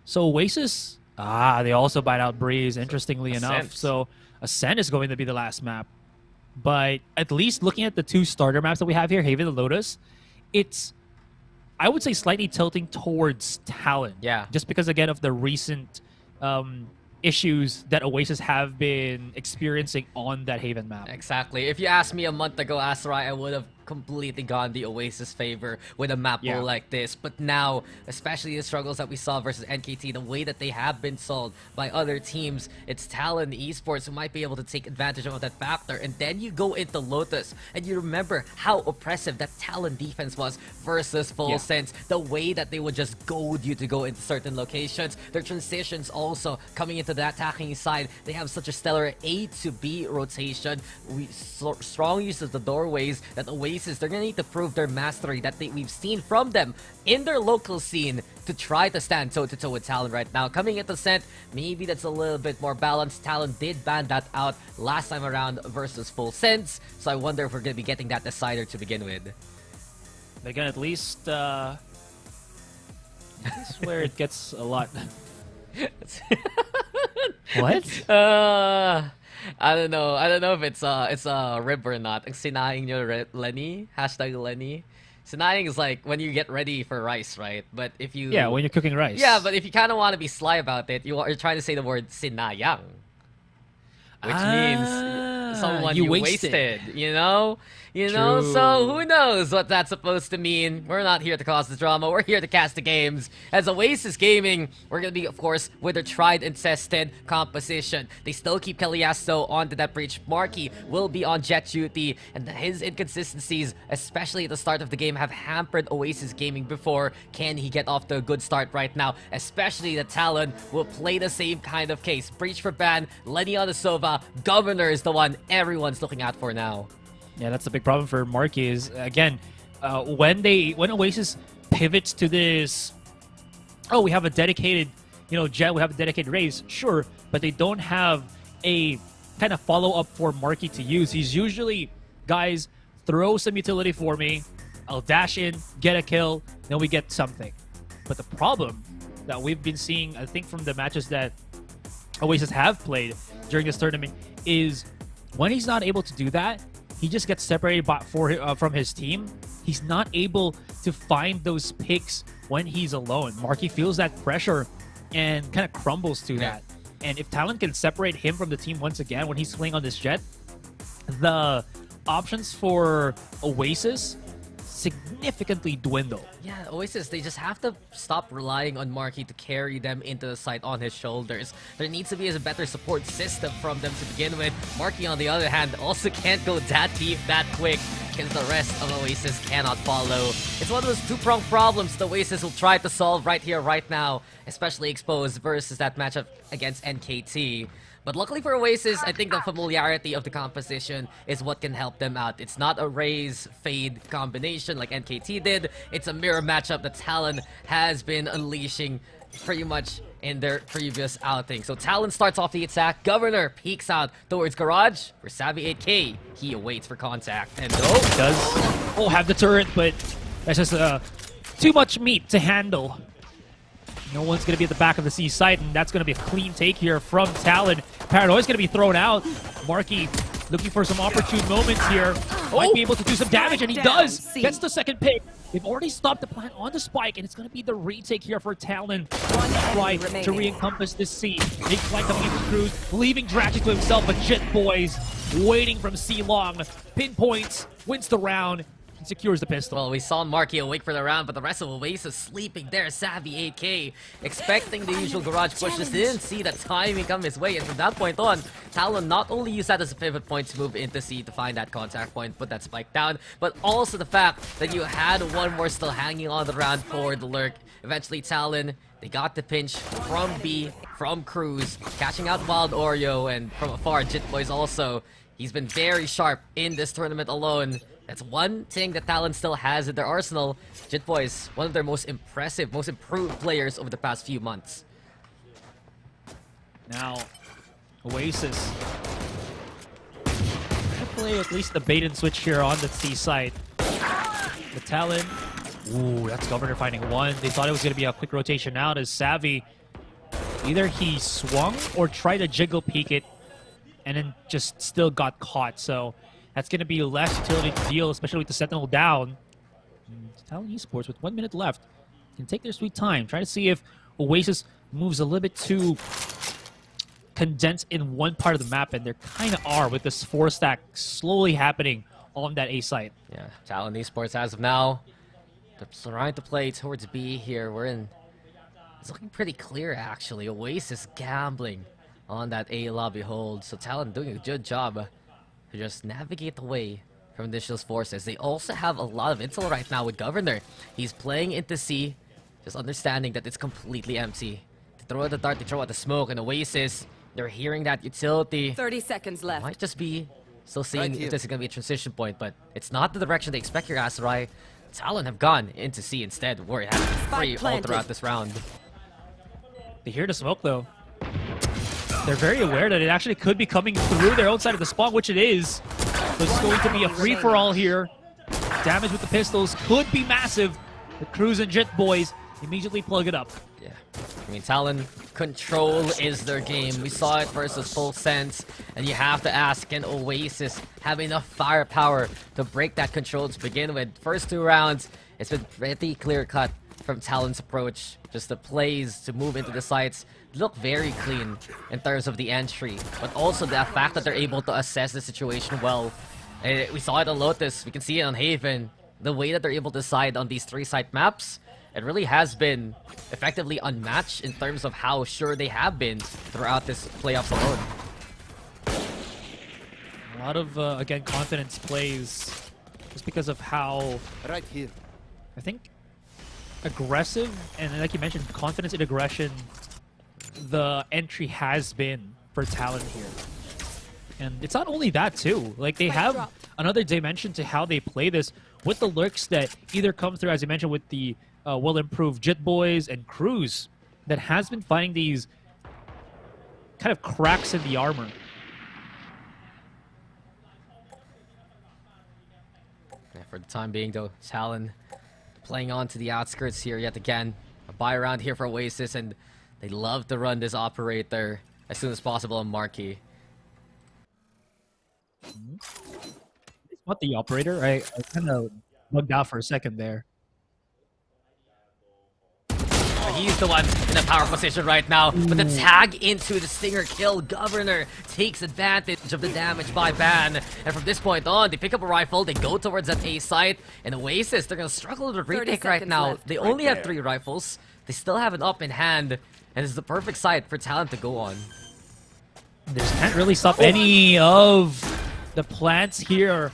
So Oasis, they also bind out Breeze, interestingly enough. So Ascent is going to be the last map. But at least looking at the two starter maps that we have here, Haven and Lotus, it's, I would say, slightly tilting towards Talon. Yeah. Just because, again, of the recent issues that Oasis have been experiencing on that Haven map. Exactly. If you asked me a month ago, Asurai, I would have completely gone the Oasis favor with a map pool like this. But now, especially the struggles that we saw versus NKT, the way that they have been sold by other teams, it's Talon Esports who might be able to take advantage of that factor. And then you go into Lotus, and you remember how oppressive that Talon defense was versus Full Sense. The way that they would just goad you to go into certain locations. Their transitions also coming into the attacking side. They have such a stellar A to B rotation. Strong use of the doorways that Oasis, they're gonna need to prove their mastery that we've seen from them in their local scene to try to stand toe-to-toe with Talon right now. Coming into Scent, maybe that's a little bit more balanced. Talon did ban that out last time around versus Full Sense, so I wonder if we're gonna be getting that decider to begin with. They're gonna at least this is where it gets a lot. What? I don't know. I don't know if it's a rib or not. Ang sinayang nyo, Lenny? Hashtag Lenny. Sinayang is like when you get ready for rice, right? But if you... Yeah, when you're cooking rice. Yeah, but if you kind of want to be sly about it, you're trying to say the word sinayang. Which means someone you wasted, you know? You know? So who knows what that's supposed to mean? We're not here to cause the drama. We're here to cast the games. As Oasis Gaming, we're going to be, of course, with their tried and tested composition. They still keep Kaliasto onto that breach. Marky will be on jet duty, and his inconsistencies, especially at the start of the game, have hampered Oasis Gaming before. Can he get off to a good start right now? Especially the Talon will play the same kind of case. Breach for ban, Lenny on the Sova, Governor is the one everyone's looking out for now. Yeah, that's the big problem for Marky is, again, when Oasis pivots to this, oh, we have a dedicated, jet, we have a dedicated raise, sure, but they don't have a kind of follow-up for Marky to use. He's usually, guys, throw some utility for me, I'll dash in, get a kill, then we get something. But the problem that we've been seeing, I think from the matches that Oasis have played during this tournament, is when he's not able to do that, he just gets separated from his team. He's not able to find those picks when he's alone. Marky feels that pressure and kind of crumbles to that. And if Talon can separate him from the team once again when he's playing on this jet, the options for Oasis significantly dwindle. Yeah, Oasis, they just have to stop relying on Marky to carry them into the site on his shoulders. There needs to be a better support system from them to begin with. Marky, on the other hand, also can't go that deep that quick because the rest of Oasis cannot follow. It's one of those two-pronged problems the Oasis will try to solve right here, right now, especially exposed versus that matchup against NKT. But luckily for Oasis, I think the familiarity of the composition is what can help them out. It's not a raise-fade combination like NKT did. It's a mirror matchup that Talon has been unleashing pretty much in their previous outing. So Talon starts off the attack. Governor peeks out towards Garage. For Savvy 8K, he awaits for contact. And does have the turret, but that's just too much meat to handle. No one's going to be at the back of the C site, and that's going to be a clean take here from Talon. Paranoia's going to be thrown out. Marky looking for some opportune moments here. Might be able to do some damage, and he does. Gets the second pick. They've already stopped the plant on the spike, and it's going to be the retake here for Talon. Try to re-encompass this C. Big flight coming into Cruz, leaving Dragic to himself, but Jit Boys waiting from C long. Pinpoints, wins the round, and secures the pistol. Well, we saw Marky awake for the round, but the rest of Oasis sleeping there. Savvy AK expecting the usual garage push, just didn't see that timing come his way, and from that point on, Talon not only used that as a pivot point to move into C to find that contact point, put that spike down, but also the fact that you had one more still hanging on the round for the lurk. Eventually Talon, they got the pinch from B, from Cruz, catching out Wild Oreo, and from afar, Jitboys also. He's been very sharp in this tournament alone. That's one thing that Talon still has in their arsenal. Jitboys, one of their most impressive, most improved players over the past few months. Now, Oasis. Play at least the bait and switch here on the C side. The Talon. Ooh, that's Governor finding one. They thought it was going to be a quick rotation out as Savvy. Either he swung or tried to jiggle peek it and then just still got caught. So that's going to be less utility to deal, especially with the Sentinel down. Talon Esports with 1 minute left can take their sweet time. Try to see if Oasis moves a little bit too condensed in one part of the map, and they kind of are with this 4-stack slowly happening on that A site. Yeah, Talon Esports as of now, they're trying to play towards B here. It's looking pretty clear actually. Oasis gambling on that A lobby hold, so Talon doing a good job to just navigate the way from Initial's forces. They also have a lot of intel right now with Governor. He's playing into C, just understanding that it's completely empty. They throw out the dart, they throw out the smoke, and Oasis, they're hearing that utility. 30 seconds left. Might just be still seeing if this is going to be a transition point, but it's not the direction they expect here, Asurai. Talon have gone into C instead, where it has been free all throughout this round. They hear the smoke, though. They're very aware that it actually could be coming through their own side of the spawn, which it is. So it's going to be a free-for-all here. Damage with the pistols could be massive. The Cruz and Jit boys immediately plug it up. Yeah, I mean, Talon, control is their game. We saw it versus Full Sense, and you have to ask, can Oasis have enough firepower to break that control to begin with? First 2 rounds, it's been pretty clear-cut from Talon's approach. Just the plays to move into the sites look very clean in terms of the entry, but also the fact that they're able to assess the situation well. We saw it on Lotus, we can see it on Haven. The way that they're able to decide on these 3-site maps, it really has been effectively unmatched in terms of how sure they have been throughout this playoffs alone. A lot of, again, confidence plays just because of how, right here, I think, aggressive, and like you mentioned, confidence and aggression, the entry has been for Talon here. And it's not only that, too. Like, they have another dimension to how they play this with the lurks that either come through, as you mentioned, with the well-improved Jit Boys and Cruz that has been finding these kind of cracks in the armor. Yeah, for the time being, though, Talon playing on to the outskirts here yet again. A buy around here for Oasis, and they love to run this operator as soon as possible on Marquee. It's not the operator. I kind of bugged out for a second there. He's the one in a power position right now, but the tag into the Stinger kill. Governor takes advantage of the damage by Ban, and from this point on, they pick up a rifle, they go towards that A site, and Oasis, they're gonna struggle with retake right now. They only have 3 rifles, they still have an up in hand, and it's the perfect site for Talon to go on. They can't really stop any of the plants here.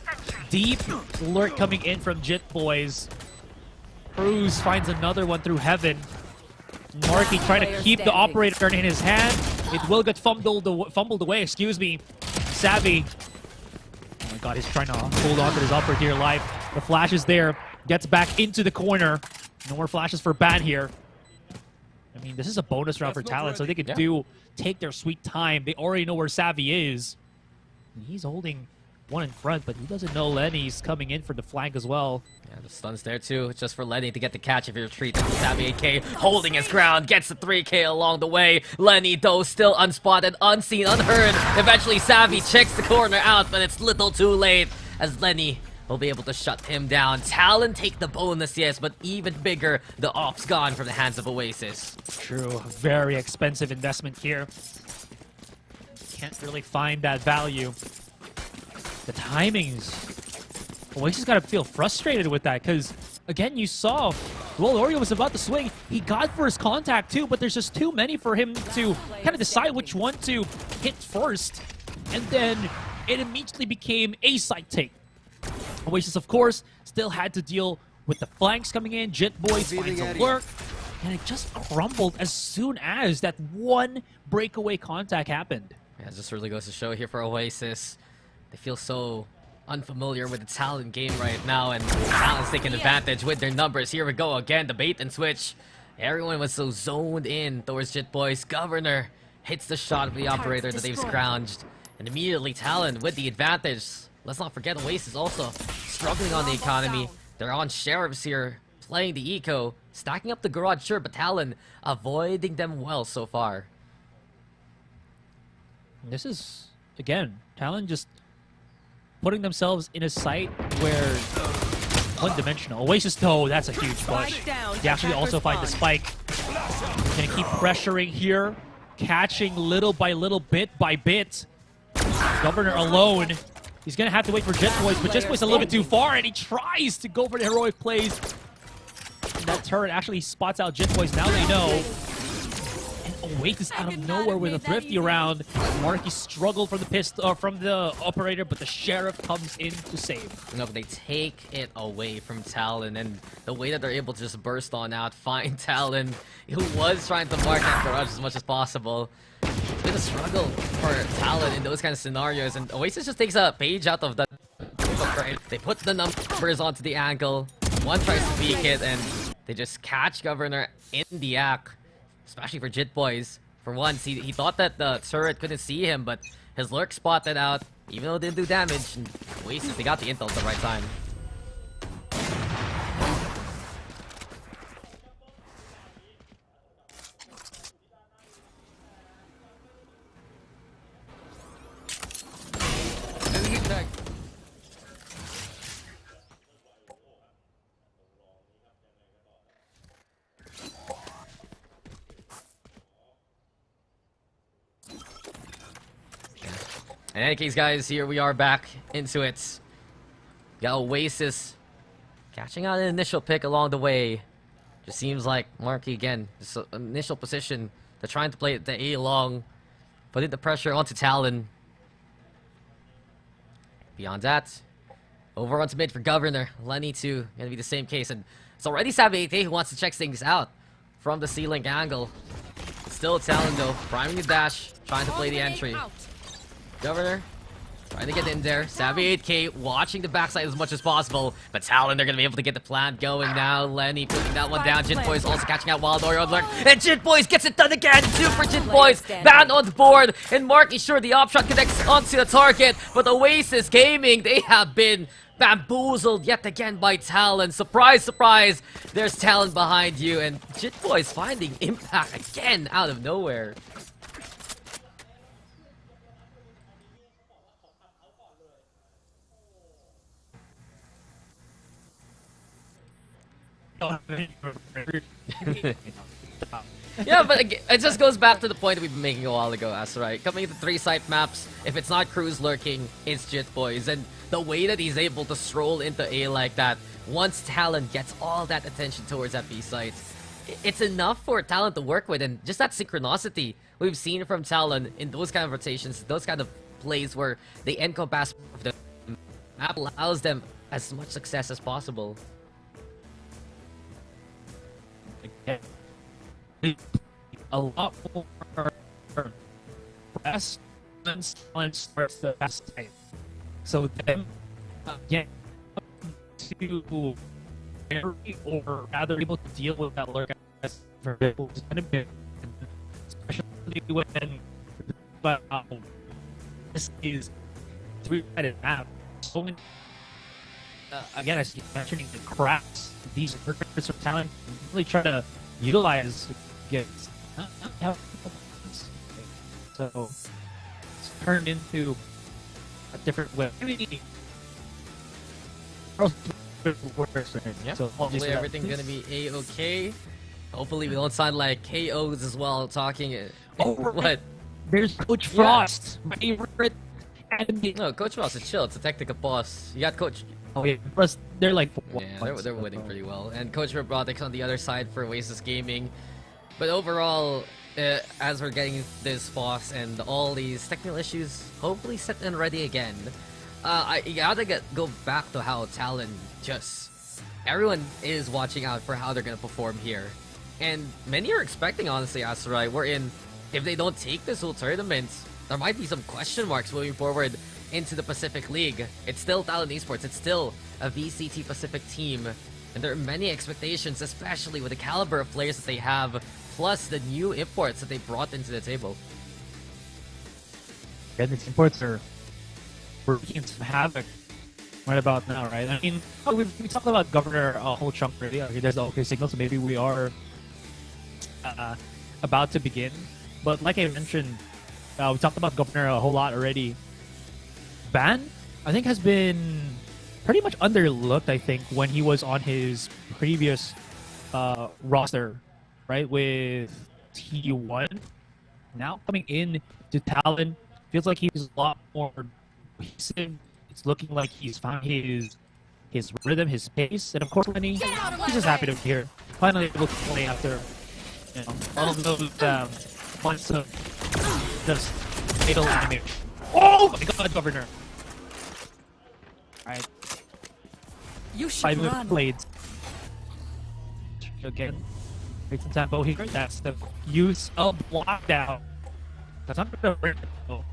Deep lurk coming in from Jit Boys. Cruz finds another one through Heaven. Marky trying to keep the operator in his hand. It will get fumbled away, excuse me. Savvy. Oh my god, he's trying to hold on to his operator here live. The flash is there. Gets back into the corner. No more flashes for Ban here. I mean, this is a bonus round for Talon, so they could take their sweet time. They already know where Savvy is. And he's holding one in front, but he doesn't know Lenny's coming in for the flank as well. Yeah, the stun's there too, just for Lenny to get the catch if you retreat. Savvy AK holding his ground, gets the 3K along the way. Lenny, though, still unspotted, unseen, unheard. Eventually, Savvy checks the corner out, but it's little too late, as Lenny will be able to shut him down. Talon take the bonus, yes, but even bigger, the off's gone from the hands of Oasis. True, very expensive investment here. Can't really find that value. The timings. Oasis got to feel frustrated with that because, again, you saw Oreo was about to swing. He got first contact too, but there's just too many for him to kind of decide which one to hit first. And then it immediately became a side take. Oasis, of course, still had to deal with the flanks coming in. Jit Boys finds a lurk. and it just crumbled as soon as that one breakaway contact happened. Yeah, it just really goes to show here for Oasis. They feel so unfamiliar with the Talon game right now, and Talon's taking advantage with their numbers. Here we go again, the bait and switch. Everyone was so zoned in towards Jit Boys. Governor hits the shot of the operator that they've scrounged, and immediately Talon with the advantage. Let's not forget Oasis also struggling on the economy. They're on Sheriffs here, playing the eco, stacking up the garage, sure, but Talon avoiding them well so far. This is, again, Talon just putting themselves in a site where one-dimensional. Oasis, though, that's a huge push. They actually also find the spike. Gonna keep pressuring here, catching little by little, bit by bit. Governor alone. He's gonna have to wait for Jet Boys, but Jet Boys a little bit too far, and he tries to go for the heroic plays. And that turret actually spots out Jet Boys. Now they know. And Oasis out of nowhere with a thrifty round. Marky struggled from the operator, but the Sheriff comes in to save. No, but they take it away from Talon, and the way that they're able to just burst on out, find Talon, who was trying to mark that garage as much as possible. It's been a struggle for Talon in those kind of scenarios, and Oasis just takes a page out of the book. They put the numbers onto the angle. One tries to peek it, and they just catch Governor in the act, especially for Jit Boys. For once, he thought that the turret couldn't see him, but his lurk spotted out, even though it didn't do damage. And Oasis, they got the intel at the right time. In any case, guys, here we are back into it. Got Oasis catching out an initial pick along the way. Just seems like Marky again, just an initial position. They're trying to play the A long, putting the pressure onto Talon. Beyond that, over onto mid for Governor. Lenny too, gonna be the same case. And it's already Savate who wants to check things out from the C-Link angle. Still Talon though, priming the dash, trying to play the entry. Governor trying to get in there. Savvy 8K watching the backside as much as possible. But Talon, they're going to be able to get the plan going now. Lenny putting that one down. Jit Boys also catching out Wild Ori on lurk. And Jit Boys gets it done again. Super Jit Boys banned on the board. And Marky, sure, the op shot connects onto the target. But Oasis Gaming, they have been bamboozled yet again by Talon. Surprise, surprise. There's Talon behind you. And Jit Boys finding impact again out of nowhere. Yeah, but it just goes back to the point we've been making a while ago, Asurai. Coming into 3 site maps, if it's not Cruz lurking, it's Jit Boys. And the way that he's able to stroll into A like that, once Talon gets all that attention towards that B site, it's enough for Talon to work with. And just that synchronicity we've seen from Talon in those kind of rotations, those kind of plays where they encompass the map, allows them as much success as possible. A lot more press and silence starts the fast time. So them get to very, or rather able to deal with that lurk as especially when this is 3-sided map. So again, I keep mentioning the cracks these workers of talent really try to utilize gets. So it's turned into a different way. Yeah, so hopefully everything's gonna be A-okay. Hopefully we don't sound like KOs as well talking. Oh, what? There's Coach Frost, my favorite enemy. No, Coach Frost is chill. It's a technical boss. You got Coach. Oh yeah, plus they're like they're winning pretty well. And Coach Robotics on the other side for Oasis Gaming. But overall, as we're getting this boss and all these technical issues hopefully set and ready again, you gotta go back to how Talon just... Everyone is watching out for how they're gonna perform here. And many are expecting, honestly, Asurai, wherein if they don't take this whole tournament, there might be some question marks moving forward into the Pacific League. It's still Talon Esports, it's still a VCT Pacific team, and there are many expectations, especially with the caliber of players that they have, plus the new imports that they brought into the table. Yeah, these imports are wreaking some havoc right about now, right? I mean, we talked about Governor a whole chunk already. Okay, there's the OK signal, so maybe we are about to begin. But like I mentioned, we talked about Governor a whole lot already. Ban, I think, has been pretty much underlooked, I think, when he was on his previous roster, right, with T1. Now coming in to Talon, feels like he's a lot more cohesive. It's looking like he's found his rhythm, his pace, and of course, Lenny, he's just happy to be here. Finally able to play after, you know, all of those months of just fatal animation. Oh my God, Governor! All right, you should 5 minute run. blades again. Great some tempo here. That's the use of lockdown. That's not the though.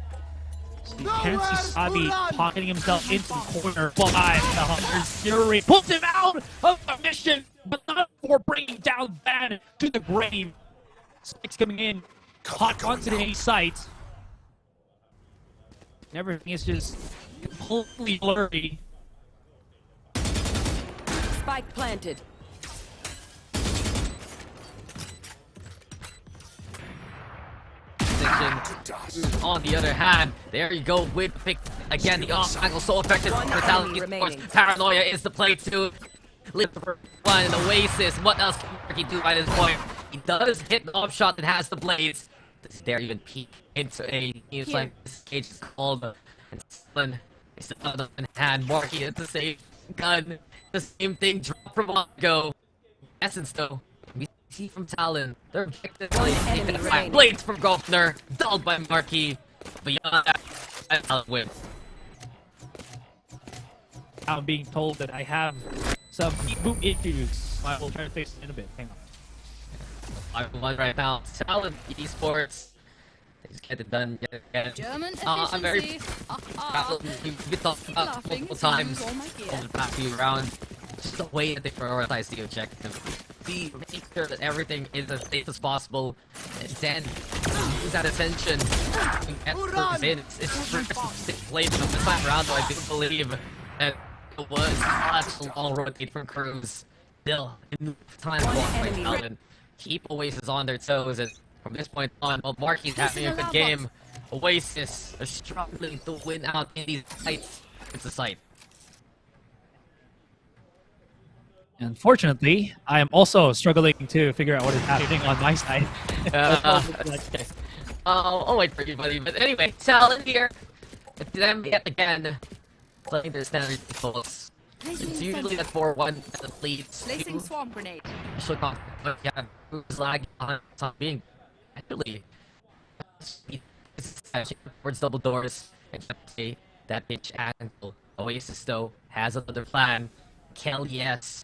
So you can see Sabi pocketing himself into the corner. 5, the Hunter's Fury pulls him out of the mission, but not for bringing down Ban to the grave. Spikes coming in, caught onto the A site. Everything is just completely blurry. Spike planted. On the other hand, there you go with pick again. The off angle so effective for Talon Esports. Paranoia is the play too. Liver one and Oasis. What else can he do by this point? He does hit the off shot that has the blades. Does dare even peek into a like this stage is called and Talon is the other hand. Marky at the same gun. The same thing drop from on go. Essence though. See from Talon, their objective is blades from Governor, dulled by Marquis. Beyond that, Talon win. I'm being told that I have some boot issues. I will try to fix it in a bit. Hang on. I'm on right now. Talon Esports. Just get it done. Get it. German I'm very efficiency. we've been talking about multiple times over the past few rounds. Just the way that they prioritize the objective. Make sure that everything is as safe as possible, and then use that attention and get in. It's first played from this time around, though I do believe that it was such a long rotate from Cruz. Still, in time blocked by Talon. Keep Oasis on their toes, and from this point on, while Marky's having a good game, Oasis are struggling to win out in these fights. It's a sight. Unfortunately, I am also struggling to figure out what is happening on my side. Okay. I'll wait for you, buddy. But anyway, Talon here. Them yet again playing their standard defaults. It's usually that 4-1 that leads. Placing swarm grenade. Initial conflict, but yeah, who's lagging on top being actually towards double doors and say that pitch angle. Oasis though has another plan. Kel yes.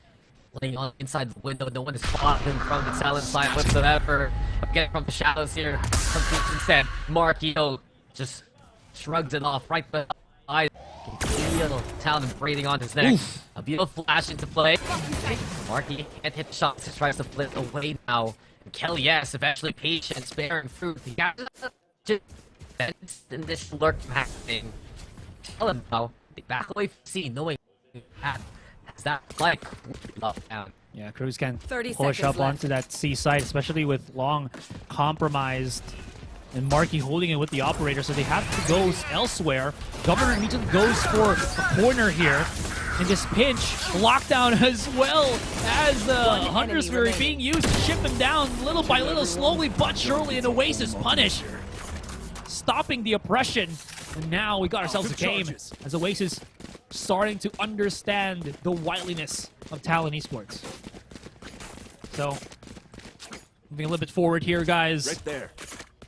Playing on inside the window, no one is spotting from the Talon side whatsoever. Again from the shadows here. Completes instead. Markio just shrugs it off right behind. Feel Talon breathing on his neck. Oof. A beautiful flash into play. Marky can't hit the shots, he tries to flip away now. And Kelly, yes, eventually patience bearing fruit. He got just in this lurk from happening. Talon now, they back away from C, knowing that that like lockdown. Yeah, Cruz can 30 push up onto that C side, especially with Long compromised and Marky holding it with the operator, so they have to go elsewhere. Governor immediately goes for a corner here in this pinch. Lockdown as well as the Hunter's Fury being used to chip him down little by little, slowly but surely, an Oasis punish. Stopping the oppression. And now we got ourselves a game as Oasis starting to understand the wiliness of Talon Esports. So, moving a little bit forward here, guys. Right there.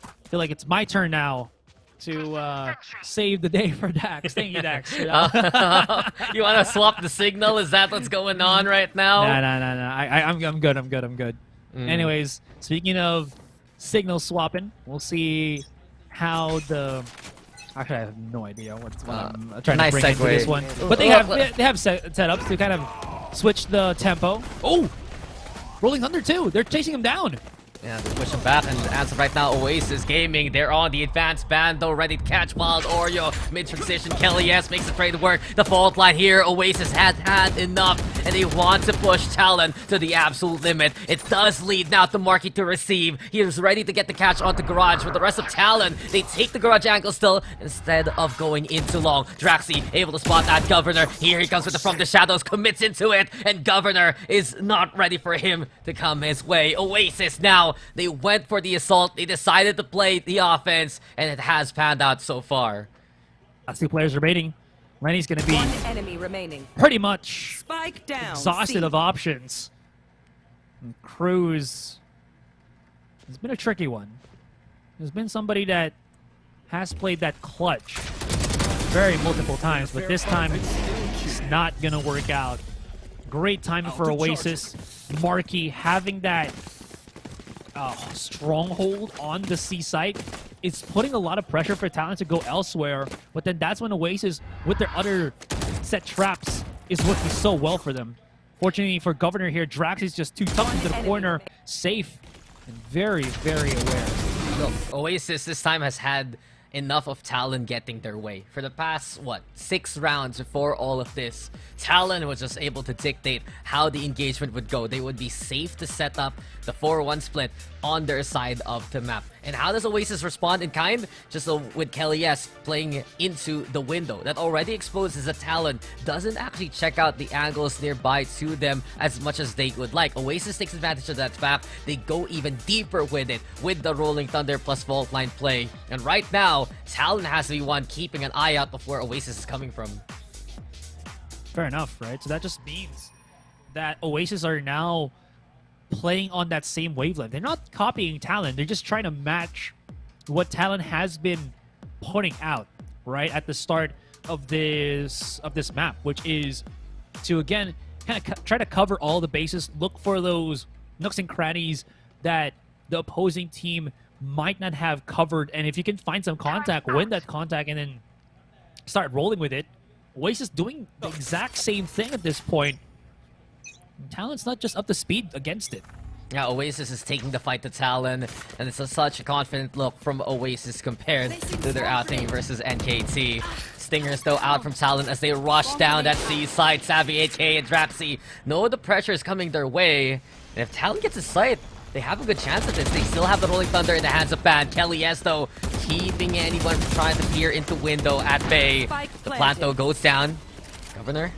I feel like it's my turn now to save the day for Dax. Thank you, Dax. You want to swap the signal? Is that what's going on right now? No. I'm good. Anyways, speaking of signal swapping, we'll see how the... Actually, I have no idea what's I'm trying nice to bring into this segue. one. But they have setups to kind of switch the tempo. Oh! Rolling Thunder too. They're chasing him down. Yeah, they're pushing back, and as of right now, Oasis Gaming, they're on the advanced band, though, ready to catch Wild Oreo. Mid-transition, Kelly S makes the trade work. The fault line here, Oasis has had enough, and they want to push Talon to the absolute limit. It does lead now to Marky to receive. He is ready to get the catch onto Garage, but the rest of Talon, they take the Garage angle still, instead of going into long. Draxi able to spot that Governor. Here he comes with the From the Shadows, commits into it, and Governor is not ready for him to come his way. Oasis now, they went for the assault. They decided to play the offense, and it has panned out so far. That's 2 players remaining. Lenny's going to be One enemy remaining. pretty much Spike down. exhausted C. of options. And Cruz has been a tricky one. There's been somebody that has played that clutch very multiple times, but this time it's not going to work out. Great timing for Oasis. Marky having that stronghold on the C site. It's putting a lot of pressure for Talon to go elsewhere, but then that's when Oasis, with their other set traps, is working so well for them. Fortunately for Governor here, Drax is just too tough into the corner, safe, and very, very aware. Look, Oasis this time has had enough of Talon getting their way. For the past, 6 rounds before all of this, Talon was just able to dictate how the engagement would go. They would be safe to set up the 4-1 split on their side of the map. And how does Oasis respond in kind? Just with Kelly S playing into the window. That already exposes that Talon doesn't actually check out the angles nearby to them as much as they would like. Oasis takes advantage of that fact. They go even deeper with it with the Rolling Thunder plus Vault Line play. And right now, Talon has to be one keeping an eye out of where Oasis is coming from. Fair enough, right? So that just means that Oasis are now playing on that same wavelength. They're not copying Talon. They're just trying to match what Talon has been putting out, right, at the start of this map, which is to, again, kind of try to cover all the bases, look for those nooks and crannies that the opposing team might not have covered. And if you can find some contact, win that contact, and then start rolling with it. Oasis doing the exact same thing at this point. Talon's not just up to speed against it. Yeah, Oasis is taking the fight to Talon, and it's such a confident look from Oasis compared to their outing versus NKT. Stingers, though, out from Talon as they rush down that C side. Savvy, AK, and Draxi know the pressure is coming their way. And if Talon gets his sight, they have a good chance at this. They still have the Rolling Thunder in the hands of Ban. Kelly S, though, keeping anyone from trying to peer into window at bay. The plant, though, goes down. Governor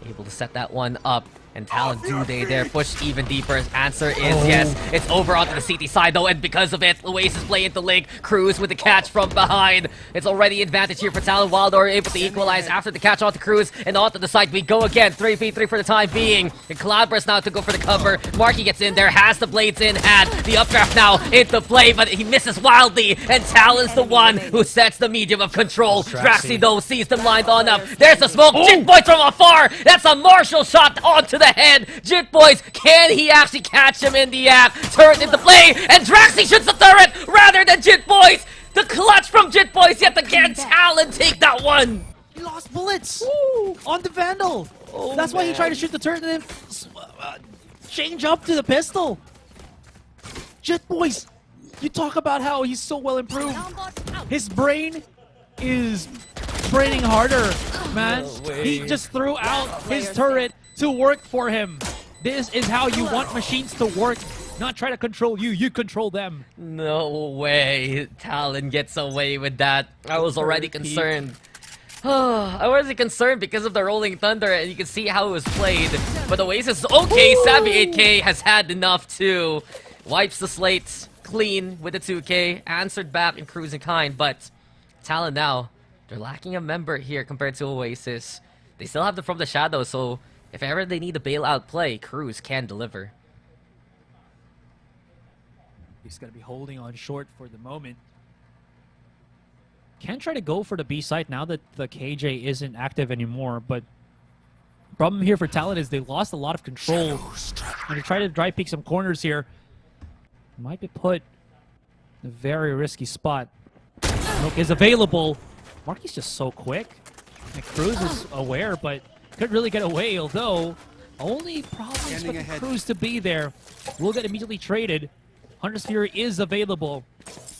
able to set that one up. And Talon, do they dare push even deeper? His answer is yes. It's over onto the CT side, though, and because of it, Oasis play into Link. Cruz with the catch from behind. It's already advantage here for Talon. Wildor able to equalize after the catch onto Cruz, and onto the side we go again. 3v3 for the time being. And Cloudburst now to go for the cover. Marky gets in there, has the blades in hand. The updraft now into play, but he misses wildly, and Talon's the one who sets the medium of control. Draxi, though, sees them lined on up. There's the smoke. Jit Boys from afar. That's a Marshall shot onto the head. Jit Boys, can he actually catch him in the act? Turret into play, and Draxi shoots the turret rather than Jit Boys. The clutch from Jit Boys yet again. Talon take that one. He lost bullets on the Vandal. That's why he tried to shoot the turret and then change up to the pistol. Jit Boys, you talk about how he's so well improved. His brain is training harder, man. He just threw out his turret to work for him. This is how you want machines to work, not try to control you. You control them. No way. Talon gets away with that. I was already concerned. I wasn't concerned because of the Rolling Thunder, and you can see how it was played. But Oasis, okay, Savvy 8K has had enough too. Wipes the slate clean with the 2K, answered back in cruising kind, but Talon now, they're lacking a member here compared to Oasis. They still have the From the Shadows, so if ever they need a bailout play, Cruz can deliver. He's going to be holding on short for the moment. Can try to go for the B site now that the KJ isn't active anymore, but problem here for Talon is they lost a lot of control. And they try to dry peek some corners here. Might be put in a very risky spot. Smoke is available. Marky's just so quick. And Cruz is aware, but couldn't really get away, although only probably expect Cruz to be there. Will get immediately traded. Hunter's Fury is available.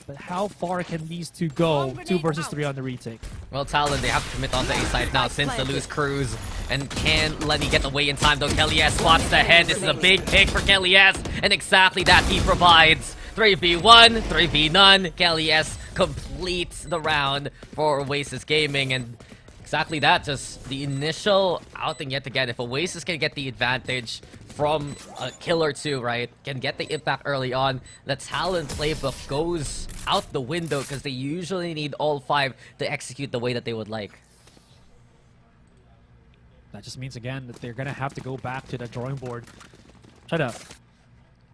But how far can these two go? 2 versus 3 on the retake. Well, Talon, they have to commit on the A side now since they lose Cruz. And can Lenny get away in time though? Kelly S spots the head. This is a big pick for Kelly S. And exactly that he provides. 3v1, 3v none. Kelly S completes the round for Oasis Gaming. And exactly that, just the initial outing yet again. If Oasis can get the advantage from a kill or two, right, can get the impact early on, the Talon playbook goes out the window because they usually need all 5 to execute the way that they would like. That just means, again, that they're going to have to go back to the drawing board. Try to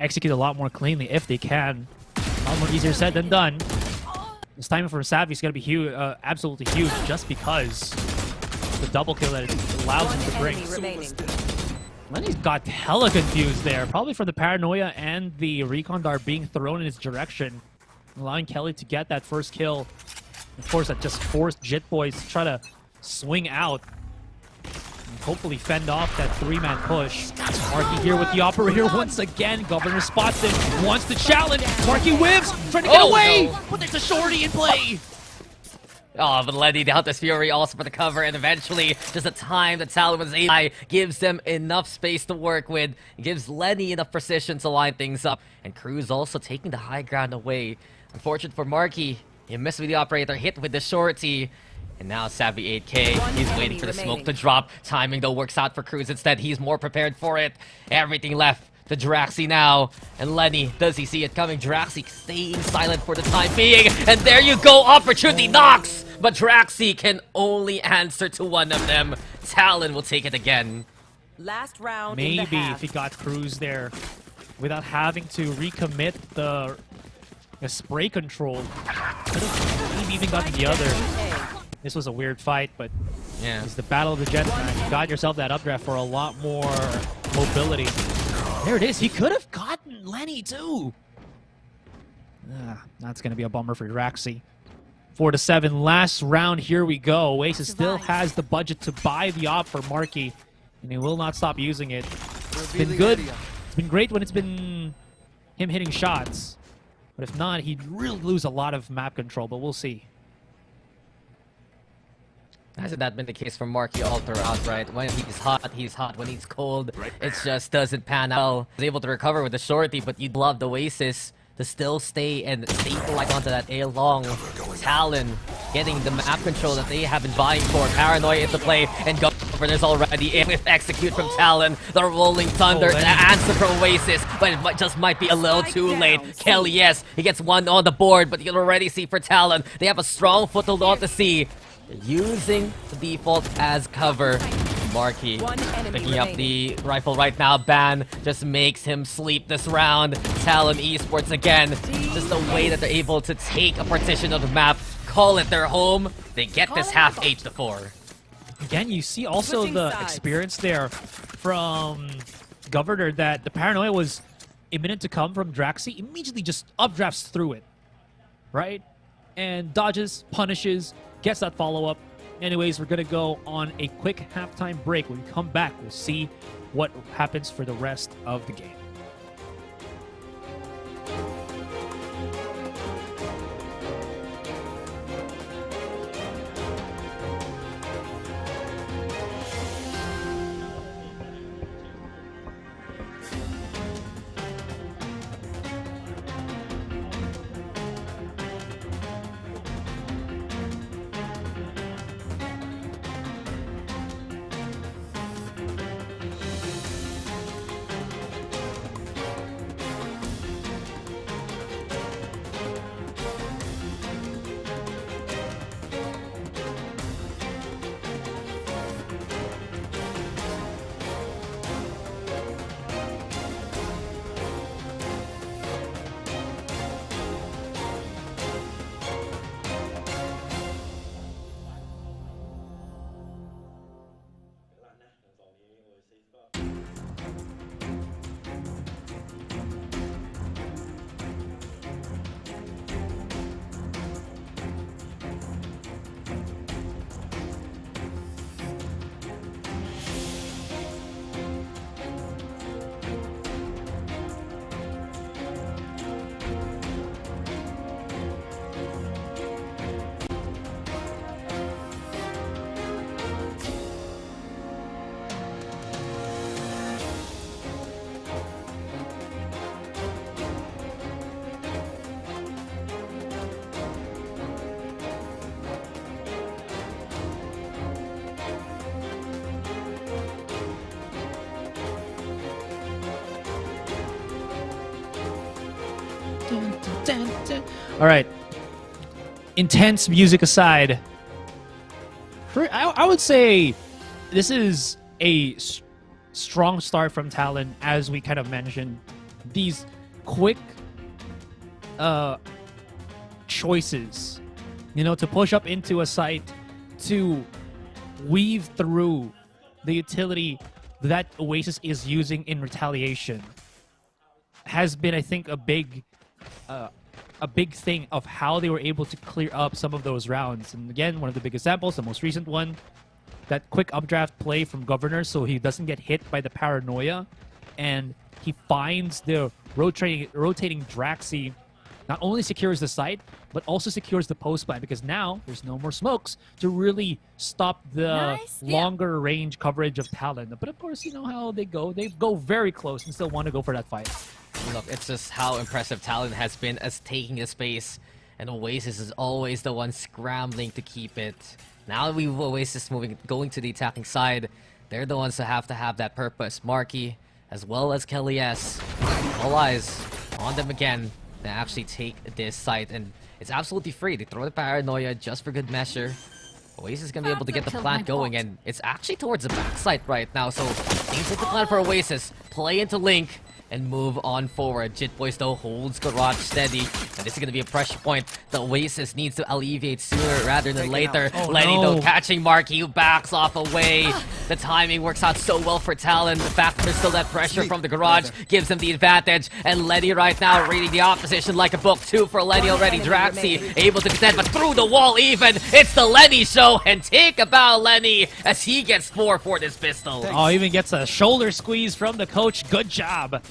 execute a lot more cleanly if they can. A lot more easier said than done. This timing for Savvy is going to be huge, absolutely huge, just because the double kill that it allows him to bring. Lenny's got hella confused there, probably from the paranoia and the recon dart being thrown in his direction, allowing Kelly to get that first kill. Of course, that just forced Jit Boys to try to swing out and hopefully fend off that 3-man push. Marky here with the operator once again. Governor spots him, wants to challenge. Marky whips, trying to get away, no. But there's a shorty in play. Oh, but Lenny, the Hunter's Fury also for the cover, and eventually, just the time that Talon was able gives them enough space to work with, gives Lenny enough precision to line things up, and Cruz also taking the high ground away. Unfortunate for Marky, he missed with the operator, hit with the shorty, and now Savvy 8K, he's waiting for the smoke to drop. Timing though works out for Cruz instead, he's more prepared for it. Everything left to Draxi now, and Lenny, does he see it coming? Draxi staying silent for the time being, and there you go, opportunity knocks! But Draxi can only answer to one of them. Talon will take it again. Last round. Maybe if he got Cruz there without having to recommit the spray control, could have maybe even gotten the other. This was a weird fight, but yeah, it's the battle of the Jets, man. You got yourself that updraft for a lot more mobility. There it is. He could have gotten Lenny too. That's going to be a bummer for Draxi. 4-7, last round, here we go. Oasis still has the budget to buy the op for Marky, and he will not stop using it. It's been good. It's been great when it's been him hitting shots, but if not, he'd really lose a lot of map control, but we'll see. Hasn't that been the case for Marky all throughout, right? When he's hot, he's hot. When he's cold, it just doesn't pan out. He's able to recover with the shorty, but you'd love the Oasis to still stay and stabilize onto that A long. Talon getting the map control that they have been vying for. Paranoia into play, and Governor's already in with execute from Talon. The Rolling Thunder, the answer from Oasis, but it just might be a little too late. Kelly, yes, he gets one on the board, but you can already see for Talon, they have a strong foothold on the C. Using the default as cover. Marky picking up the rifle right now. Ban just makes him sleep this round. Talon Esports again. Just the way that they're able to take a partition of the map, call it their home. They get this half 8-4. Again, you see also the experience there from Governor that the paranoia was imminent to come from Draxi. Immediately just updrafts through it, right? And dodges, punishes, gets that follow-up. Anyways, we're going to go on a quick halftime break. When we come back, we'll see what happens for the rest of the game. All right. Intense music aside, I would say this is a strong start from Talon, as we kind of mentioned. These quick choices, to push up into a site, to weave through the utility that Oasis is using in retaliation, has been, I think, a big thing of how they were able to clear up some of those rounds. And again, one of the big examples, the most recent one, that quick updraft play from Governor so he doesn't get hit by the paranoia, and he finds the rotating Draxi, not only secures the site, but also secures the post plan, because now there's no more smokes to really stop the longer range coverage of Talon. But of course, you know how they go. They go very close and still want to go for that fight. Look, it's just how impressive Talon has been as taking the space, and Oasis is always the one scrambling to keep it. Now that we've Oasis going to the attacking side, they're the ones that have to have that purpose. Marky, as well as Kelly S. All eyes on them again to actually take this site, and it's absolutely free. They throw the paranoia just for good measure. Oasis is going to be able to get the plant going, and it's actually towards the backside right now, so seems like the plan for Oasis. Play into Link and move on forward. Jit Boys, though, holds Garage steady, and this is going to be a pressure point that Oasis needs to alleviate sooner rather than later. Lenny, though, catching Marky, who backs off away. The timing works out so well for Talon. The fact that there's still that pressure from the Garage gives them the advantage, and Lenny right now reading the opposition like a book, too, for Lenny already. Draxi able to contend, but through the wall even. It's the Lenny show, and take a bow, Lenny, as he gets 4 for this pistol. Oh, even gets a shoulder squeeze from the coach. Good job.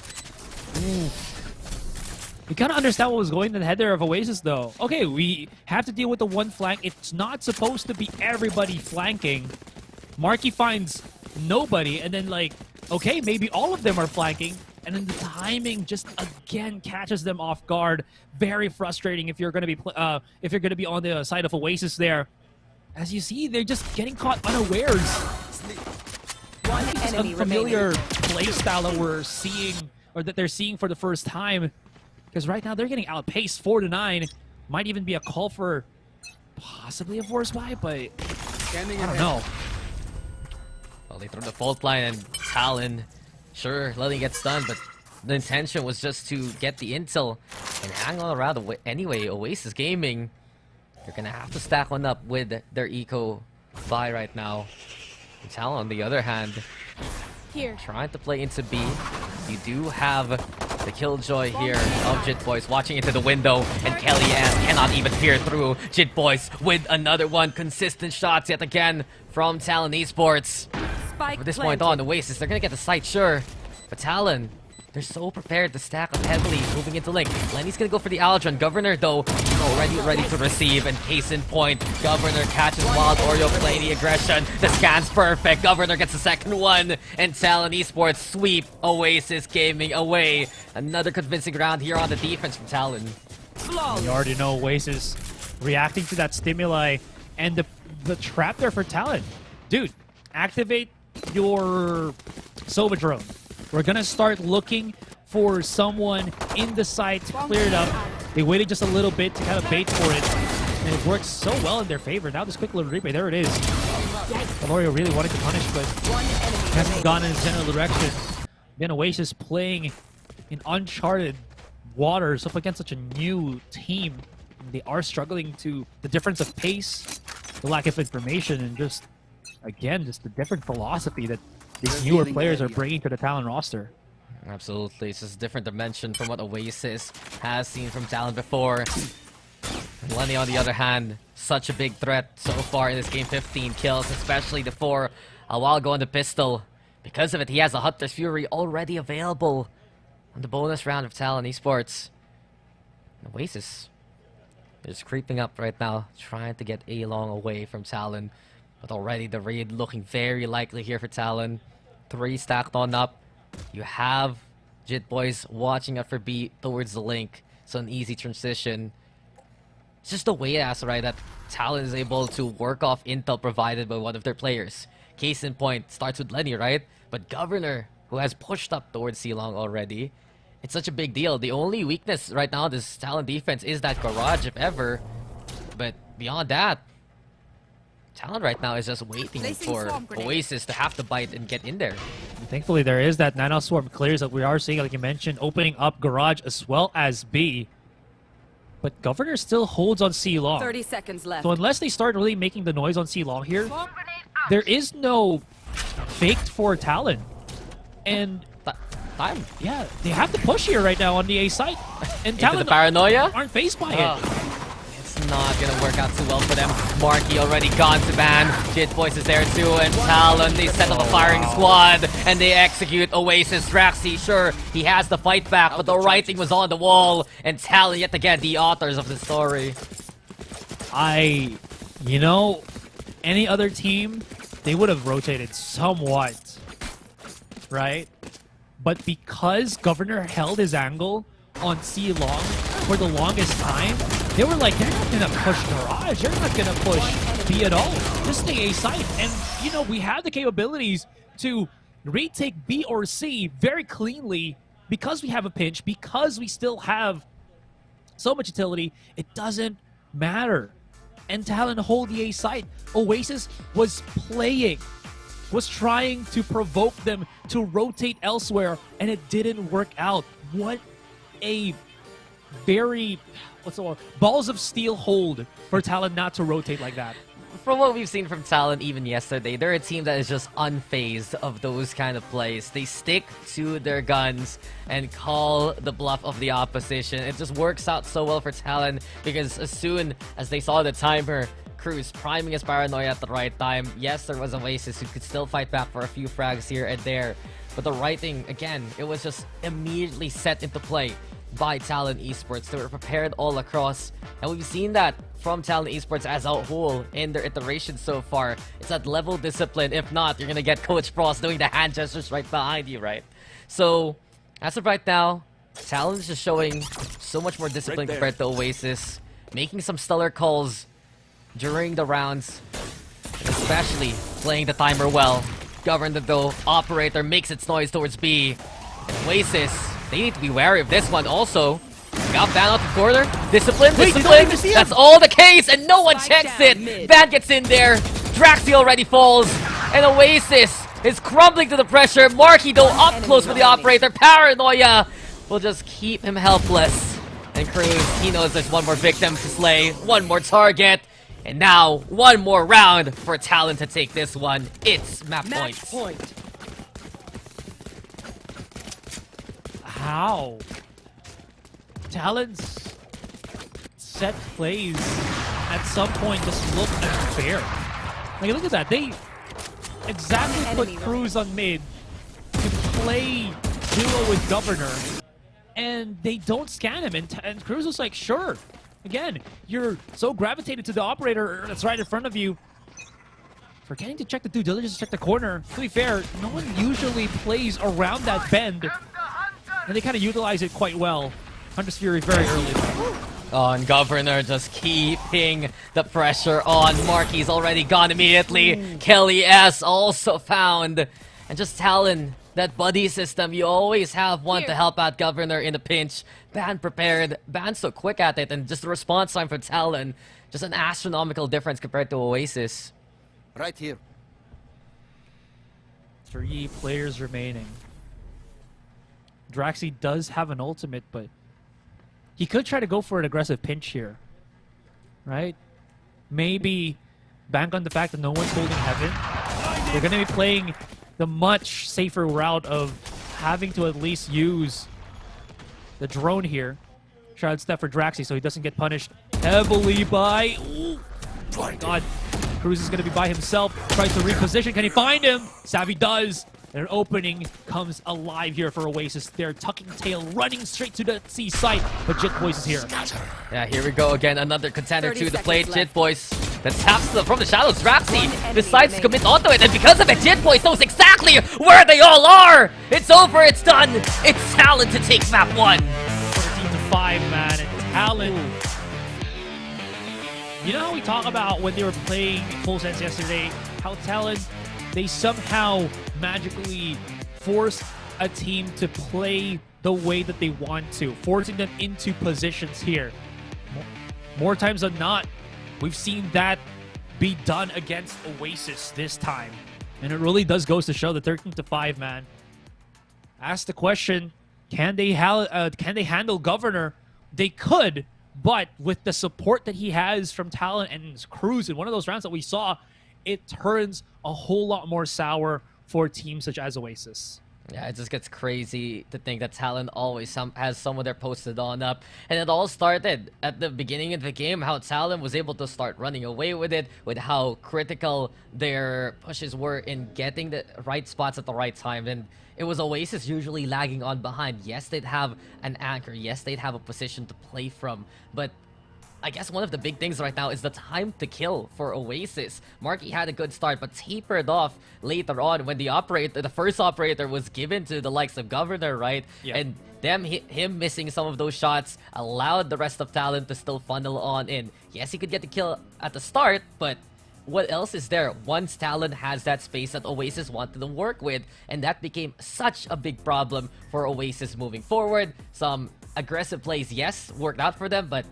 You kind of understand what was going in the head there of Oasis, though. Okay, we have to deal with the one flank. It's not supposed to be everybody flanking. Marky finds nobody, and then, like, okay, maybe all of them are flanking, and then the timing just again catches them off guard. Very frustrating if you're going to be on the side of Oasis there. As you see, they're just getting caught unawares. One enemy unfamiliar playstyle that we're seeing, or that they're seeing for the first time. Because right now they're getting outpaced 4-9. Might even be a call for possibly a force buy, but I don't know. Well, they throw the fault line, and Talon, sure, letting get stunned, but the intention was just to get the intel and hang on around. Anyway, Oasis Gaming, they're going to have to stack one up with their eco buy right now. And Talon, on the other hand, trying to play into B. You do have the killjoy here of Jit Boys watching into the window, and Kelly S cannot even peer through. Jit Boys with another one. Consistent shots yet again from Talon Esports. From this point on, Oasis, they're gonna get the site, sure, but Talon, they're so prepared to stack up heavily moving into Link. Lenny's gonna go for the Aldrin. Governor, though, already ready to receive, and case in point, Governor catches Wild Oreo playing the aggression. The scan's perfect. Governor gets the second one, and Talon Esports sweep Oasis Gaming away. Another convincing round here on the defense from Talon. You already know Oasis reacting to that stimuli, and the trap there for Talon. Dude, activate your Sova drone. We're gonna start looking for someone in the site to clear it up. They waited just a little bit to kind of bait for it, and it works so well in their favor. Now this quick little replay, there it is. Valorio really wanted to punish, but hasn't gone in his general direction. Then Oasis playing in uncharted waters up against such a new team. They are struggling to the difference of pace, the lack of information, and just, again, just the different philosophy that these newer players are bringing to the Talon roster. Absolutely, it's just a different dimension from what Oasis has seen from Talon before. And Lenny, on the other hand, such a big threat so far in this game. 15 kills, especially the 4 a while ago on the pistol. Because of it, he has a Hunter's Fury already available on the bonus round of Talon Esports. And Oasis, they're just creeping up right now, trying to get A-Long away from Talon. But already the raid looking very likely here for Talon. 3 stacked on up. You have Jit Boys watching out for B towards the Link. So an easy transition. It's just the way, Asurai, that Talon is able to work off intel provided by one of their players. Case in point, starts with Lenny, right? But Governor, who has pushed up towards C-Long already, it's such a big deal. The only weakness right now, this Talon defense, is that garage, if ever. But beyond that, Talon right now is just waiting for Oasis to have to bite and get in there. Thankfully, there is that Nano Swarm clears that we are seeing, like you mentioned, opening up garage as well as B. But Governor still holds on C long. 30 seconds left. So unless they start really making the noise on C long here, there is no faked for Talon. And time. Yeah, they have to push here right now on the A site. And Talon the paranoia aren't faced by it. It's not gonna work out too well for them. Marky already gone to ban. Jit Boys is there too, and Talon, they set up a firing squad, and they execute Oasis. Draxi, sure, he has the fight back, but the writing was on the wall, and Talon, yet again, the authors of the story. You know, any other team, they would have rotated somewhat, right? But because Governor held his angle on C long for the longest time, they were like, they're not gonna push garage, they're not gonna push B at all. Just stay A site. And you know, we have the capabilities to retake B or C very cleanly because we have a pinch, because we still have so much utility, it doesn't matter. And Talon hold the A site. Oasis was playing, was trying to provoke them to rotate elsewhere, and it didn't work out. What a very, what's the word? Balls of steel hold for Talon not to rotate like that. From what we've seen from Talon even yesterday, they're a team that is just unfazed of those kind of plays. They stick to their guns and call the bluff of the opposition. It just works out so well for Talon because as soon as they saw the timer, Cruz priming his paranoia at the right time. Yes, there was Oasis who could still fight back for a few frags here and there, but the writing, again, it was just immediately set into play by Talon Esports. They were prepared all across, and we've seen that from Talon Esports as a whole in their iteration so far. It's that level discipline. If not, you're gonna get Coach Frost doing the hand gestures right behind you, right? So, as of right now, Talon is just showing so much more discipline compared to Oasis, making some stellar calls during the rounds, and especially playing the timer well. Governor, though, operator makes its noise towards B. And Oasis, they need to be wary of this one also. Got Van out the corner. Discipline, discipline. That's all the case, and no one checks it. Van gets in there. Draxi already falls. And Oasis is crumbling to the pressure. Marky, though, up close with the operator. Paranoia will just keep him helpless. And Cruz, he knows there's one more victim to slay. One more target. And now, one more round for Talon to take this one. It's map points. How? Talon's set plays at some point just look unfair. Like, look at that. They exactly put Cruz on mid to play duo with Governor, and they don't scan him. And Cruz was like, sure. Again, you're so gravitated to the operator that's right in front of you. Forgetting to check the due diligence, check the corner. To be fair, no one usually plays around that bend. And they kind of utilize it quite well. Hunter's Fury very early. On Governor, just keeping the pressure on. Marky's already gone immediately. Kelly S also found. And just Talon, that buddy system, you always have one to help out Governor in a pinch. Ban prepared, Ban so quick at it, and just the response time for Talon, just an astronomical difference compared to Oasis. Right here. 3 players remaining. Draxi does have an ultimate, but he could try to go for an aggressive pinch here. Right? Maybe bank on the fact that no one's holding heaven. They're going to be playing the much safer route of having to at least use the drone here. Shroud step for Draxi so he doesn't get punished heavily by... Ooh, oh my god. Cruz is going to be by himself. Tries to reposition. Can he find him? Savvy does. And an opening comes alive here for Oasis. They're tucking tail, running straight to the C site. But Jit Boys is here. Yeah, here we go again. Another contender to the plate. Jit Boys that taps from the shadows. Draxi decides to commit onto it. And because of it, Jit Boys knows exactly where they all are. It's over. It's done. It's Talon to take map 1. 14-5, man. And Talon. You know how we talk about when they were playing Full Sense yesterday, how Talon, they somehow magically forced a team to play the way that they want to, forcing them into positions here. More times than not, we've seen that be done against Oasis this time. And it really does goes to show the 13-5, man. Ask the question, can they handle Governor? They could, but with the support that he has from Talon and his crews in one of those rounds that we saw, it turns a whole lot more sour for teams such as Oasis. Yeah, it just gets crazy to think that Talon always has someone there posted on up. And it all started at the beginning of the game, how Talon was able to start running away with it, with how critical their pushes were in getting the right spots at the right time. And it was Oasis usually lagging on behind. Yes, they'd have an anchor. Yes, they'd have a position to play from. But I guess one of the big things right now is the time to kill for Oasis. Marky had a good start, but tapered off later on when the first operator was given to the likes of Governor, right? Yeah. And him missing some of those shots allowed the rest of Talon to still funnel on in. Yes, he could get the kill at the start, but what else is there once Talon has that space that Oasis wanted to work with? And that became such a big problem for Oasis moving forward. Some aggressive plays, yes, worked out for them, but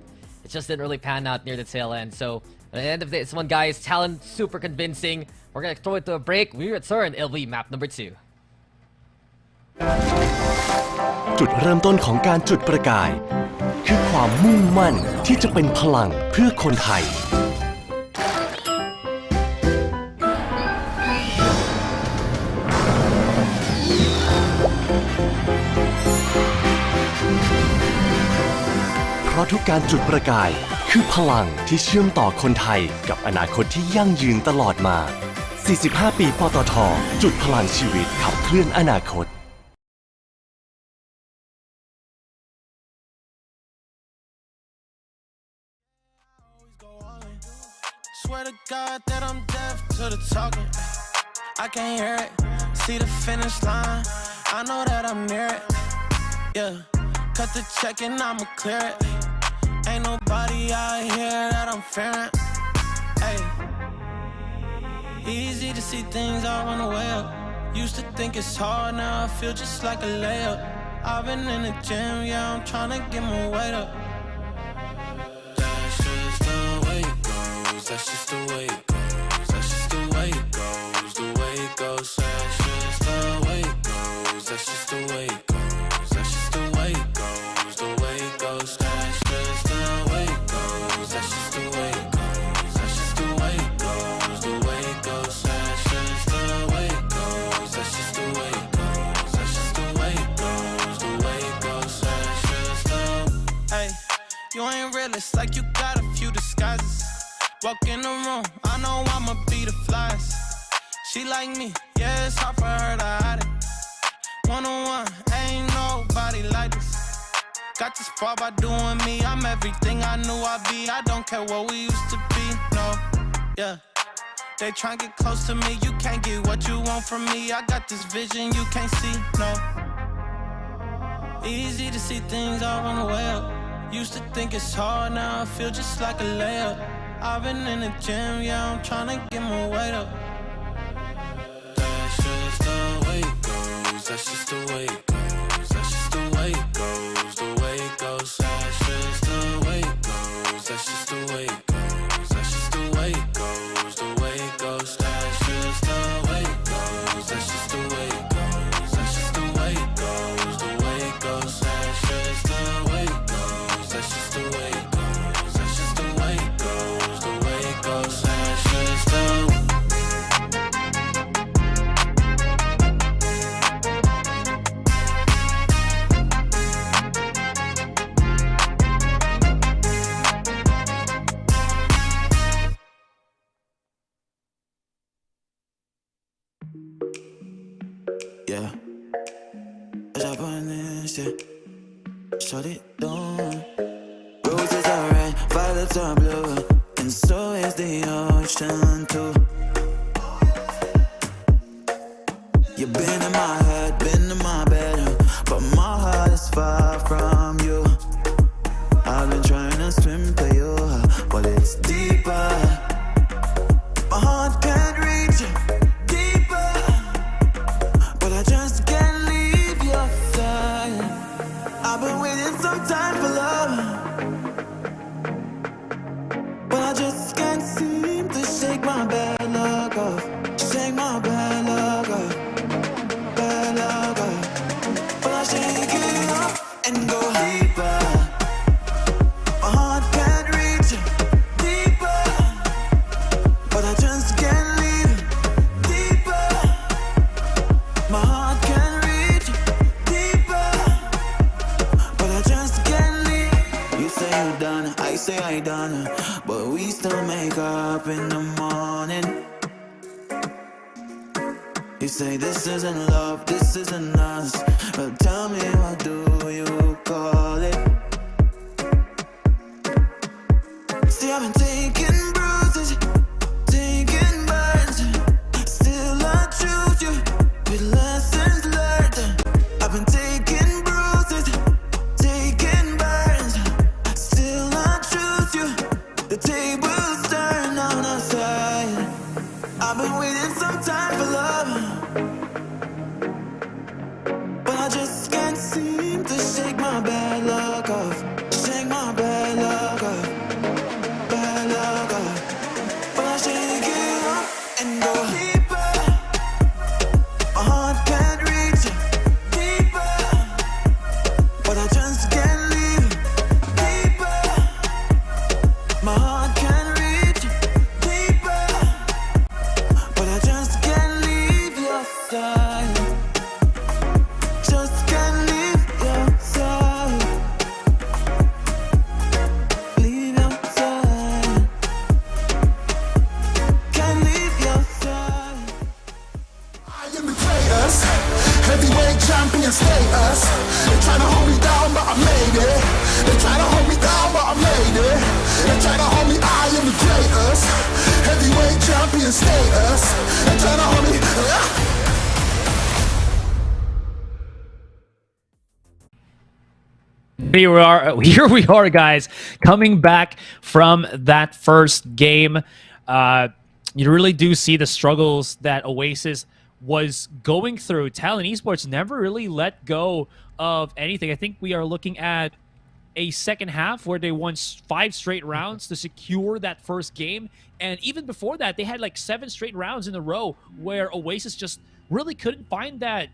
it just didn't really pan out near the tail end. So at the end of this one, guys, Talon super convincing. We're gonna throw it to a break. We return. It'll be map number 2. จุดเริ่มต้นของการจุดประกายคือความมุ่งมั่นที่จะเป็นพลังเพื่อคนไทย เพราะทุกการจุดประกายคือพลังที่เชื่อมต่อคนไทยกับอนาคตที่ยั่งยืนตลอดมา 45 ปีปตท.จุดพลังชีวิตขับเคลื่อนอนาคต Swear to God that I'm deaf to the talking. I can't hear it. See the finish line. I know that I'm near it. Yeah. Cut the check and I'ma clear it. Ain't nobody out here that I'm fearing. Hey. Easy to see things all on the way up. Used to think it's hard, now I feel just like a layup. I've been in the gym, yeah, I'm tryna get my weight up. That's just the way it goes. That's just the way it goes. That's just the way it goes. The way it goes. That's just the way it goes. That's just the way it goes. That's just the way it goes. The way it goes. That's just the way it goes. That's just the way it goes. That's just the way it goes. The way it goes. That's just the way it goes. That's just the way it goes. That's just the way it goes. The way it goes. That's just the. Hey, you ain't realist, like you got a few disguises. Walk in the room, I know I'ma be the flyest. She like me, yeah, it's hard for her to hide it. One-on-one, ain't nobody like this. Got this far by doing me, I'm everything I knew I'd be. I don't care what we used to be, no, yeah. They try to get close to me, you can't get what you want from me. I got this vision you can't see, no. Easy to see things all on the way up. Used to think it's hard, now I feel just like a layup. I've been in the gym, yeah, I'm tryna get my weight up. That's just the way it goes. That's just the way it goes. That's just the way it goes. The way it goes. That's just the way it goes. That's just the way it goes. That's just the way it goes. The way it goes. That's just the way it goes. That's just the way it goes. That's just the way it goes. The way it goes. That's just the way it goes. That's just the way it goes. That's just the way it goes. The way it goes. That's just the. Yeah. Japanese, yeah. Shut it down. Roses are red, violets are blue, and so is the ocean too. You've been in my head, been in my bed, but my heart is far from you. I've been trying to swim to you, but it's deeper. My heart can't reach you. Deeper, but I just can't leave your side. I say I done, but we still make up in the morning. You say this isn't love, this isn't us, but tell me what do you call it? See, I've been taking bruises, taking burns, still I choose you with lessons learned. I've been taking bruises, taking burns, still I choose you. The tables turn on our side. I've been waiting some time for love, but I just can't seem to shake my bad luck off. Shake my bad luck off. Bad luck off. But I shake it off and go deeper. My heart can't reach it. Deeper. But I just can't leave it. Deeper. My heart can't reach it. Deeper. But I just can't leave your side. Just can't leave your side. Leave your side. Can't leave your side. I am the greatest, heavyweight champion status. They tryna hold me down, but I made it. They tryna hold me down, but I made it. They tryna hold me, I am the greatest, heavyweight champion status. They tryna hold me. Here we are, guys, coming back from that first game. You really do see the struggles that Oasis was going through. Talon Esports never really let go of anything. I think we are looking at a second half where they won 5 straight rounds to secure that first game. And even before that, they had like 7 straight rounds in a row where Oasis just really couldn't find that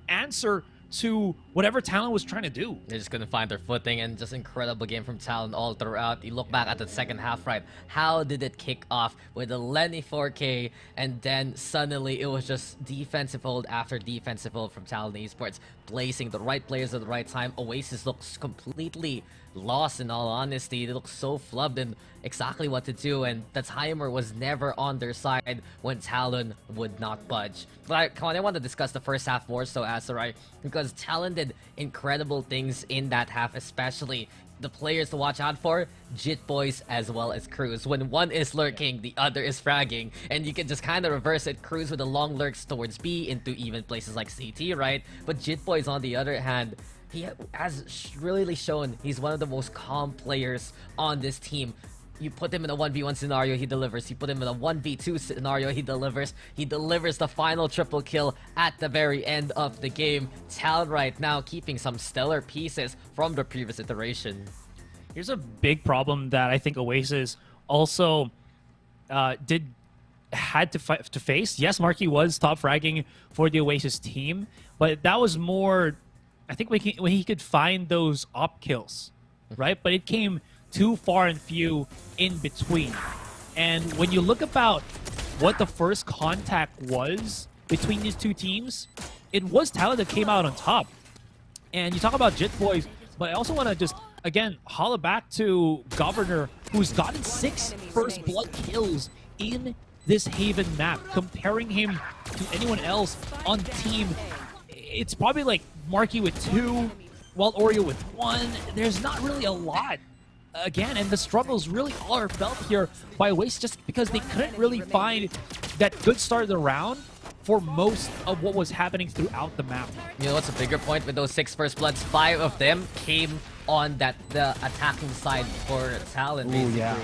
answer to whatever Talon was trying to do. They just couldn't find their footing, and just incredible game from Talon all throughout. You look back at the second half, right? How did it kick off with a Lenny 4K, and then suddenly it was just defensive hold after defensive hold from Talon Esports, placing the right players at the right time. Oasis looks completely lost, in all honesty. They look so flubbed in exactly what to do, and the timer was never on their side when Talon would not budge. But I want to discuss the first half more so, Asurai, because Talon did incredible things in that half, especially the players to watch out for, Jit Boys as well as Cruz. When one is lurking, the other is fragging, and you can just kind of reverse it. Cruz with the long lurks towards B into even places like CT, right? But Jit Boys, on the other hand, he has really shown he's one of the most calm players on this team. You put him in a 1v1 scenario, he delivers. You put him in a 1v2 scenario, he delivers. He delivers the final triple kill at the very end of the game. Talon right now keeping some stellar pieces from the previous iteration. Here's a big problem that I think Oasis also had to face. Yes, Marky was top fragging for the Oasis team, but that was more, I think, when he could find those op kills, right? But it came too far and few in between. And when you look about what the first contact was between these two teams, it was Talon that came out on top. And you talk about Jit Boys, but I also want to just, again, holler back to Governor, who's gotten 6 first blood kills in this Haven map. Comparing him to anyone else on the team, it's probably like Marky with 2, Wild Oreo with 1. There's not really a lot. Again, and the struggles really are felt here by Oasis just because they couldn't really find that good start of the round for most of what was happening throughout the map. You know what's a bigger point with those 6 first bloods? 5 of them came on the attacking side for Talon, basically. Ooh, yeah.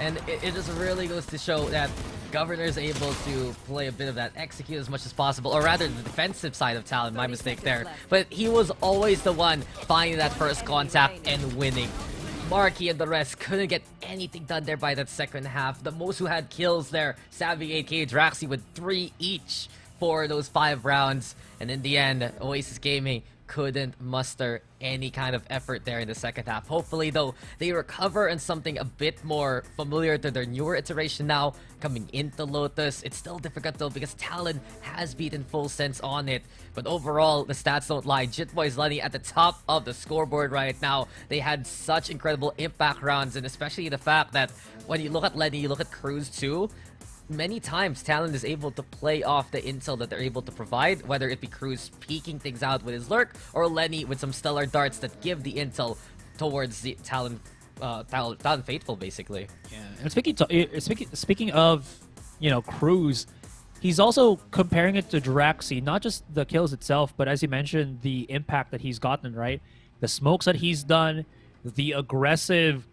And it just really goes to show that Governor is able to play a bit of that execute as much as possible, or rather the defensive side of Talon, my mistake there. But he was always the one finding that first contact and winning. Marky and the rest couldn't get anything done there by that second half. The most who had kills there, Savvy, AK, Draxi with 3 each for those 5 rounds. And in the end, Oasis Gaming couldn't muster any kind of effort there in the second half. Hopefully, though, they recover in something a bit more familiar to their newer iteration now, coming into Lotus. It's still difficult, though, because Talon has beaten Full Sense on it. But overall, the stats don't lie. Jitboy's Lenny at the top of the scoreboard right now. They had such incredible impact rounds, and especially the fact that when you look at Lenny, you look at Cruz too, many times Talon is able to play off the intel that they're able to provide, whether it be Cruz peeking things out with his lurk or Lenny with some stellar darts that give the intel towards the Talon faithful, basically. Yeah, and speaking of, you know, Cruz, he's also comparing it to Draxi, not just the kills itself, but as you mentioned, the impact that he's gotten, right? The smokes that he's done, the aggressive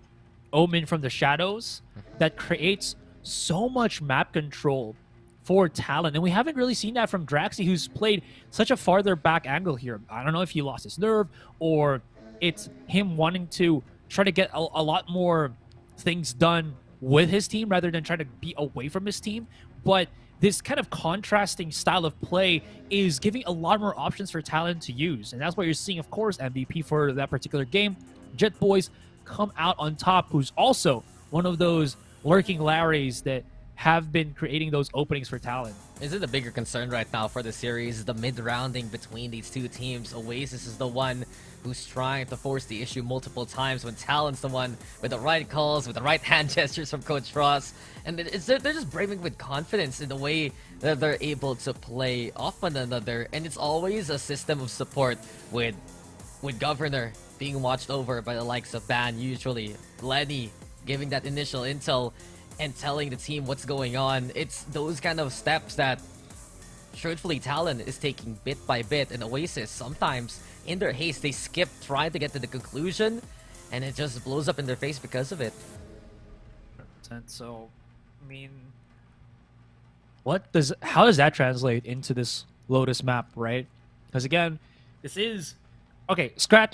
omen from the shadows that creates so much map control for Talon. And we haven't really seen that from Draxi, who's played such a farther back angle here. I don't know if he lost his nerve or it's him wanting to try to get a lot more things done with his team rather than try to be away from his team. But this kind of contrasting style of play is giving a lot more options for Talon to use. And that's what you're seeing, of course, MVP for that particular game. Jet Boys come out on top, who's also one of those lurking Larrys that have been creating those openings for Talon. Isn't the bigger concern right now for the series the mid-rounding between these two teams? Oasis is the one who's trying to force the issue multiple times when Talon's the one with the right calls, with the right hand gestures from Coach Ross. And they're just braving with confidence in the way that they're able to play off one another. And it's always a system of support with Governor being watched over by the likes of Ban, usually Lenny giving that initial intel and telling the team what's going on. It's those kind of steps that truthfully Talon is taking bit by bit, and Oasis sometimes in their haste they skip trying to get to the conclusion and it just blows up in their face because of it. So I mean, how does that translate into this Lotus map, right? Because again, this is okay,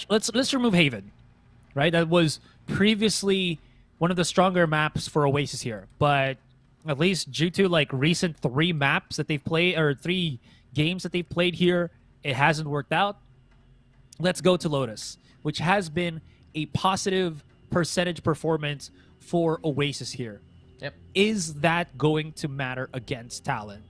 let's remove Haven, right? That was previously one of the stronger maps for Oasis here, but at least due to like recent 3 maps that they've played, or 3 games that they've played here, it hasn't worked out. Let's go to Lotus, which has been a positive percentage performance for Oasis here. Yep. Is that going to matter against Talon?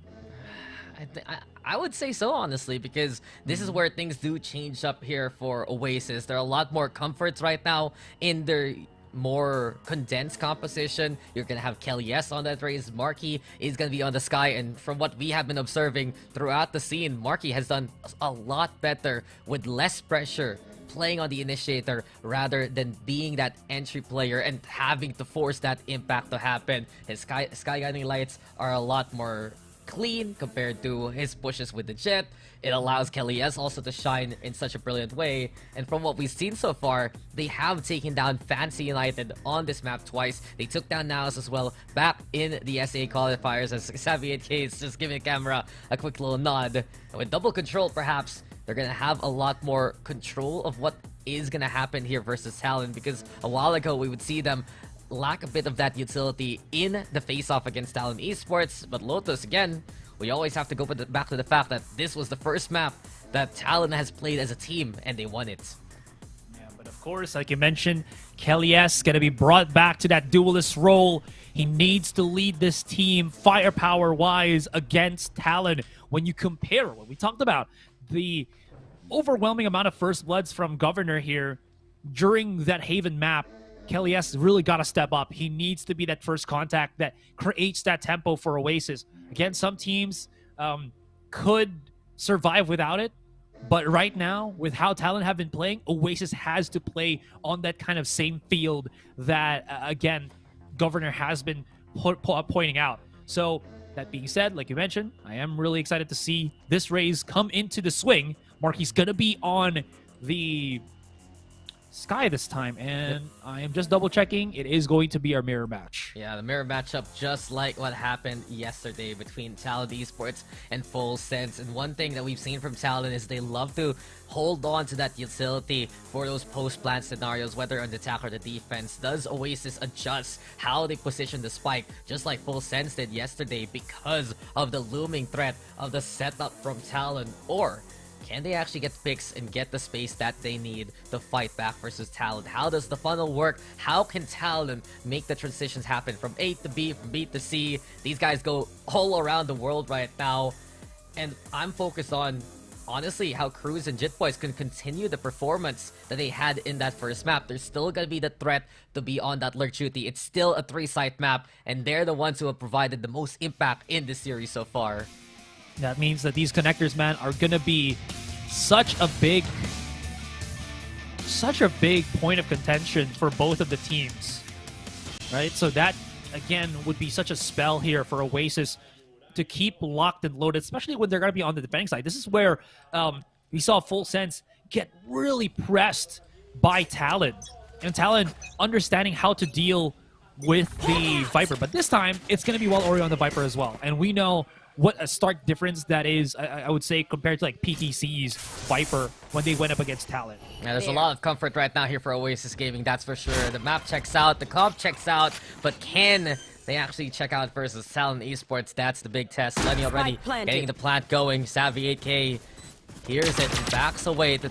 I would say so, honestly, because this is where things do change up here for Oasis. There are a lot more comforts right now in their more condensed composition. You're gonna have Kelly S on that race. Marky is gonna be on the sky, and from what we have been observing throughout the scene, Marky has done a lot better with less pressure playing on the initiator rather than being that entry player and having to force that impact to happen. His sky guiding lights are a lot more clean compared to his pushes with the jet. It allows Kelly S also to shine in such a brilliant way. And from what we've seen so far, they have taken down Fancy United on this map twice. They took down Naos as well back in the SA qualifiers, as Savvy8K is just giving the camera a quick little nod. And with double control, perhaps they're gonna have a lot more control of what is gonna happen here versus Talon, because a while ago we would see them lack a bit of that utility in the face-off against Talon Esports. But Lotus, again, we always have to go back to the fact that this was the first map that Talon has played as a team, and they won it. Yeah, but of course, like you mentioned, Kelly S gonna be brought back to that duelist role. He needs to lead this team firepower-wise against Talon. When you compare what we talked about, the overwhelming amount of first bloods from Governor here during that Haven map, Kelly S really got to step up. He needs to be that first contact that creates that tempo for Oasis. Again, some teams could survive without it, but right now, with how Talon have been playing, Oasis has to play on that kind of same field that, again, Governor has been pointing out. So, that being said, like you mentioned, I am really excited to see this raise come into the swing. Marky's going to be on the sky this time, and I am just double checking. It is going to be our mirror match. Yeah, the mirror matchup, just like what happened yesterday between Talon Esports and Full Sense. And one thing that we've seen from Talon is they love to hold on to that utility for those post-plant scenarios, whether on the attack or the defense. Does Oasis adjust how they position the spike, just like Full Sense did yesterday, because of the looming threat of the setup from Talon? Or Can they actually get picks and get the space that they need to fight back versus Talon? How does the funnel work? How can Talon make the transitions happen from A to B, from B to C? These guys go all around the world right now. And I'm focused on, honestly, how Cruz and Jitboys can continue the performance that they had in that first map. There's still going to be the threat to be on that lurk duty. It's still a 3-site map, and they're the ones who have provided the most impact in this series so far. That means that these connectors, man, are going to be such a big point of contention for both of the teams, right? So that, again, would be such a spell here for Oasis to keep locked and loaded, especially when they're going to be on the defending side. This is where we saw Full Sense get really pressed by Talon, and Talon understanding how to deal with the Viper. But this time, it's going to be Wild Oreo on the Viper as well. And we know what a stark difference that is, I would say, compared to like PTC's Viper when they went up against Talon. Yeah, there's a lot of comfort right now here for Oasis Gaming, that's for sure. The map checks out, the comp checks out, but can they actually check out versus Talon Esports? That's the big test. Lenny already getting the plant going. Savvy 8K hears it and backs away to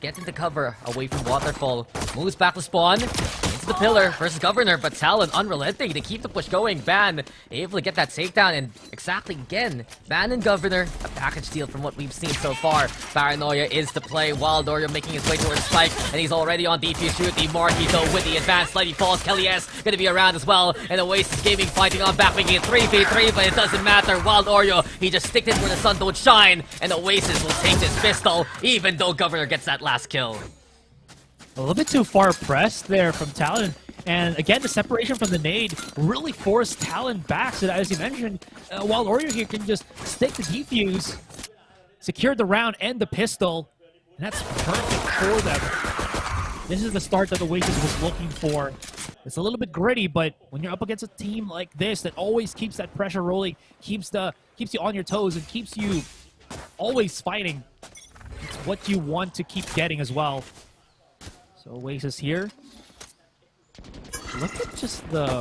get into cover away from Waterfall. Moves back to spawn. Into the pillar versus Governor, but Talon unrelenting. They keep the push going. Ban able to get that takedown, and exactly again, Ban and Governor, a package deal from what we've seen so far. Paranoia is the play. Wild Oreo making his way towards Spike, and he's already on defuse shoot. The Marquis though with the advance. Letty falls. Kelly S gonna be around as well, and Oasis Gaming fighting on back, making it 3v3, but it doesn't matter. Wild Oreo, he just sticked it where the sun don't shine, and Oasis will take this pistol, even though Governor gets that last kill. A little bit too far pressed there from Talon. And again, the separation from the nade really forced Talon back. So that, as you mentioned, Wild Oreo here can just stick the defuse, secure the round and the pistol. And that's perfect for them. This is the start that Oasis was looking for. It's a little bit gritty, but when you're up against a team like this that always keeps that pressure rolling, keeps you on your toes, and keeps you always fighting, it's what you want to keep getting as well. So Oasis here. Look at just the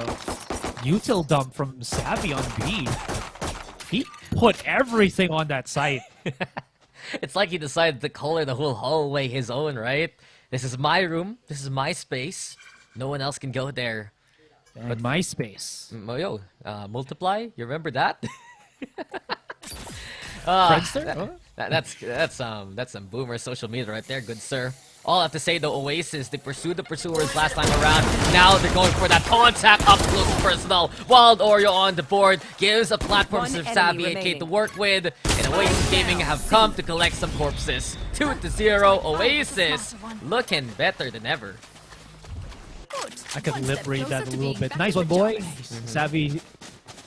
util dump from Savvy on B. He put everything on that site. It's like he decided to color the whole hallway his own, right? This is my room. This is my space. No one else can go there. But my space. Multiply? You remember that? Friendster? That's some boomer social media right there, good sir. All I have to say though, Oasis, they pursued the pursuers last time around. Now they're going for that contact up close and personal. Wild Oreo on the board gives a platform to Savvy 8K to work with, and Oasis Gaming have come to collect some corpses. 2-0, Oasis looking better than ever. I could lip read that a little bit. Nice one, boy. Savvy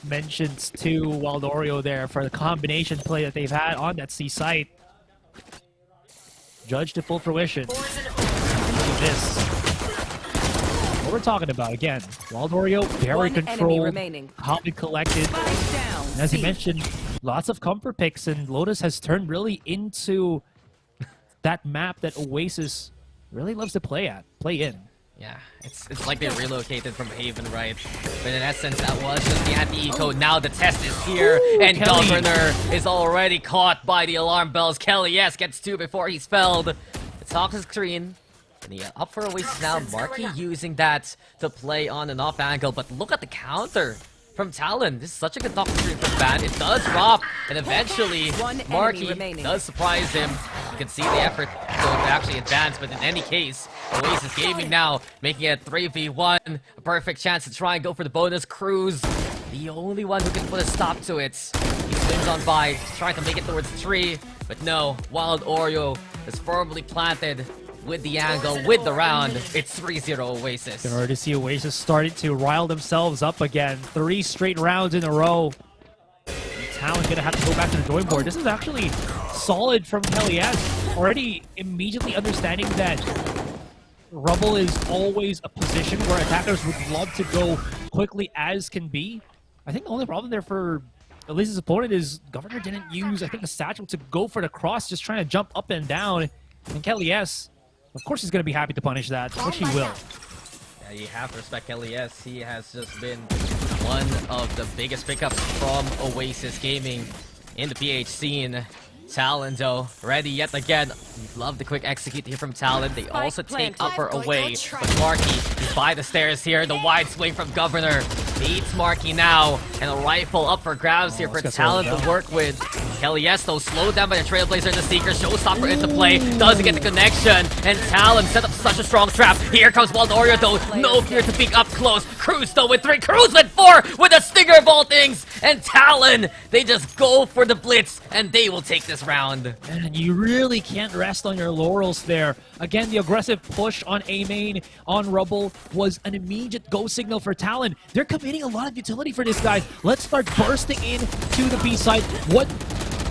mentions to Wild Oreo there for the combination play that they've had on that C site. Judge to full fruition. This. What we're talking about again. Wild Oreo, very controlled, calmly collected. And as you mentioned, lots of comfort picks, and Lotus has turned really into that map that Oasis really loves to play in. Yeah, it's like they relocated from Haven, right? But in essence, that was just the anti-eco. Now the test is here, and Kelly. Governor is already caught by the alarm bells. Kelly, yes, gets 2 before he's felled. The toxic screen. And he up for Oasis now. Marquis using that to play on an off angle, but look at the counter from Talon. This is such a good toxic screen from Ban. It does drop, and eventually Marquis does surprise him. You can see the effort going to actually advance, but in any case, Oasis Gaming now making it 3v1. A perfect chance to try and go for the bonus. Cruz, the only one who can put a stop to it. He swings on by, trying to make it towards 3, but no. Wild Oreo is firmly planted with the angle, with the round. It's 3-0 Oasis. In order to see Oasis starting to rile themselves up again. 3 straight rounds in a row. Talon's gonna have to go back to the drawing board. This is actually solid from Kelly S. Already immediately understanding that Rubble is always a position where attackers would love to go quickly as can be. I think the only problem there for at least his opponent is Governor didn't use, I think, the satchel to go for the cross, just trying to jump up and down. And Kelly S, of course, he's going to be happy to punish that, which he will. Yeah, you have to respect Kelly S. He has just been one of the biggest pickups from Oasis Gaming in the PH scene. Talon though, ready yet again. Love the quick execute here from Talon. They also take upper away. But Marky, he's by the stairs here. The wide swing from Governor beats Marky now. And a rifle up for grabs here for Talon to work with. Kelly though, slowed down by the Trailblazer and the Seeker. Showstopper into play. Doesn't get the connection. And Talon set up such a strong trap. Here comes Wild Oreo though. No fear to peek up close. Cruz though with 3. Cruz with 4 with a stinger of all things. And Talon, they just go for the blitz. And they will take this round. And you really can't rest on your laurels there. Again, the aggressive push on A main, on Rubble, was an immediate go signal for Talon. They're committing a lot of utility for this, guys. Let's start bursting in to the B side. What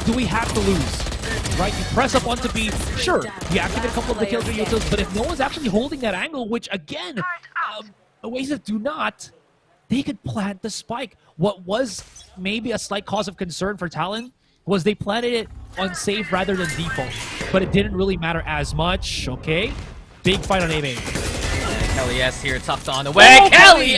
do we have to lose? Right, you press up onto B, sure, you activate a couple of the kill utils, but if no one's actually holding that angle, which again, Oasis do not, they could plant the spike. What was maybe a slight cause of concern for Talon was they planted it on safe rather than default, but it didn't really matter as much, okay? Big fight on A main. Kelly here tucked on away. Oh, Kelly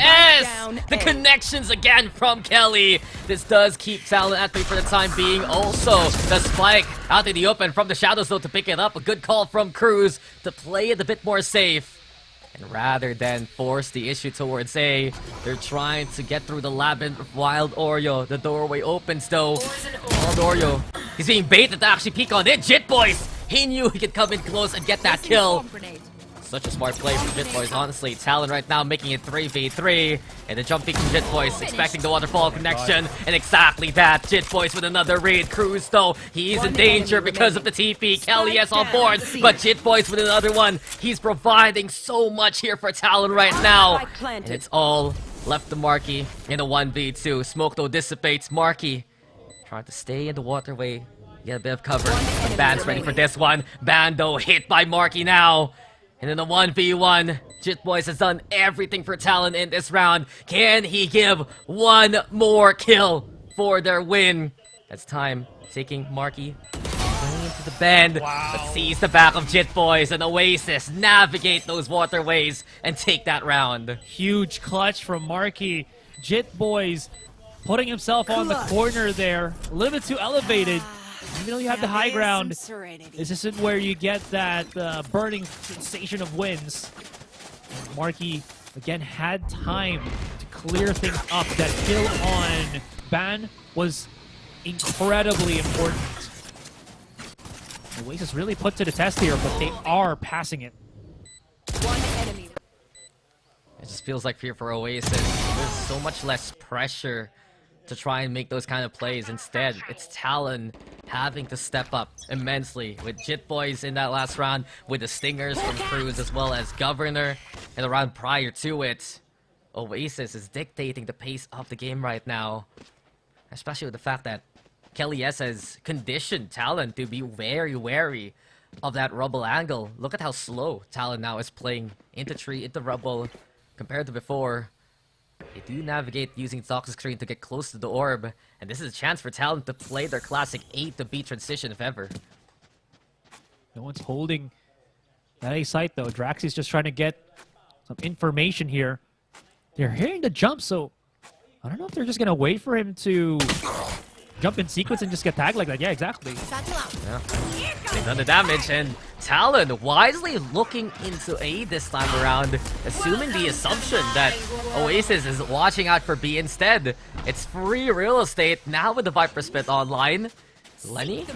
The connections again from Kelly. This does keep Talon at 3 for the time being. Also, the spike out in the open from the shadows though to pick it up. A good call from Cruz to play it a bit more safe. And rather than force the issue towards A, they're trying to get through the labyrinth of Wild Oreo. The doorway opens though. Wild Oreo, he's being baited to actually peek on it. Jit Boys, he knew he could come in close and get that kill. Such a smart play from Jit Boys, honestly. Talon right now making it 3v3. And the jump peek from Jit Boys, expecting the waterfall connection. And exactly that. Jit Boys with another read. Cruz though, he's in danger because of the TP. Kelly on board, but Jit Boys with another one. He's providing so much here for Talon right now. And it's all left to Marky in a 1v2. Smoke though dissipates. Marky trying to stay in the waterway. Get a bit of cover. But Ban's ready for this one. Ban though hit by Marky now. And in the 1v1, Jit Boys has done everything for Talon in this round. Can he give one more kill for their win? That's time. Taking Marky into the bend. But sees the back of Jit Boys and Oasis navigate those waterways and take that round. Huge clutch from Marky. Jit Boys putting himself on the corner there. A little bit too elevated. Even though you have the high ground, this isn't where you get that burning sensation of wins. And Marky, again, had time to clear things up. That kill on Ban was incredibly important. Oasis really put to the test here, but they are passing it. One enemy. It just feels like fear for Oasis. There's so much less pressure to try and make those kind of plays. Instead, it's Talon having to step up immensely with Jit Boys in that last round, with the stingers from Cruz as well as Governor in the round prior to it. Oasis is dictating the pace of the game right now, especially with the fact that Kelly has conditioned Talon to be very wary of that Rubble angle. Look at how slow Talon now is playing into tree, into Rubble, compared to before. They do navigate using Toxic Screen to get close to the orb, and this is a chance for Talon to play their classic A to B transition if ever. No one's holding that A site though. Draxy's just trying to get some information here. They're hearing the jump, so I don't know if they're just gonna wait for him to jump in sequence and just get tagged like that. Yeah, exactly. Yeah. They've done the damage, and Talon wisely looking into A this time around, assuming the assumption that Oasis is watching out for B instead. It's free real estate now with the Viper Spit online. Lenny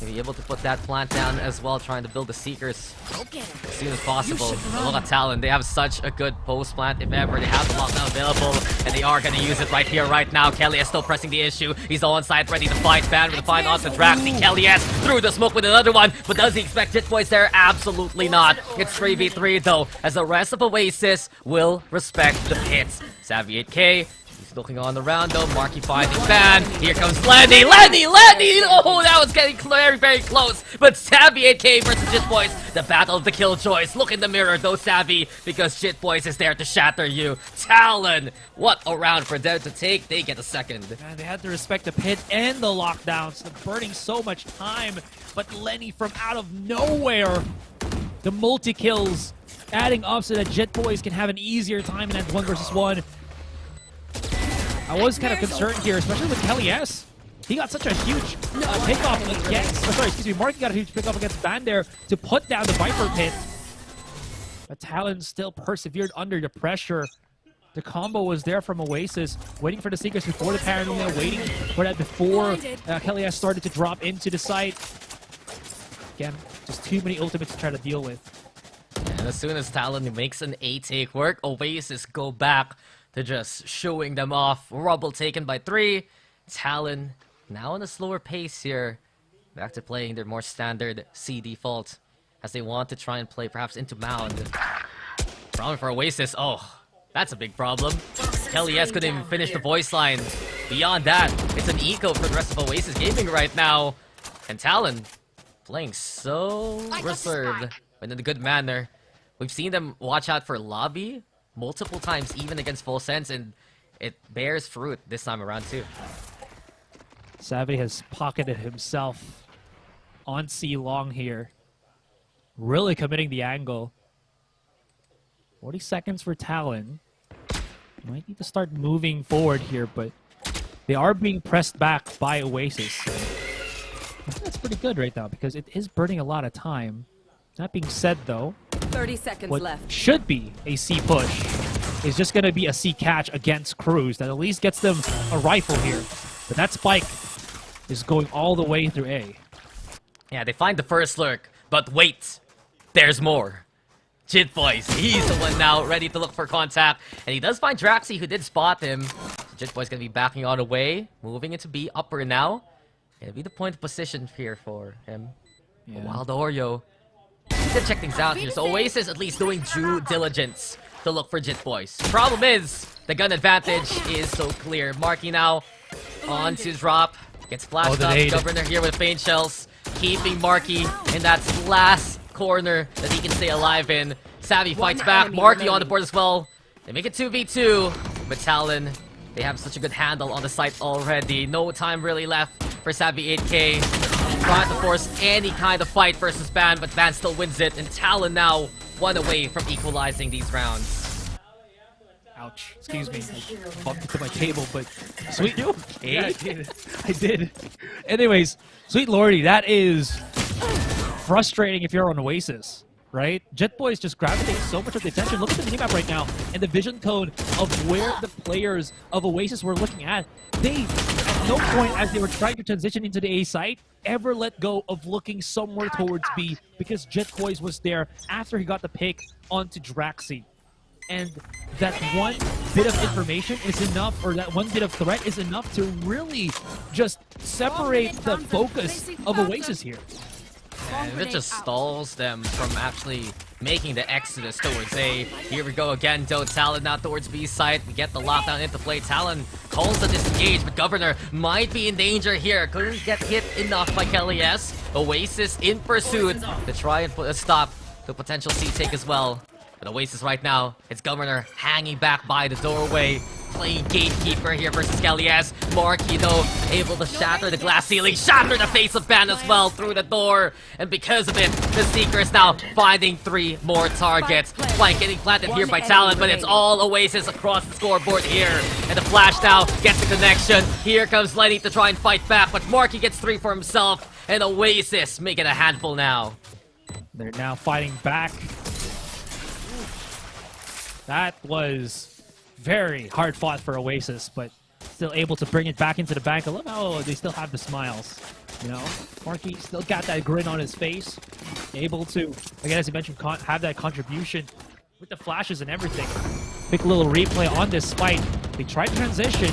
be able to put that plant down as well, trying to build the Seekers as soon as possible. But look at Talon, they have such a good post plant if ever. They have the lockdown available, and they are going to use it right here, right now. Kelly is still pressing the issue. He's on side, ready to fight. Ban with a fine onto Draxy. Kelly through the smoke with another one, but does he expect Jit Boys there? Absolutely not. It's 3v3 though, as the rest of Oasis will respect the pits. Savvy 8K. Looking on the round though, Marky finding Ban. Here comes Lenny! Oh, that was getting very, very close. But Savvy 8K versus Jit Boys, the battle of the kill choice. Look in the mirror though, Savvy, because Jit Boys is there to shatter you. Talon, what a round for them to take. They get a second. Man, they had to respect the pit and the lockdowns. They're burning so much time. But Lenny from out of nowhere, the multi-kills adding up so that Jit Boys can have an easier time in that 1 versus 1. I was kind of concerned here, especially with Kelly S. He got such a huge pickoff against... Oh, sorry, excuse me. Marky got a huge pickoff against Ban there to put down the Viper pit. But Talon still persevered under the pressure. The combo was there from Oasis, waiting for the Seekers before the Paranoia, waiting for that before Kelly started to drop into the site. Again, just too many ultimates to try to deal with. And as soon as Talon makes an A-take work, Oasis go back to just showing them off. Rubble taken by 3. Talon now on a slower pace here. Back to playing their more standard C default as they want to try and play perhaps into Mound. Problem for Oasis. Oh, that's a big problem. Kelly S couldn't even finish the voice line. Beyond that, it's an eco for the rest of Oasis Gaming right now. And Talon playing so reserved, but in a good manner. We've seen them watch out for lobby multiple times, even against Full Sense, and it bears fruit this time around too. Savvy has pocketed himself on C long here. Really committing the angle. 40 seconds for Talon. Might need to start moving forward here, but they are being pressed back by Oasis. I think that's pretty good right now because it is burning a lot of time. That being said, though, 30 seconds what left. should be a C push is just going to be a C catch against Cruz that at least gets them a rifle here. But that spike is going all the way through A. Yeah, they find the first lurk, but wait, there's more. Jitboys, he's the one now ready to look for contact, and he does find Draxi, who did spot him. Jitboy's gonna be backing all the way, moving into B upper now. It'll be the point of position here for him. Yeah. While the Oreo, he did check things out here, so Oasis at least doing due diligence to look for Jitboys. Problem is, the gun advantage is so clear. Marky now on to drop, gets flashed up. Governor here with faint shells, keeping Marky in that last corner that he can stay alive in. Savvy fights back. Marky on the board as well. They make it 2v2. But Talon, they have such a good handle on the site already. No time really left for Savvy 8K. Trying to force any kind of fight versus Ban, but Ban still wins it. And Talon now 1 away from equalizing these rounds. Ouch. Excuse me. I bumped into my table, but sweet. You okay? Yeah, I did. Anyways, sweet lordy, that is frustrating if you're on Oasis, right? Jitboys just gravitate so much of the attention. Look at the minimap right now and the vision code of where the players of Oasis were looking at. They, at no point as they were trying to transition into the A site, ever let go of looking somewhere towards B because Jitboys was there after he got the pick onto Draxi. And that one bit of information is enough, or that one bit of threat is enough to really just separate the focus of Oasis here. And it just stalls them from actually making the exodus towards A. Here we go again, though. Talon now towards B side. We get the lockdown into play. Talon calls the disengage, but Governor might be in danger here. Couldn't get hit enough by Kelly S. Oasis in pursuit to try and put a stop to potential C-take as well. But Oasis right now, it's Governor hanging back by the doorway, playing gatekeeper here versus Kelly S. Marky, though, able to shatter the glass ceiling, shatter the face of Ban as well through the door. And because of it, the Seeker is now finding 3 more targets. Flank getting planted here by Talon, but it's all Oasis across the scoreboard here. And the flash now gets the connection. Here comes Lenny to try and fight back, but Marky gets 3 for himself. And Oasis make it a handful now. They're now fighting back. That was very hard fought for Oasis, but still able to bring it back into the bank. I love how they still have the smiles. You know, Marky still got that grin on his face. Able to, again, as you mentioned, have that contribution with the flashes and everything. Quick little replay on this fight. They tried to transition,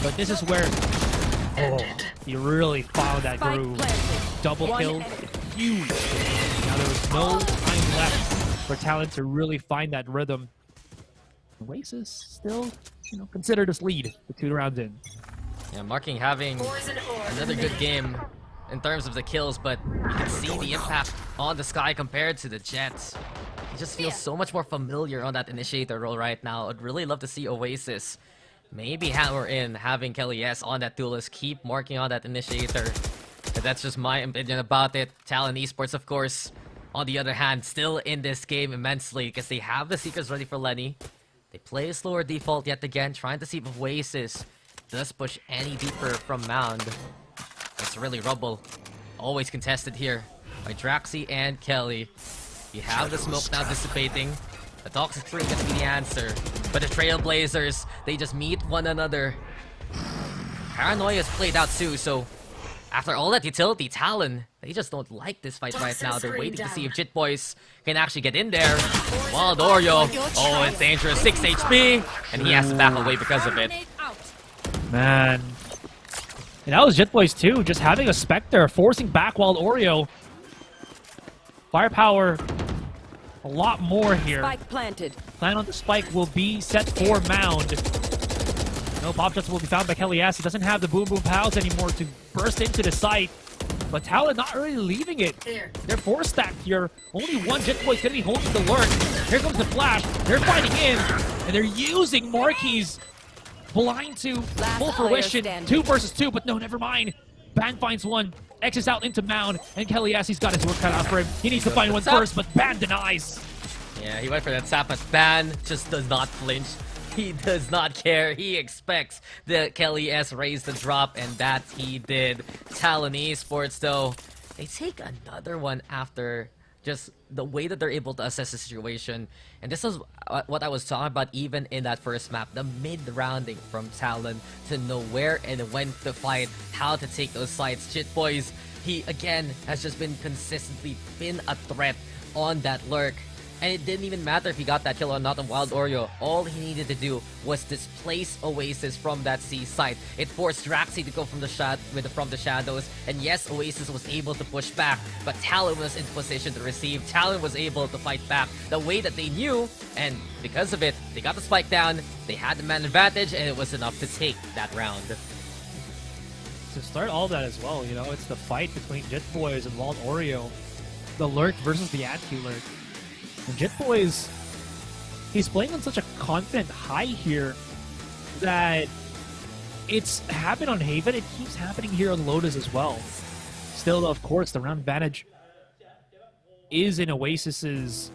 but this is where he really found that groove. Double kill, huge. Now there was no time left for Talon to really find that rhythm. Oasis still, consider this lead with 2 rounds in. Yeah, Marking having another good game in terms of the kills, but you can see the impact on the Sky compared to the Jets. He just feels so much more familiar on that initiator role right now. I'd really love to see Oasis maybe hammer in having Kelly S on that duelist, keep marking on that initiator. But that's just my opinion about it. Talon Esports, of course, on the other hand, still in this game immensely because they have the Seekers ready for Lenny. They play a slower default yet again, trying to see if Oasis does push any deeper from Mound. It's really rubble. Always contested here by Draxi and Kelly. You have the smoke now dissipating. The Toxic Tree gonna be the answer. But the Trailblazers, they just meet one another. Paranoia is played out too, so after all that utility, Talon, they just don't like this fight right now. They're waiting to see if Jit Boys can actually get in there. Wild Oreo, oh, it's dangerous. 6 HP, and he has to back away because of it. Man. And that was Jit Boys too, just having a Spectre, forcing back Wild Oreo. Firepower, a lot more here. Spike planted. Plan on the spike will be set for Mound. No pop shots will be found by Kelly S. He doesn't have the boom boom pows anymore to burst into the site. But Talon not really leaving it. They're 4-stacked here. Only one Jit Boy's gonna be holding the lurk. Here comes the flash. They're fighting in. And they're using Marquis blind to full fruition. 2 versus 2, but no, never mind. Ban finds one. X's out into Mound. And Kelly S, he's got his work cut out for him. He needs to find one first, but Ban denies. Yeah, he went for that sap, but Ban just does not flinch. He does not care. He expects the Kelly S raise the drop, and that he did. Talon Esports, though, they take another one after just the way that they're able to assess the situation. And this is what I was talking about even in that first map. The mid-rounding from Talon to know where and when to fight, how to take those sites. Jit Boys, he again has just been consistently been a threat on that lurk. And it didn't even matter if he got that kill or not on Wild Oreo. All he needed to do was displace Oasis from that C site. It forced Draxi to go from the shadows. And yes, Oasis was able to push back, but Talon was in position to receive. Talon was able to fight back the way that they knew, and because of it, they got the spike down. They had the man advantage, and it was enough to take that round. To start all that as well, you know, it's the fight between Jit Boys and Wild Oreo. The lurk versus the anti-lurk. And Jit Boys, he's playing on such a confident high here that it's happened on Haven. It keeps happening here on Lotus as well. Still, of course, the round advantage is in Oasis's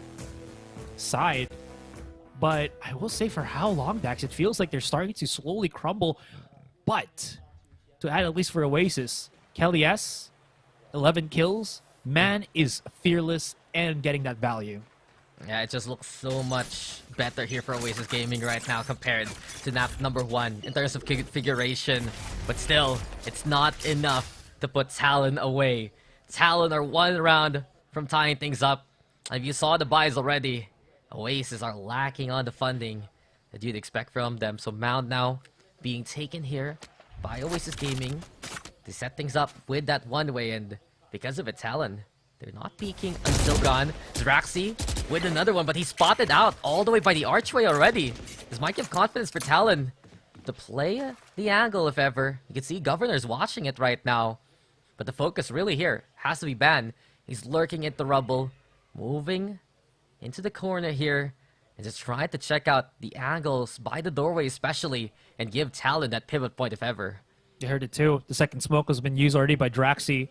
side. But I will say, for how long, Dax, it feels like they're starting to slowly crumble. But to add, at least for Oasis, Kelly S, 11 kills. Man is fearless and getting that value. Yeah, it just looks so much better here for Oasis Gaming right now compared to map number 1 in terms of configuration. But still, it's not enough to put Talon away. Talon are 1 round from tying things up. If you saw the buys already, Oasis are lacking on the funding that you'd expect from them. So Mound now being taken here by Oasis Gaming to set things up with that one-way, and because of it, Talon, they're not peeking until gone. Draxi with another one, but he's spotted out all the way by the archway already. This might give confidence for Talon to play the angle if ever. You can see Governor's watching it right now. But the focus really here has to be Ban. He's lurking at the rubble, moving into the corner here, and just trying to check out the angles by the doorway especially, and give Talon that pivot point if ever. You heard it too. The second smoke has been used already by Draxi.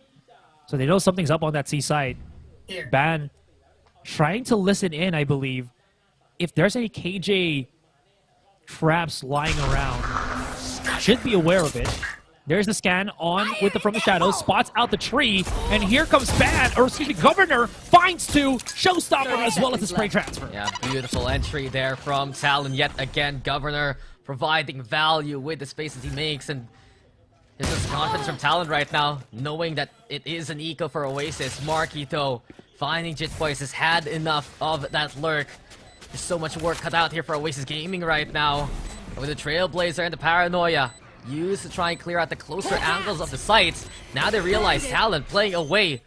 So they know something's up on that C side. Ban trying to listen in, I believe. If there's any KJ traps lying around, should be aware of it. There's the scan on with the From the Shadows, spots out the tree, and here comes Ban, or excuse me, Governor finds 2, Showstopper as well as the spray transfer. Yeah, beautiful entry there from Talon yet again. Governor providing value with the spaces he makes, and this is confidence from Talon right now, knowing that it is an eco for Oasis. Marky, though, finding Jit Boys has had enough of that lurk. There's so much work cut out here for Oasis Gaming right now. With the Trailblazer and the Paranoia used to try and clear out the closer angles of the sites. Now they realize Talon playing away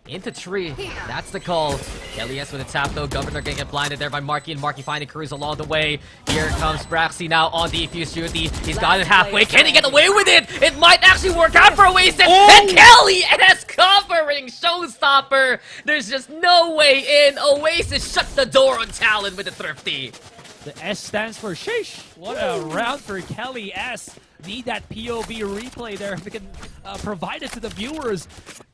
into tree. That's the call. Kelly S with a tap though. Governor getting get blinded there by Marky, and Marky finding Cruz along the way. Here comes Braxi now on defuse duty. He's got it halfway. Can he get away with it? It might actually work out for Oasis. And Kelly S covering Showstopper. There's just no way in. Oasis shut the door on Talon with the Thrifty. The S stands for sheesh. What a round for Kelly S. Need that POV replay there if we can provide it to the viewers.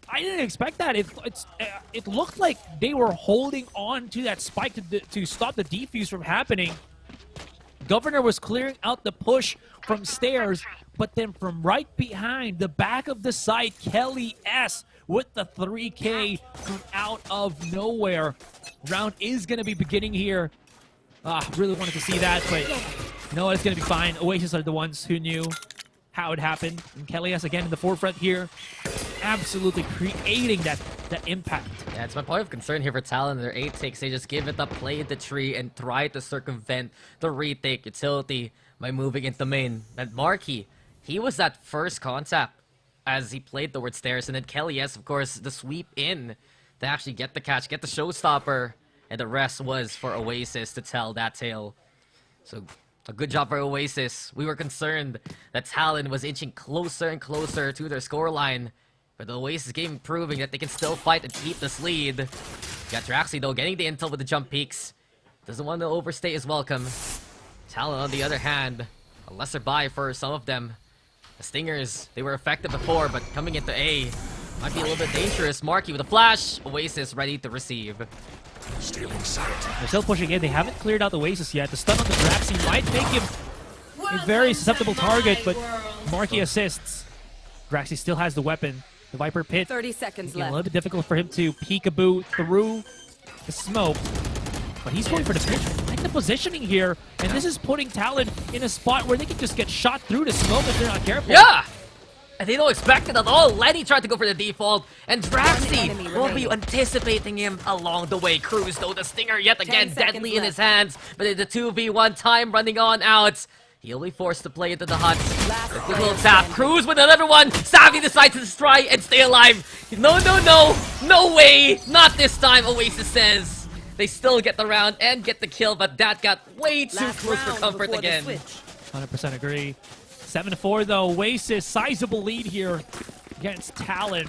I didn't expect that. It looked like they were holding on to that spike to stop the defuse from happening. Governor was clearing out the push from stairs, but then from right behind the back of the site, Kelly S with the 3K from out of nowhere. Round is going to be beginning here. Really wanted to see that, but no, it's going to be fine. Oasis are the ones who knew how it happened. And Kelly S again in the forefront here, absolutely creating that impact. Yeah, it's my point of concern here for Talon. Their 8 takes, they just give it up, play the tree, and try to circumvent the retake utility by moving into main. And Marky, he was that first contact as he played towards stairs, and then Kelly S, of course, the sweep in to actually get the catch, get the showstopper, and the rest was for Oasis to tell that tale. So a good job for Oasis. We were concerned that Talon was inching closer and closer to their scoreline, but the Oasis game proving that they can still fight and keep this lead. Got Draxi though, getting the intel with the jump peaks. Doesn't want to overstay his welcome. Talon, on the other hand, a lesser buy for some of them. The Stingers, they were effective before, but coming into A might be a little bit dangerous. Marky with a flash. Oasis ready to receive. Stealing sight. They're still pushing in. They haven't cleared out the Oasis yet. The stun on the Draxi might make him a very susceptible target, but Marky assists. Draxi still has the weapon. The Viper Pit. 30 seconds left. A little bit difficult for him to peekaboo through the smoke. But he's going for the pitch. I like the positioning here. And this is putting Talon in a spot where they can just get shot through the smoke if they're not careful. Yeah! And they don't expect it at all. Lenny tried to go for the default. And Draxi will be anticipating him along the way. Cruz, though, the Stinger yet again deadly in his hands. But in the 2v1 time running on out. He'll be forced to play into the hut. A quick little tap. Cruz with another one. Savvy decides to strike and stay alive. No, no, no. No way. Not this time, Oasis says. They still get the round and get the kill, but that got way too close for comfort again. 100% agree. 7-4 though. Oasis, sizable lead here against Talon.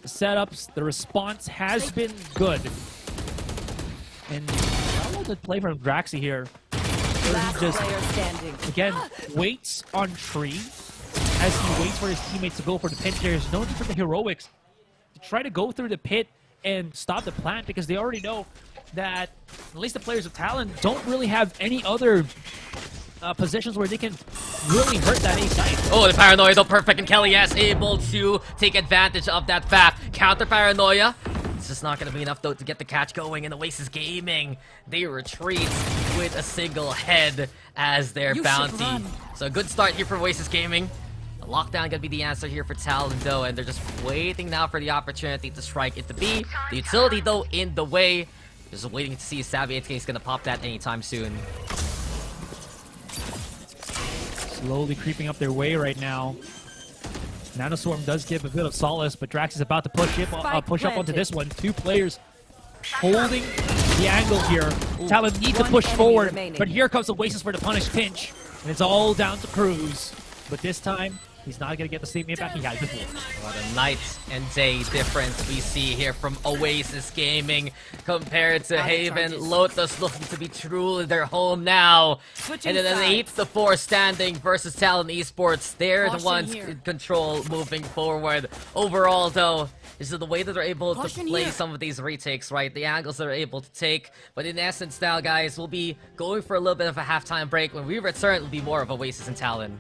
The setups, the response has been good. And I love the play from Draxi here. He just, again, waits on tree as he waits for his teammates to go for the pit. There's no need for the heroics to try to go through the pit and stop the plant because they already know that at least the players of Talon don't really have any other positions where they can really hurt that A site. Oh, the paranoia though, perfect, and Kelly S able to take advantage of that fact. Counter paranoia. It's just not going to be enough though to get the catch going, and Oasis Gaming, they retreat with a single head as their bounty. So a good start here for Oasis Gaming. The lockdown going to be the answer here for Talon though, and they're just waiting now for the opportunity to strike into B. The utility though in the way. Just waiting to see if Savvy 8K is going to pop that anytime soon. Slowly creeping up their way right now. Nanoswarm does give a bit of solace, but Drax is about to push up onto this one. 2 players holding the angle here. Talon need to push forward, but here comes Oasis for the punish pinch. And it's all down to Cruz. But this time, he's not going to get the same impact he had before. What a night and day difference we see here from Oasis Gaming compared to Haven. Lotus looking to be truly their home now. And then an 8-4 standing versus Talon Esports. They're the ones in control moving forward. Overall, though, this is the way that they're able to play some of these retakes, right? The angles they're able to take. But in essence now, guys, we'll be going for a little bit of a halftime break. When we return, it'll be more of Oasis and Talon.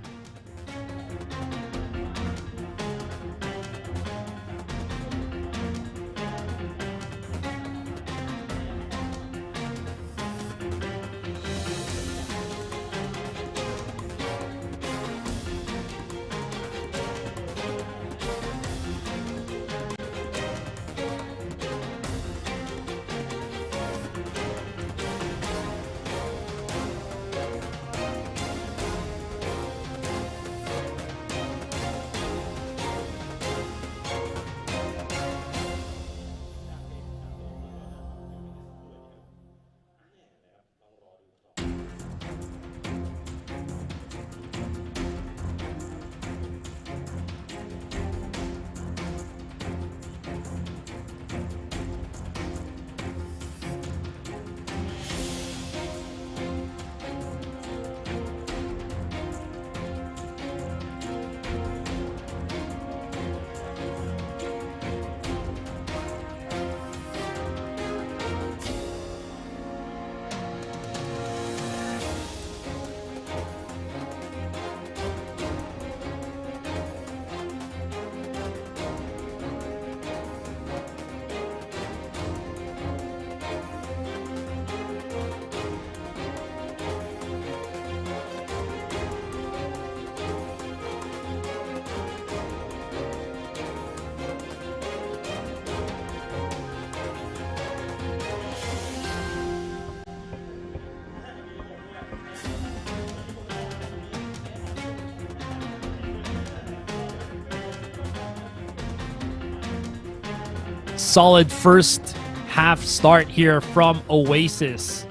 solid first half start here from Oasis.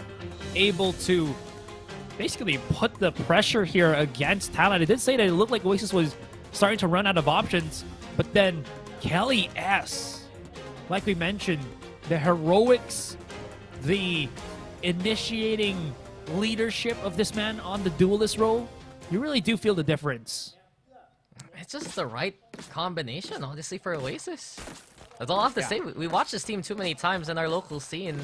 Able to basically put the pressure here against Talon. It did say that it looked like Oasis was starting to run out of options, but then Kelly S, like we mentioned, the heroics, the initiating leadership of this man on the duelist role, you really do feel the difference. It's just the right combination, honestly, for Oasis. That's all I have to say. We watched this team too many times in our local scene,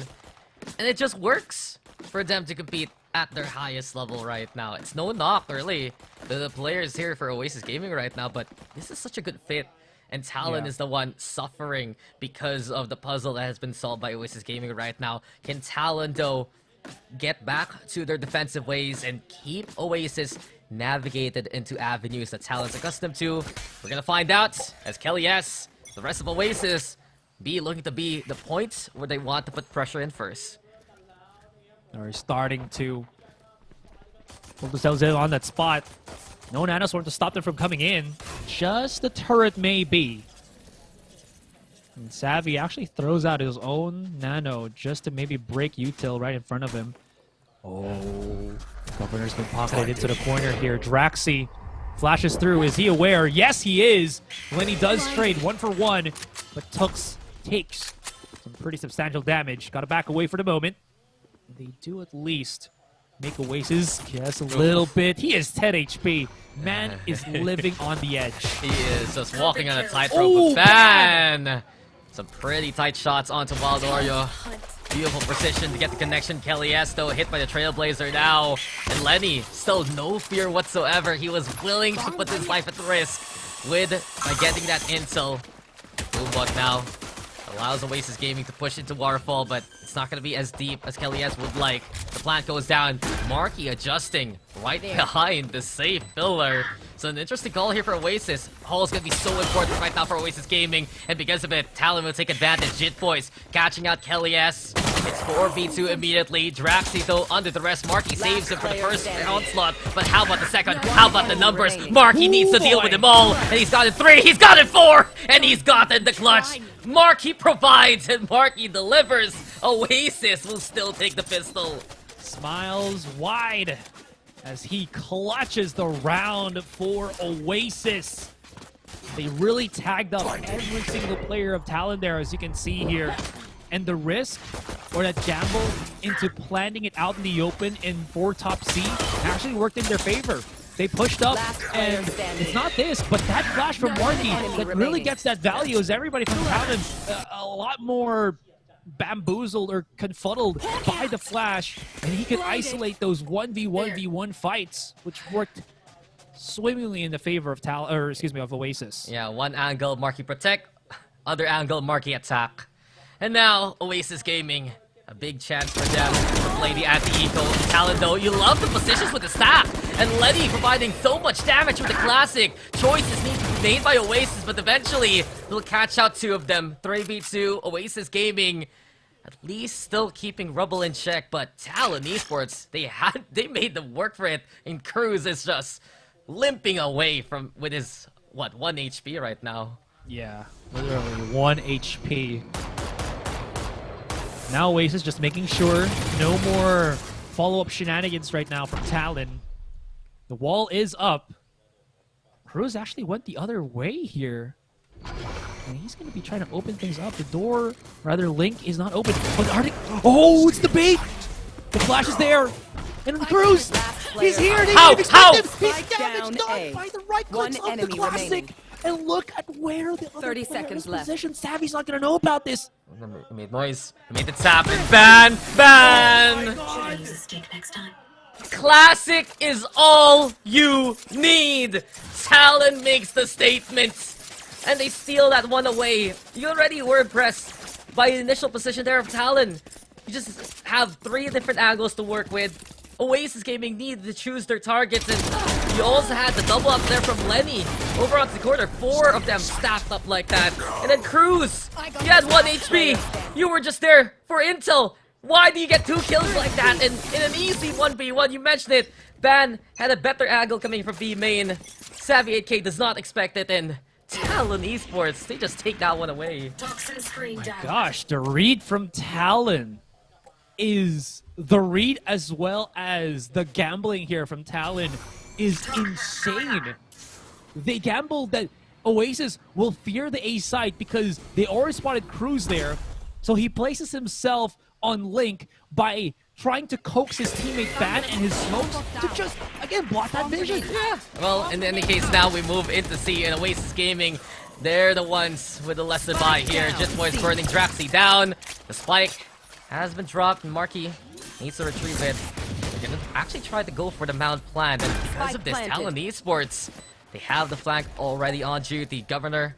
and it just works for them to compete at their highest level right now. It's no knock, really, the players here for Oasis Gaming right now, but this is such a good fit, and Talon is the one suffering because of the puzzle that has been solved by Oasis Gaming right now. Can Talon, though, get back to their defensive ways and keep Oasis navigated into avenues that Talon's accustomed to? We're gonna find out as Kelly S, the rest of Oasis, be looking to be the points where they want to put pressure in first. They're starting to put themselves in on that spot. No nanoswarm to stop them from coming in. Just the turret, maybe. And Savvy actually throws out his own nano just to maybe break Util right in front of him. Oh, Governor's been pocketed into the corner here. Draxi flashes through. Is he aware? Yes, he is. Lenny does trade 1-for-1, but Tux takes some pretty substantial damage. Got to back away for the moment. They do at least make Oasis guess a little bit. He is 10 HP. Man is living on the edge. He is just walking on a tightrope with Ban. Some pretty tight shots onto Wild Oreo. Beautiful precision to get the connection. Kelly S, though, hit by the Trailblazer now. And Lenny, still no fear whatsoever. He was willing to put his life at risk by getting that intel. Boombuck now allows Oasis Gaming to push into Waterfall, but it's not going to be as deep as Kelly S would like. The plant goes down. Marky adjusting right behind the safe pillar. So an interesting call here for Oasis. Hall is going to be so important right now for Oasis Gaming, and because of it, Talon will take advantage. Jit Boys catching out Kelly S. It's 4v2 immediately. Draxi, though, under the rest. Marky saves him for the first onslaught, but how about the second? How about the numbers? Marky needs to deal with them all, and he's got it 3, he's got it 4, and he's gotten the clutch. Marky provides, and Marky delivers. Oasis will still take the pistol. Smiles wide as he clutches the round for Oasis. They really tagged up every single player of Talon there, as you can see here. And the risk, or that gamble, into planting it out in the open in 4 top C actually worked in their favor. They pushed up, and it's not this, but that flash from Marky that really gets that value, as everybody from Talon a lot more bamboozled or confuddled by the flash, and he could isolate those 1v1v1 fights, which worked swimmingly in the favor of of Oasis. Yeah, one angle, Marky protect, other angle, Marky attack. And now, Oasis Gaming, a big chance for them to play the anti-eco. Talon, though, you love the positions with the stack, and Lenny providing so much damage with the classic. Choices need to be made by Oasis, but eventually they'll catch out 2 of them. 3v2, Oasis Gaming at least still keeping Rubble in check, but Talon Esports, they made them work for it, and Cruz is just limping away with his, 1 HP right now. Yeah, literally 1 HP. Now Oasis just making sure no more follow-up shenanigans right now from Talon. The wall is up. Cruz actually went the other way here. And he's going to be trying to open things up. The door, rather Link, is not open. But Arctic, oh, it's the bait! The flash is there. And Cruz, he's here. How? He's damaged by the right clicks of the classic. Remaining. And look at where the other 30 seconds left. Position. Savvy's not going to know about this. He made noise. He made the tap. And ban! Ban! Oh Classic is all you need. Talon makes the statement. And they steal that one away. You already were impressed by the initial position there of Talon. You just have 3 different angles to work with. Oasis Gaming needed to choose their targets, and you also had the double up there from Lenny over onto the corner. 4 of them stacked up like that. And then Cruz, you had 1 HP. You were just there for intel. Why do you get 2 kills like that? And in an easy 1v1, you mentioned it. Ban had a better angle coming from B main. Savvy 8K does not expect it, and Talon Esports, they just take that one away. Toxin screen down. Gosh, the read from Talon is the read as well as the gambling here from Talon is insane. They gambled that Oasis will fear the A side because they already spotted Cruz there. So he places himself on Link by trying to coax his teammate Ban and his smokes to just, again, block that vision. Yeah. Well, in any case, now we move into C, and Oasis Gaming, they're the ones with the lesson by here. Just Boys burning Draxi down. The spike has been dropped, and Marky needs to retrieve it. They're gonna actually try to go for the mount plan, and because of this, Talon Esports, they have the flank already on duty. Governor,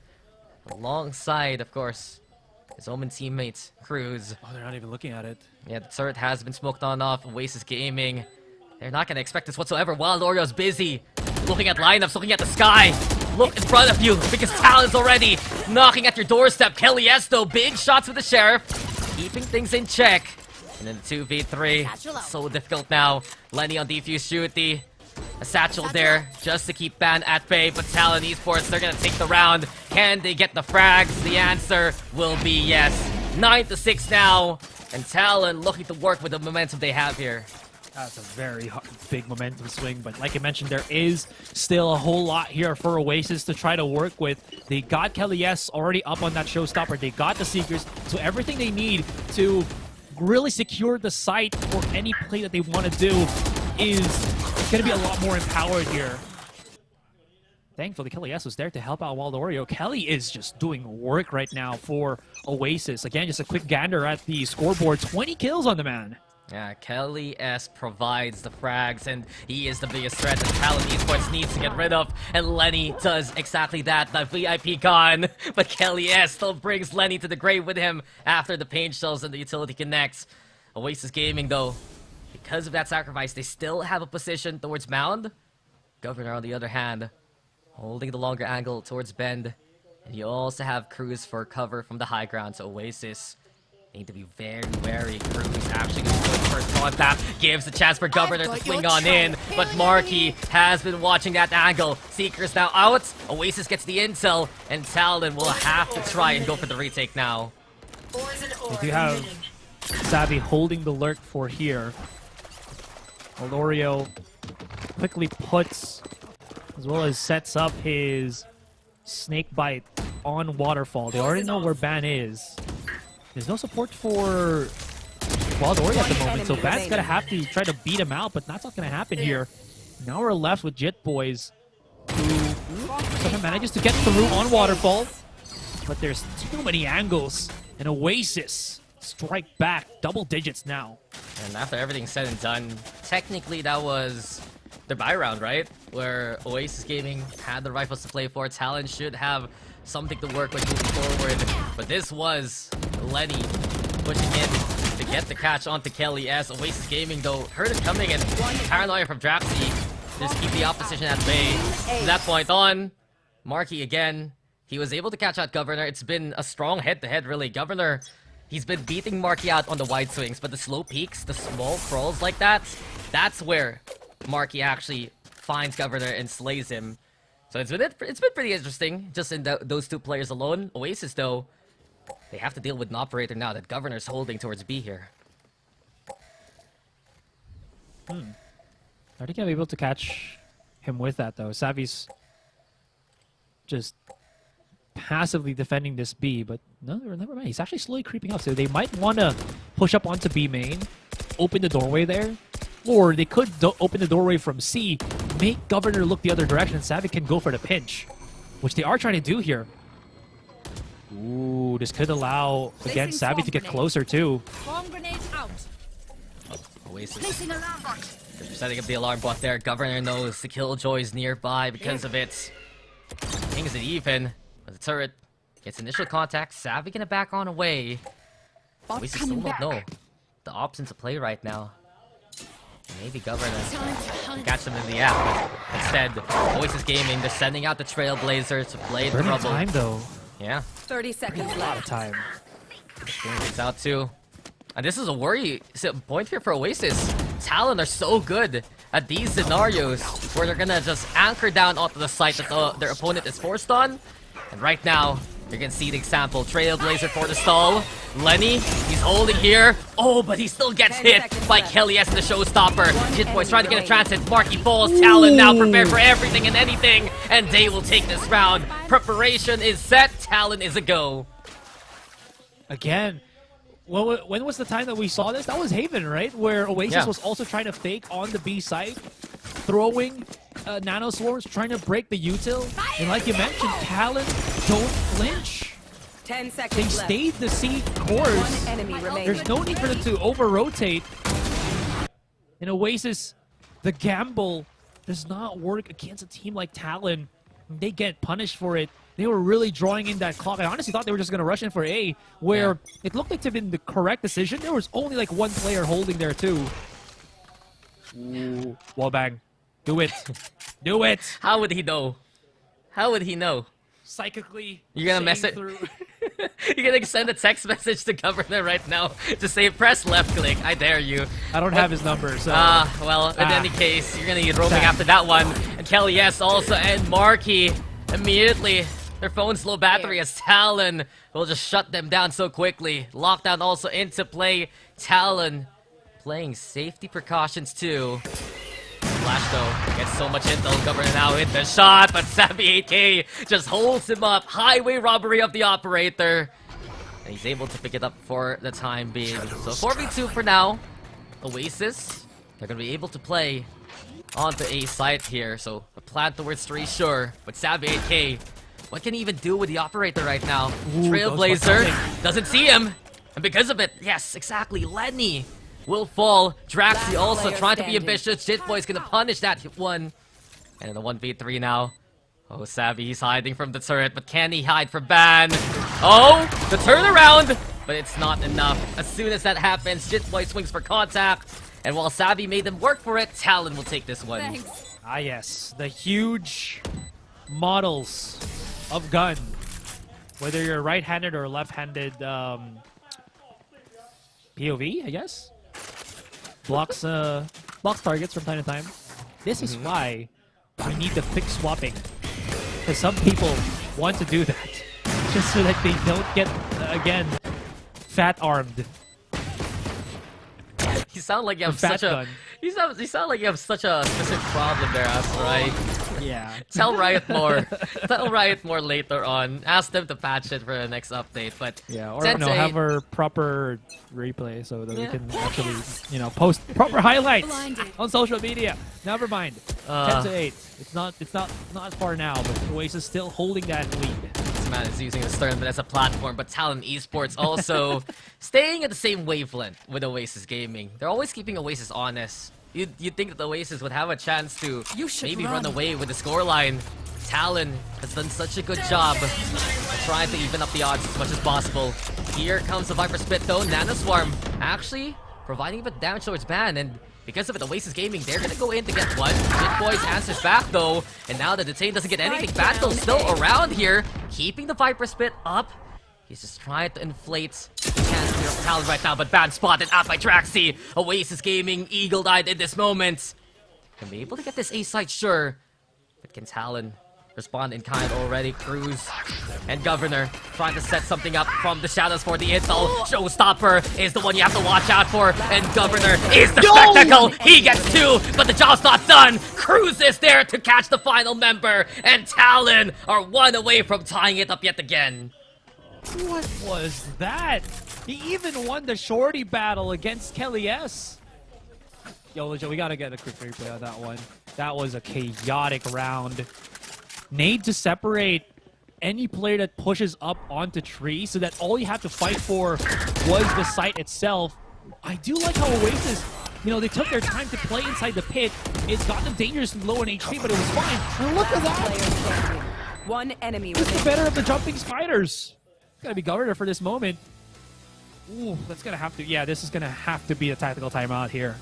alongside, of course, his own teammates, Cruz. Oh, they're not even looking at it. Yeah, the turret has been smoked on off. Oasis Gaming, they're not going to expect this whatsoever. Wild Oreo's busy looking at lineups, looking at the sky. Look in front of you because Talon's already knocking at your doorstep. Kelly Esto, big shots with the Sheriff, keeping things in check. And then 2v3, so difficult now. Lenny on defuse duty. A satchel there just to keep Ban at bay, but Talon Esports, they're gonna take the round. Can they get the frags? The answer will be yes. 9-6 now, and Talon looking to work with the momentum they have here. That's a very big momentum swing, but like I mentioned, there is still a whole lot here for Oasis to try to work with. They got Kelly S already up on that showstopper. They got the Seekers, so everything they need to really secure the site for any play that they want to do is going to be a lot more empowered here. Thankfully, Kelly S was there to help out Wild Oreo. Kelly is just doing work right now for Oasis. Again, just a quick gander at the scoreboard. 20 kills on the man. Yeah, Kelly S provides the frags, and he is the biggest threat that Talon Esports needs to get rid of. And Lenny does exactly that. The VIP gone, but Kelly S still brings Lenny to the grave with him after the pain shells and the utility connects. Oasis Gaming, though, because of that sacrifice, they still have a position towards Mound. Governor, on the other hand, holding the longer angle towards Bend. And you also have Cruz for cover from the high ground, so Oasis need to be very wary. Cruz actually going to go first contact, gives a chance for Governor to swing on in, but Marky has been watching that angle. Seekers now out, Oasis gets the intel, and Talon will have to try and go for the retake now. They do have Savvy holding the lurk for here. Alorio quickly puts, as well as sets up his snake bite on Waterfall. They already know where Ban is. There's no support for Wild Ori at the moment, so Ban's gonna have to try to beat him out, but that's not gonna happen here. Now we're left with Jit Boys, who somehow manages to get through on Waterfall, but there's too many angles, and Oasis strike back, double digits now. And after everything's said and done, technically that was the buy round, right? Where Oasis Gaming had the rifles to play for. Talon should have something to work with moving forward. But this was Lenny pushing in to get the catch onto Kelly S. Oasis Gaming, though, heard it coming, and paranoia from Drapsy just keep the opposition at bay. From that point on, Marky again, he was able to catch out Governor. It's been a strong head-to-head, really. Governor, he's been beating Marky out on the wide swings, but the slow peaks, the small crawls like that, that's where Marky actually finds Governor and slays him. So it's been pretty interesting, just in those two players alone. Oasis, though, they have to deal with an operator now that Governor's holding towards B here. Are they gonna be able to catch him with that, though? Savvy's just passively defending this B, but no, never mind. He's actually slowly creeping up, so they might want to push up onto B main, open the doorway there, or they could open the doorway from C, make Governor look the other direction, and Savvy can go for the pinch, which they are trying to do here. Ooh, this could allow, again, Savvy to get closer, too. Bomb grenade out. Oasis. They're setting up the alarm bot there. Governor knows the Killjoy's nearby because of it. Things it even. But the turret gets initial contact. Savvy gonna back on away. Oasis still don't know the options to play right now. Maybe Governor can catch them in the app, but instead, Oasis Gaming, they're sending out the Trailblazers to play the trouble. Time, though. Yeah. 30 seconds left. A lot of time. It's out too. And this is a worry point here for Oasis. Talon are so good at these scenarios where they're gonna just anchor down onto the site that their opponent is forced on. And right now, you can see the example. Trailblazer for the stall. Lenny, he's holding here. Oh, but he still gets hit by Kelly as the showstopper. Jitboy's trying to get a transit. Marky falls. Talon now prepared for everything and anything. And they will take this round. Preparation is set. Talon is a go. Again, when was the time that we saw this? That was Haven, right? Where Oasis was also trying to fake on the B site, throwing nano swarms, trying to break the util. And like you mentioned, Talon don't flinch. 10 seconds They left. stayed the C course. One enemy remaining. There's no need for them to over-rotate. In Oasis, the gamble does not work against a team like Talon. They get punished for it. They were really drawing in that clock. I honestly thought they were just going to rush in for A, where it looked like to have been the correct decision. There was only like one player holding there too. Ooh, wallbang. Do it. Do it. How would he know? How would he know? Psychically. You're gonna mess it. You're gonna send a text message to Governor right now to say press left click. I dare you. I don't have his number, so. Well, in any case, you're gonna need roaming after that one. And Kelly, yes, also, and Marky immediately. Their phone's low battery as Talon will just shut them down so quickly. Lockdown also into play. Talon playing safety precautions too. Flash though gets so much intel. Governor now hit the shot, but Savvy 8K just holds him up. Highway robbery of the operator. And he's able to pick it up for the time being. So 4v2 for now. Oasis, they're going to be able to play onto A site here. So a plan towards 3, sure. But Savvy 8K, what can he even do with the operator right now? Ooh, Trailblazer doesn't see him. And because of it, yes, exactly, Lenny will fall. Draxi also trying to be ambitious. Jitboy's gonna punish that one. And in the 1v3 now. Oh, Savvy, he's hiding from the turret, but can he hide from Ban? Oh, the turnaround! But it's not enough. As soon as that happens, Jitboy swings for contact. And while Savvy made them work for it, Talon will take this one. Thanks. Ah, yes. The huge models of gun. Whether you're right-handed or left-handed POV, I guess. Blocks targets from time to time. This is why we need the fix swapping. Because some people want to do that. Just so that they don't get, again, fat-armed. You sound like you have Fat such a... gun. You sound like you have such a specific problem there, Asurai. Yeah. Tell Riot more. Tell Riot more later on. Ask them to patch it for the next update. But yeah, or have a proper replay so that we can actually, post proper highlights on social media. Never mind. 10-8. It's not far now, but Oasis still holding that lead. This man is using the Stern as a platform, but Talon Esports also staying at the same wavelength with Oasis Gaming. They're always keeping Oasis honest. You'd think that Oasis would have a chance to maybe run away with the scoreline. Talon has done such a good job of trying to even up the odds as much as possible. Here comes the Viper Spit though. Nano Swarm actually providing a bit of damage towards Ban, and because of it, Oasis Gaming, they're gonna go in to get one. Jitboy's answers back though, and now the Detain doesn't get anything. Battle's still around here, keeping the Viper Spit up. He's just trying to inflate the chance here of Talon right now, but Ban spotted out by Draxi. Oasis Gaming, eagle-eyed in this moment. Can be able to get this A site, sure. But can Talon respond in kind already? Cruz and Governor trying to set something up from the shadows for the intel. Showstopper is the one you have to watch out for, and Governor is the spectacle. He gets 2, but the job's not done. Cruz is there to catch the final member, and Talon are 1 away from tying it up yet again. What was that? He even won the shorty battle against Kelly S. Yo, legit, we gotta get a quick replay on that one. That was a chaotic round. Need to separate any player that pushes up onto tree so that all you have to fight for was the site itself. I do like how Oasis, they took their time to play inside the pit. It's got them dangerously low in HP, but it was fine. And look at that! One enemy This is the better of the jumping spiders. Gotta be Governor for this moment. Ooh, that's gonna have to. Yeah, this is gonna have to be a tactical timeout here.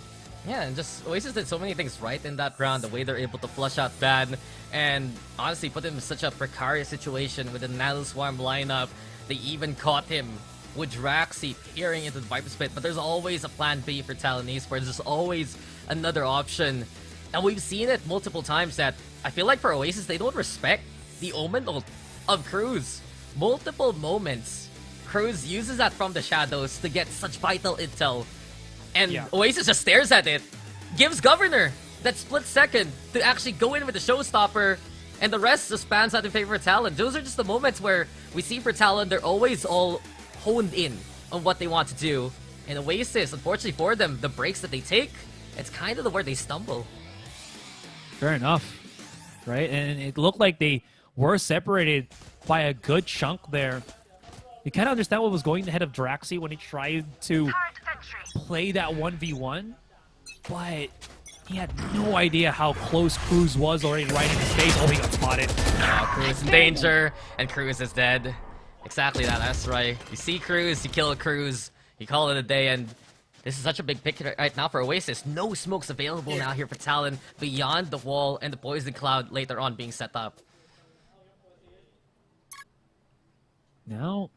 Yeah, and just Oasis did so many things right in that round. The way they're able to flush out Ban, and honestly put him in such a precarious situation with the Nano Swarm lineup. They even caught him with Draxi peering into the Viper Spit. But there's always a plan B for Talon Esports. There's always another option, and we've seen it multiple times that I feel like for Oasis they don't respect the Omen ult. of Cruz. Multiple moments. Cruz uses that from the shadows to get such vital intel. And Oasis just stares at it. Gives Governor that split second to actually go in with the showstopper. And the rest just spans out in favor of Talon. Those are just the moments where we see for Talon, they're always all honed in on what they want to do. And Oasis, unfortunately for them, the breaks that they take, it's kind of the where they stumble. Fair enough, right? And it looked like they were separated by a good chunk there. You kind of understand what was going ahead of Draxi when he tried to play that 1v1, but he had no idea how close Cruz was already right in his face. Oh, he got spotted. Cruz in danger, and Cruz is dead. Exactly that, that's right. You see Cruz, you kill Cruz, you call it a day, and this is such a big pick right now for Oasis. No smokes available now here for Talon beyond the wall and the poison cloud later on being set up. Now,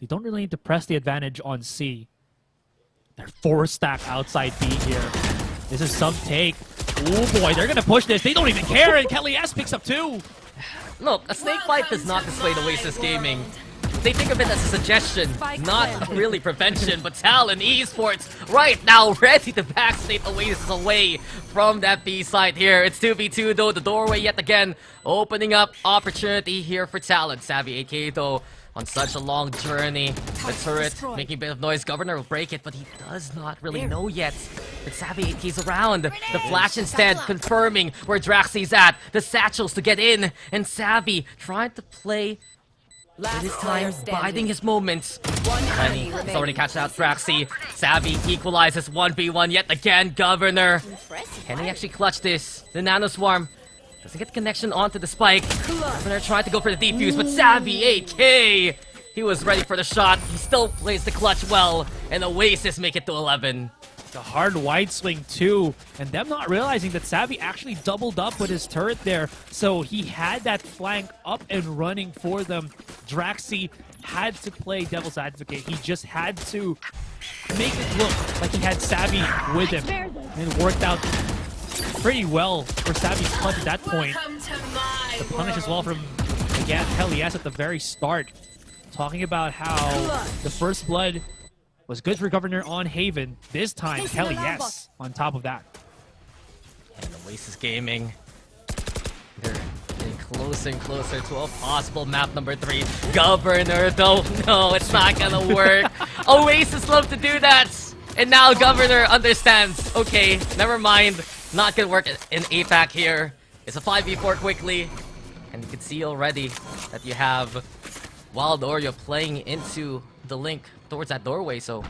they don't really need to press the advantage on C. They're 4-stack outside B here. This is some take. Oh boy, they're gonna push this. They don't even care, and Kelly S picks up 2. Look, a snake bite does not dissuade Oasis Gaming. They think of it as a suggestion, not really prevention, but Talon Esports right now ready to backstate Oasis away from that B side here. It's 2v2 though, the doorway yet again opening up opportunity here for Talon. Savvy AK though on such a long journey. The turret making a bit of noise. Governor will break it, but he does not really know yet that Savvy AK's around. The flash instead confirming where Draxi's at. The satchels to get in, and Savvy trying to play this time, biding his moments. Lenny has already catched out Draxi. Savvy equalizes 1v1 yet again. Governor. Can he actually clutch this? The Nano Swarm doesn't get the connection onto the spike. Governor tried to go for the defuse, but Savvy AK, he was ready for the shot. He still plays the clutch well, and Oasis make it to 11. The hard wide swing too, and them not realizing that Savvy actually doubled up with his turret there, so he had that flank up and running for them. Draxi had to play devil's advocate. He just had to make it look like he had Savvy with him, and it worked out pretty well for Savvy's clutch at that point. The punish as well from, again, Kelly S at the very start, talking about how the first blood was good for Governor on Haven. This time, Kelly S on top of that. And Oasis Gaming, they're getting closer and closer to a possible map number 3. Governor, though, no, it's not gonna work. Oasis love to do that. And now Governor understands, okay, never mind. Not gonna work in APAC here. It's a 5v4 quickly. And you can see already that you have Wild Oreo playing into the link towards that doorway, so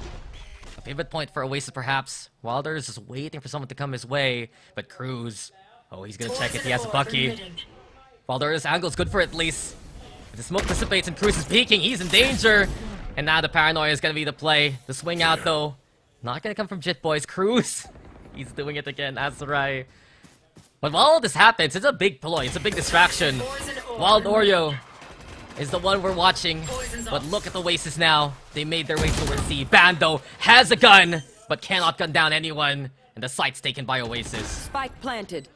a pivot point for Oasis perhaps. Wilder is just waiting for someone to come his way, but Cruz, oh, he's gonna check it. He has a Bucky. Wilder's angle is good for at least. If the smoke dissipates and Cruz is peeking, he's in danger. And now the paranoia is gonna be the play. The swing out though, not gonna come from Jit Boys. Cruz, he's doing it again. Asurai. But while all this happens, it's a big ploy. It's a big distraction. Wild Oreo is the one we're watching, but look at the Oasis now. They made their way towards C. Bando has a gun, but cannot gun down anyone, and the site's taken by Oasis. Spike planted.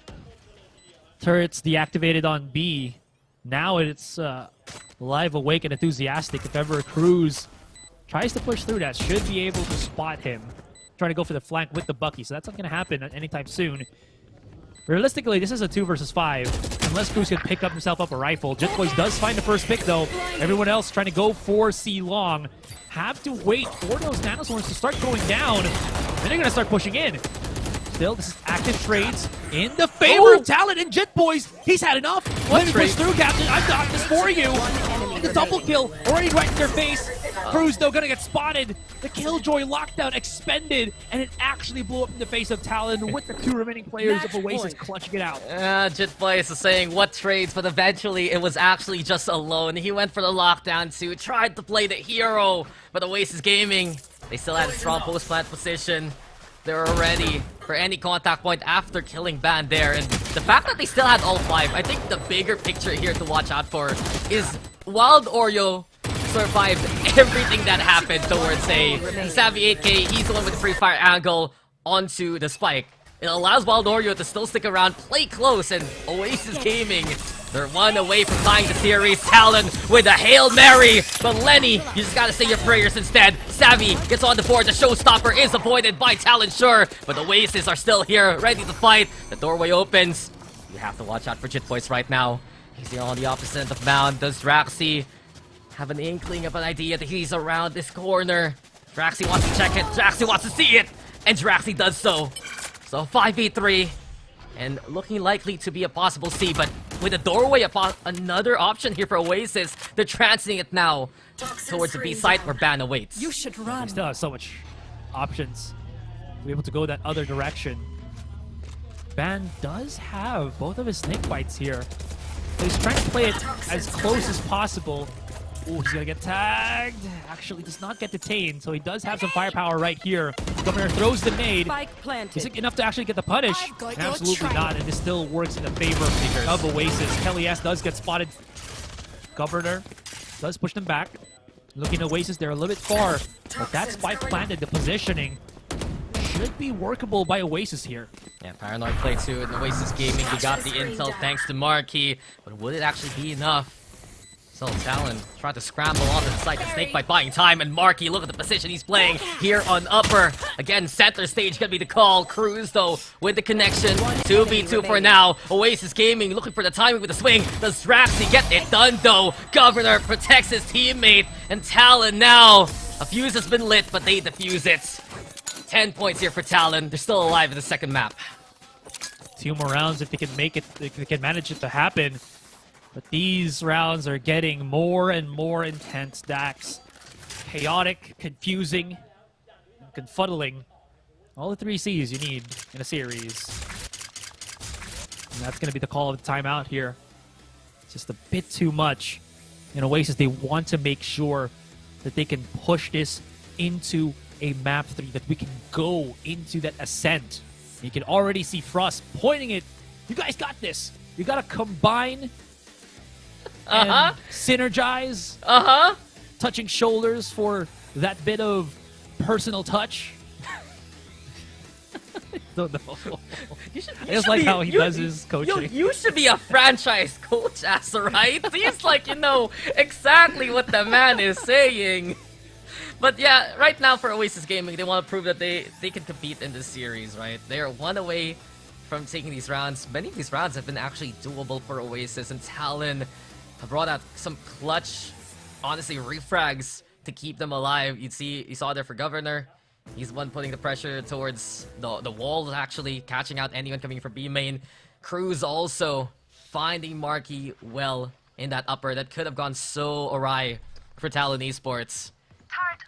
Turrets deactivated on B. Now it's live, awake, and enthusiastic. If ever Cruz tries to push through that, should be able to spot him. Trying to go for the flank with the Bucky, so that's not going to happen anytime soon. Realistically, this is a 2 versus 5, unless Cruz can pick up himself up a rifle. Jit Boys does find the first pick, though. Everyone else trying to go for C long. Have to wait for those nanoswarms to start going down. Then they're going to start pushing in. Still, this is active trades in the favor of Talon and Jit Boys. He's had enough. Let me push through, Captain. I've got this for you. The double kill already right in their face. Cruz, though, gonna get spotted. The Killjoy lockdown expended, and it actually blew up in the face of Talon with the 2 remaining players of Oasis clutching it out. Jit Boys is saying what trades, but eventually it was actually just alone. He went for the lockdown too, tried to play the hero, but Oasis Gaming, they still had a strong post-plant position. They were ready for any contact point after killing Band there, and the fact that they still had all 5, I think the bigger picture here to watch out for is Wild Oreo survived everything that happened towards a Savvy 8K. He's the one with the free fire angle onto the spike. It allows Wild Oreo to still stick around, play close, and Oasis Gaming They're one away from tying the series. Talon with a Hail Mary. But Lenny, you just gotta say your prayers instead. Savvy gets on the board. The showstopper is avoided by Talon, sure. But Oasis are still here, ready to fight. The doorway opens. You have to watch out for Jit Boys right now. He's here on the opposite end of Mound. Does Draxi have an inkling of an idea that he's around this corner? Draxi wants to check it. Draxi wants to see it. And Draxi does so. So 5v3. And looking likely to be a possible C, but with a doorway upon another option here for Oasis, they're transiting it now towards the B site where Ban awaits. You should run. They still have so much options to be able to go that other direction. Ban does have both of his snake bites here. So he's trying to play it as close as possible. Oh, he's gonna get tagged. Actually, does not get detained, so he does have some firepower right here. Governor throws the nade. Is it enough to actually get the punish? Absolutely not, and this still works in the favor of Oasis. Kelly S does get spotted. Governor does push them back. Looking at Oasis, they're a little bit far, but that spike planted, the positioning should be workable by Oasis here. Yeah, Paranoid play too in Oasis Gaming. They got the intel thanks to Marquee, but would it actually be enough? So Talon trying to scramble onto the site and snake by buying time, and Marquee, look at the position he's playing here on upper. Again, center stage gonna be the call. Cruz though with the connection. 2v2 for now. Oasis Gaming looking for the timing with the swing. Does Draxi get it done though? Governor protects his teammate, and Talon now. A fuse has been lit, but they defuse it. 10 points here for Talon. They're still alive in the second map. 2 more rounds if they can make it, if they can manage it to happen. But these rounds are getting more and more intense, Dax. Chaotic, confusing, and confuddling. All the 3 C's you need in a series. And that's going to be the call of the timeout here. It's just a bit too much. In Oasis, they want to make sure that they can push this into a map 3, that we can go into that ascent. You can already see Frost pointing it. You guys got this. You got to combine and synergize. Touching shoulders for that bit of personal touch. Don't know. I just like how he does his coaching. You should be a franchise coach, Asurai. It seems like you know exactly what the man is saying. But yeah, right now for Oasis Gaming, they want to prove that they can compete in this series, right? They are 1 away from taking these rounds. Many of these rounds have been actually doable for Oasis, and Talon have brought out some clutch, honestly, refrags to keep them alive. You saw there for Governor. He's the one putting the pressure towards the walls, actually catching out anyone coming from B main. Cruz also finding Marquee well in that upper. That could have gone so awry for Talon Esports.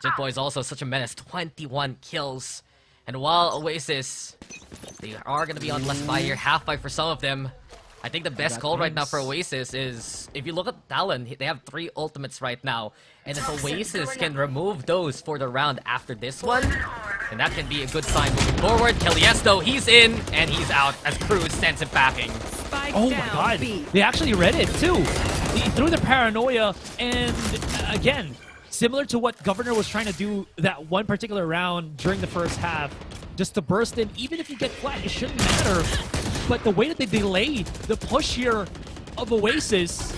Jit Boy is also such a menace. 21 kills. And while Oasis, they are going to be on less buy here, half buy for some of them. I think the best call right now for Oasis is, if you look at Talon, they have 3 ultimates right now. And if Oasis can remove those for the round after this one, then that can be a good sign moving forward. Keliesto, he's in, and he's out as Cruz sends him packing. Oh my god, they actually read it too. He threw the paranoia, and again, similar to what Governor was trying to do that one particular round during the first half, just to burst in, even if you get flat, it shouldn't matter. But the way that they delayed the push here of Oasis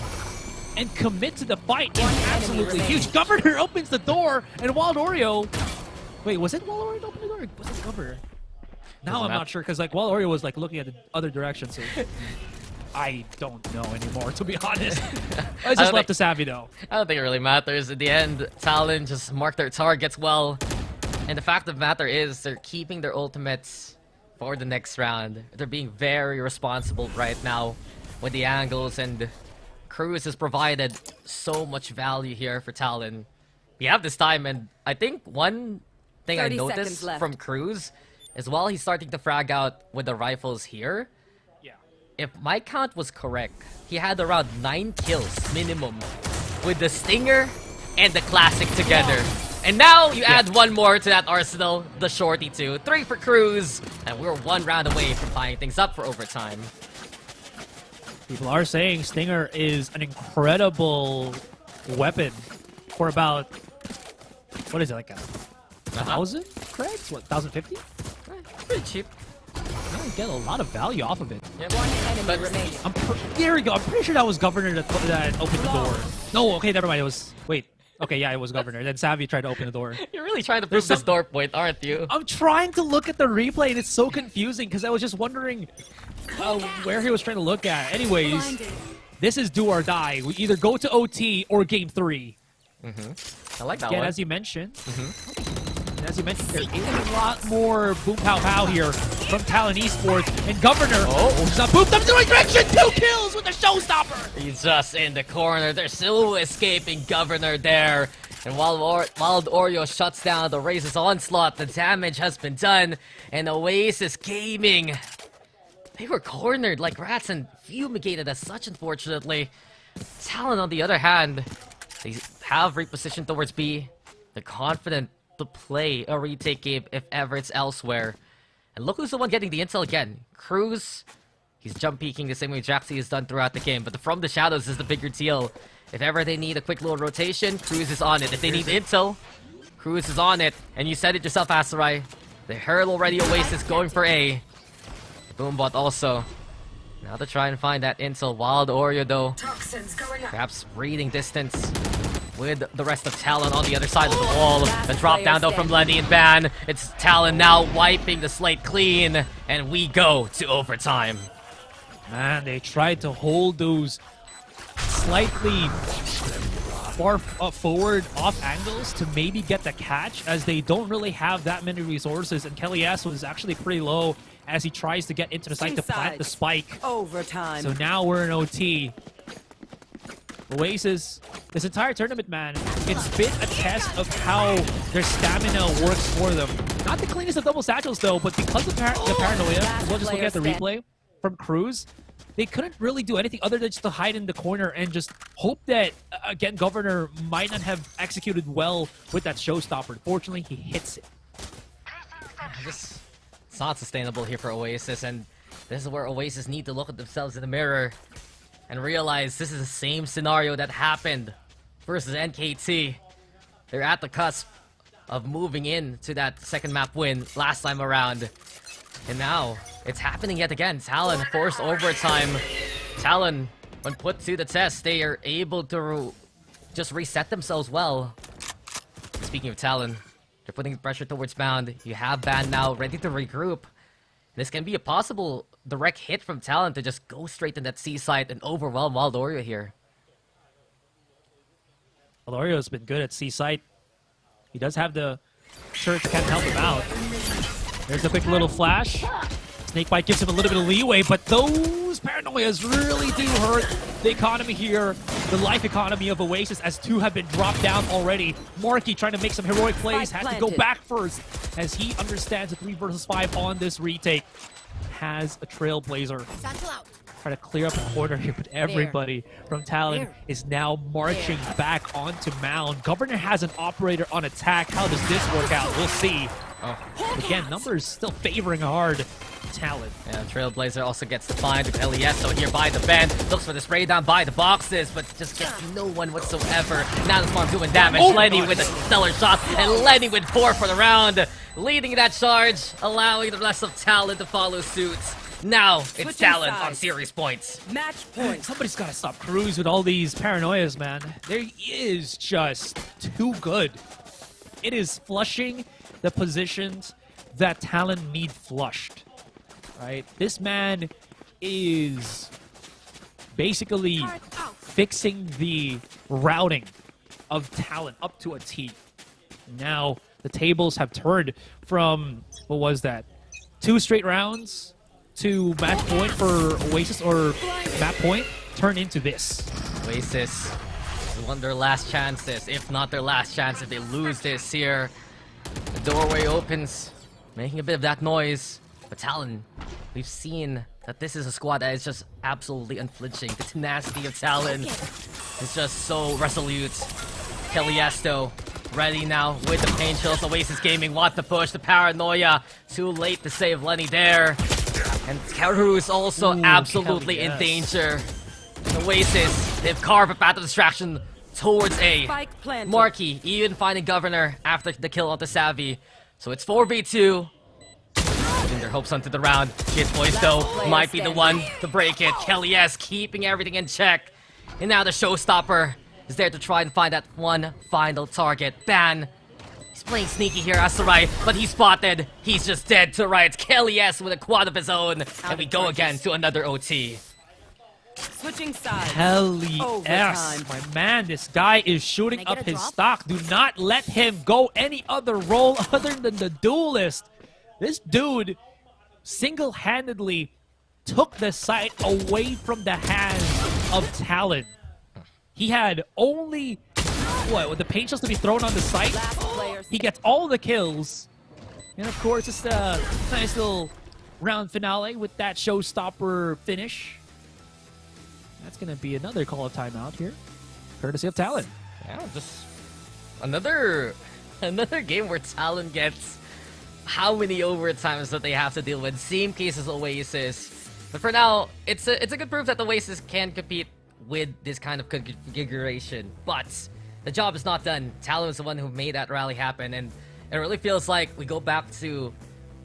and commit to the fight is absolutely huge. Governor opens the door, and Wild Oreo... Wait, was it Wild Oreo that opened the door? Or was it Governor? Now I'm not sure, because like Wild Oreo was like looking at the other direction, so... I don't know anymore, to be honest. I just left the Savvy, though. I don't think it really matters. In the end, Talon just marked their targets well. And the fact of the matter is, they're keeping their ultimates for the next round. They're being very responsible right now with the angles, and Cruz has provided so much value here for Talon. We have this time, and I think one thing I noticed from Cruz is while he's starting to frag out with the rifles here, if my count was correct, he had around 9 kills minimum with the Stinger and the Classic together. And now you add one more to that arsenal, the Shorty too. 3 for Cruz, and we're 1 round away from tying things up for overtime. People are saying Stinger is an incredible weapon for about, what is it, like 1,000 creds? What, 1,050? Pretty cheap. Yeah, get a lot of value off of it. One enemy remaining. There we go. I'm pretty sure that was Governor that opened the door. No, okay, never mind. It was... Wait. Okay, yeah, it was Governor. Then Savvy tried to open the door. You're really trying to prove this door point, aren't you? I'm trying to look at the replay, and it's so confusing because I was just wondering where he was trying to look at. Anyways, this is do or die. We either go to OT or game 3. I like that Again, one. as you mentioned, there is a lot more boom pow pow here from Talon Esports and Governor. He's not booped up the right direction. 2 kills with the showstopper. He's just in the corner. They're still escaping Governor there. And while Wild Oreo shuts down the Raze's onslaught, the damage has been done. And Oasis Gaming, they were cornered like rats and fumigated as such, unfortunately. Talon, on the other hand, they have repositioned towards B. They're confident to play a retake game if ever it's elsewhere. And look who's the one getting the intel again. Cruz, he's jump peeking the same way Jaxi has done throughout the game. But from the shadows is the bigger deal. If ever they need a quick little rotation, Cruz is on it. If they need intel, Cruz is on it. And you said it yourself, Asurai. They heard already Oasis going for A. Boombot also. Now to try and find that intel. Wild Oreo though, perhaps reading distance with the rest of Talon on the other side of the wall. The drop down though from Lenny and Ban. It's Talon now wiping the slate clean, and we go to overtime. Man, they tried to hold those slightly far forward off angles to maybe get the catch, as they don't really have that many resources, and Kelly S was actually pretty low as he tries to get into the site to plant the spike. Overtime. So now we're in OT. Oasis, this entire tournament, man, it's been a test of how their stamina works for them. Not the cleanest of double satchels, though, but because of the paranoia, as well, just looking at the replay from Cruz, they couldn't really do anything other than just to hide in the corner and just hope that, again, Governor might not have executed well with that showstopper. Fortunately, he hits it. It's not sustainable here for Oasis, and this is where Oasis need to look at themselves in the mirror and realize this is the same scenario that happened versus NKT. They're at the cusp of moving into that second map win last time around. And now, it's happening yet again. Talon forced overtime. Talon, when put to the test, they are able to just reset themselves well. Speaking of Talon, they're putting pressure towards Bound. You have Ban now ready to regroup. This can be a possible direct hit from Talon to just go straight to that C site and overwhelm Wild Oreo here. Wild Oreo's been good at C site. He does have the Church, can't help him out. There's a quick little flash. Snakebite gives him a little bit of leeway, but those paranoias really do hurt the economy here, the life economy of Oasis, as 2 have been dropped down already. Marky trying to make some heroic plays, has to go back first, as he understands a 3 versus 5 on this retake. Has a trailblazer. Try to clear up the corner here, but everybody from Talon is now marching back onto Mound. Governor has an operator on attack. How does this work out? We'll see. Again, numbers still favoring hard Talon. Yeah, Trailblazer also gets the find with Elieso here by the bend. Looks for the spray down by the boxes, but just gets no one whatsoever. Now the Swarm doing damage. Lenny with a stellar shot, and Lenny with 4 for the round. Leading that charge, allowing the rest of Talon to follow suit. Now it's Talon on series points. Match point. Somebody's got to stop Cruz with all these paranoias, man. There is just too good. It is flushing the positions that Talon need flushed. Right? This man is basically fixing the routing of Talon up to a T. Now the tables have turned from, what was that, 2 straight rounds to match point for Oasis, or map point turn into this. Oasis won their last chances, if not their last chance if they lose this here. The doorway opens, making a bit of that noise. But Talon, we've seen that this is a squad that is just absolutely unflinching. The tenacity of Talon is just so resolute. Keliesto ready now with the pain chills. Oasis Gaming want to push the paranoia. Too late to save Lenny there. And Karu's also absolutely in danger. And Oasis, they've carved a path of distraction towards A. Marky even finding Governor after the kill onto Savvy. So it's 4v2. In their hopes onto the round. Boys though might be the one to break it. Kelly S keeping everything in check. And now the showstopper is there to try and find that one final target. Ban. He's playing sneaky here, Asurai, but he's spotted. He's just dead to rights. Kelly S with a quad of his own. And we go again to another OT. Switching sides. Kelly S, my man, this guy is shooting up his stock. Do not let him go any other role other than the duelist. This dude single-handedly took the site away from the hands of Talon. He had only, with the paint shells to be thrown on the site, he gets all the kills. And of course, it's a nice little round finale with that showstopper finish. That's going to be another call of timeout here, courtesy of Talon. Yeah, just another game where Talon gets how many overtimes that they have to deal with. Same case as Oasis. But for now, it's a good proof that the Oasis can compete with this kind of configuration. But the job is not done. Talon is the one who made that rally happen, and it really feels like we go back to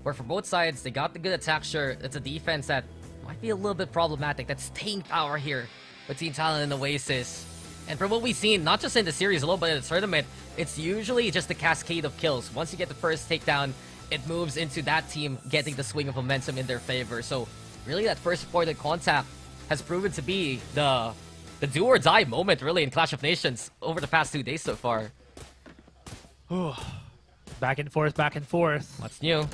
where for both sides, they got the good attack. Sure, it's a defense that might be a little bit problematic. That staying power here between Talon and Oasis. And from what we've seen, not just in the series alone, but in the tournament, it's usually just a cascade of kills. Once you get the first takedown, it moves into that team getting the swing of momentum in their favor. So really that first reported contact has proven to be the do or die moment really in Clash of Nations over the past 2 days so far. Back and forth, back and forth. What's new?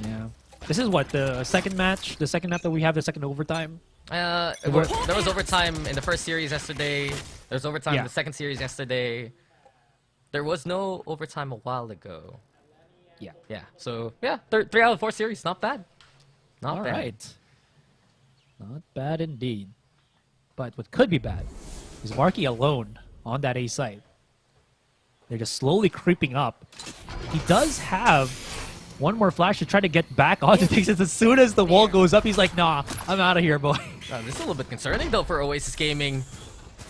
Yeah. This is what, the second match? The second map that we have, the second overtime? There was overtime in the first series yesterday. There was overtime in the second series yesterday. There was no overtime a while ago. Yeah. Yeah. So, yeah, 3 out of 4 series. Not bad. Not bad. All right. Not bad indeed. But what could be bad is Marky alone on that A site. They're just slowly creeping up. He does have one more flash to try to get back onto things. As soon as the wall goes up, he's like, nah, I'm out of here, boy. This is a little bit concerning, though, for Oasis Gaming.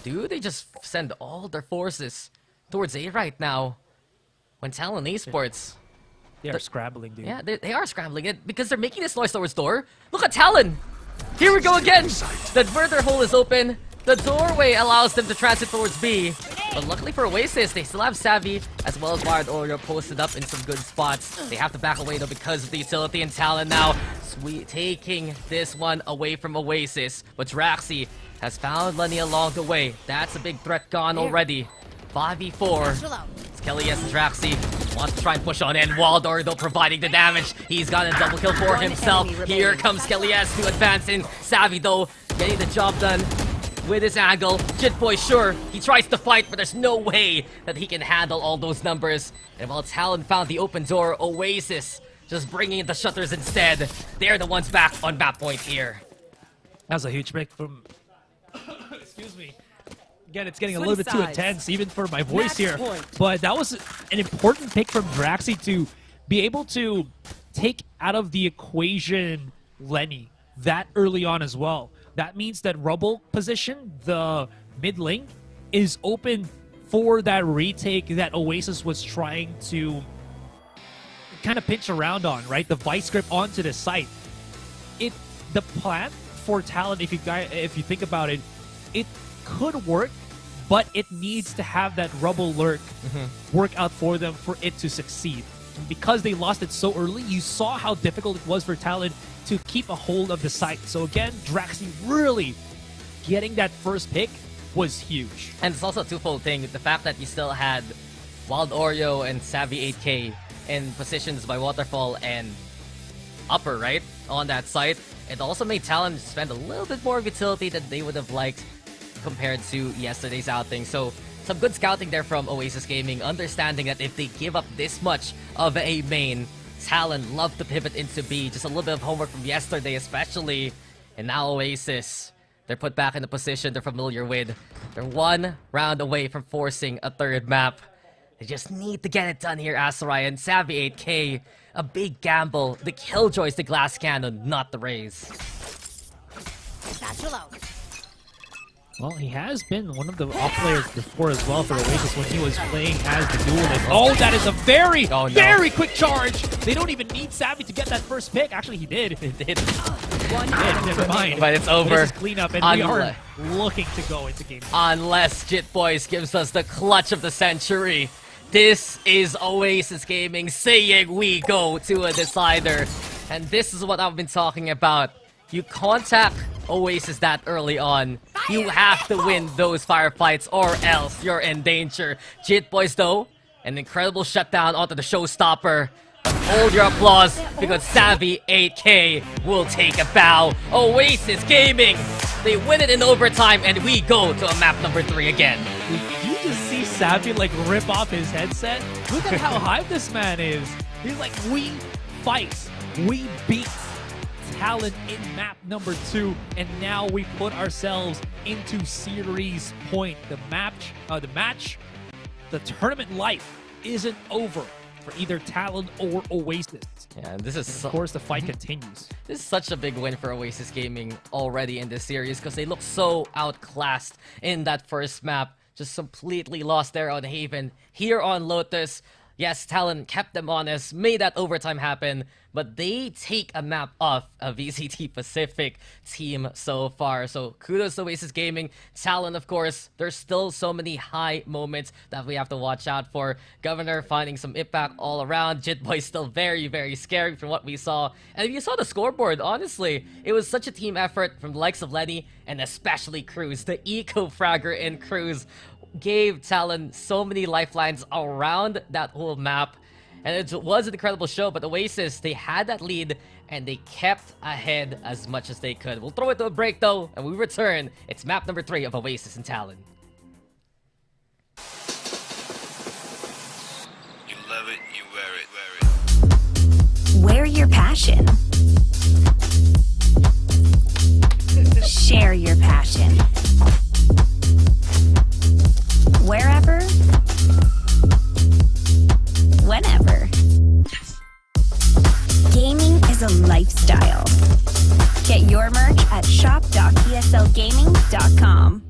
Do they just send all their forces towards A right now? When Talon Esports... They are scrambling, dude. Yeah, they are scrambling it because they're making this noise towards door. Look at Talon! Here we go again! The murder hole is open. The doorway allows them to transit towards B. But luckily for Oasis, they still have Savvy as well as Wild Oreo posted up in some good spots. They have to back away though because of the utility in Talon now. Taking this one away from Oasis. But Draxi has found Lenny along the way. That's a big threat gone already. 5v4. It's Kelly S and Draxi. Wants to try and push on in. Waldor though providing the damage. He's got a double kill for himself. Here comes Kelly S to advance in. Savvy though getting the job done with his angle. Jitboy, sure, he tries to fight, but there's no way that he can handle all those numbers. And while Talon found the open door, Oasis just bringing in the shutters instead. They're the ones back on map point here. That was a huge break from... Excuse me. Again, it's getting a little bit too intense, even for my voice here. But that was an important pick from Draxi to be able to take out of the equation Lenny that early on as well. That means that Rubble position, the mid lane, is open for that retake that Oasis was trying to kind of pinch around on, right? The vice grip onto the site. The plan for Talon, if you think about it, it could work, but it needs to have that Rubble lurk work out for them for it to succeed. And because they lost it so early, you saw how difficult it was for Talon to keep a hold of the site. So again, Draxi really getting that first pick was huge. And it's also a twofold thing. The fact that you still had Wild Oreo and Savvy 8K in positions by Waterfall and Upper, right? On that site. It also made Talon spend a little bit more utility than they would have liked compared to yesterday's outing. So some good scouting there from Oasis Gaming, understanding that if they give up this much of a main, Talon love to pivot into B. Just a little bit of homework from yesterday especially. And now Oasis, they're put back in the position they're familiar with. They're one round away from forcing a third map. They just need to get it done here, Asurai and Savvy 8K. A big gamble. The Killjoy's the glass cannon, not the Raze. Well, he has been one of the off players before as well for Oasis when he was playing as the duelist. Oh, that is a very, very quick charge. They don't even need Savvy to get that first pick. Actually, he did. He did. Never mind. But it's over. This is cleanup, and we are looking to go into game. Unless Jit Boys gives us the clutch of the century. This is Oasis Gaming saying we go to a decider. And this is what I've been talking about. You contact Oasis that early on, you have to win those firefights or else you're in danger. Jit Boys though, an incredible shutdown onto the showstopper. But hold your applause because Savvy 8K will take a bow. Oasis Gaming, they win it in overtime and we go to a map number 3 again. Did you just see Savvy like rip off his headset? Look at how hyped this man is. He's like, we fight, we beat Talon in map number 2, and now we put ourselves into series point. The tournament life isn't over for either Talon or Oasis. Yeah, this is of course the fight continues. This is such a big win for Oasis Gaming already in this series because they look so outclassed in that first map. Just completely lost there on Haven. Here on Lotus, yes, Talon kept them honest, made that overtime happen, but they take a map off a VCT Pacific team so far. So kudos to Oasis Gaming. Talon, of course, there's still so many high moments that we have to watch out for. Governor finding some impact all around. Jit Boy still very, very scary from what we saw. And if you saw the scoreboard, honestly, it was such a team effort from the likes of Lenny and especially Cruz. The eco-fragger in Cruz gave Talon so many lifelines around that whole map. And it was an incredible show, but Oasis, they had that lead and they kept ahead as much as they could. We'll throw it to a break though, and we return. It's map number 3 of Oasis and Talon. You love it, you wear it. Wear your passion. Share your passion. Wherever, whenever. Gaming is a lifestyle. Get your merch at shop.eslgaming.com.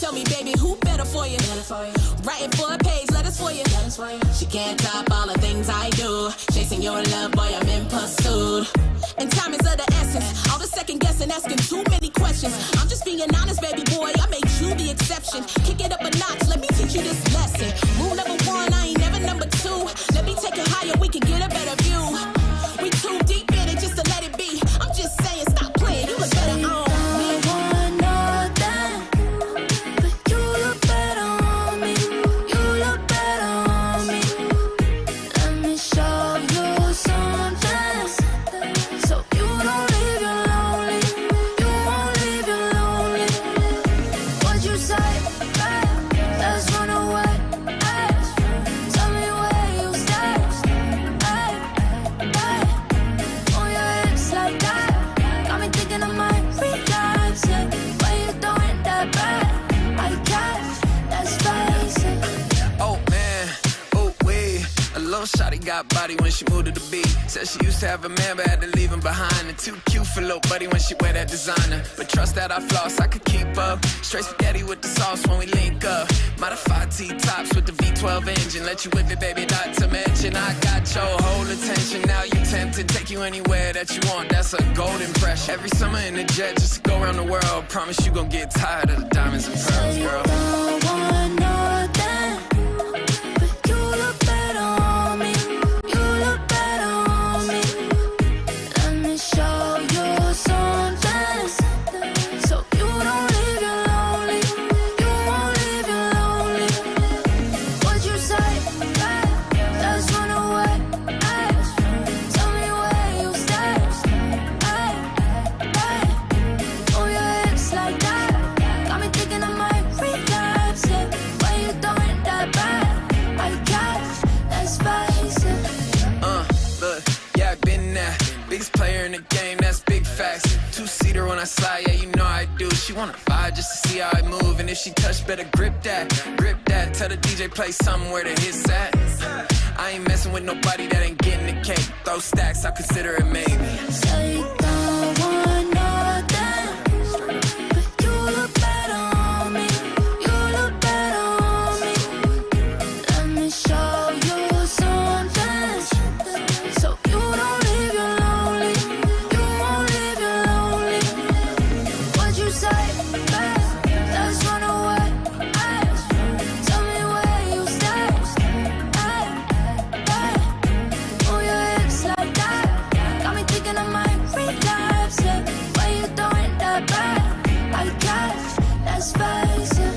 Tell me, baby, who better for you? Writing for a page, letters for you. She can't top all the things I do. Chasing your love, boy, I'm in pursuit. And time is of the essence. All the second guessing, asking too many questions. I'm just being honest, baby boy. I made you the exception. Kick it up a notch. Let me teach you this lesson. Rule number 1, I ain't never number 2. Let me take it higher. We can get a better view. We too deep in it just to let it be. I'm just saying, stop playing. You look better on me. Shawty got body when she moved to the beat. Said she used to have a man but had to leave him behind. And too cute for little buddy when she wear that designer. But trust that I floss, I could keep up. Straight spaghetti with the sauce when we link up. Modified T-tops with the V12 engine. Let you whip it, baby, not to mention I got your whole attention. Now you tempted, take you anywhere that you want. That's a gold impression. Every summer in the jet just to go around the world. Promise you gon' get tired of the diamonds and pearls, girl. Player in the game, that's big facts. Two-seater when I slide, yeah, you know I do. She wanna fight just to see how I move. And if she touch, better grip that, grip that. Tell the DJ play somewhere to hit that. I ain't messing with nobody that ain't getting the cake. Throw stacks, I consider it maybe. Say that one more thing, but you look better on me. You look better on me. Let me show you something, so you don't leave you lonely. You won't leave you lonely. What you say, babe? Let's run away. Ay, tell me where you stay. Ay, move your hips like that. Got me thinking I might relapse. Yeah, why you doing that bad? I guess let's face it.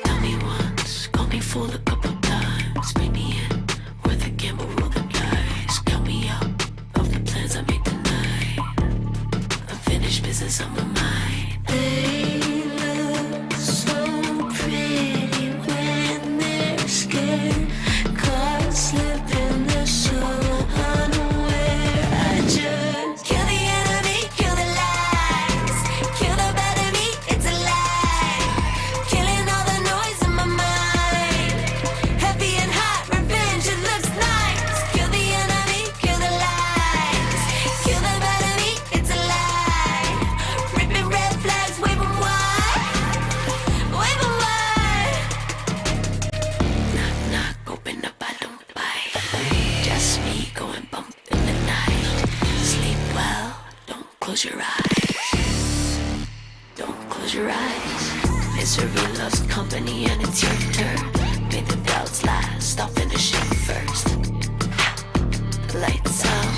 Tell me once, call me fool a couple times. Pay me in, worth a gamble, roll the dice. Count me out of the plans I made tonight. Unfinished business on my mind. They look so pretty when they're scared. Caught slipping, they're so unaware. I just kill the enemy, kill the lies. Kill the bad in me, it's a lie. Killing all the noise in my mind. Heavy and hot, revenge, it looks nice. Kill the enemy, kill the lies. Kill the bad in me, it's a lie. Ripping red flags, wave 'em wide. Wave 'em wide. Knock, knock, open up, I don't bite. Just me going bump in the night. Sleep well, don't close your eyes. Don't close your eyes. Misery loves company and it's your turn. May the doubts last, I'll finish it first. Lights out.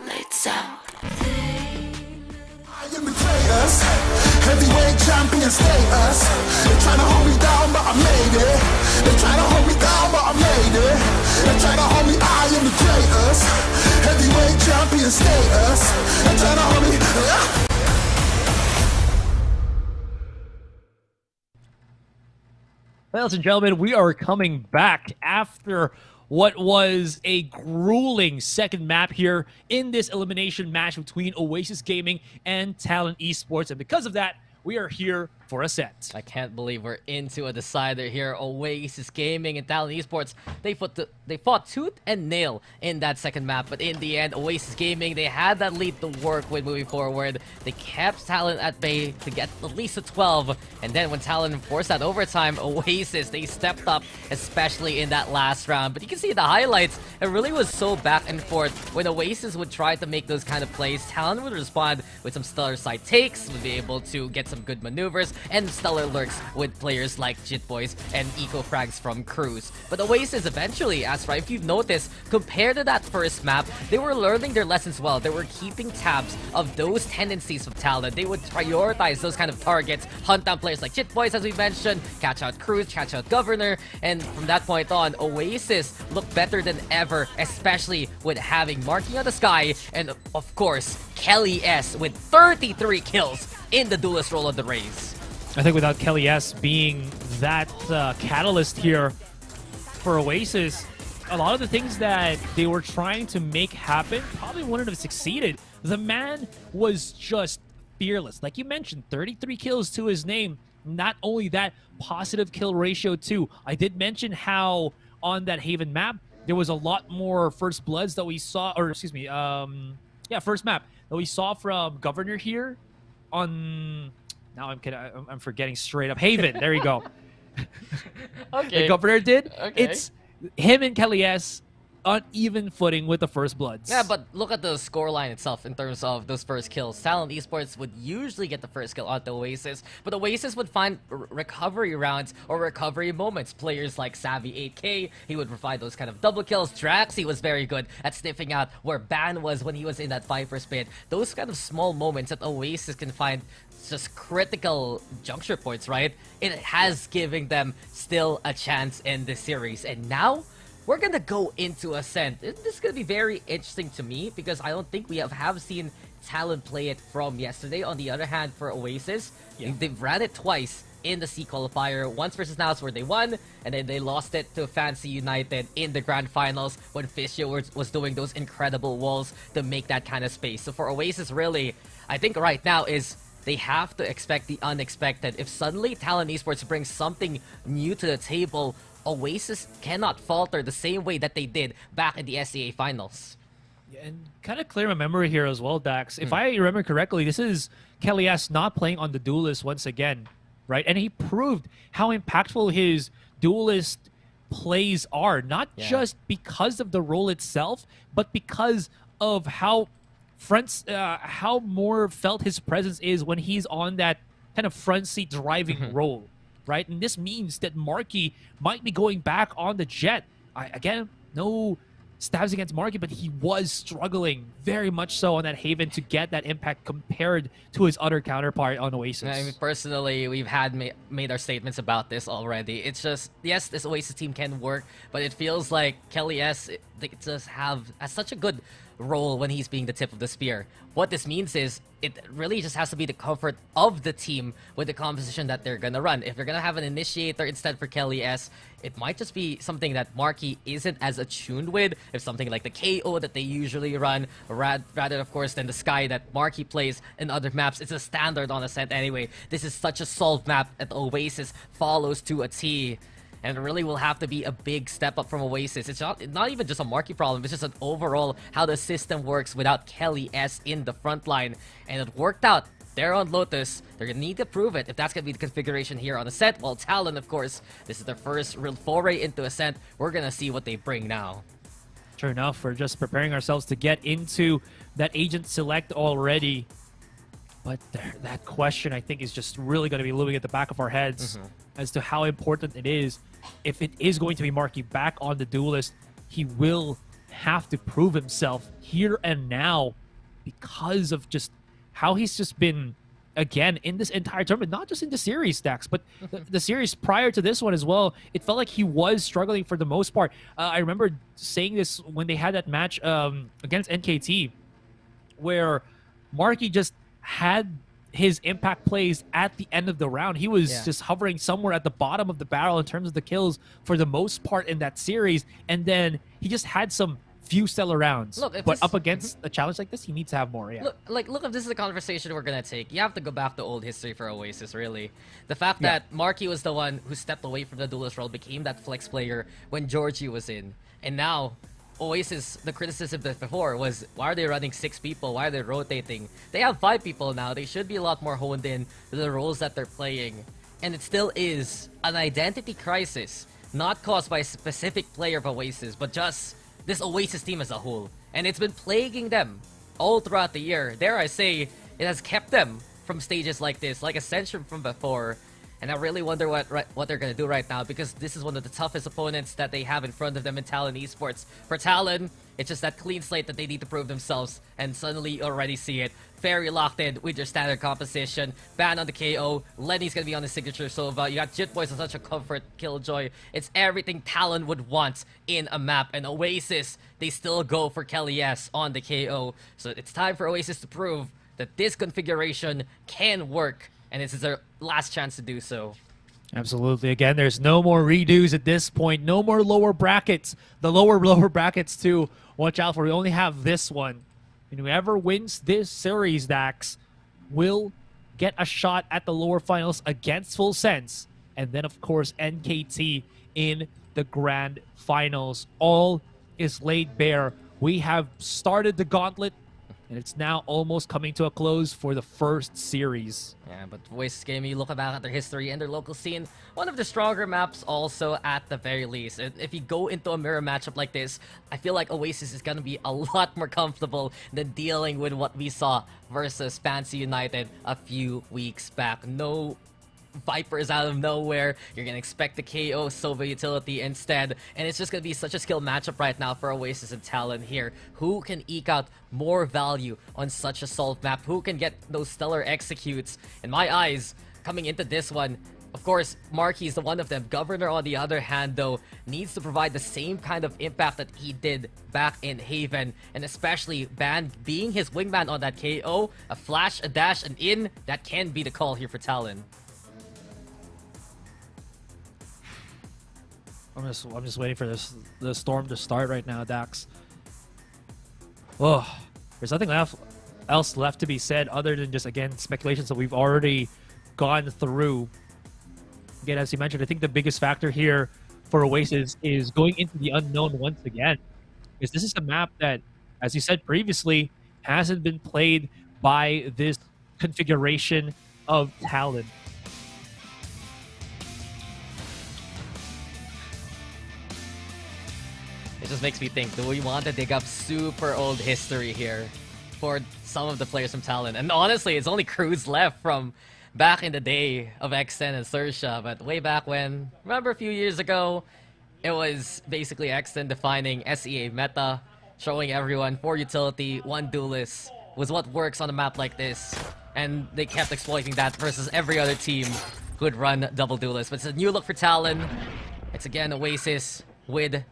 Lights out. I am the greatest, heavyweight champion status. They tryna hold me down, but I made it. They tryna hold me down, but I made it. They tryna hold me, I am the greatest, heavyweight champion status. They tryna hold me. Ladies and gentlemen, we are coming back after what was a grueling second map here in this elimination match between Oasis Gaming and Talon Esports. And because of that, we are here for a set. I can't believe we're into a decider here. Oasis Gaming and Talon Esports, they fought tooth and nail in that second map, but in the end, Oasis Gaming, they had that lead to work with moving forward. They kept Talon at bay to get at least a 12, and then when Talon forced that overtime, Oasis, they stepped up, especially in that last round. But you can see the highlights, it really was so back and forth. When Oasis would try to make those kind of plays, Talon would respond with some stellar side takes, would be able to get some good maneuvers, and stellar lurks with players like Jitboys and Eco Frags from Cruz. But Oasis eventually, Asurai, if you've noticed, compared to that first map, they were learning their lessons well. They were keeping tabs of those tendencies of Talon. They would prioritize those kind of targets, hunt down players like Jitboys, as we mentioned, catch out Cruz, catch out Governor, and from that point on, Oasis looked better than ever, especially with having Marking on the Sky, and of course, Kelly S with 33 kills in the duelist role of the Rays. I think without Kelly S being that catalyst here for Oasis, a lot of the things that they were trying to make happen probably wouldn't have succeeded. The man was just fearless. Like you mentioned, 33 kills to his name. Not only that, positive kill ratio too. I did mention how on that Haven map, there was a lot more First Bloods that we saw, or excuse me, first map that we saw from Governor here on... Now I'm forgetting straight up. Haven, there you go. Okay. The Governor did. Okay. It's him and Kelly S uneven footing with the First Bloods. Yeah, but look at the scoreline itself in terms of those first kills. Talon Esports would usually get the first kill on the Oasis, but Oasis would find recovery rounds or recovery moments. Players like Savvy 8K, he would provide those kind of double kills. Draxi was very good at sniffing out where Ban was when he was in that Viper's pit. Those kind of small moments that Oasis can find just critical juncture points, right? It has given them still a chance in this series. And now, we're gonna go into Ascent. This is gonna be very interesting to me because I don't think we have seen Talon play it from yesterday. On the other hand, for Oasis, they've ran it twice in the C qualifier. Once versus Naus where they won, and then they lost it to Fancy United in the grand finals when Fisio was doing those incredible walls to make that kind of space. So for Oasis, really, I think right now is they have to expect the unexpected. If suddenly Talon Esports brings something new to the table, Oasis cannot falter the same way that they did back in the SEA finals. And kind of clear my memory here as well, Dax. If I remember correctly, this is Kelly S not playing on the Duelist once again, right? And he proved how impactful his Duelist plays are, not just because of the role itself, but because of how how more felt his presence is when he's on that kind of front seat driving role. Right? And this means that Marky might be going back on the Jet. Again, no stabs against Marky, but he was struggling very much so on that Haven to get that impact compared to his other counterpart on Oasis. I mean, personally, we've had made our statements about this already. It's just, yes, this Oasis team can work, but it feels like Kelly S, they just has such a good role when he's being the tip of the spear. What this means is it really just has to be the comfort of the team with the composition that they're gonna run. If they're gonna have an initiator instead for Kelly S, it might just be something that Marky isn't as attuned with. If something like the KO that they usually run, rather of course than the Sky that Marky plays in other maps. It's a standard on Ascent anyway. This is such a solved map that Oasis follows to a T. And it really will have to be a big step up from Oasis. It's not even just a Marky problem, it's just an overall how the system works without Kelly S in the front line. And it worked out. They're on Lotus. They're going to need to prove it if that's going to be the configuration here on Ascent. While Talon, of course, this is their first real foray into Ascent. We're going to see what they bring now. Sure enough, we're just preparing ourselves to get into that agent select already. But that question, I think, is just really going to be looming at the back of our heads as to how important it is. If it is going to be Marky back on the Duelist, he will have to prove himself here and now because of just how he's just been, again, in this entire tournament, not just in the series, Dax, but the series prior to this one as well. It felt like he was struggling for the most part. I remember saying this when they had that match against NKT, where Marky just had his impact plays at the end of the round. He was just hovering somewhere at the bottom of the barrel in terms of the kills for the most part in that series. And then he just had some few stellar rounds. Look, but up against a challenge like this, he needs to have more. Look, if this is a conversation we're going to take, you have to go back to old history for Oasis, really. The fact that Marky was the one who stepped away from the Duelist role, became that flex player when Georgie was in. And now, Oasis, the criticism before was, why are they running 6 people? Why are they rotating? They have 5 people now. They should be a lot more honed in to the roles that they're playing. And it still is an identity crisis, not caused by a specific player of Oasis, but just this Oasis team as a whole. And it's been plaguing them all throughout the year. Dare I say, it has kept them from stages like this, like Ascension from before. And I really wonder what they're going to do right now, because this is one of the toughest opponents that they have in front of them in Talon Esports. For Talon, it's just that clean slate that they need to prove themselves, and suddenly you already see it. Very locked in with your standard composition. Ban on the KO. Lenny's going to be on the signature Sova. You got Jit Boys on such a comfort Killjoy. It's everything Talon would want in a map. And Oasis, they still go for Kelly S on the KO. So it's time for Oasis to prove that this configuration can work. And this is their last chance to do so. Absolutely. Again, there's no more redos at this point. No more lower brackets. The lower brackets, too. Watch out for. We only have this one. And whoever wins this series, Dax, will get a shot at the lower finals against Full Sense. And then, of course, NKT in the grand finals. All is laid bare. We have started the gauntlet And it's now almost coming to a close for the first series. Yeah, but Oasis Gaming, you look back at their history and their local scene, one of the stronger maps also at the very least. And if you go into a mirror matchup like this, I feel like Oasis is going to be a lot more comfortable than dealing with what we saw versus Fancy United a few weeks back. No Vipers out of nowhere. You're gonna expect the KO Sova utility instead, and it's just gonna be such a skill matchup right now for Oasis and Talon here. Who can eke out more value on such a solved map? Who can get those stellar executes? In my eyes, coming into this one, of course, Marquis is the one of them. Governor, on the other hand, though, needs to provide the same kind of impact that he did back in Haven, and especially Ban being his wingman on that KO, a flash, a dash, an in, that can be the call here for Talon. I'm just waiting for the storm to start right now, Dax. Oh, there's nothing else left to be said other than just, again, speculations that we've already gone through. Again, as you mentioned, I think the biggest factor here for Oasis is going into the unknown once again. Because this is a map that, as you said previously, hasn't been played by this configuration of Talon. It just makes me think, do we want to dig up super old history here for some of the players from Talon? And honestly, it's only Cruz left from back in the day of Xten and Sersha, but way back when, remember a few years ago, it was basically Xten defining SEA meta, showing everyone 4 utility, 1 duelist was what works on a map like this, and they kept exploiting that versus every other team who would run double duelist. But it's a new look for Talon. It's again Oasis with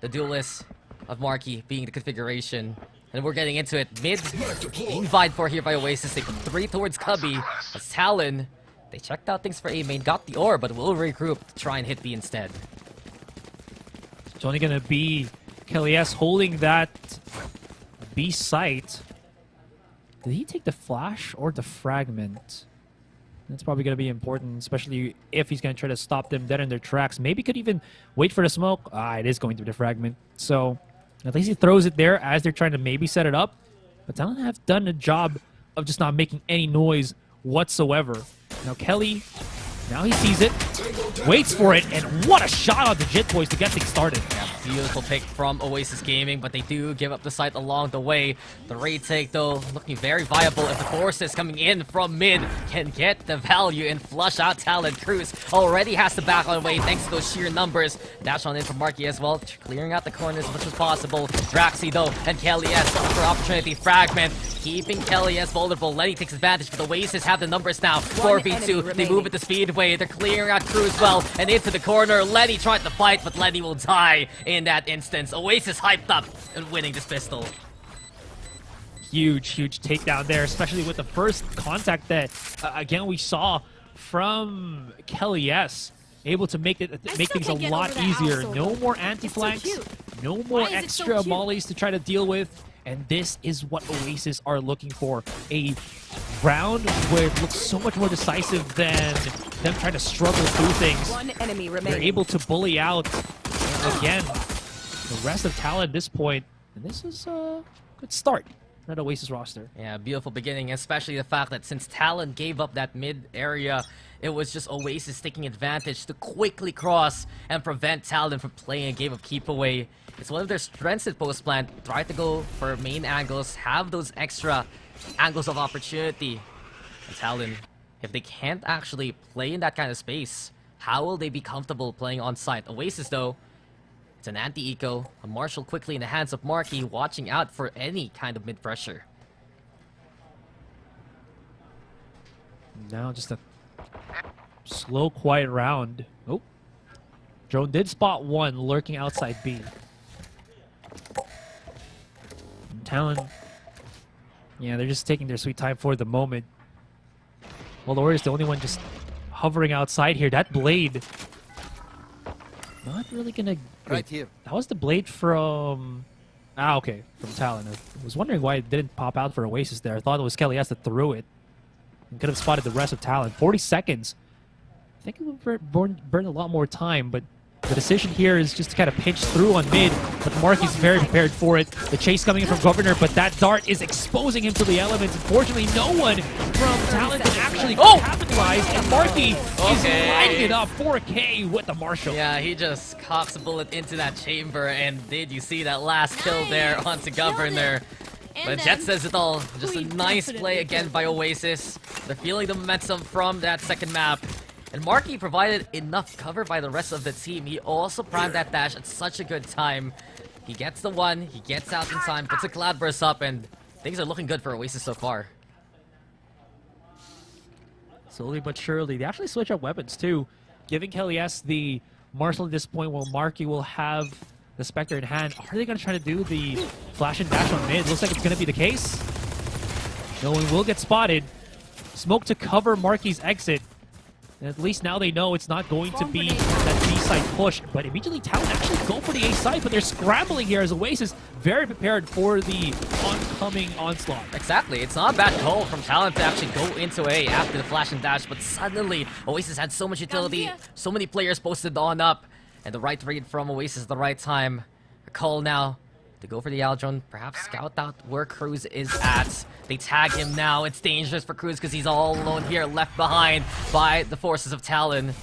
the duelist of Marquis being the configuration. And we're getting into it. Mid being vied for here by Oasis. They put 3 towards Cubby. As Talon, they checked out things for A main, got the ore, but will regroup to try and hit B instead. It's only going to be Kelly S holding that B site. Did he take the flash or the fragment? That's probably going to be important, especially if he's going to try to stop them dead in their tracks. Maybe could even wait for the smoke. It is going through the fragment. So at least he throws it there as they're trying to maybe set it up. But Talon have done a job of just not making any noise whatsoever. Now Kelly, now he sees it, waits for it, and what a shot on the Jit Boys to get things started. Yeah, beautiful pick from Oasis Gaming, but they do give up the site along the way. The raid take, though, looking very viable if the forces coming in from mid can get the value and flush out Talon. Cruz already has to back on the way thanks to those sheer numbers. Dash on in from Marquis as well, clearing out the corners as much as possible. Draxi, though, and Kelly S looking for opportunity. Fragment, keeping Kelly S vulnerable. Lenny takes advantage, but the Oasis have the numbers now. 4v2, they move at the speedway. They're clearing out Cruz well, and into the corner. Lenny tried to fight, but Lenny will die in that instance. Oasis hyped up and winning this pistol. Huge takedown there, especially with the first contact that, again, we saw from Kelly S. Able to make things a lot easier. No more anti-flanks, no more extra mollies to try to deal with. And this is what Oasis are looking for. A round where it looks so much more decisive than them trying to struggle through things. 1 enemy remaining. They're able to bully out, again, the rest of Talon at this point. And this is a good start at Oasis roster. Yeah, beautiful beginning, especially the fact that since Talon gave up that mid area, it was just Oasis taking advantage to quickly cross and prevent Talon from playing a game of keep away. It's one of their strengths at post plant. Try to go for main angles, have those extra angles of opportunity. And Talon, if they can't actually play in that kind of space, how will they be comfortable playing on site? Oasis, though, it's an anti-eco. A Marshall quickly in the hands of Marquis, watching out for any kind of mid-pressure. Now just a slow, quiet round. Oh. Drone did spot one lurking outside B. And Talon, yeah, they're just taking their sweet time for the moment. Well, the Warriors the only one just hovering outside here. That blade, not really gonna... Right here. That was the blade from... okay, from Talon. I was wondering why it didn't pop out for Oasis there. I thought it was Kelly S that threw it. And could have spotted the rest of Talon. 40 seconds. I think it would burn a lot more time, but The decision here is just to kind of pinch through on mid, but Marky's very prepared for it. The chase coming in from Governor, but that dart is exposing him to the elements. Unfortunately, no one from Talon can actually capitalize, and Marky is lighting it up. 4K with the Marshall. Yeah, he just cocks a bullet into that chamber, and did you see that last kill there onto Governor? But Jet says it all. Just a nice play again by Oasis. They're feeling the momentum from that second map. And Marky provided enough cover by the rest of the team. He also primed that dash at such a good time. He gets the one, he gets out in time, puts a Cloudburst up, and things are looking good for Oasis so far. Slowly but surely. They actually switch up weapons too, giving Kelly S the Marshall at this point while Marky will have the Spectre in hand. Are they going to try to do the flash and dash on mid? Looks like it's going to be the case. No one will get spotted. Smoke to cover Marky's exit. And at least now they know it's not going to be that B side push. But immediately Talon actually go for the A side, but they're scrambling here as Oasis very prepared for the oncoming onslaught. Exactly. It's not a bad call from Talon to actually go into A after the flash and dash, but suddenly Oasis had so much utility, so many players posted on up, and the right read from Oasis at the right time. A call now to go for the Aldron, perhaps scout out where Cruz is at. They tag him now. It's dangerous for Cruz because he's all alone here, left behind by the forces of Talon.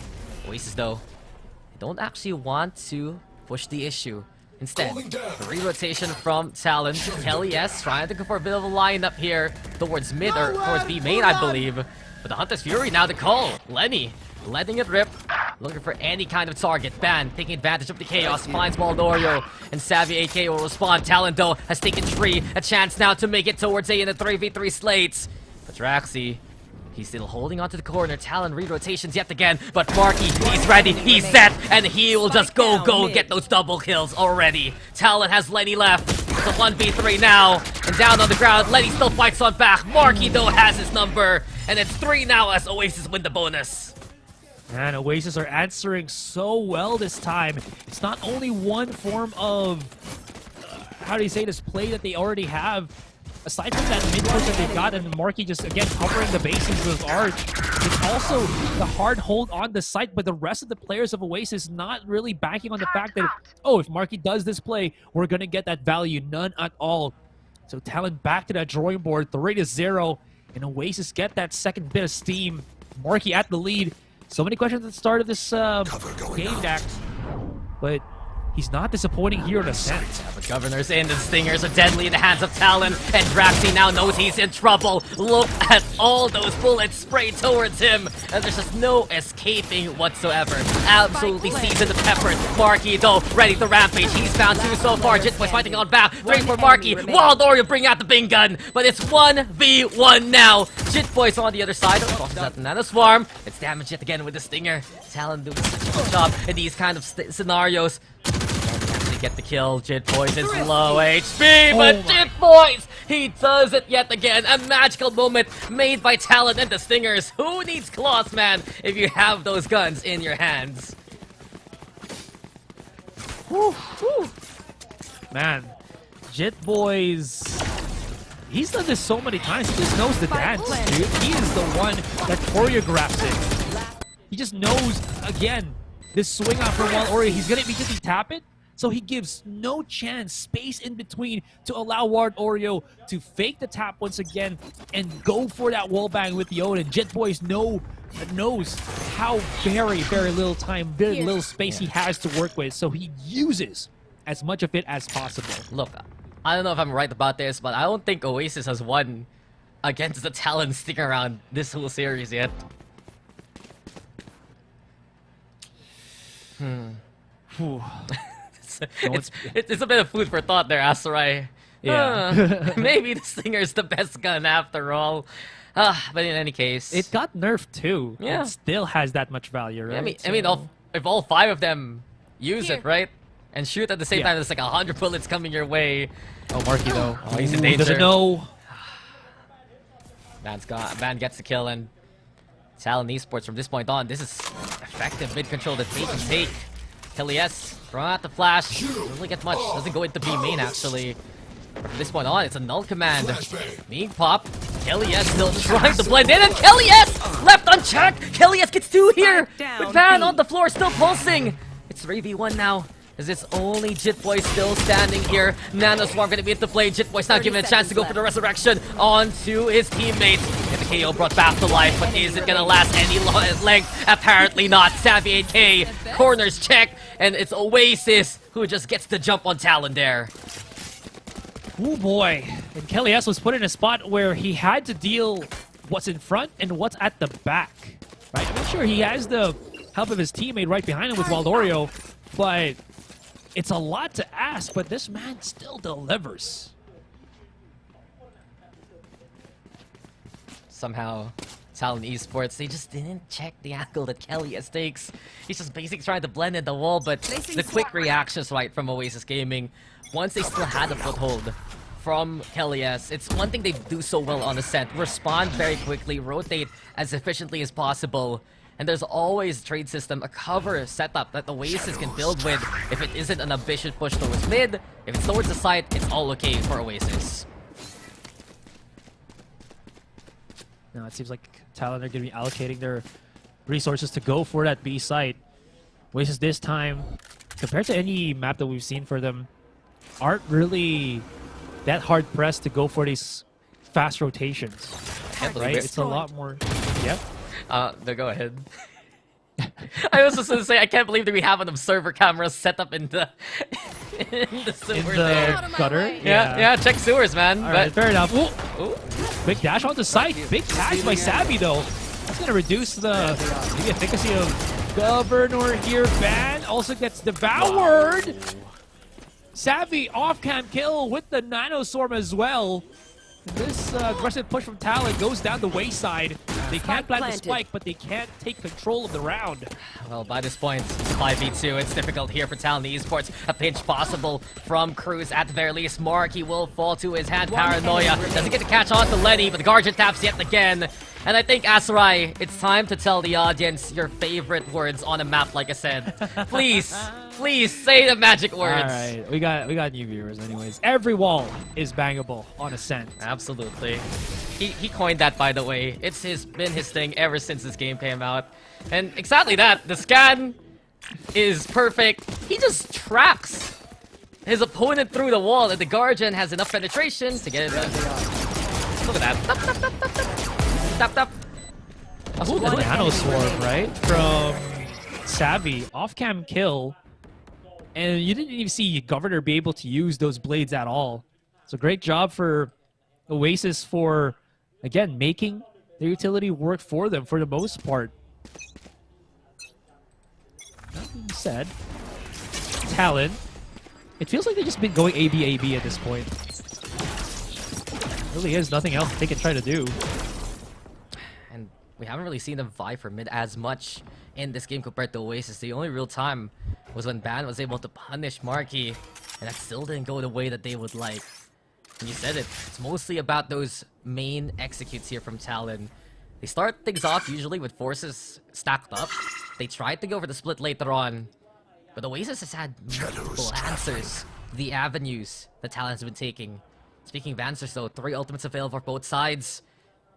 Oasis, though, they don't actually want to push the issue. Instead, the re-rotation from Talon. Kelly S trying to go for a bit of a lineup here towards mid, or towards B main, I believe. But the Hunter's Fury now the call. Lenny letting it rip, looking for any kind of target. Ban taking advantage of the chaos, finds Waldorio, and Savvy AK will respond. Talon, though, has taken Tree, a chance now to make it towards A in a 3v3 slate. But Draxi, he's still holding onto the corner. Talon re-rotations yet again, but Marky, he's ready, he's set, and he will just go get those double kills already. Talon has Lenny left. It's a 1v3 now, and down on the ground, Lenny still fights on back. Marky, though, has his number, and it's 3 now as Oasis win the bonus. And Oasis are answering so well this time. It's not only one form of, how do you say this, play that they already have. Aside from that mid push that they've got, and Marky just, again, covering the bases with Arch, it's also the hard hold on the site, but the rest of the players of Oasis not really banking on the fact that, oh, if Marky does this play, we're going to get that value. None at all. So Talon back to that drawing board, 3-0, and Oasis get that second bit of steam. Marky at the lead. So many questions at the start of this game, Dax. But he's not disappointing here in Ascent. Yeah, the Governor's in, the Stingers are deadly in the hands of Talon, and Draxi now knows he's in trouble. Look at all those bullets sprayed towards him, and there's just no escaping whatsoever. Absolutely seasoned and peppered. Marky, though, ready to rampage. He's found 2 so far. Jitboy's fighting on back. 3 for Marky. Waldorio bring out the Bing gun, but it's 1v1 now. Jitboy's on the other side. Crosses out the Nano Swarm. It's damaged yet again with the Stinger. Talon doing such a good job in these kind of scenarios. Get the kill. Jitboys is low HP, but Jitboys, he does it yet again. A magical moment made by Talon and the Stingers. Who needs claws, man, if you have those guns in your hands? Whew, whew. Man, Jitboys, he's done this so many times. He just knows the dance, dude. He is the one that choreographs it. He just knows, again, this swing out for Waldorio. He's gonna immediately tap it. So he gives no chance, space in between to allow Waldorio to fake the tap once again and go for that wallbang with the Odin. Jitboys knows how very little time, very little space he has to work with. So he uses as much of it as possible. Look, I don't know if I'm right about this, but I don't think Oasis has won against the Talon Stinger around this whole series yet. It's a bit of food for thought there, Asurai. Yeah. Maybe the Stinger's the best gun after all. But in any case, it got nerfed too. Yeah. It still has that much value, right? I mean, if all 5 of them use it, right, and shoot at the same time, there's like 100 bullets coming your way. Oh, Marky though, he's in danger. Doesn't know. Van gets the kill, and Talon Esports from this point on, this is effective mid control that they can take. Kelly S, throw out the flash. Doesn't really get much. Doesn't go into B main, actually. From this point on, it's a null command. Being pop. Kelly S still trying to blend in, and Kelly S left unchecked. Kelly S gets 2 here. With Van on the floor, still pulsing. It's It's 3v1 now. Is this only Jitboy still standing here? Nanoswarm gonna be at the play. Jitboy's not given a chance to go for the resurrection onto his teammates. And the KO brought back to life, but is it gonna last any length? Apparently not. Savvy AK, corners check, and it's Oasis who just gets the jump on Talon there. Oh boy. And Kelly S was put in a spot where he had to deal what's in front and what's at the back. Right? I'm not sure he has the help of his teammate right behind him with Waldorio, but it's a lot to ask, but this man still delivers. Somehow, Talon Esports, they just didn't check the angle that Kelly S takes. He's just basically trying to blend in the wall, but the quick reactions right from Oasis Gaming, once they still had a foothold from Kelly S, it's one thing they do so well on Ascent. Respond very quickly, rotate as efficiently as possible. And there's always a trade system, a cover setup that Oasis can build with if it isn't an ambitious push towards mid. If it's towards the site, it's all okay for Oasis. Now it seems like Talon are going to be allocating their resources to go for that B site. Oasis this time, compared to any map that we've seen for them, aren't really that hard pressed to go for these fast rotations. Right? It's a lot more... Yeah? No, go ahead. I was just gonna say, I can't believe that we have an observer camera set up in the sewer there. Gutter? Yeah, check sewers, man. Alright, fair enough. Ooh. Quick dash onto site. Big catch by Savvy, though. That's gonna reduce the efficacy of Governor here. Ban also gets devoured. Savvy off-cam kill with the Nanoswarm as well. This aggressive push from Talon goes down the wayside. They can't plant the spike, but they can't take control of the round. Well, by this point, it's 5v2. It's difficult here for Talon Esports. A pinch possible from Cruz at the very least. Marky will fall to his hand. Paranoia doesn't get to catch on to Lenny, but the Guardian taps yet again. And I think, Asurai, it's time to tell the audience your favorite words on a map, like I said. Please, please say the magic words. Alright, we got new viewers anyways. Every wall is bangable on Ascent. Absolutely. He coined that, by the way. It's been his thing ever since this game came out. And exactly that. The scan is perfect. He just tracks his opponent through the wall, and the Guardian has enough penetration to get it done. Look at that. Tap, tap, tap, tap, tap. Tap, tap. Ooh, the Nanoswarm, right? From Savvy. Off-cam kill. And you didn't even see Governor be able to use those blades at all. So great job for Oasis for, again, making their utility work for them for the most part. That being said, Talon, it feels like they've just been going AB at this point. There really is nothing else they can try to do. And we haven't really seen them vie for mid as much in this game compared to Oasis. The only real time was when Ban was able to punish Marky, and that still didn't go the way that they would like. And you said it, it's mostly about those main executes here from Talon. They start things off usually with forces stacked up. They tried to go for the split later on, but Oasis has had multiple answers. The avenues that Talon has been taking. Speaking of answers though, 3 ultimates available for both sides.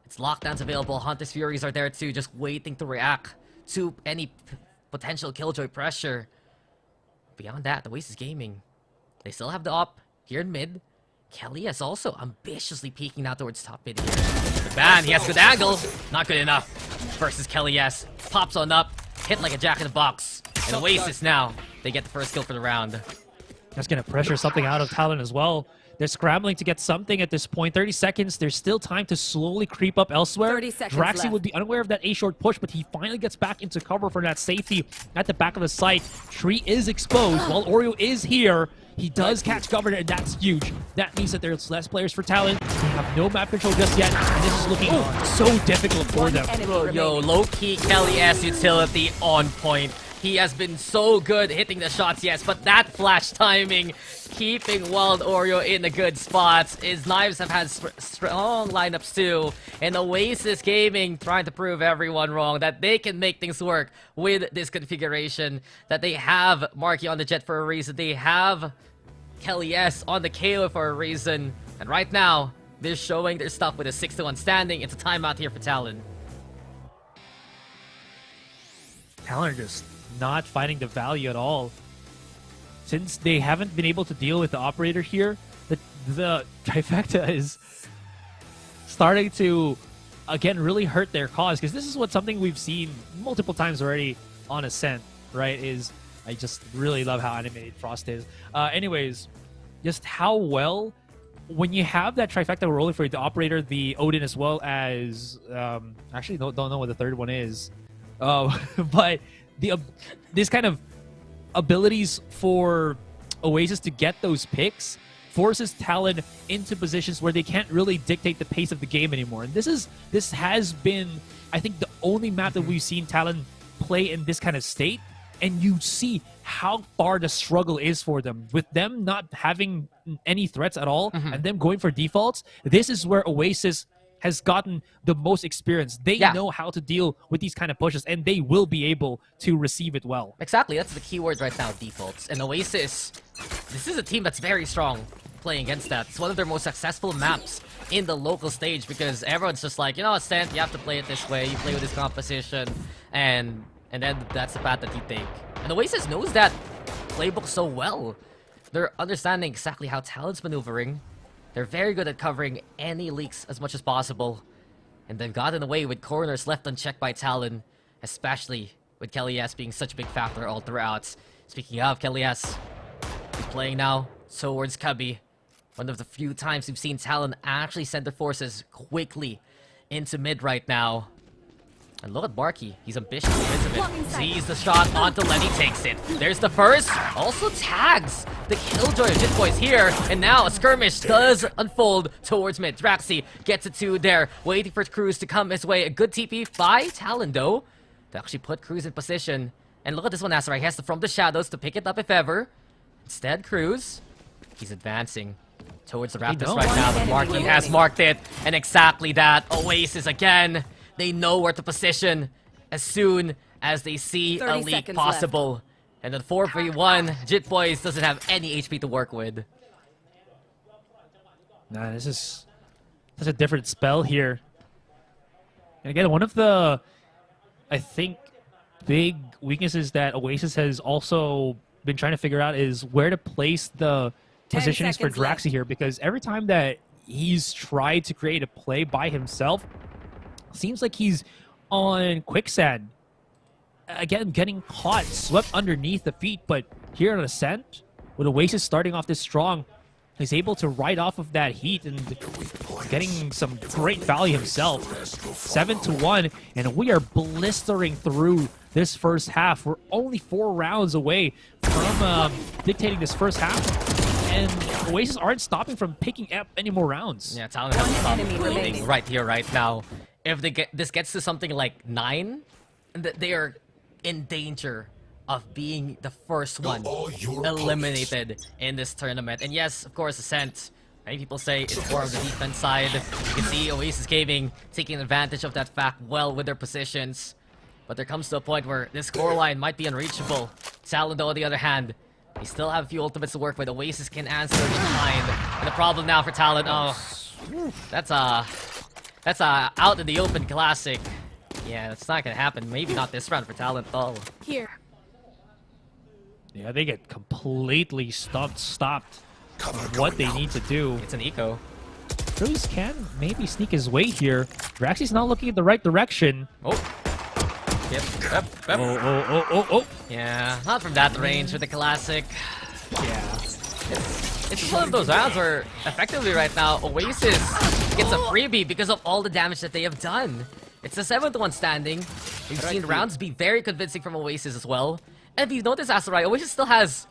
It's lockdowns available, Hunter's Furies are there too, just waiting to react to any potential Killjoy pressure. Beyond that, the Oasis Gaming, they still have the op here in mid. Kelly is also ambitiously peeking out towards top mid here. The Ban, he has good angle, not good enough. Versus Kelly S, pops on up, hit like a jack in the box. And Oasis now, they get the first kill for the round. That's gonna pressure something out of Talon as well. They're scrambling to get something at this point. 30 seconds. There's still time to slowly creep up elsewhere. 30 seconds Draxi left. would be unaware of that A-short push, but he finally gets back into cover for that safety at the back of the site. Tree is exposed while Oreo is here. He does catch Governor, and that's huge. That means that there's less players for Talon. They have no map control just yet, and this is looking so difficult for them. Yo, low-key Kelly S utility on point. He has been so good hitting the shots, yes, but that flash timing, keeping Wild Oreo in the good spots. His knives have had strong lineups too. And Oasis Gaming trying to prove everyone wrong that they can make things work with this configuration. That they have Marky on the Jet for a reason. They have Kelly S on the KO for a reason. And right now, they're showing their stuff with a 6-1 standing. It's a timeout here for Talon. Talon are just not finding the value at all. Since they haven't been able to deal with the operator here, the trifecta is starting to, again, really hurt their cause. Because this is something we've seen multiple times already on Ascent, right? I just really love how animated Frost is. Anyways, just how well, when you have that trifecta rolling for you, the operator, the Odin, as well as actually don't know what the third one is, but this kind of abilities for Oasis to get those picks forces Talon into positions where they can't really dictate the pace of the game anymore. And this has been, I think, the only map that we've seen Talon play in this kind of state. And you see how far the struggle is for them. With them not having any threats at all, and them going for defaults, this is where Oasis has gotten the most experience. They know how to deal with these kind of pushes, and they will be able to receive it well. Exactly, that's the keyword right now, defaults. And Oasis, this is a team that's very strong playing against that. It's one of their most successful maps in the local stage because everyone's just like, you know, Ascent, you have to play it this way, you play with this composition, and then that's the path that you take. And Oasis knows that playbook so well. They're understanding exactly how Talon's maneuvering. They're very good at covering any leaks as much as possible. And they've gotten away with corners left unchecked by Talon, especially with Kelly S being such a big factor all throughout. Speaking of Kelly S, he's playing now towards Cubby. One of the few times we've seen Talon actually send their forces quickly into mid right now. And look at Barky. He's ambitious. Sees the shot onto Lenny, takes it. There's the first. Also tags the killjoy of Jit Boys here. And now a skirmish does unfold towards mid. Draxi gets it to there, waiting for Cruz to come his way. A good TP by Talon, though, to actually put Cruz in position. And look at this one, Asurai. He has to, from the shadows, to pick it up if ever. Instead, Cruz, he's advancing towards the Raptors right now. But Marky has marked it. And exactly that. Oasis again. They know where to position as soon as they see a leak possible. Left. And then 4v1, Jit Boys doesn't have any HP to work with. Nah, this is such a different spell here. And again, one of the, I think, big weaknesses that Oasis has also been trying to figure out is where to place the positions for Draxi here. Because every time that he's tried to create a play by himself, seems like he's on quicksand. Again, getting caught, swept underneath the feet. But here on Ascent, with Oasis starting off this strong, he's able to ride off of that heat and getting some great value himself. 7-1, and we are blistering through this first half. We're only 4 rounds away from dictating this first half. And Oasis aren't stopping from picking up any more rounds. Yeah, Talon has to stop bleeding right here, right now. If this gets to something like 9, they are in danger of being the first one eliminated in this tournament. And yes, of course, Ascent, many people say it's more of the defense side. You can see Oasis Gaming taking advantage of that fact well with their positions. But there comes to a point where this scoreline might be unreachable. Talon, though, on the other hand, they still have a few ultimates to work with. Oasis can answer behind. And the problem now for Talon, that's out in the open classic. Yeah, that's not gonna happen. Maybe not this round for Talon at all. Here. Yeah, they get completely stopped what they need to do. It's an eco. Cruz can maybe sneak his way here. Draxi's not looking in the right direction. Oh. Yep. Oh. Yeah, not from that range with the classic. Yeah. It's one of those rounds where, effectively right now, Oasis gets a freebie because of all the damage that they have done. It's the 7th one standing. We've seen rounds be very convincing from Oasis as well. And if you notice, Asurai, Oasis still has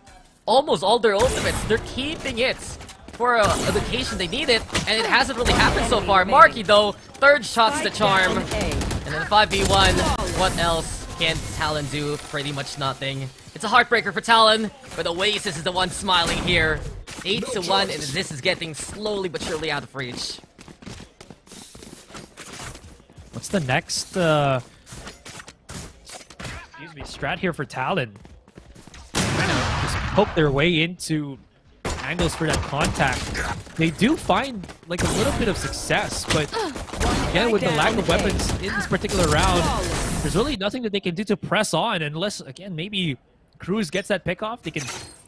almost all their ultimates. They're keeping it for a occasion they need it, and it hasn't really happened so far. Marky, though, 3rd shot's the charm. And then 5v1, what else can Talon do? Pretty much nothing. It's a heartbreaker for Talon, but Oasis is the one smiling here. 8-1, and this is getting slowly but surely out of reach. What's the next, strat here for Talon? Trying to just poke their way into angles for that contact. They do find, like, a little bit of success, but again, with the lack of weapons in this particular round, there's really nothing that they can do to press on unless, again, maybe Cruz gets that pick off. They can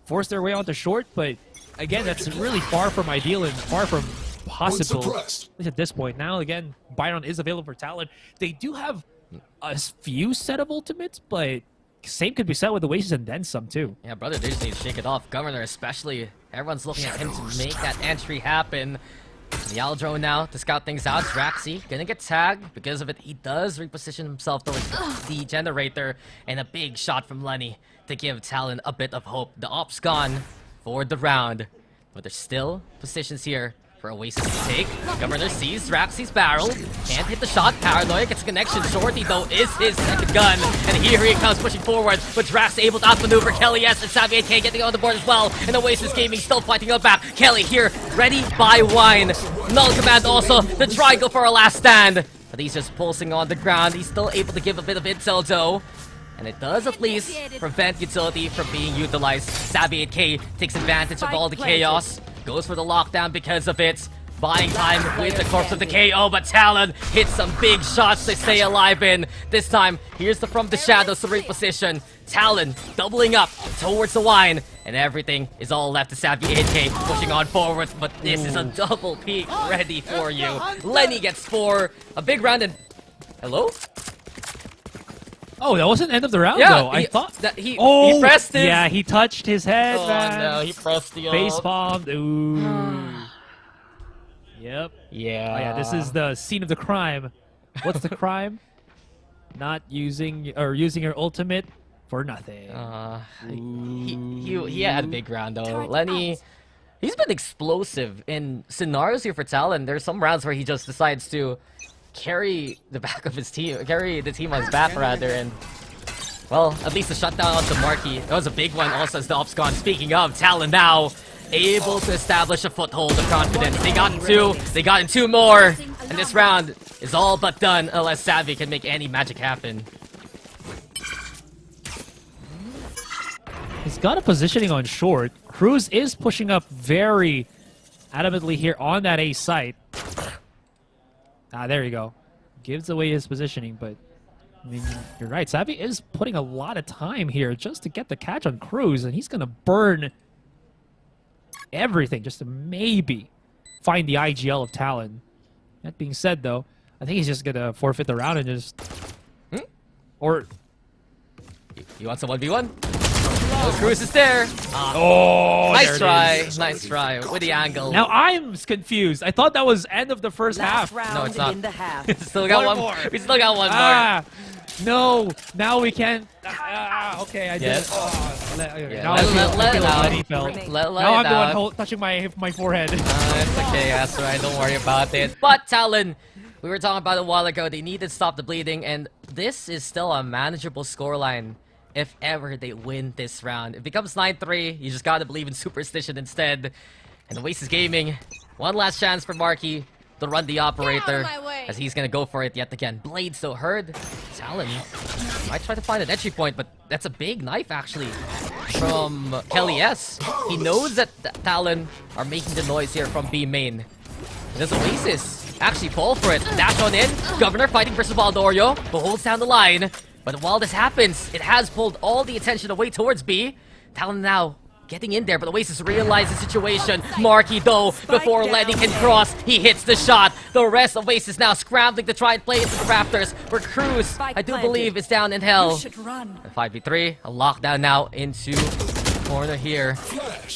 force their way onto short, but again, that's really far from ideal and far from possible, at least at this point. Now, again, Byron is available for Talon. They do have a few set of ultimates, but same could be said with Oasis and then some, too. Yeah, brother, they just need to shake it off. Governor especially. Everyone's looking at him to make that entry happen. The Aldro now to scout things out. Draxi gonna get tagged. Because of it, he does reposition himself towards the generator. And a big shot from Lenny to give Talon a bit of hope. The op's gone for the round. But there's still positions here for Oasis to take. Governor sees Draxi's barrel. Can't hit the shot. Paranoia gets a connection. Shorty, though, is his second gun. And here he comes pushing forward. But Drax able to outmaneuver Kelly S. and Savvy8K getting on the board as well. And Oasis Gaming still fighting out back. Kelly here, ready by wine. Null command also to try go for a last stand. But he's just pulsing on the ground. He's still able to give a bit of intel, though. And it does at least prevent utility from being utilized. Savvy8K takes advantage of all the chaos. Goes for the lockdown because of it. Buying time with the corpse of the KO, but Talon hits some big shots to stay alive in. This time, here's the from the shadows to reposition. Talon doubling up towards the wine. And everything is all left to Savvy8K pushing on forward. But this is a double peak ready for you. Lenny gets 4. A big round and... Hello? Oh, that wasn't the end of the round, yeah, though. I thought that he oh, pressed his... Yeah, he touched his head, oh, man. No, he pressed the... Face palmed. Ooh. Yep. Yeah. Oh, yeah, this is the scene of the crime. What's the crime? Not using your ultimate for nothing. He had a big round though. Lenny, he's been explosive in scenarios here for Talon. There's some rounds where he just decides to carry the back of his team, carry the team on his back rather, and well, at least the shutdown onto Marky. That was a big one also as the op's gone. Speaking of, Talon now able to establish a foothold of confidence. They got in 2, they got in 2 more, and this round is all but done unless Savvy can make any magic happen. He's got a positioning on short. Cruz is pushing up very adamantly here on that A site. Ah, there you go. Gives away his positioning, but I mean, you're right. Savvy is putting a lot of time here just to get the catch on Cruz, and he's going to burn everything just to maybe find the IGL of Talon. That being said, though, I think he's just going to forfeit the round and just... Or... You want some 1v1? Oh, Cruz is there. Nice try. Nice try with the angle. Now I'm confused. I thought that was end of the first half. No, it's not. In the half. Still got one more. We still got one more. No, now we can't. Okay, I did. Now I'm the one touching my forehead. It's okay, Asurai. Don't worry about it. But Talon, we were talking about a while ago. They need to stop the bleeding, and this is still a manageable scoreline. If ever they win this round, it becomes 9-3. You just gotta believe in superstition instead. And Oasis Gaming, one last chance for Marky to run the operator as he's gonna go for it yet again. Blade still heard. Talon might try to find an entry point, but that's a big knife actually from Kelly S. He knows that Talon are making the noise here from B main. Does Oasis actually fall for it? Dash on in. Governor fighting versus Valdorio, but holds down the line. But while this happens, it has pulled all the attention away towards B. Talon now getting in there, but Oasis realizes the situation. Marky, though, before Lenny can cross, he hits the shot. The rest of Oasis now scrambling to try and play into the rafters. For Cruz, I do believe, is down in hell. 5v3, a lockdown now into the corner here.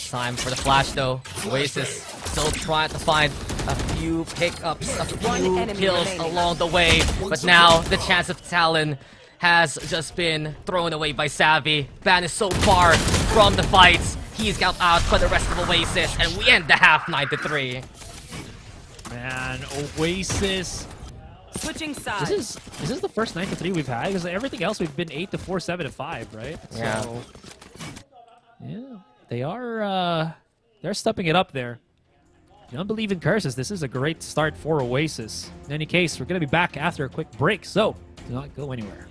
Time for the flash, though. Oasis still trying to find a few pickups, a few kills along the way. But now, the chance of Talon has just been thrown away by Savvy. Ban is so far from the fights. He's got out for the rest of Oasis, and we end the half 9-3. Man, Oasis. Switching sides. This is the first 9-3 we've had, because everything else we've been 8-4, 7-5, right? Yeah. So, yeah, they are they're stepping it up there. Don't believe in curses. This is a great start for Oasis. In any case, we're gonna be back after a quick break, so do not go anywhere.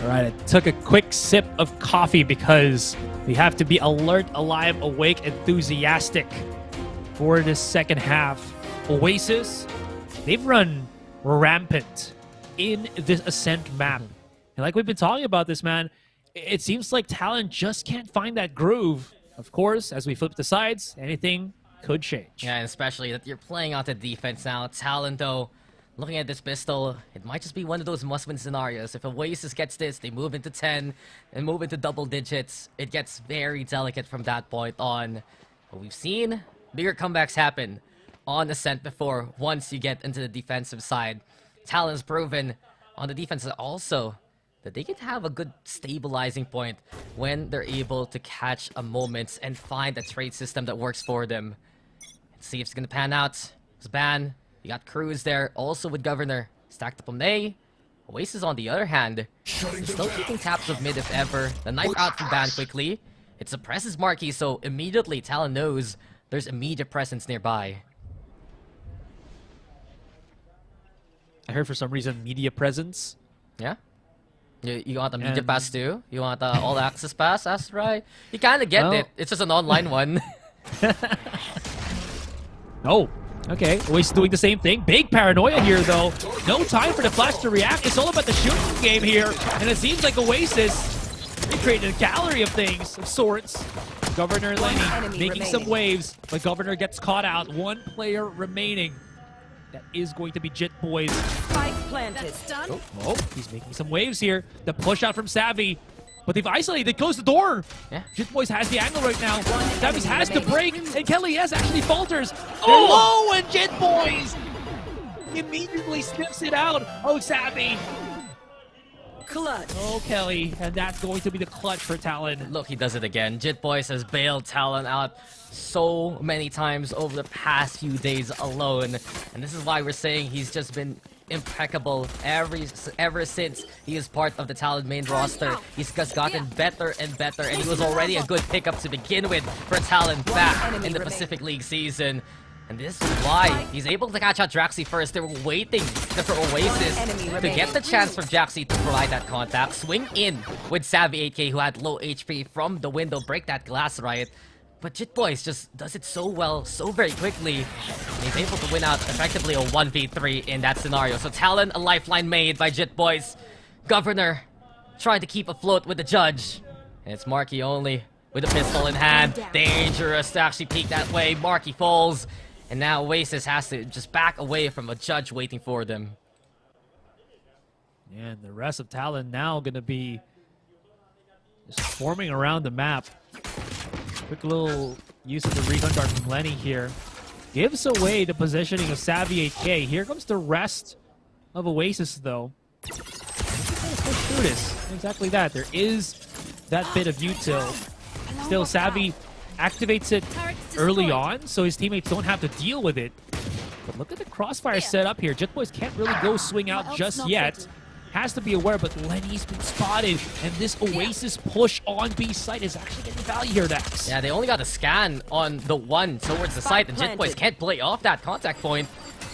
All right, I took a quick sip of coffee because we have to be alert, alive, awake, enthusiastic for this second half. Oasis, they've run rampant in this Ascent map. And like we've been talking about this, man, it seems like Talon just can't find that groove. Of course, as we flip the sides, anything could change. Yeah, and especially that you're playing out the defense now. Talon, though, looking at this pistol, it might just be one of those must-win scenarios. If Oasis gets this, they move into 10 and move into double digits. It gets very delicate from that point on. But we've seen bigger comebacks happen on Ascent before once you get into the defensive side. Talon's proven on the defense also that they can have a good stabilizing point when they're able to catch a moment and find a trade system that works for them. Let's see if it's gonna pan out. Zban, you got Cruz there, also with Governor. Stacked up on A. Oasis on the other hand, still keeping tabs of mid if ever. The knife out from Ban quickly. It suppresses Marquis, so immediately Talon knows there's immediate presence nearby. I heard for some reason media presence. Yeah? You want the media pass too? You want the all access pass, Asurai? You kind of get it. It's just an online one. Oh, okay. Oasis doing the same thing. Big paranoia here, though. No time for the Flash to react. It's all about the shooting game here. And it seems like Oasis recreated a gallery of things, of sorts. Governor Lenny making some waves, but Governor gets caught out. One player remaining. That is going to be Jit Boys. Spike planted. Done. Oh, he's making some waves here. The push out from Savvy. But they've isolated. They closed the door. Yeah. Jit Boys has the angle right now. Savvy has to break. And Kelly S actually falters. Oh, low, and Jit Boys immediately sniffs it out. Oh, Savvy. Clutch. Oh, Kelly. And that's going to be the clutch for Talon. Look, he does it again. Jit Boys has bailed Talon out so many times over the past few days alone. And this is why we're saying he's just been impeccable ever since he is part of the Talon main roster. He's just gotten better and better, and he was already a good pickup to begin with for Talon back in the Pacific League season. And this is why he's able to catch out Draxi first. They were waiting for Oasis to get the chance for Draxi to provide that contact. Swing in with Savvy 8K, who had low HP from the window, break that glass riot. But Jit Boys just does it so well, so very quickly. And he's able to win out effectively a 1v3 in that scenario. So Talon, a lifeline made by Jit Boys. Governor trying to keep afloat with the judge. And it's Marquis only with a pistol in hand. Dangerous to actually peek that way. Marquis falls. And now Oasis has to just back away from a judge waiting for them. And the rest of Talon now going to be just forming around the map. Quick little use of the recon dart from Lenny here. Gives away the positioning of Savvy 8K. Here comes the rest of Oasis, though. Push through this. Exactly that. There is that bit of util. Still, Savvy activates it early on, so his teammates don't have to deal with it. But look at the crossfire set up here. Jit Boys can't really go swing out just yet. Has to be aware, but Lenny's been spotted, and this Oasis push on B site is actually getting value here, Dax. Yeah, they only got a scan on the one towards the site, and Jit Boys can't play off that contact point.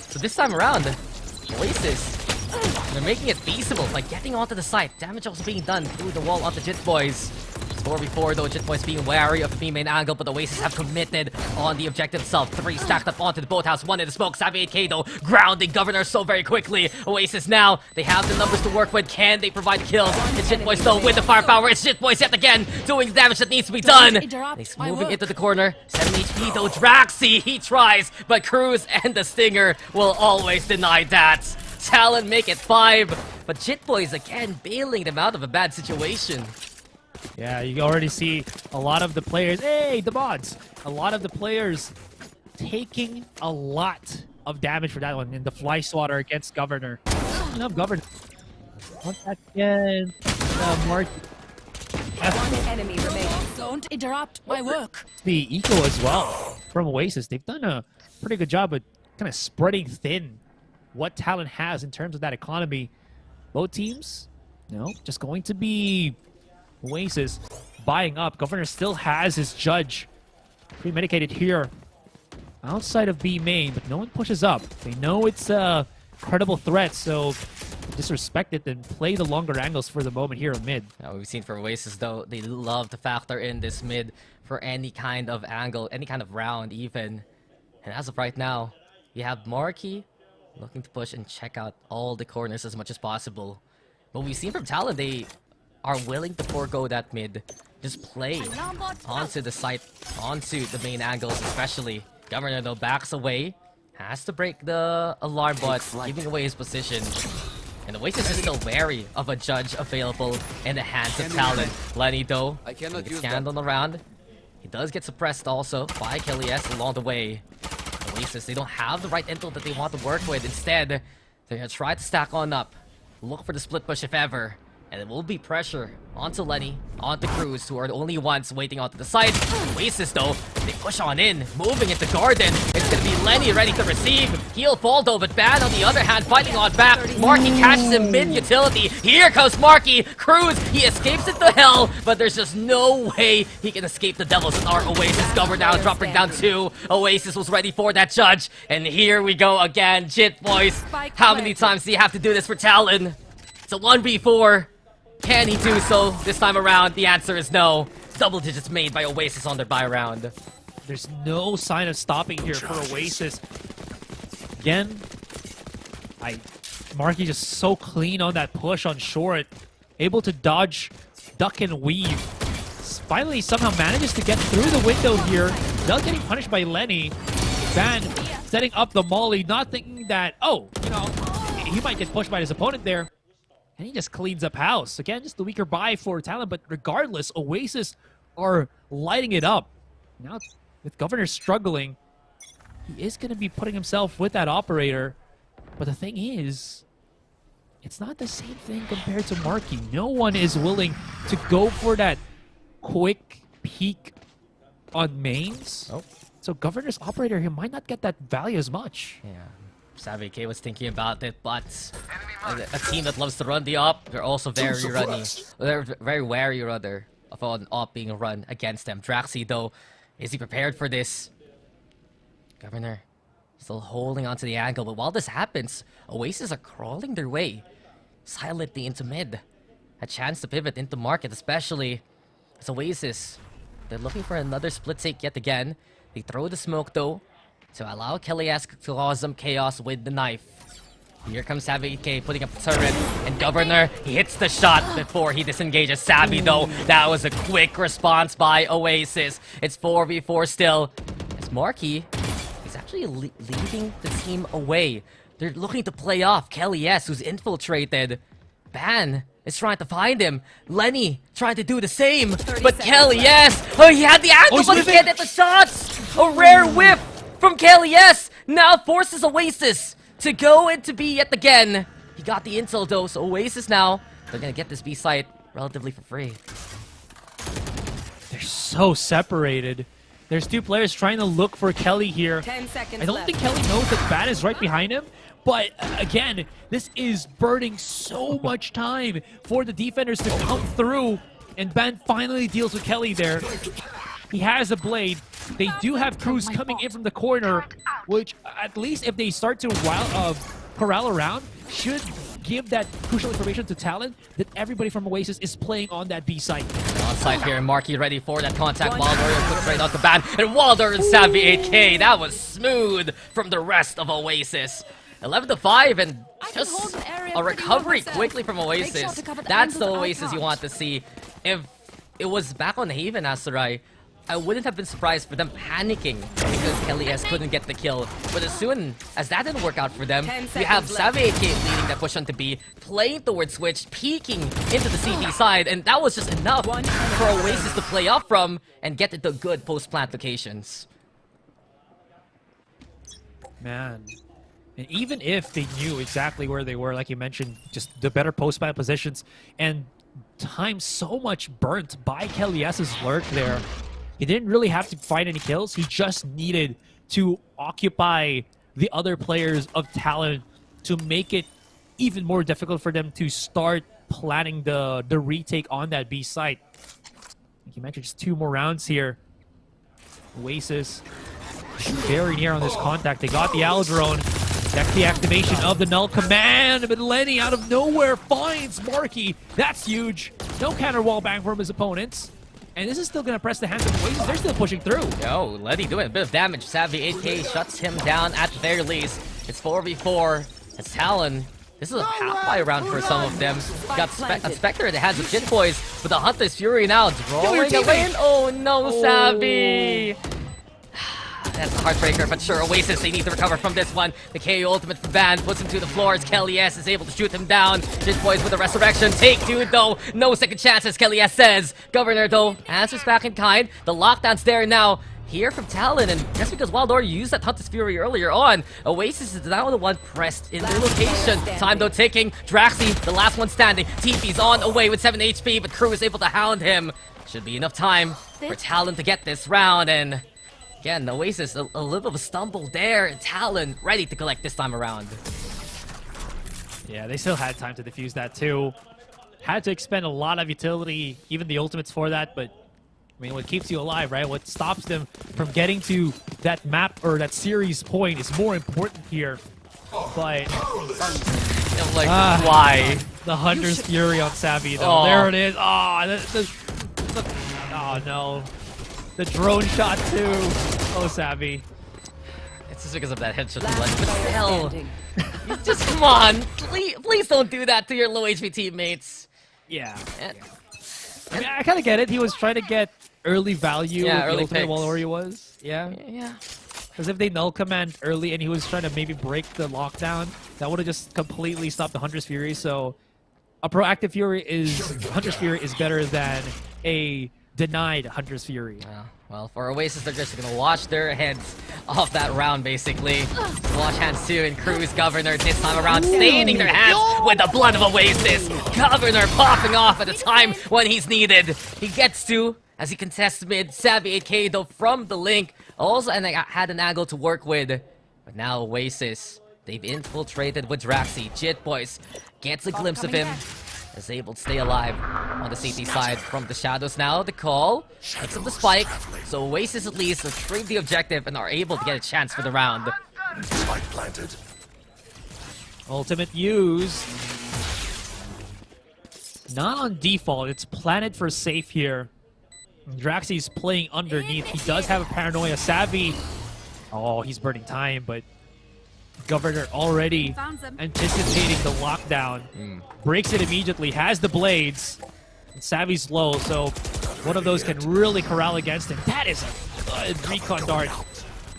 So this time around, Oasis, they're making it feasible by getting onto the site. Damage also being done through the wall onto Jit Boys. 4v4 though, Jit Boys being wary of the B main angle, but the Oasis have committed on the objective itself. 3 stacked up onto the boathouse, 1 in the smoke. Savvy 8K though, grounding Governor so very quickly. Oasis now, they have the numbers to work with. Can they provide kills? It's Jit Boys though with the firepower. It's Jit Boys yet again, doing the damage that needs to be done. He's moving into the corner. 7 HP though, Draxi, he tries, but Cruz and the Stinger will always deny that. Talon make it 5, but Jit Boys again bailing them out of a bad situation. Yeah, you already see a lot of the players. Hey, the mods! A lot of the players taking a lot of damage for that one in the fly swatter against Governor. Enough Governor. What's that again? Mark. Enemy remains. Don't interrupt my work. The eco as well from Oasis. They've done a pretty good job of kind of spreading thin what Talon has in terms of that economy. Both teams, just going to be Oasis buying up. Governor still has his judge pre-medicated here outside of B main, but no one pushes up. They know it's a credible threat, so disrespect it and play the longer angles for the moment here in mid. We've seen for Oasis, though, they love to factor in this mid for any kind of angle, any kind of round even. And as of right now, we have Marky looking to push and check out all the corners as much as possible. But we've seen from Talon, they are willing to forego that mid. Just play onto the site, onto the main angles especially. Governor, though, backs away. Has to break the alarm bot, giving away his position. And Oasis is still wary of a judge available in the hands of Talon. Lenny, though, gets scanned on the round. He does get suppressed also by Kelly S along the way. Oasis, they don't have the right intel that they want to work with. Instead, they're going to try to stack on up. Look for the split push if ever. And it will be pressure onto Lenny, onto Cruz, who are the only ones waiting onto the side. Oasis, though, they push on in, moving into Garden. It's going to be Lenny ready to receive. He'll fall, though, but Ban, on the other hand, fighting on back. Marky catches him mid-utility. Here comes Marky. Cruz, he escapes into hell, but there's just no way he can escape the Devils and our Oasis. Governor now dropping down 2. Oasis was ready for that judge. And here we go again. Jit boys, how many times do you have to do this for Talon? It's a 1v4. Can he do so this time around? The answer is no. Double digits made by Oasis on their buy round. There's no sign of stopping here for Oasis. Again, Marky just so clean on that push on short. Able to dodge, duck, and weave. Finally, somehow manages to get through the window here without getting punished by Lenny. Van setting up the molly, not thinking that, oh, you know, he might get pushed by his opponent there. And he just cleans up house. Again, just the weaker buy for Talon, but regardless, Oasis are lighting it up. Now, with Governor struggling, he is going to be putting himself with that operator. But the thing is, it's not the same thing compared to Marky. No one is willing to go for that quick peek on mains. Oh. So Governor's operator here might not get that value as much. Yeah. Savvy K was thinking about it, but a team that loves to run the op, they're also very runny. They're very wary, rather, of an op being run against them. Draxi, though, is he prepared for this? Governor still holding onto the angle, but while this happens, Oasis are crawling their way silently into mid. A chance to pivot into market, especially as Oasis. They're looking for another split take yet again. They throw the smoke, though, to allow Kelly S to cause some chaos with the knife. Here comes Savvy K putting up a turret, and Governor, he hits the shot before he disengages. Savvy, though, that was a quick response by Oasis. It's 4v4 still. As Marky, he's actually leading the team away. They're looking to play off Kelly S, who's infiltrated. Ban is trying to find him. Lenny trying to do the same, but Kelly S, oh, he had the angle, but he can't hit the shots. A rare whiff from Kelly S now forces Oasis to go into B yet again. He got the intel, though, so Oasis now, they're gonna get this B site relatively for free. They're so separated. There's two players trying to look for Kelly here. 10 seconds I don't think Kelly knows that Ban is right behind him, but again, this is burning so much time for the defenders to come through, and Ban finally deals with Kelly there. He has a blade. They do have Cruz coming in from the corner, which at least if they start to corral around, should give that crucial information to Talon that everybody from Oasis is playing on that B site. On site here, Marky ready for that contact. Wilder puts right out the Ban, and Wilder and Savvy 8K. That was smooth from the rest of Oasis. 11-5, and just a recovery quickly from Oasis. That's the Oasis you want to see. If it was back on Haven, Asurai, I wouldn't have been surprised for them panicking because Kelly S couldn't get the kill. But as soon as that didn't work out for them, we have Savvy 8K leading that push onto B, playing towards Switch, peeking into the CT side, and that was just enough for Oasis to play up from and get into good post-plant locations. Man. And even if they knew exactly where they were, like you mentioned, just the better post-plant positions, and time so much burnt by Kelly S's lurk there, he didn't really have to find any kills. He just needed to occupy the other players of Talon to make it even more difficult for them to start planning the retake on that B site. Like you mentioned, just 2 more rounds here. Oasis very near on this contact. They got the Aldrone. That's the activation of the null command, but Lenny out of nowhere finds Marky. That's huge. No counter wall bang from his opponents. And this is still going to press the hands of Oasis. They're still pushing through. Yo, Lenny doing a bit of damage. Savvy 8K shuts him down at the very least. It's 4v4. It's Talon. This is a halfway round for some of them. Got a Spectre in the hands of Jit Boys, but the Hunter's Fury now drawing away. Oh no, Savvy! That's a heartbreaker, but sure, Oasis, they need to recover from this one. The KO ultimate from Van puts him to the floor as Kelly S is able to shoot him down. Jit Boys with a resurrection. Take dude though. No second chances, Kelly S says. Governor though answers back in kind. The lockdown's there now. Here from Talon, and just because Wildor used that Hunter's Fury earlier on, Oasis is now the one pressed in their location. Time though ticking. Draxi, the last one standing. TP's on away with 7 HP, but Crew is able to hound him. Should be enough time for Talon to get this round, and again, Oasis, a little bit of a stumble there, and Talon ready to collect this time around. Yeah, they still had time to defuse that too. Had to expend a lot of utility, even the ultimates for that, but I mean, what keeps you alive, right? What stops them from getting to that map or that series point is more important here. But like, why? The Hunter's Fury on Savvy, though. Oh. There it is. Oh, no. The drone shot, too. Oh, Savvy. It's just because of that headshot but still. Just come on. Please don't do that to your low HP teammates. Yeah. I mean, I kind of get it. He was trying to get early value with the ultimate while Ori was. Yeah. Because if they null command early and he was trying to maybe break the lockdown, that would have just completely stopped the Hunter's Fury. So a proactive Hunter's Fury is better than a denied Hunter's Fury. Yeah. Well, for Oasis, they're just going to wash their heads off that round, basically. Wash hands too, and Crew's Governor this time around, staining their hands with the blood of Oasis. Governor popping off at a time when he's needed. He gets to, as he contests mid, Savvy 8K though from the Link. Also, and they had an angle to work with. But now Oasis, they've infiltrated with Draxi. Jit Boys gets a glimpse of him. Is able to stay alive on the CT side from the shadows now. The call picks up the spike, so Oasis at least retrieve the objective and are able to get a chance for the round. Spike planted. Ultimate used. Not on default, it's planted for safe here. Draxi's playing underneath. He does have a paranoia. Savvy. Oh, he's burning time, but Governor already anticipating the lockdown. Breaks it immediately, has the blades. And Savvy's low, so one of those can really corral against him. That is a good recon dart.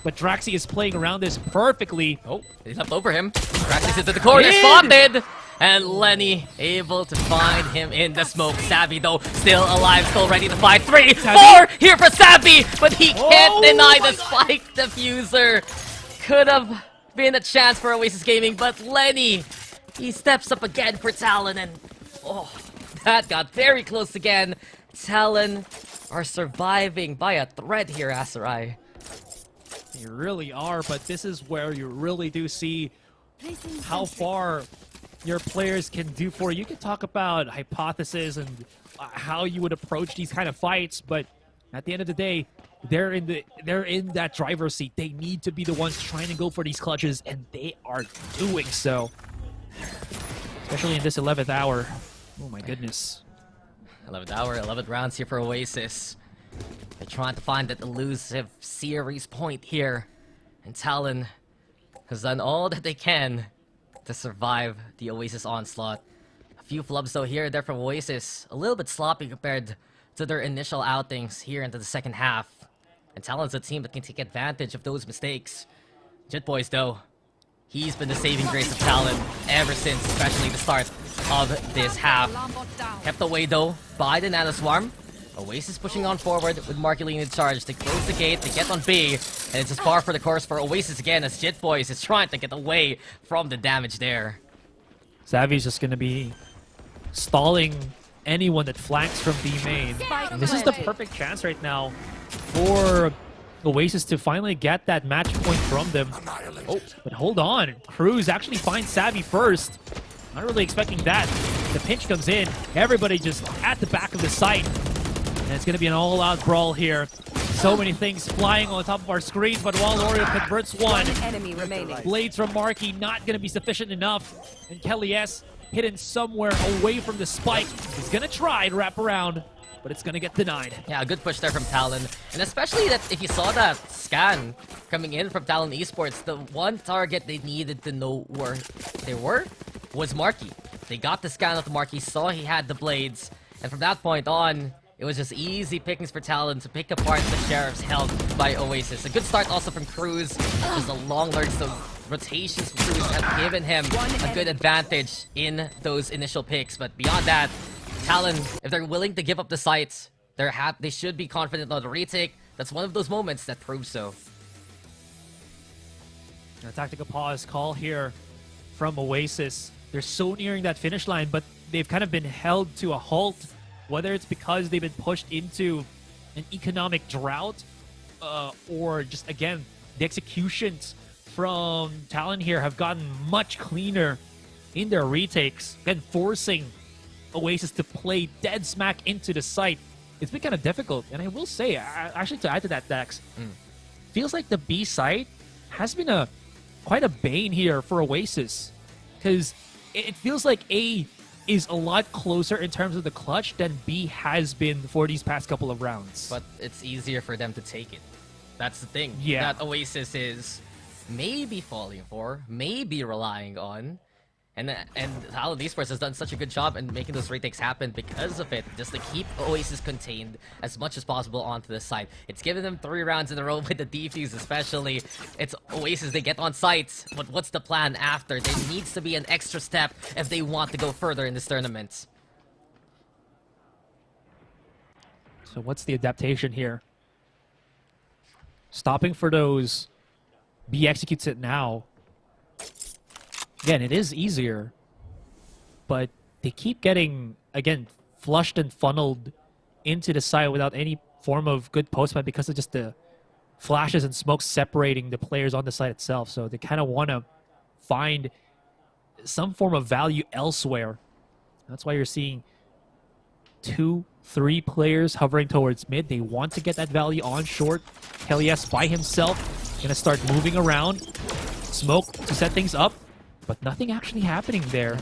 But Draxi is playing around this perfectly. Oh, he's up over him. Draxi's into the corner, spotted! And Lenny able to find him in the smoke. Savvy, though, still alive, still ready to fight. 3, 4 here for Savvy! But he can't deny the spike diffuser. Could have been a chance for Oasis Gaming, but Lenny, he steps up again for Talon, and oh, that got very close again. Talon are surviving by a thread here, Asurai. You really are, but this is where you really do see how far your players can do for you. You can talk about hypothesis and how you would approach these kind of fights, but at the end of the day, they're in that driver's seat. They need to be the ones trying to go for these clutches, and they are doing so. Especially in this 11th hour. Oh my goodness. 11th hour, 11th rounds here for Oasis. They're trying to find that elusive series point here. And Talon has done all that they can to survive the Oasis onslaught. A few flubs though here and there from Oasis. A little bit sloppy compared to their initial outings here into the second half. And Talon's a team that can take advantage of those mistakes. Jit Boys though, he's been the saving grace of Talon ever since, especially the start of this half. Kept away though by the Nano Swarm. Oasis pushing on forward with Markeline in charge to close the gate, to get on B. And it's just par for the course for Oasis again as Jit Boys is trying to get away from the damage there. Savvy's just going to be stalling anyone that flanks from B main. And this is the perfect chance right now for Oasis to finally get that match point from them. Oh, but hold on. Cruz actually finds Savvy first. Not really expecting that. The pinch comes in. Everybody just at the back of the site. And it's going to be an all-out brawl here. So many things flying on top of our screens, but Valorio converts one. Enemy remaining. Blades from Marky not going to be sufficient enough. And Kelly S hidden somewhere away from the spike. He's going to try to wrap around, but it's going to get denied. Yeah, a good push there from Talon. And especially that if you saw that scan coming in from Talon Esports, the one target they needed to know where they were was Marky. They got the scan of the Marky, saw he had the blades, and from that point on, it was just easy pickings for Talon to pick apart the Sheriffs held by Oasis. A good start also from Cruz. Just a long lurch, so rotations from Cruz have given him a good advantage in those initial picks. But beyond that, Talon, if they're willing to give up the sights, they should be confident on the retake. That's one of those moments that proves so. A tactical pause call here from Oasis. They're so nearing that finish line, but they've kind of been held to a halt. Whether it's because they've been pushed into an economic drought, or just, again, the executions from Talon here have gotten much cleaner in their retakes, again, forcing Oasis to play dead smack into the site. It's been kind of difficult, and I will say, actually, to add to that, Dax, feels like the B site has been quite a bane here for Oasis, because it feels like A is a lot closer in terms of the clutch than B has been for these past couple of rounds. But it's easier for them to take it. That's the thing. Yeah. That Oasis is maybe falling for, maybe relying on. And Talon Esports has done such a good job in making those retakes happen because of it, just to keep Oasis contained as much as possible onto the site. It's given them 3 rounds in a row with the defuse especially. It's Oasis, they get on sites, but what's the plan after? There needs to be an extra step if they want to go further in this tournament. So what's the adaptation here? Stopping for those B executes it now. Again, it is easier, but they keep getting, again, flushed and funneled into the side without any form of good postman because of just the flashes and smoke separating the players on the side itself. So they kind of want to find some form of value elsewhere. That's why you're seeing 2, 3 players hovering towards mid. They want to get that value on short. Kelly S by himself, gonna start moving around. Smoke to set things up. But nothing actually happening there.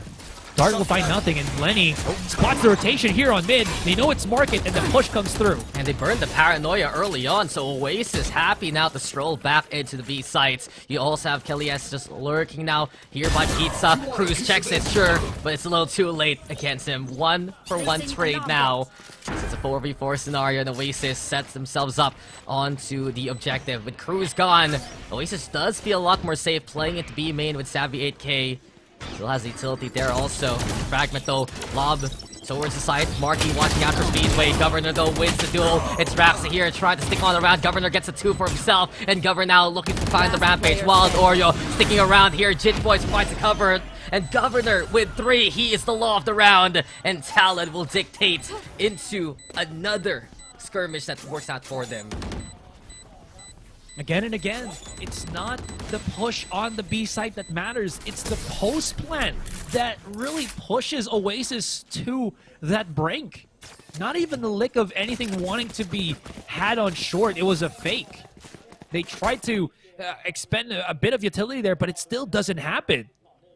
Dart will find nothing, and Lenny spots the rotation here on mid. They know it's market, and the push comes through. And they burned the paranoia early on, so Oasis happy now to stroll back into the B sites. You also have Kelly S just lurking now here by Pizza. Cruz checks it, sure, but it's a little too late against him. 1-for-1 trade now. It's a 4v4 scenario, and Oasis sets themselves up onto the objective. With Cruz gone, Oasis does feel a lot more safe playing into B main with Savvy 8K. Still has utility there also. Fragment though, lob towards the side. Marky watching out for Speedway. Governor though wins the duel. It's Raxa here trying to stick on around. Governor gets a 2 for himself. And Governor now looking to find the Rampage. Wild Oreo sticking around here. Jit Boys finds the cover. And Governor with 3. He is the law of the round. And Talon will dictate into another skirmish that works out for them. Again and again, it's not the push on the B side that matters. It's the post plan that really pushes Oasis to that brink. Not even the lick of anything wanting to be had on short. It was a fake. They tried to expend a bit of utility there, but it still doesn't happen.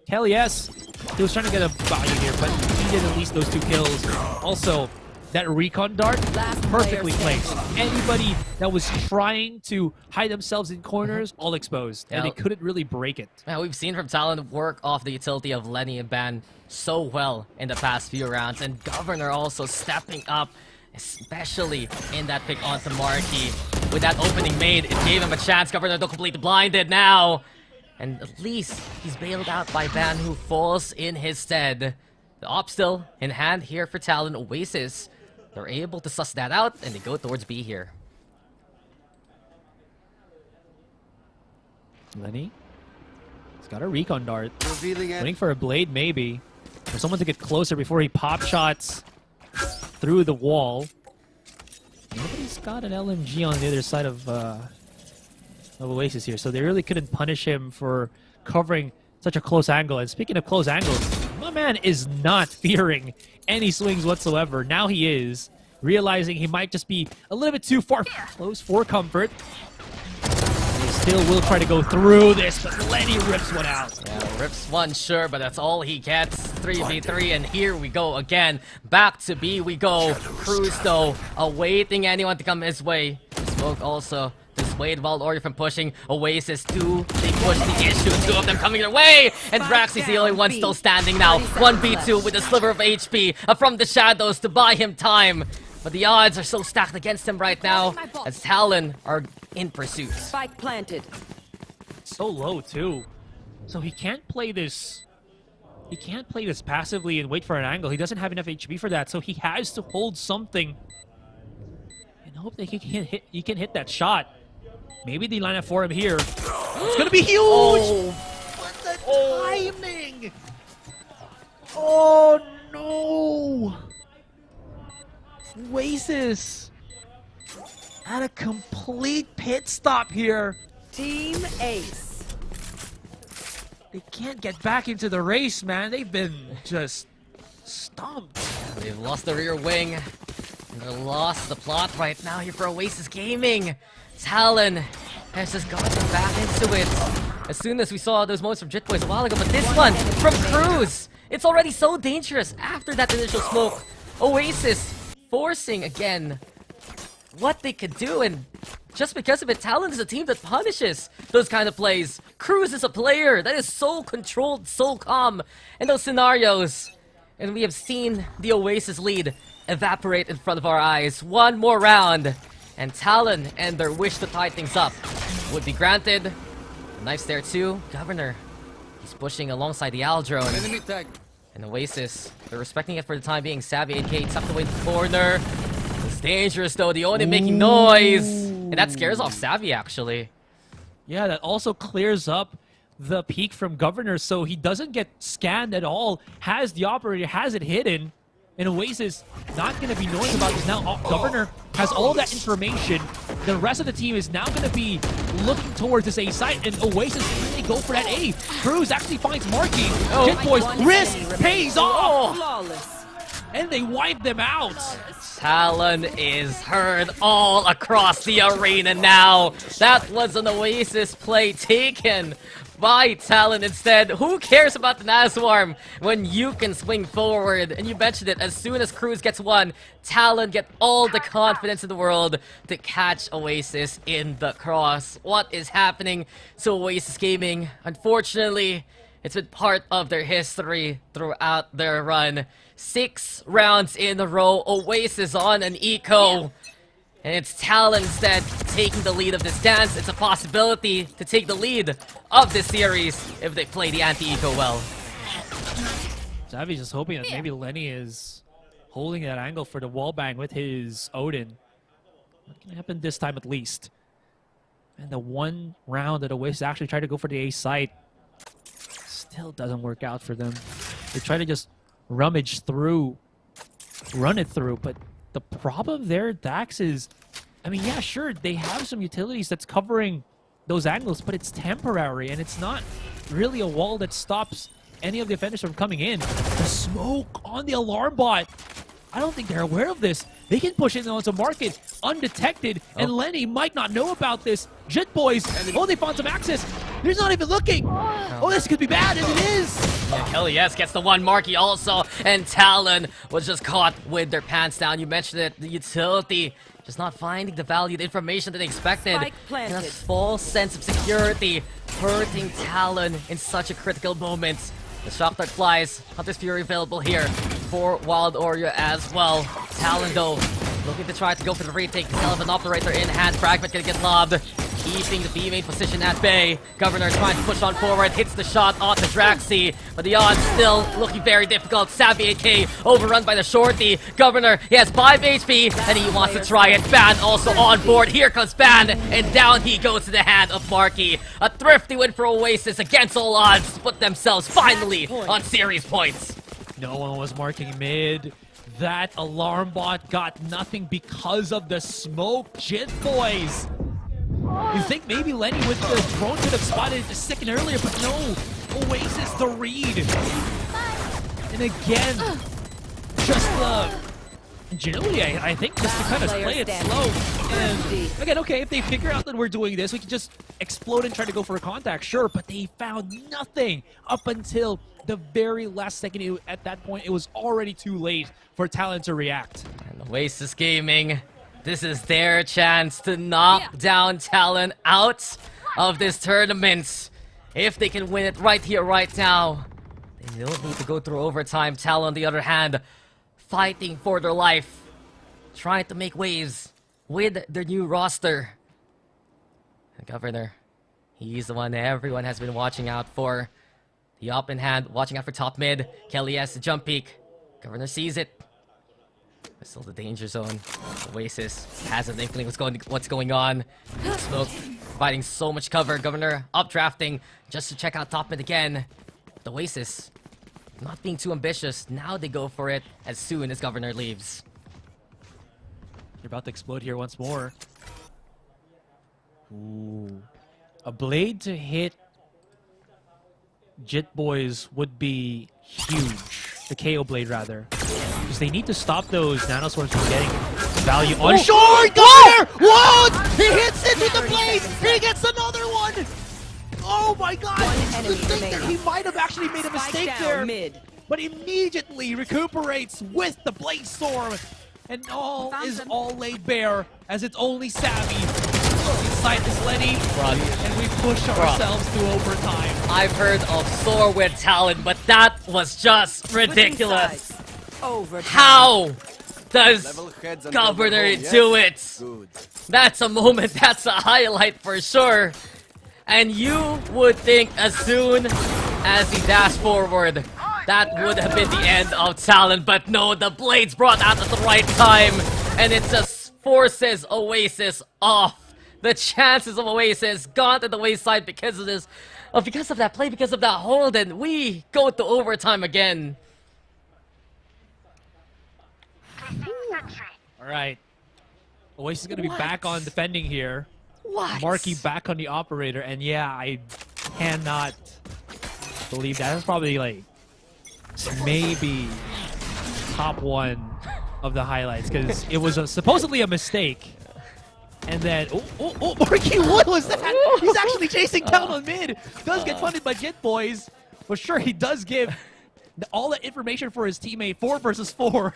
Kelly S, he was trying to get a value here, but he did at least those 2 kills. Also, that recon dart, perfectly placed. Anybody that was trying to hide themselves in corners, all exposed. And they couldn't really break it. Yeah, we've seen from Talon work off the utility of Lenny and Ban so well in the past few rounds. And Governor also stepping up, especially in that pick onto Marky. With that opening made, it gave him a chance. Governor though completely blinded now. And at least he's bailed out by Ban, who falls in his stead. The op still in hand here for Talon. Oasis, they're able to suss that out, and they go towards B here. Lenny, he's got a recon dart. Waiting for a blade, maybe. For someone to get closer before he pop shots through the wall. Nobody's got an LMG on the other side of Oasis here, so they really couldn't punish him for covering such a close angle. And speaking of close angles, my man is not fearing any swings whatsoever. Now he is. realizing he might just be a little bit too far close for comfort. They still will try to go through this, but Lenny rips one out. Yeah, rips one, sure, but that's all he gets. 3v3, and here we go again. Back to B we go. Cruz, though, awaiting anyone to come his way. Smoke also dissuade Valorant from pushing. Oasis do. They push the issue. Two of them coming their way, and Draxy's the only one still standing now. 1v2 with a sliver of HP from the shadows to buy him time. But the odds are so stacked against him right now, as Talon are in pursuit. Spike planted. So low too, so he can't play this. He can't play this passively and wait for an angle. He doesn't have enough HP for that, so he has to hold something and hope that he can hit that shot. Maybe they line up for him here. It's gonna be huge. Oh. What the timing? Oh no! Oasis at a complete pit stop here. Team Ace. They can't get back into the race, man. They've been just stumped. They've lost the rear wing. And they're lost the plot right now here for Oasis Gaming. Talon has just gotten back into it. As soon as we saw those moments from Jit Boys a while ago, but this one from Cruz, it's already so dangerous after that initial smoke. Oasis forcing again what they could do, and just because of it, Talon is a team that punishes those kind of plays. Cruz is a player that is so controlled, so calm in those scenarios. And we have seen the Oasis lead evaporate in front of our eyes. One more round, and Talon and their wish to tie things up would be granted. Knives there too. Governor, he's pushing alongside the Aldrone. And Oasis, they're respecting it for the time being. Savvy AK tucked away in the corner. It's dangerous though, the only making noise. And that scares off Savvy actually. Yeah, that also clears up the peak from Governor, so he doesn't get scanned at all. Has the operator, has it hidden. And Oasis not going to be knowing about this now. Governor has all that information. The rest of the team is now going to be looking towards this A site, and Oasis really go for that A. Cruz actually finds Marky. Jit Boys, risk pays off! Flawless. And they wipe them out. Talon is heard all across the arena now. That was an Oasis play taken by Talon instead. Who cares about the Naswarm when you can swing forward? And you mentioned it, as soon as Cruz gets one, Talon get all the confidence in the world to catch Oasis in the cross. What is happening to Oasis Gaming? Unfortunately, it's been part of their history throughout their run. 6 rounds in a row, Oasis on an eco. And it's Talon instead taking the lead of this dance. It's a possibility to take the lead of this series if they play the anti-eco well. Savvy's just hoping that maybe Lenny is holding that angle for the wallbang with his Odin. What can happen this time at least? And the one round that Oasis actually tried to go for the A site still doesn't work out for them. They try to just rummage through, run it through, but the problem there, Dax, is, I mean, yeah, sure, they have some utilities that's covering those angles, but it's temporary, and it's not really a wall that stops any of the defenders from coming in. The smoke on the alarm bot, I don't think they're aware of this. They can push in onto market undetected, and Lenny might not know about this. Jit Boys, oh, they found some access. They're not even looking. Oh, this could be bad, and it is. Yeah, Kelly, yes, gets the one. Marky also, and Talon was just caught with their pants down. You mentioned it, the utility just not finding the value, the information that they expected. And a false sense of security hurting Talon in such a critical moment. The shock dart flies. Hunter's Fury available here for Wild Oreo as well. Talon, though, looking to try to go for the retake. Still have an operator in hand. Fragment gonna get lobbed. Keeping the B-main position at bay. Governor trying to push on forward. Hits the shot onto Draxy. But the odds still looking very difficult. Savvy AK overrun by the shorty. Governor, he has 5 HP and he wants to try it. Ban also on board. Here comes Ban. And down he goes to the hand of Marky. A thrifty win for Oasis against all odds to put themselves finally on series points. No one was marking mid. That alarm bot got nothing because of the smoke. Jit Boys. You think maybe Lenny with the drone could have spotted it a second earlier, but no. Oasis the read. And again, just Ingenuity, I think, just to kind of play it slow. And again, okay, if they figure out that we're doing this, we can just explode and try to go for a contact, sure, but they found nothing up until the very last second. At that point, it was already too late for Talon to react. And Oasis Gaming, this is their chance to knock down Talon out of this tournament. If they can win it right here, right now, they don't need to go through overtime. Talon, on the other hand, fighting for their life, trying to make waves with their new roster. The Governor, he's the one everyone has been watching out for. The up in hand, watching out for top mid. Kelly has the jump peek. Governor sees it. But still the danger zone. Oasis has an inkling what's going on. Smoke providing so much cover. Governor updrafting just to check out top mid again. The Oasis not being too ambitious. Now they go for it as soon as Governor leaves. You're about to explode here once more. Ooh. A blade to hit Jit Boys would be huge. The KO blade, rather. Because they need to stop those nanoswarms from getting value on short! Governor! What? He hits it with the blade! He gets another one! Oh my god! He might have actually made a mistake there. But immediately recuperates with the blade storm. And all is all laid bare as it's only Savvy inside this Lenny. And we push ourselves to overtime. I've heard of Soar with Talon, but that was just ridiculous. How does Governor do it? That's a moment, that's a highlight for sure. And you would think as soon as he dashed forward, that would have been the end of Talon, but no, the blades brought out at the right time, and it just forces Oasis off. The chances of Oasis gone to the wayside because of this, because of that play, because of that hold, and we go to overtime again. All right, Oasis is going to be back on defending here. What? Marky back on the operator, and yeah, I cannot believe that. That's probably like maybe top one of the highlights because it was supposedly a mistake. And then, Marky, what was that? He's actually chasing down on mid. Does get funded by Jit Boys. But sure, he does give all the information for his teammate. 4 versus 4.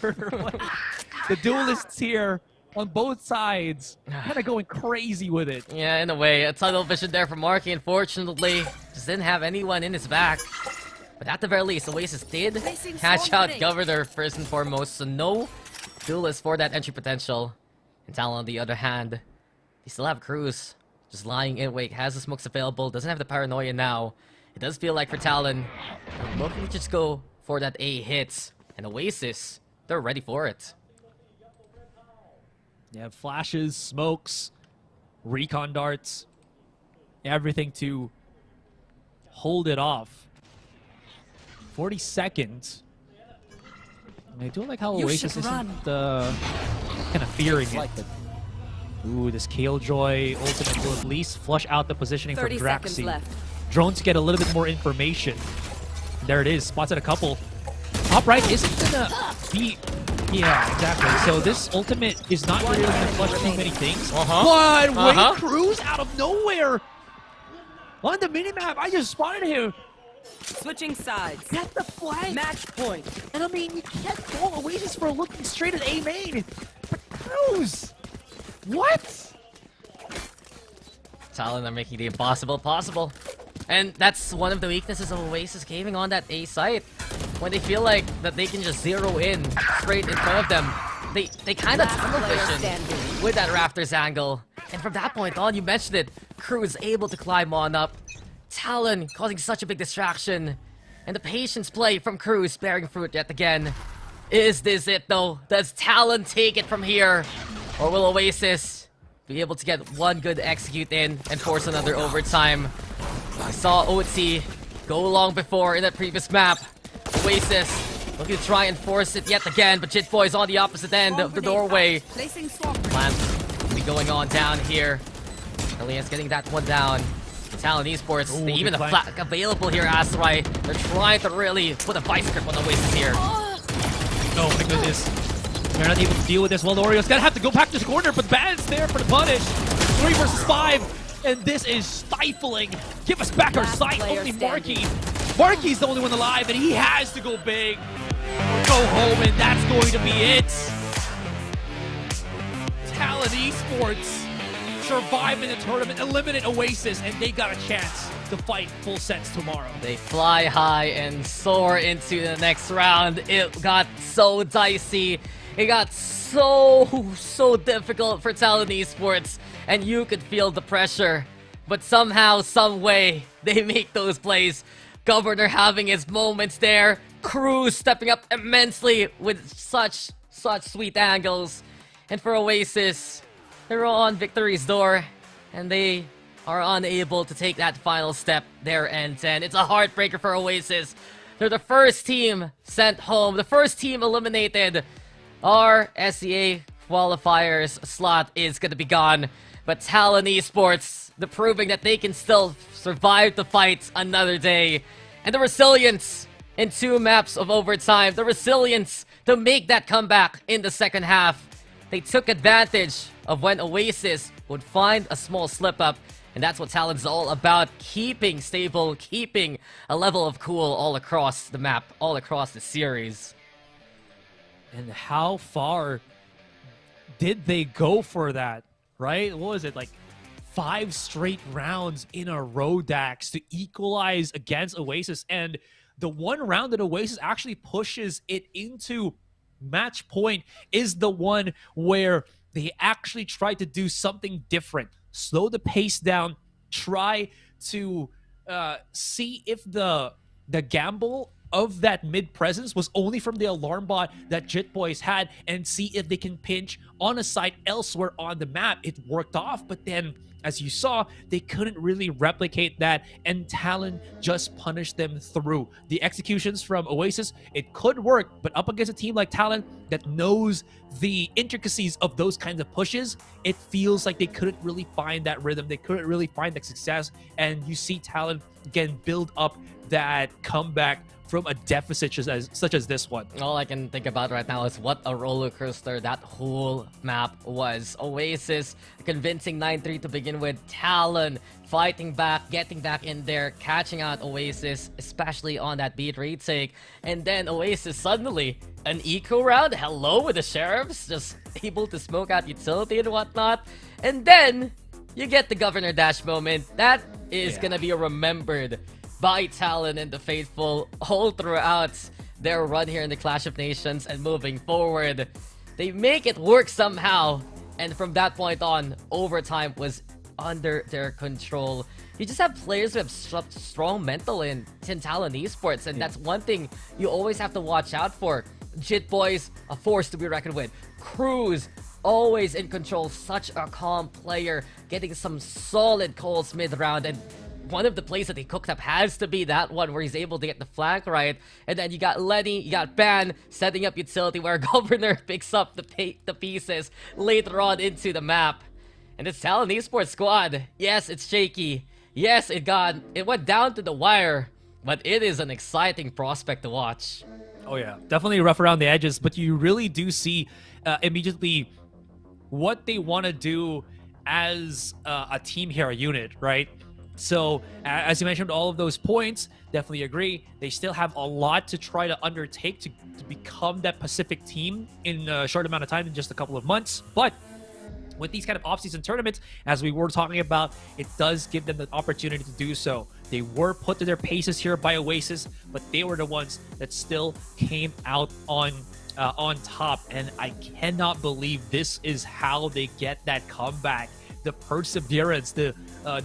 The duelists here on both sides kind of going crazy with it. Yeah, in a way. A tunnel vision there for Marky, unfortunately. Just didn't have anyone in his back. But at the very least, Oasis did catch out Governor first and foremost. So no duelist for that entry potential. And Talon, on the other hand, they still have Cruz just lying in wait, has the smokes available, doesn't have the paranoia now. It does feel like for Talon, they're looking to just go for that A hit. And Oasis, they're ready for it. You have flashes, smokes, recon darts, everything to hold it off. 40 seconds. And I do like how Oasis isn't kind of fearing it. But, ooh, this Killjoy ultimate will at least flush out the positioning from Draxi. Drones get a little bit more information. There it is, spots at a couple. Top right isn't gonna be... Yeah, exactly. So this ultimate is not really gonna flush too many things. But wait, Cruz out of nowhere! On the minimap, I just spotted him. Switching sides. Get the flag. Match point. And I mean, you can't fault Oasis for looking straight at A main. But Cruz! What? Talon are making the impossible possible. And that's one of the weaknesses of Oasis Gaming on that A site. When they feel like that they can just zero in straight in front of them, they kind of tunnel vision with that Rafters angle. And from that point on, you mentioned it, Cruz able to climb on up. Talon causing such a big distraction. And the patience play from Cruz bearing fruit yet again. Is this it though? Does Talon take it from here? Or will Oasis be able to get one good execute in and force another overtime? I saw OT go long before in that previous map. Oasis looking to try and force it yet again, but Jit Boy's on the opposite end of the doorway. Plan will be going on down here. Elias getting that one down. Talon Esports, they even have flag available here, Asurai. They're trying to really put a vice grip on Oasis here. Oh my goodness. They're not able to deal with this. Valorio's gonna have to go back to the corner, but Ban's there for the punish. 3 versus 5, and this is stifling. Give us back our sight. Only Marky. Marky's the only one alive, and he has to go big. Go home, and that's going to be it. Talon Esports survive in the tournament, eliminate Oasis, and they got a chance to fight full sets tomorrow. They fly high and soar into the next round. It got so dicey. It got so difficult for Talon Esports, and you could feel the pressure. But somehow, some way, they make those plays. Governor having his moments there. Cruz stepping up immensely with such sweet angles. And for Oasis, they're on victory's door, and they are unable to take that final step there and 10. It's a heartbreaker for Oasis. They're the first team sent home, the first team eliminated. Our SEA qualifiers slot is going to be gone, but Talon Esports, the proving that they can still survive the fight another day, and the resilience in 2 maps of overtime, the resilience to make that comeback in the second half. They took advantage of when Oasis would find a small slip-up, and that's what Talon's all about, keeping stable, keeping a level of cool all across the map, all across the series. And how far did they go for that, right? What was it, like 5 straight rounds in a row, Dax, to equalize against Oasis? And the one round that Oasis actually pushes it into match point is the one where they actually tried to do something different. Slow the pace down, try to see if the gamble of that mid presence was only from the alarm bot that Jit Boys had, and see if they can pinch on a site elsewhere on the map. It worked off, but then as you saw, they couldn't really replicate that, and Talon just punished them through. The executions from Oasis, it could work, but up against a team like Talon that knows the intricacies of those kinds of pushes, it feels like they couldn't really find that rhythm. They couldn't really find that success, and you see Talon again build up that comeback from a deficit such as this one. All I can think about right now is what a roller coaster that whole map was. Oasis convincing 9-3 to begin with. Talon fighting back, getting back in there, catching out Oasis, especially on that beat retake. And then Oasis suddenly an eco round. Hello with the sheriffs, just able to smoke out utility and whatnot. And then you get the Governor Dash moment. That is gonna be remembered by Talon and the faithful all throughout their run here in the Clash of Nations and moving forward. They make it work somehow, and from that point on, overtime was under their control. You just have players who have strong mental in Talon Esports, and that's one thing you always have to watch out for. Jit Boys, a force to be reckoned with. Cruz, always in control, such a calm player, getting some solid calls mid-round, and one of the plays that he cooked up has to be that one where he's able to get the flank right. And then you got Lenny, you got Ban setting up utility where Governor picks up the pieces later on into the map. And this Talon Esports squad, yes, it's shaky. Yes, it went down to the wire, but it is an exciting prospect to watch. Oh yeah, definitely rough around the edges, but you really do see immediately what they want to do as a team here, a unit, right? So, as you mentioned, all of those points, definitely agree. They still have a lot to try to undertake to become that Pacific team in a short amount of time, in just a couple of months. But with these kind of off-season tournaments, as we were talking about, it does give them the opportunity to do so. They were put to their paces here by Oasis, but they were the ones that still came out on top. And I cannot believe this is how they get that comeback. The perseverance, the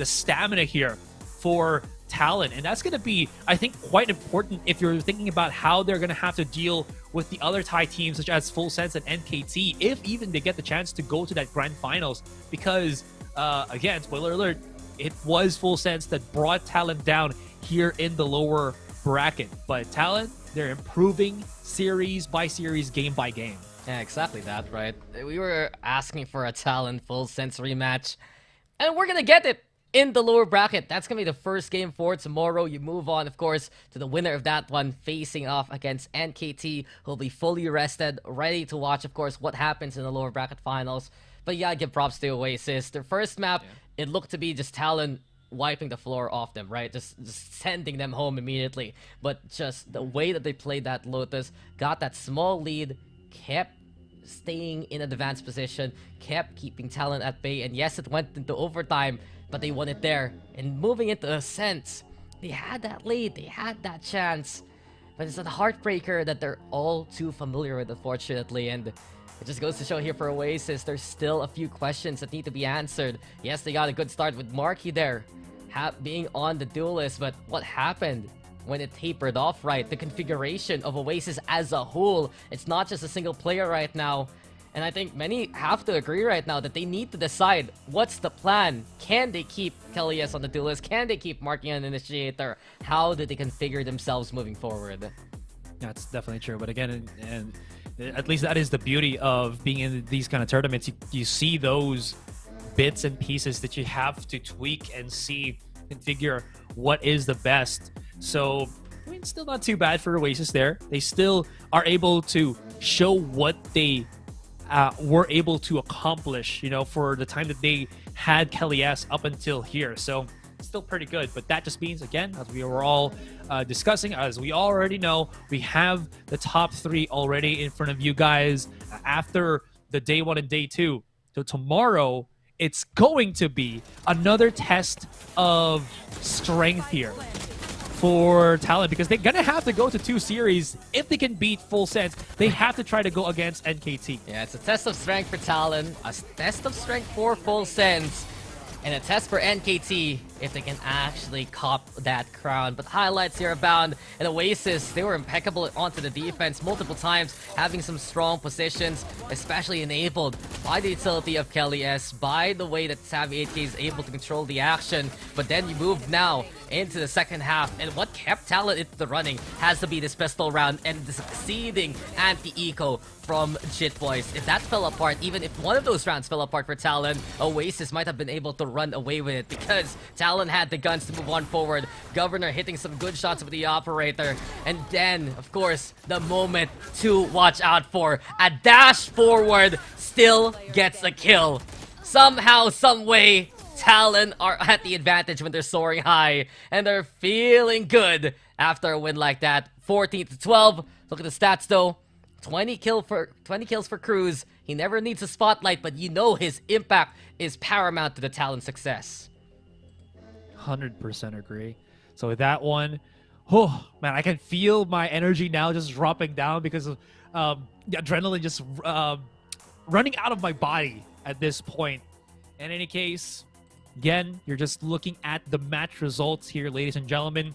stamina here for Talon. And that's going to be, I think, quite important if you're thinking about how they're going to have to deal with the other Thai teams such as Full Sense and NKT, if even they get the chance to go to that grand finals. Because, again, spoiler alert, it was Full Sense that brought Talon down here in the lower bracket. But Talon, they're improving series by series, game by game. Yeah, exactly that, right? We were asking for a Talon Full Sense rematch, and we're gonna get it in the lower bracket. That's going to be the first game for tomorrow. You move on, of course, to the winner of that one, facing off against NKT, who'll be fully rested, ready to watch, of course, what happens in the lower bracket finals. But you gotta give props to Oasis. Their first map, it looked to be just Talon wiping the floor off them, right? Just sending them home immediately. But just the way that they played that Lotus, got that small lead, kept staying in an advanced position, kept keeping Talon at bay, and yes, it went into overtime, but they won it there. And moving into Ascent, they had that lead, they had that chance, but it's a heartbreaker that they're all too familiar with, unfortunately. And it just goes to show here for Oasis, there's still a few questions that need to be answered. Yes, they got a good start with Marky there, being on the duelist, but what happened when it tapered off, right? The configuration of Oasis as a whole, it's not just a single player right now. And I think many have to agree right now that they need to decide what's the plan. Can they keep Kelly's on the duelist? Can they keep Marky on Initiator? How do they configure themselves moving forward? That's definitely true. But again, and at least that is the beauty of being in these kind of tournaments. You see those bits and pieces that you have to tweak and see, configure what is the best. So, I mean, still not too bad for Oasis there. They still are able to show what they were able to accomplish, you know, for the time that they had Kelly S up until here. So, still pretty good. But that just means, again, as we were all discussing, as we already know, we have the top 3 already in front of you guys after the day 1 and day 2. So tomorrow, it's going to be another test of strength here for Talon, because they're gonna have to go to 2 series if they can beat Full Sense. They have to try to go against NKT. Yeah, it's a test of strength for Talon, a test of strength for Full Sense, and a test for NKT if they can actually cop that crown. But highlights here abound. And Oasis, they were impeccable onto the defense multiple times, having some strong positions, especially enabled by the utility of Kelly S, by the way that Savvy 8K is able to control the action. But then you move now into the second half, and what kept Talon into the running has to be this pistol round and the succeeding anti-eco from Jit Boys. If that fell apart, even if one of those rounds fell apart for Talon, Oasis might have been able to run away with it, because Talon had the guns to move on forward. Governor hitting some good shots with the operator, and then, of course, the moment to watch out for. A dash forward still gets a kill. Somehow, some way, Talon are at the advantage when they're soaring high, and they're feeling good after a win like that. 14-12. Look at the stats though. 20 kills for Cruz. He never needs a spotlight, but you know his impact is paramount to the Talon success. 100% agree. So with that one, oh man, I can feel my energy now just dropping down because of the adrenaline just running out of my body at this point. In any case, again, you're just looking at the match results here, ladies and gentlemen.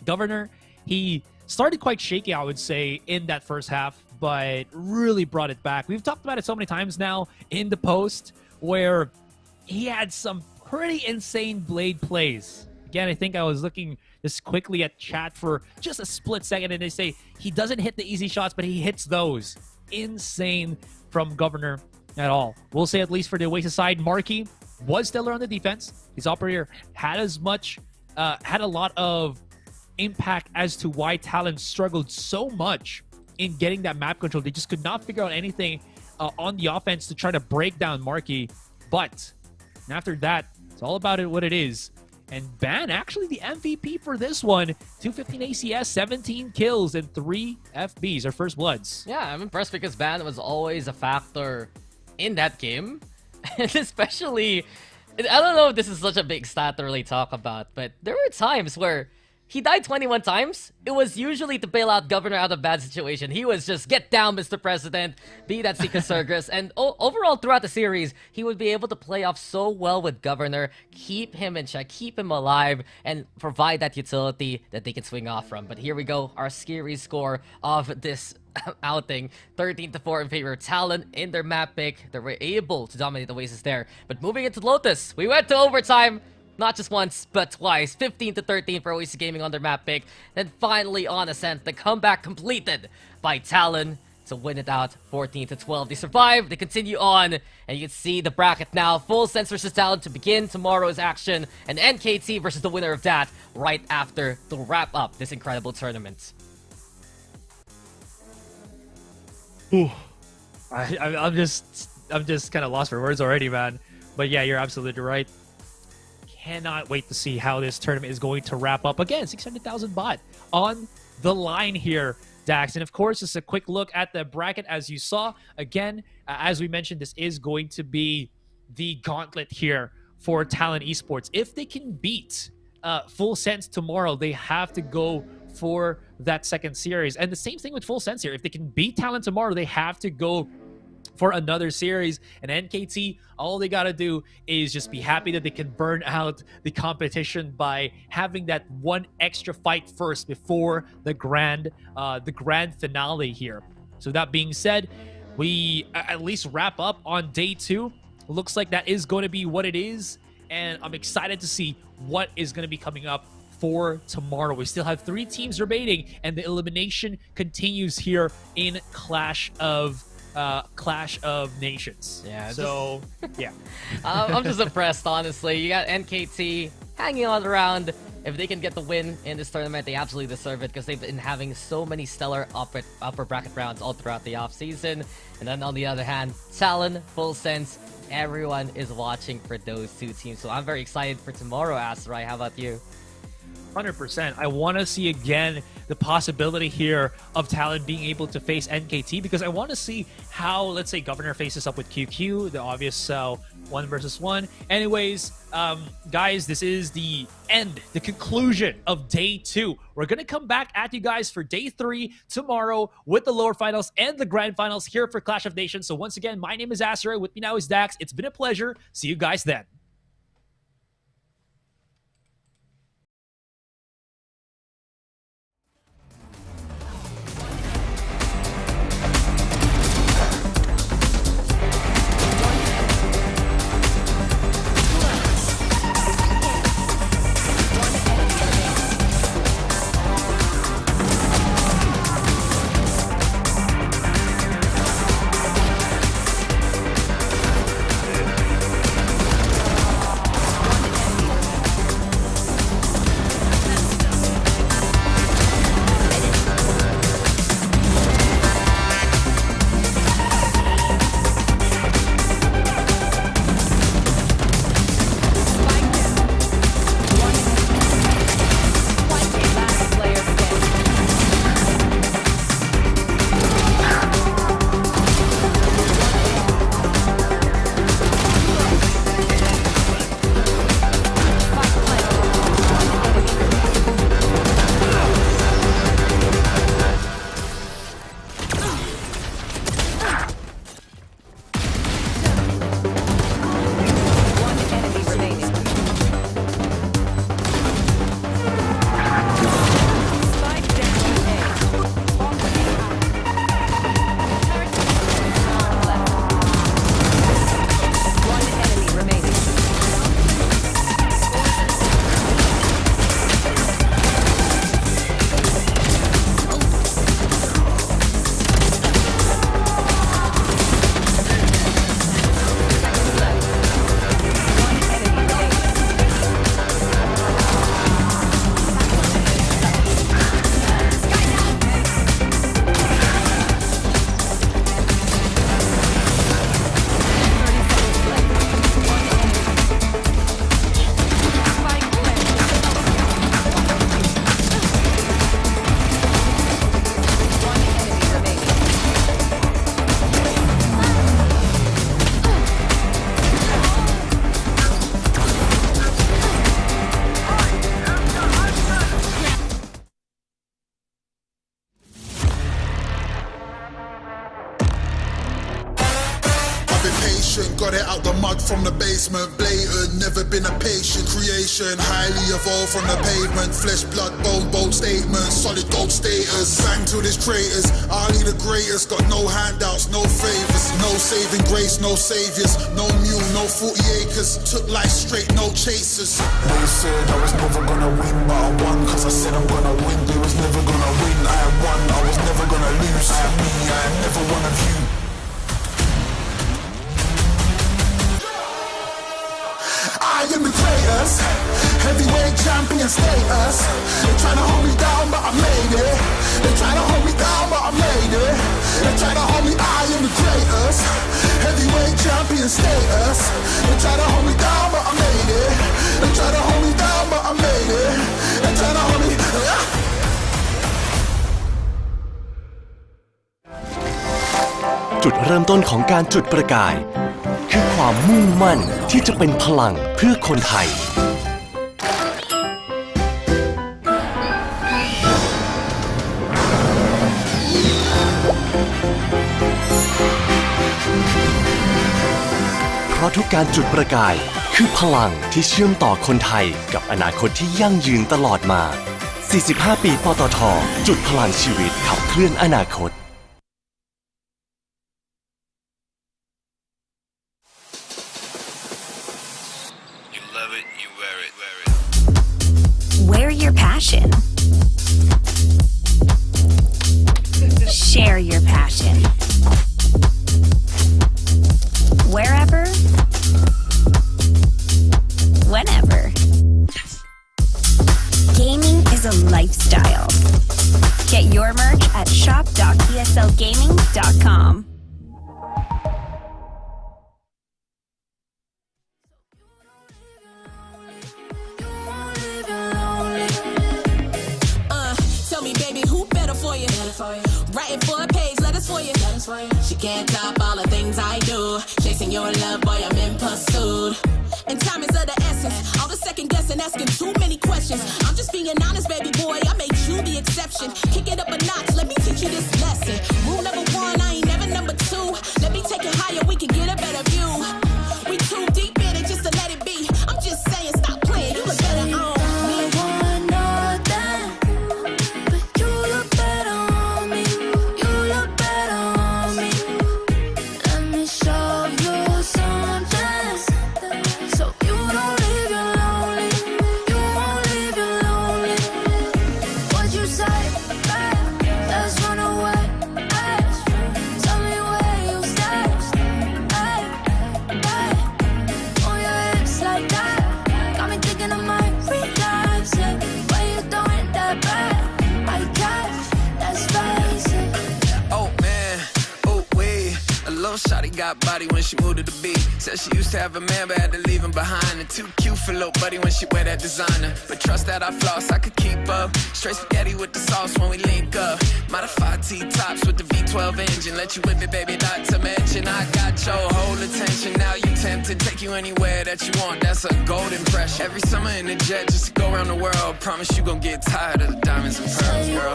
Governor, he started quite shaky, I would say, in that first half, but really brought it back. We've talked about it so many times now in the post, where he had some pretty insane blade plays. Again, I think I was looking just quickly at chat for just a split second, and they say he doesn't hit the easy shots, but he hits those. Insane from Governor at all. We'll say, at least for the Oasis side, Marky was stellar on the defense. His operator had a lot of impact as to why Talon struggled so much in getting that map control. They just could not figure out anything on the offense to try to break down Marky. But after that, it's all about what it is. And Ban, actually the MVP for this one. 215 ACS, 17 kills, and 3 FBs, or First Bloods. Yeah, I'm impressed because Ban was always a factor in that game. And especially, I don't know if this is such a big stat to really talk about, but there were times where he died 21 times. It was usually to bail out Governor out of bad situation. He was just, get down, Mr. President, be that Sika Surgus. And overall, throughout the series, he would be able to play off so well with Governor, keep him in check, keep him alive, and provide that utility that they can swing off from. But here we go, our scary score of this outing, 13-4 in favor of Talon in their map pick. They were able to dominate the Oasis there. But moving into Lotus, we went to overtime. Not just once, but twice. 15-13 for Oasis Gaming on their map pick. Then finally on Ascent, the comeback completed by Talon. to win it out 14-12. They survive, they continue on, and you can see the bracket now. Full Sense versus Talon to begin tomorrow's action, and NKT versus the winner of that right after to wrap up this incredible tournament. Ooh. I'm just kind of lost for words already, man. But yeah, you're absolutely right. Cannot wait to see how this tournament is going to wrap up. Again, 600,000 baht on the line here, Dax. And of course, just a quick look at the bracket as you saw. Again, as we mentioned, this is going to be the gauntlet here for Talon Esports. If they can beat Full Sense tomorrow, they have to go for that second series. And the same thing with Full Sense here. If they can beat Talon tomorrow, they have to go for another series. And NKT, all they gotta do is just be happy that they can burn out the competition by having that one extra fight first before the grand finale here. So that being said, we at least wrap up on day 2. Looks like that is going to be what it is, and I'm excited to see what is going to be coming up for tomorrow. We still have 3 teams remaining, and the elimination continues here in Clash of Nations. Yeah. So, yeah. I'm just impressed, honestly. You got NKT hanging on around. If they can get the win in this tournament, they absolutely deserve it because they've been having so many stellar upper bracket rounds all throughout the offseason. And then on the other hand, Talon, Full Sense, everyone is watching for those 2 teams. So I'm very excited for tomorrow, Asurai. How about you? 100%. I want to see again the possibility here of Talon being able to face NKT, because I want to see how, let's say, Governor faces up with QQ, the obvious 1 versus 1. Anyways, guys, this is the end, the conclusion of day 2. We're going to come back at you guys for day 3 tomorrow with the lower finals and the grand finals here for Clash of Nations. So once again, my name is Asurai. With me now is Dax. It's been a pleasure. See you guys then. Got it out the mud from the basement, blatant, never been a patient creation. Highly evolved from the pavement, flesh, blood, bone, bold statements, solid gold status. Bang to this traitors, Ali the greatest, got no handouts, no favors, no saving grace, no saviors, no mule, no 40 acres. Took life straight, no chasers. They said I was never gonna win, but I won, cause I said I'm gonna win. They was never gonna win, I won, I was never gonna lose. I am me, I am never heavyweight champion status. They tryna hold me down, but I made it. They tryna hold me down, but I made it. They tryna hold me, I am the greatest. Heavyweight champion status. They tryna hold me down, but I made it. They tryna hold me down, but I made it. They tryna hold me. จุดเริ่มต้นของการจุดประกายคือความมุ่งมั่นที่จะเป็นพลังเพื่อคนไทยเพราะทุกการจุดประกายคือพลังที่เชื่อมต่อคนไทยกับอนาคตที่ยั่งยืนตลอดมา 45 ปีปตท.จุดพลังชีวิตขับเคลื่อนอนาคตWear your passion. Share your passion. Wherever, whenever. Gaming is a lifestyle. Get your merch at shop.eslgaming.com. Tell me, baby, who better for you? Writing for a page, letters for you. She can't top all the things I do. Chasing your love, boy, I'm in pursuit. And time is of the essence. All the second guessing, asking too many questions. I'm just being honest, baby boy. I made you the exception. Kick it up a notch. Let me teach you this lesson. Rule number one, I ain't never number two. Let me take it higher. We can get a better view. We too deep in it just to let it be. I'm just saying, stop playing. You look better on me. Shawty got body when she moved to the beat. Said she used to have a man but had to leave him behind. And too cute for little buddy when she wear that designer. But trust that I floss, I could keep up. Straight spaghetti with the sauce when we link up. Modified T-tops with the V12 engine. Let you whip it, baby, not to mention I got your whole attention. Now you tempted, take you anywhere that you want. That's a gold impression. Every summer in the jet just to go around the world. Promise you gon' get tired of the diamonds and pearls, girl.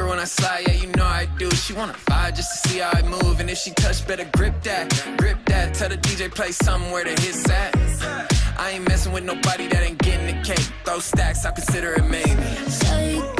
When I slide, yeah, you know I do. She wanna vibe just to see how I move. And if she touch, better grip that, grip that. Tell the DJ play somewhere to hit that. I ain't messing with nobody that ain't getting the cake. Throw stacks, I'll consider it maybe.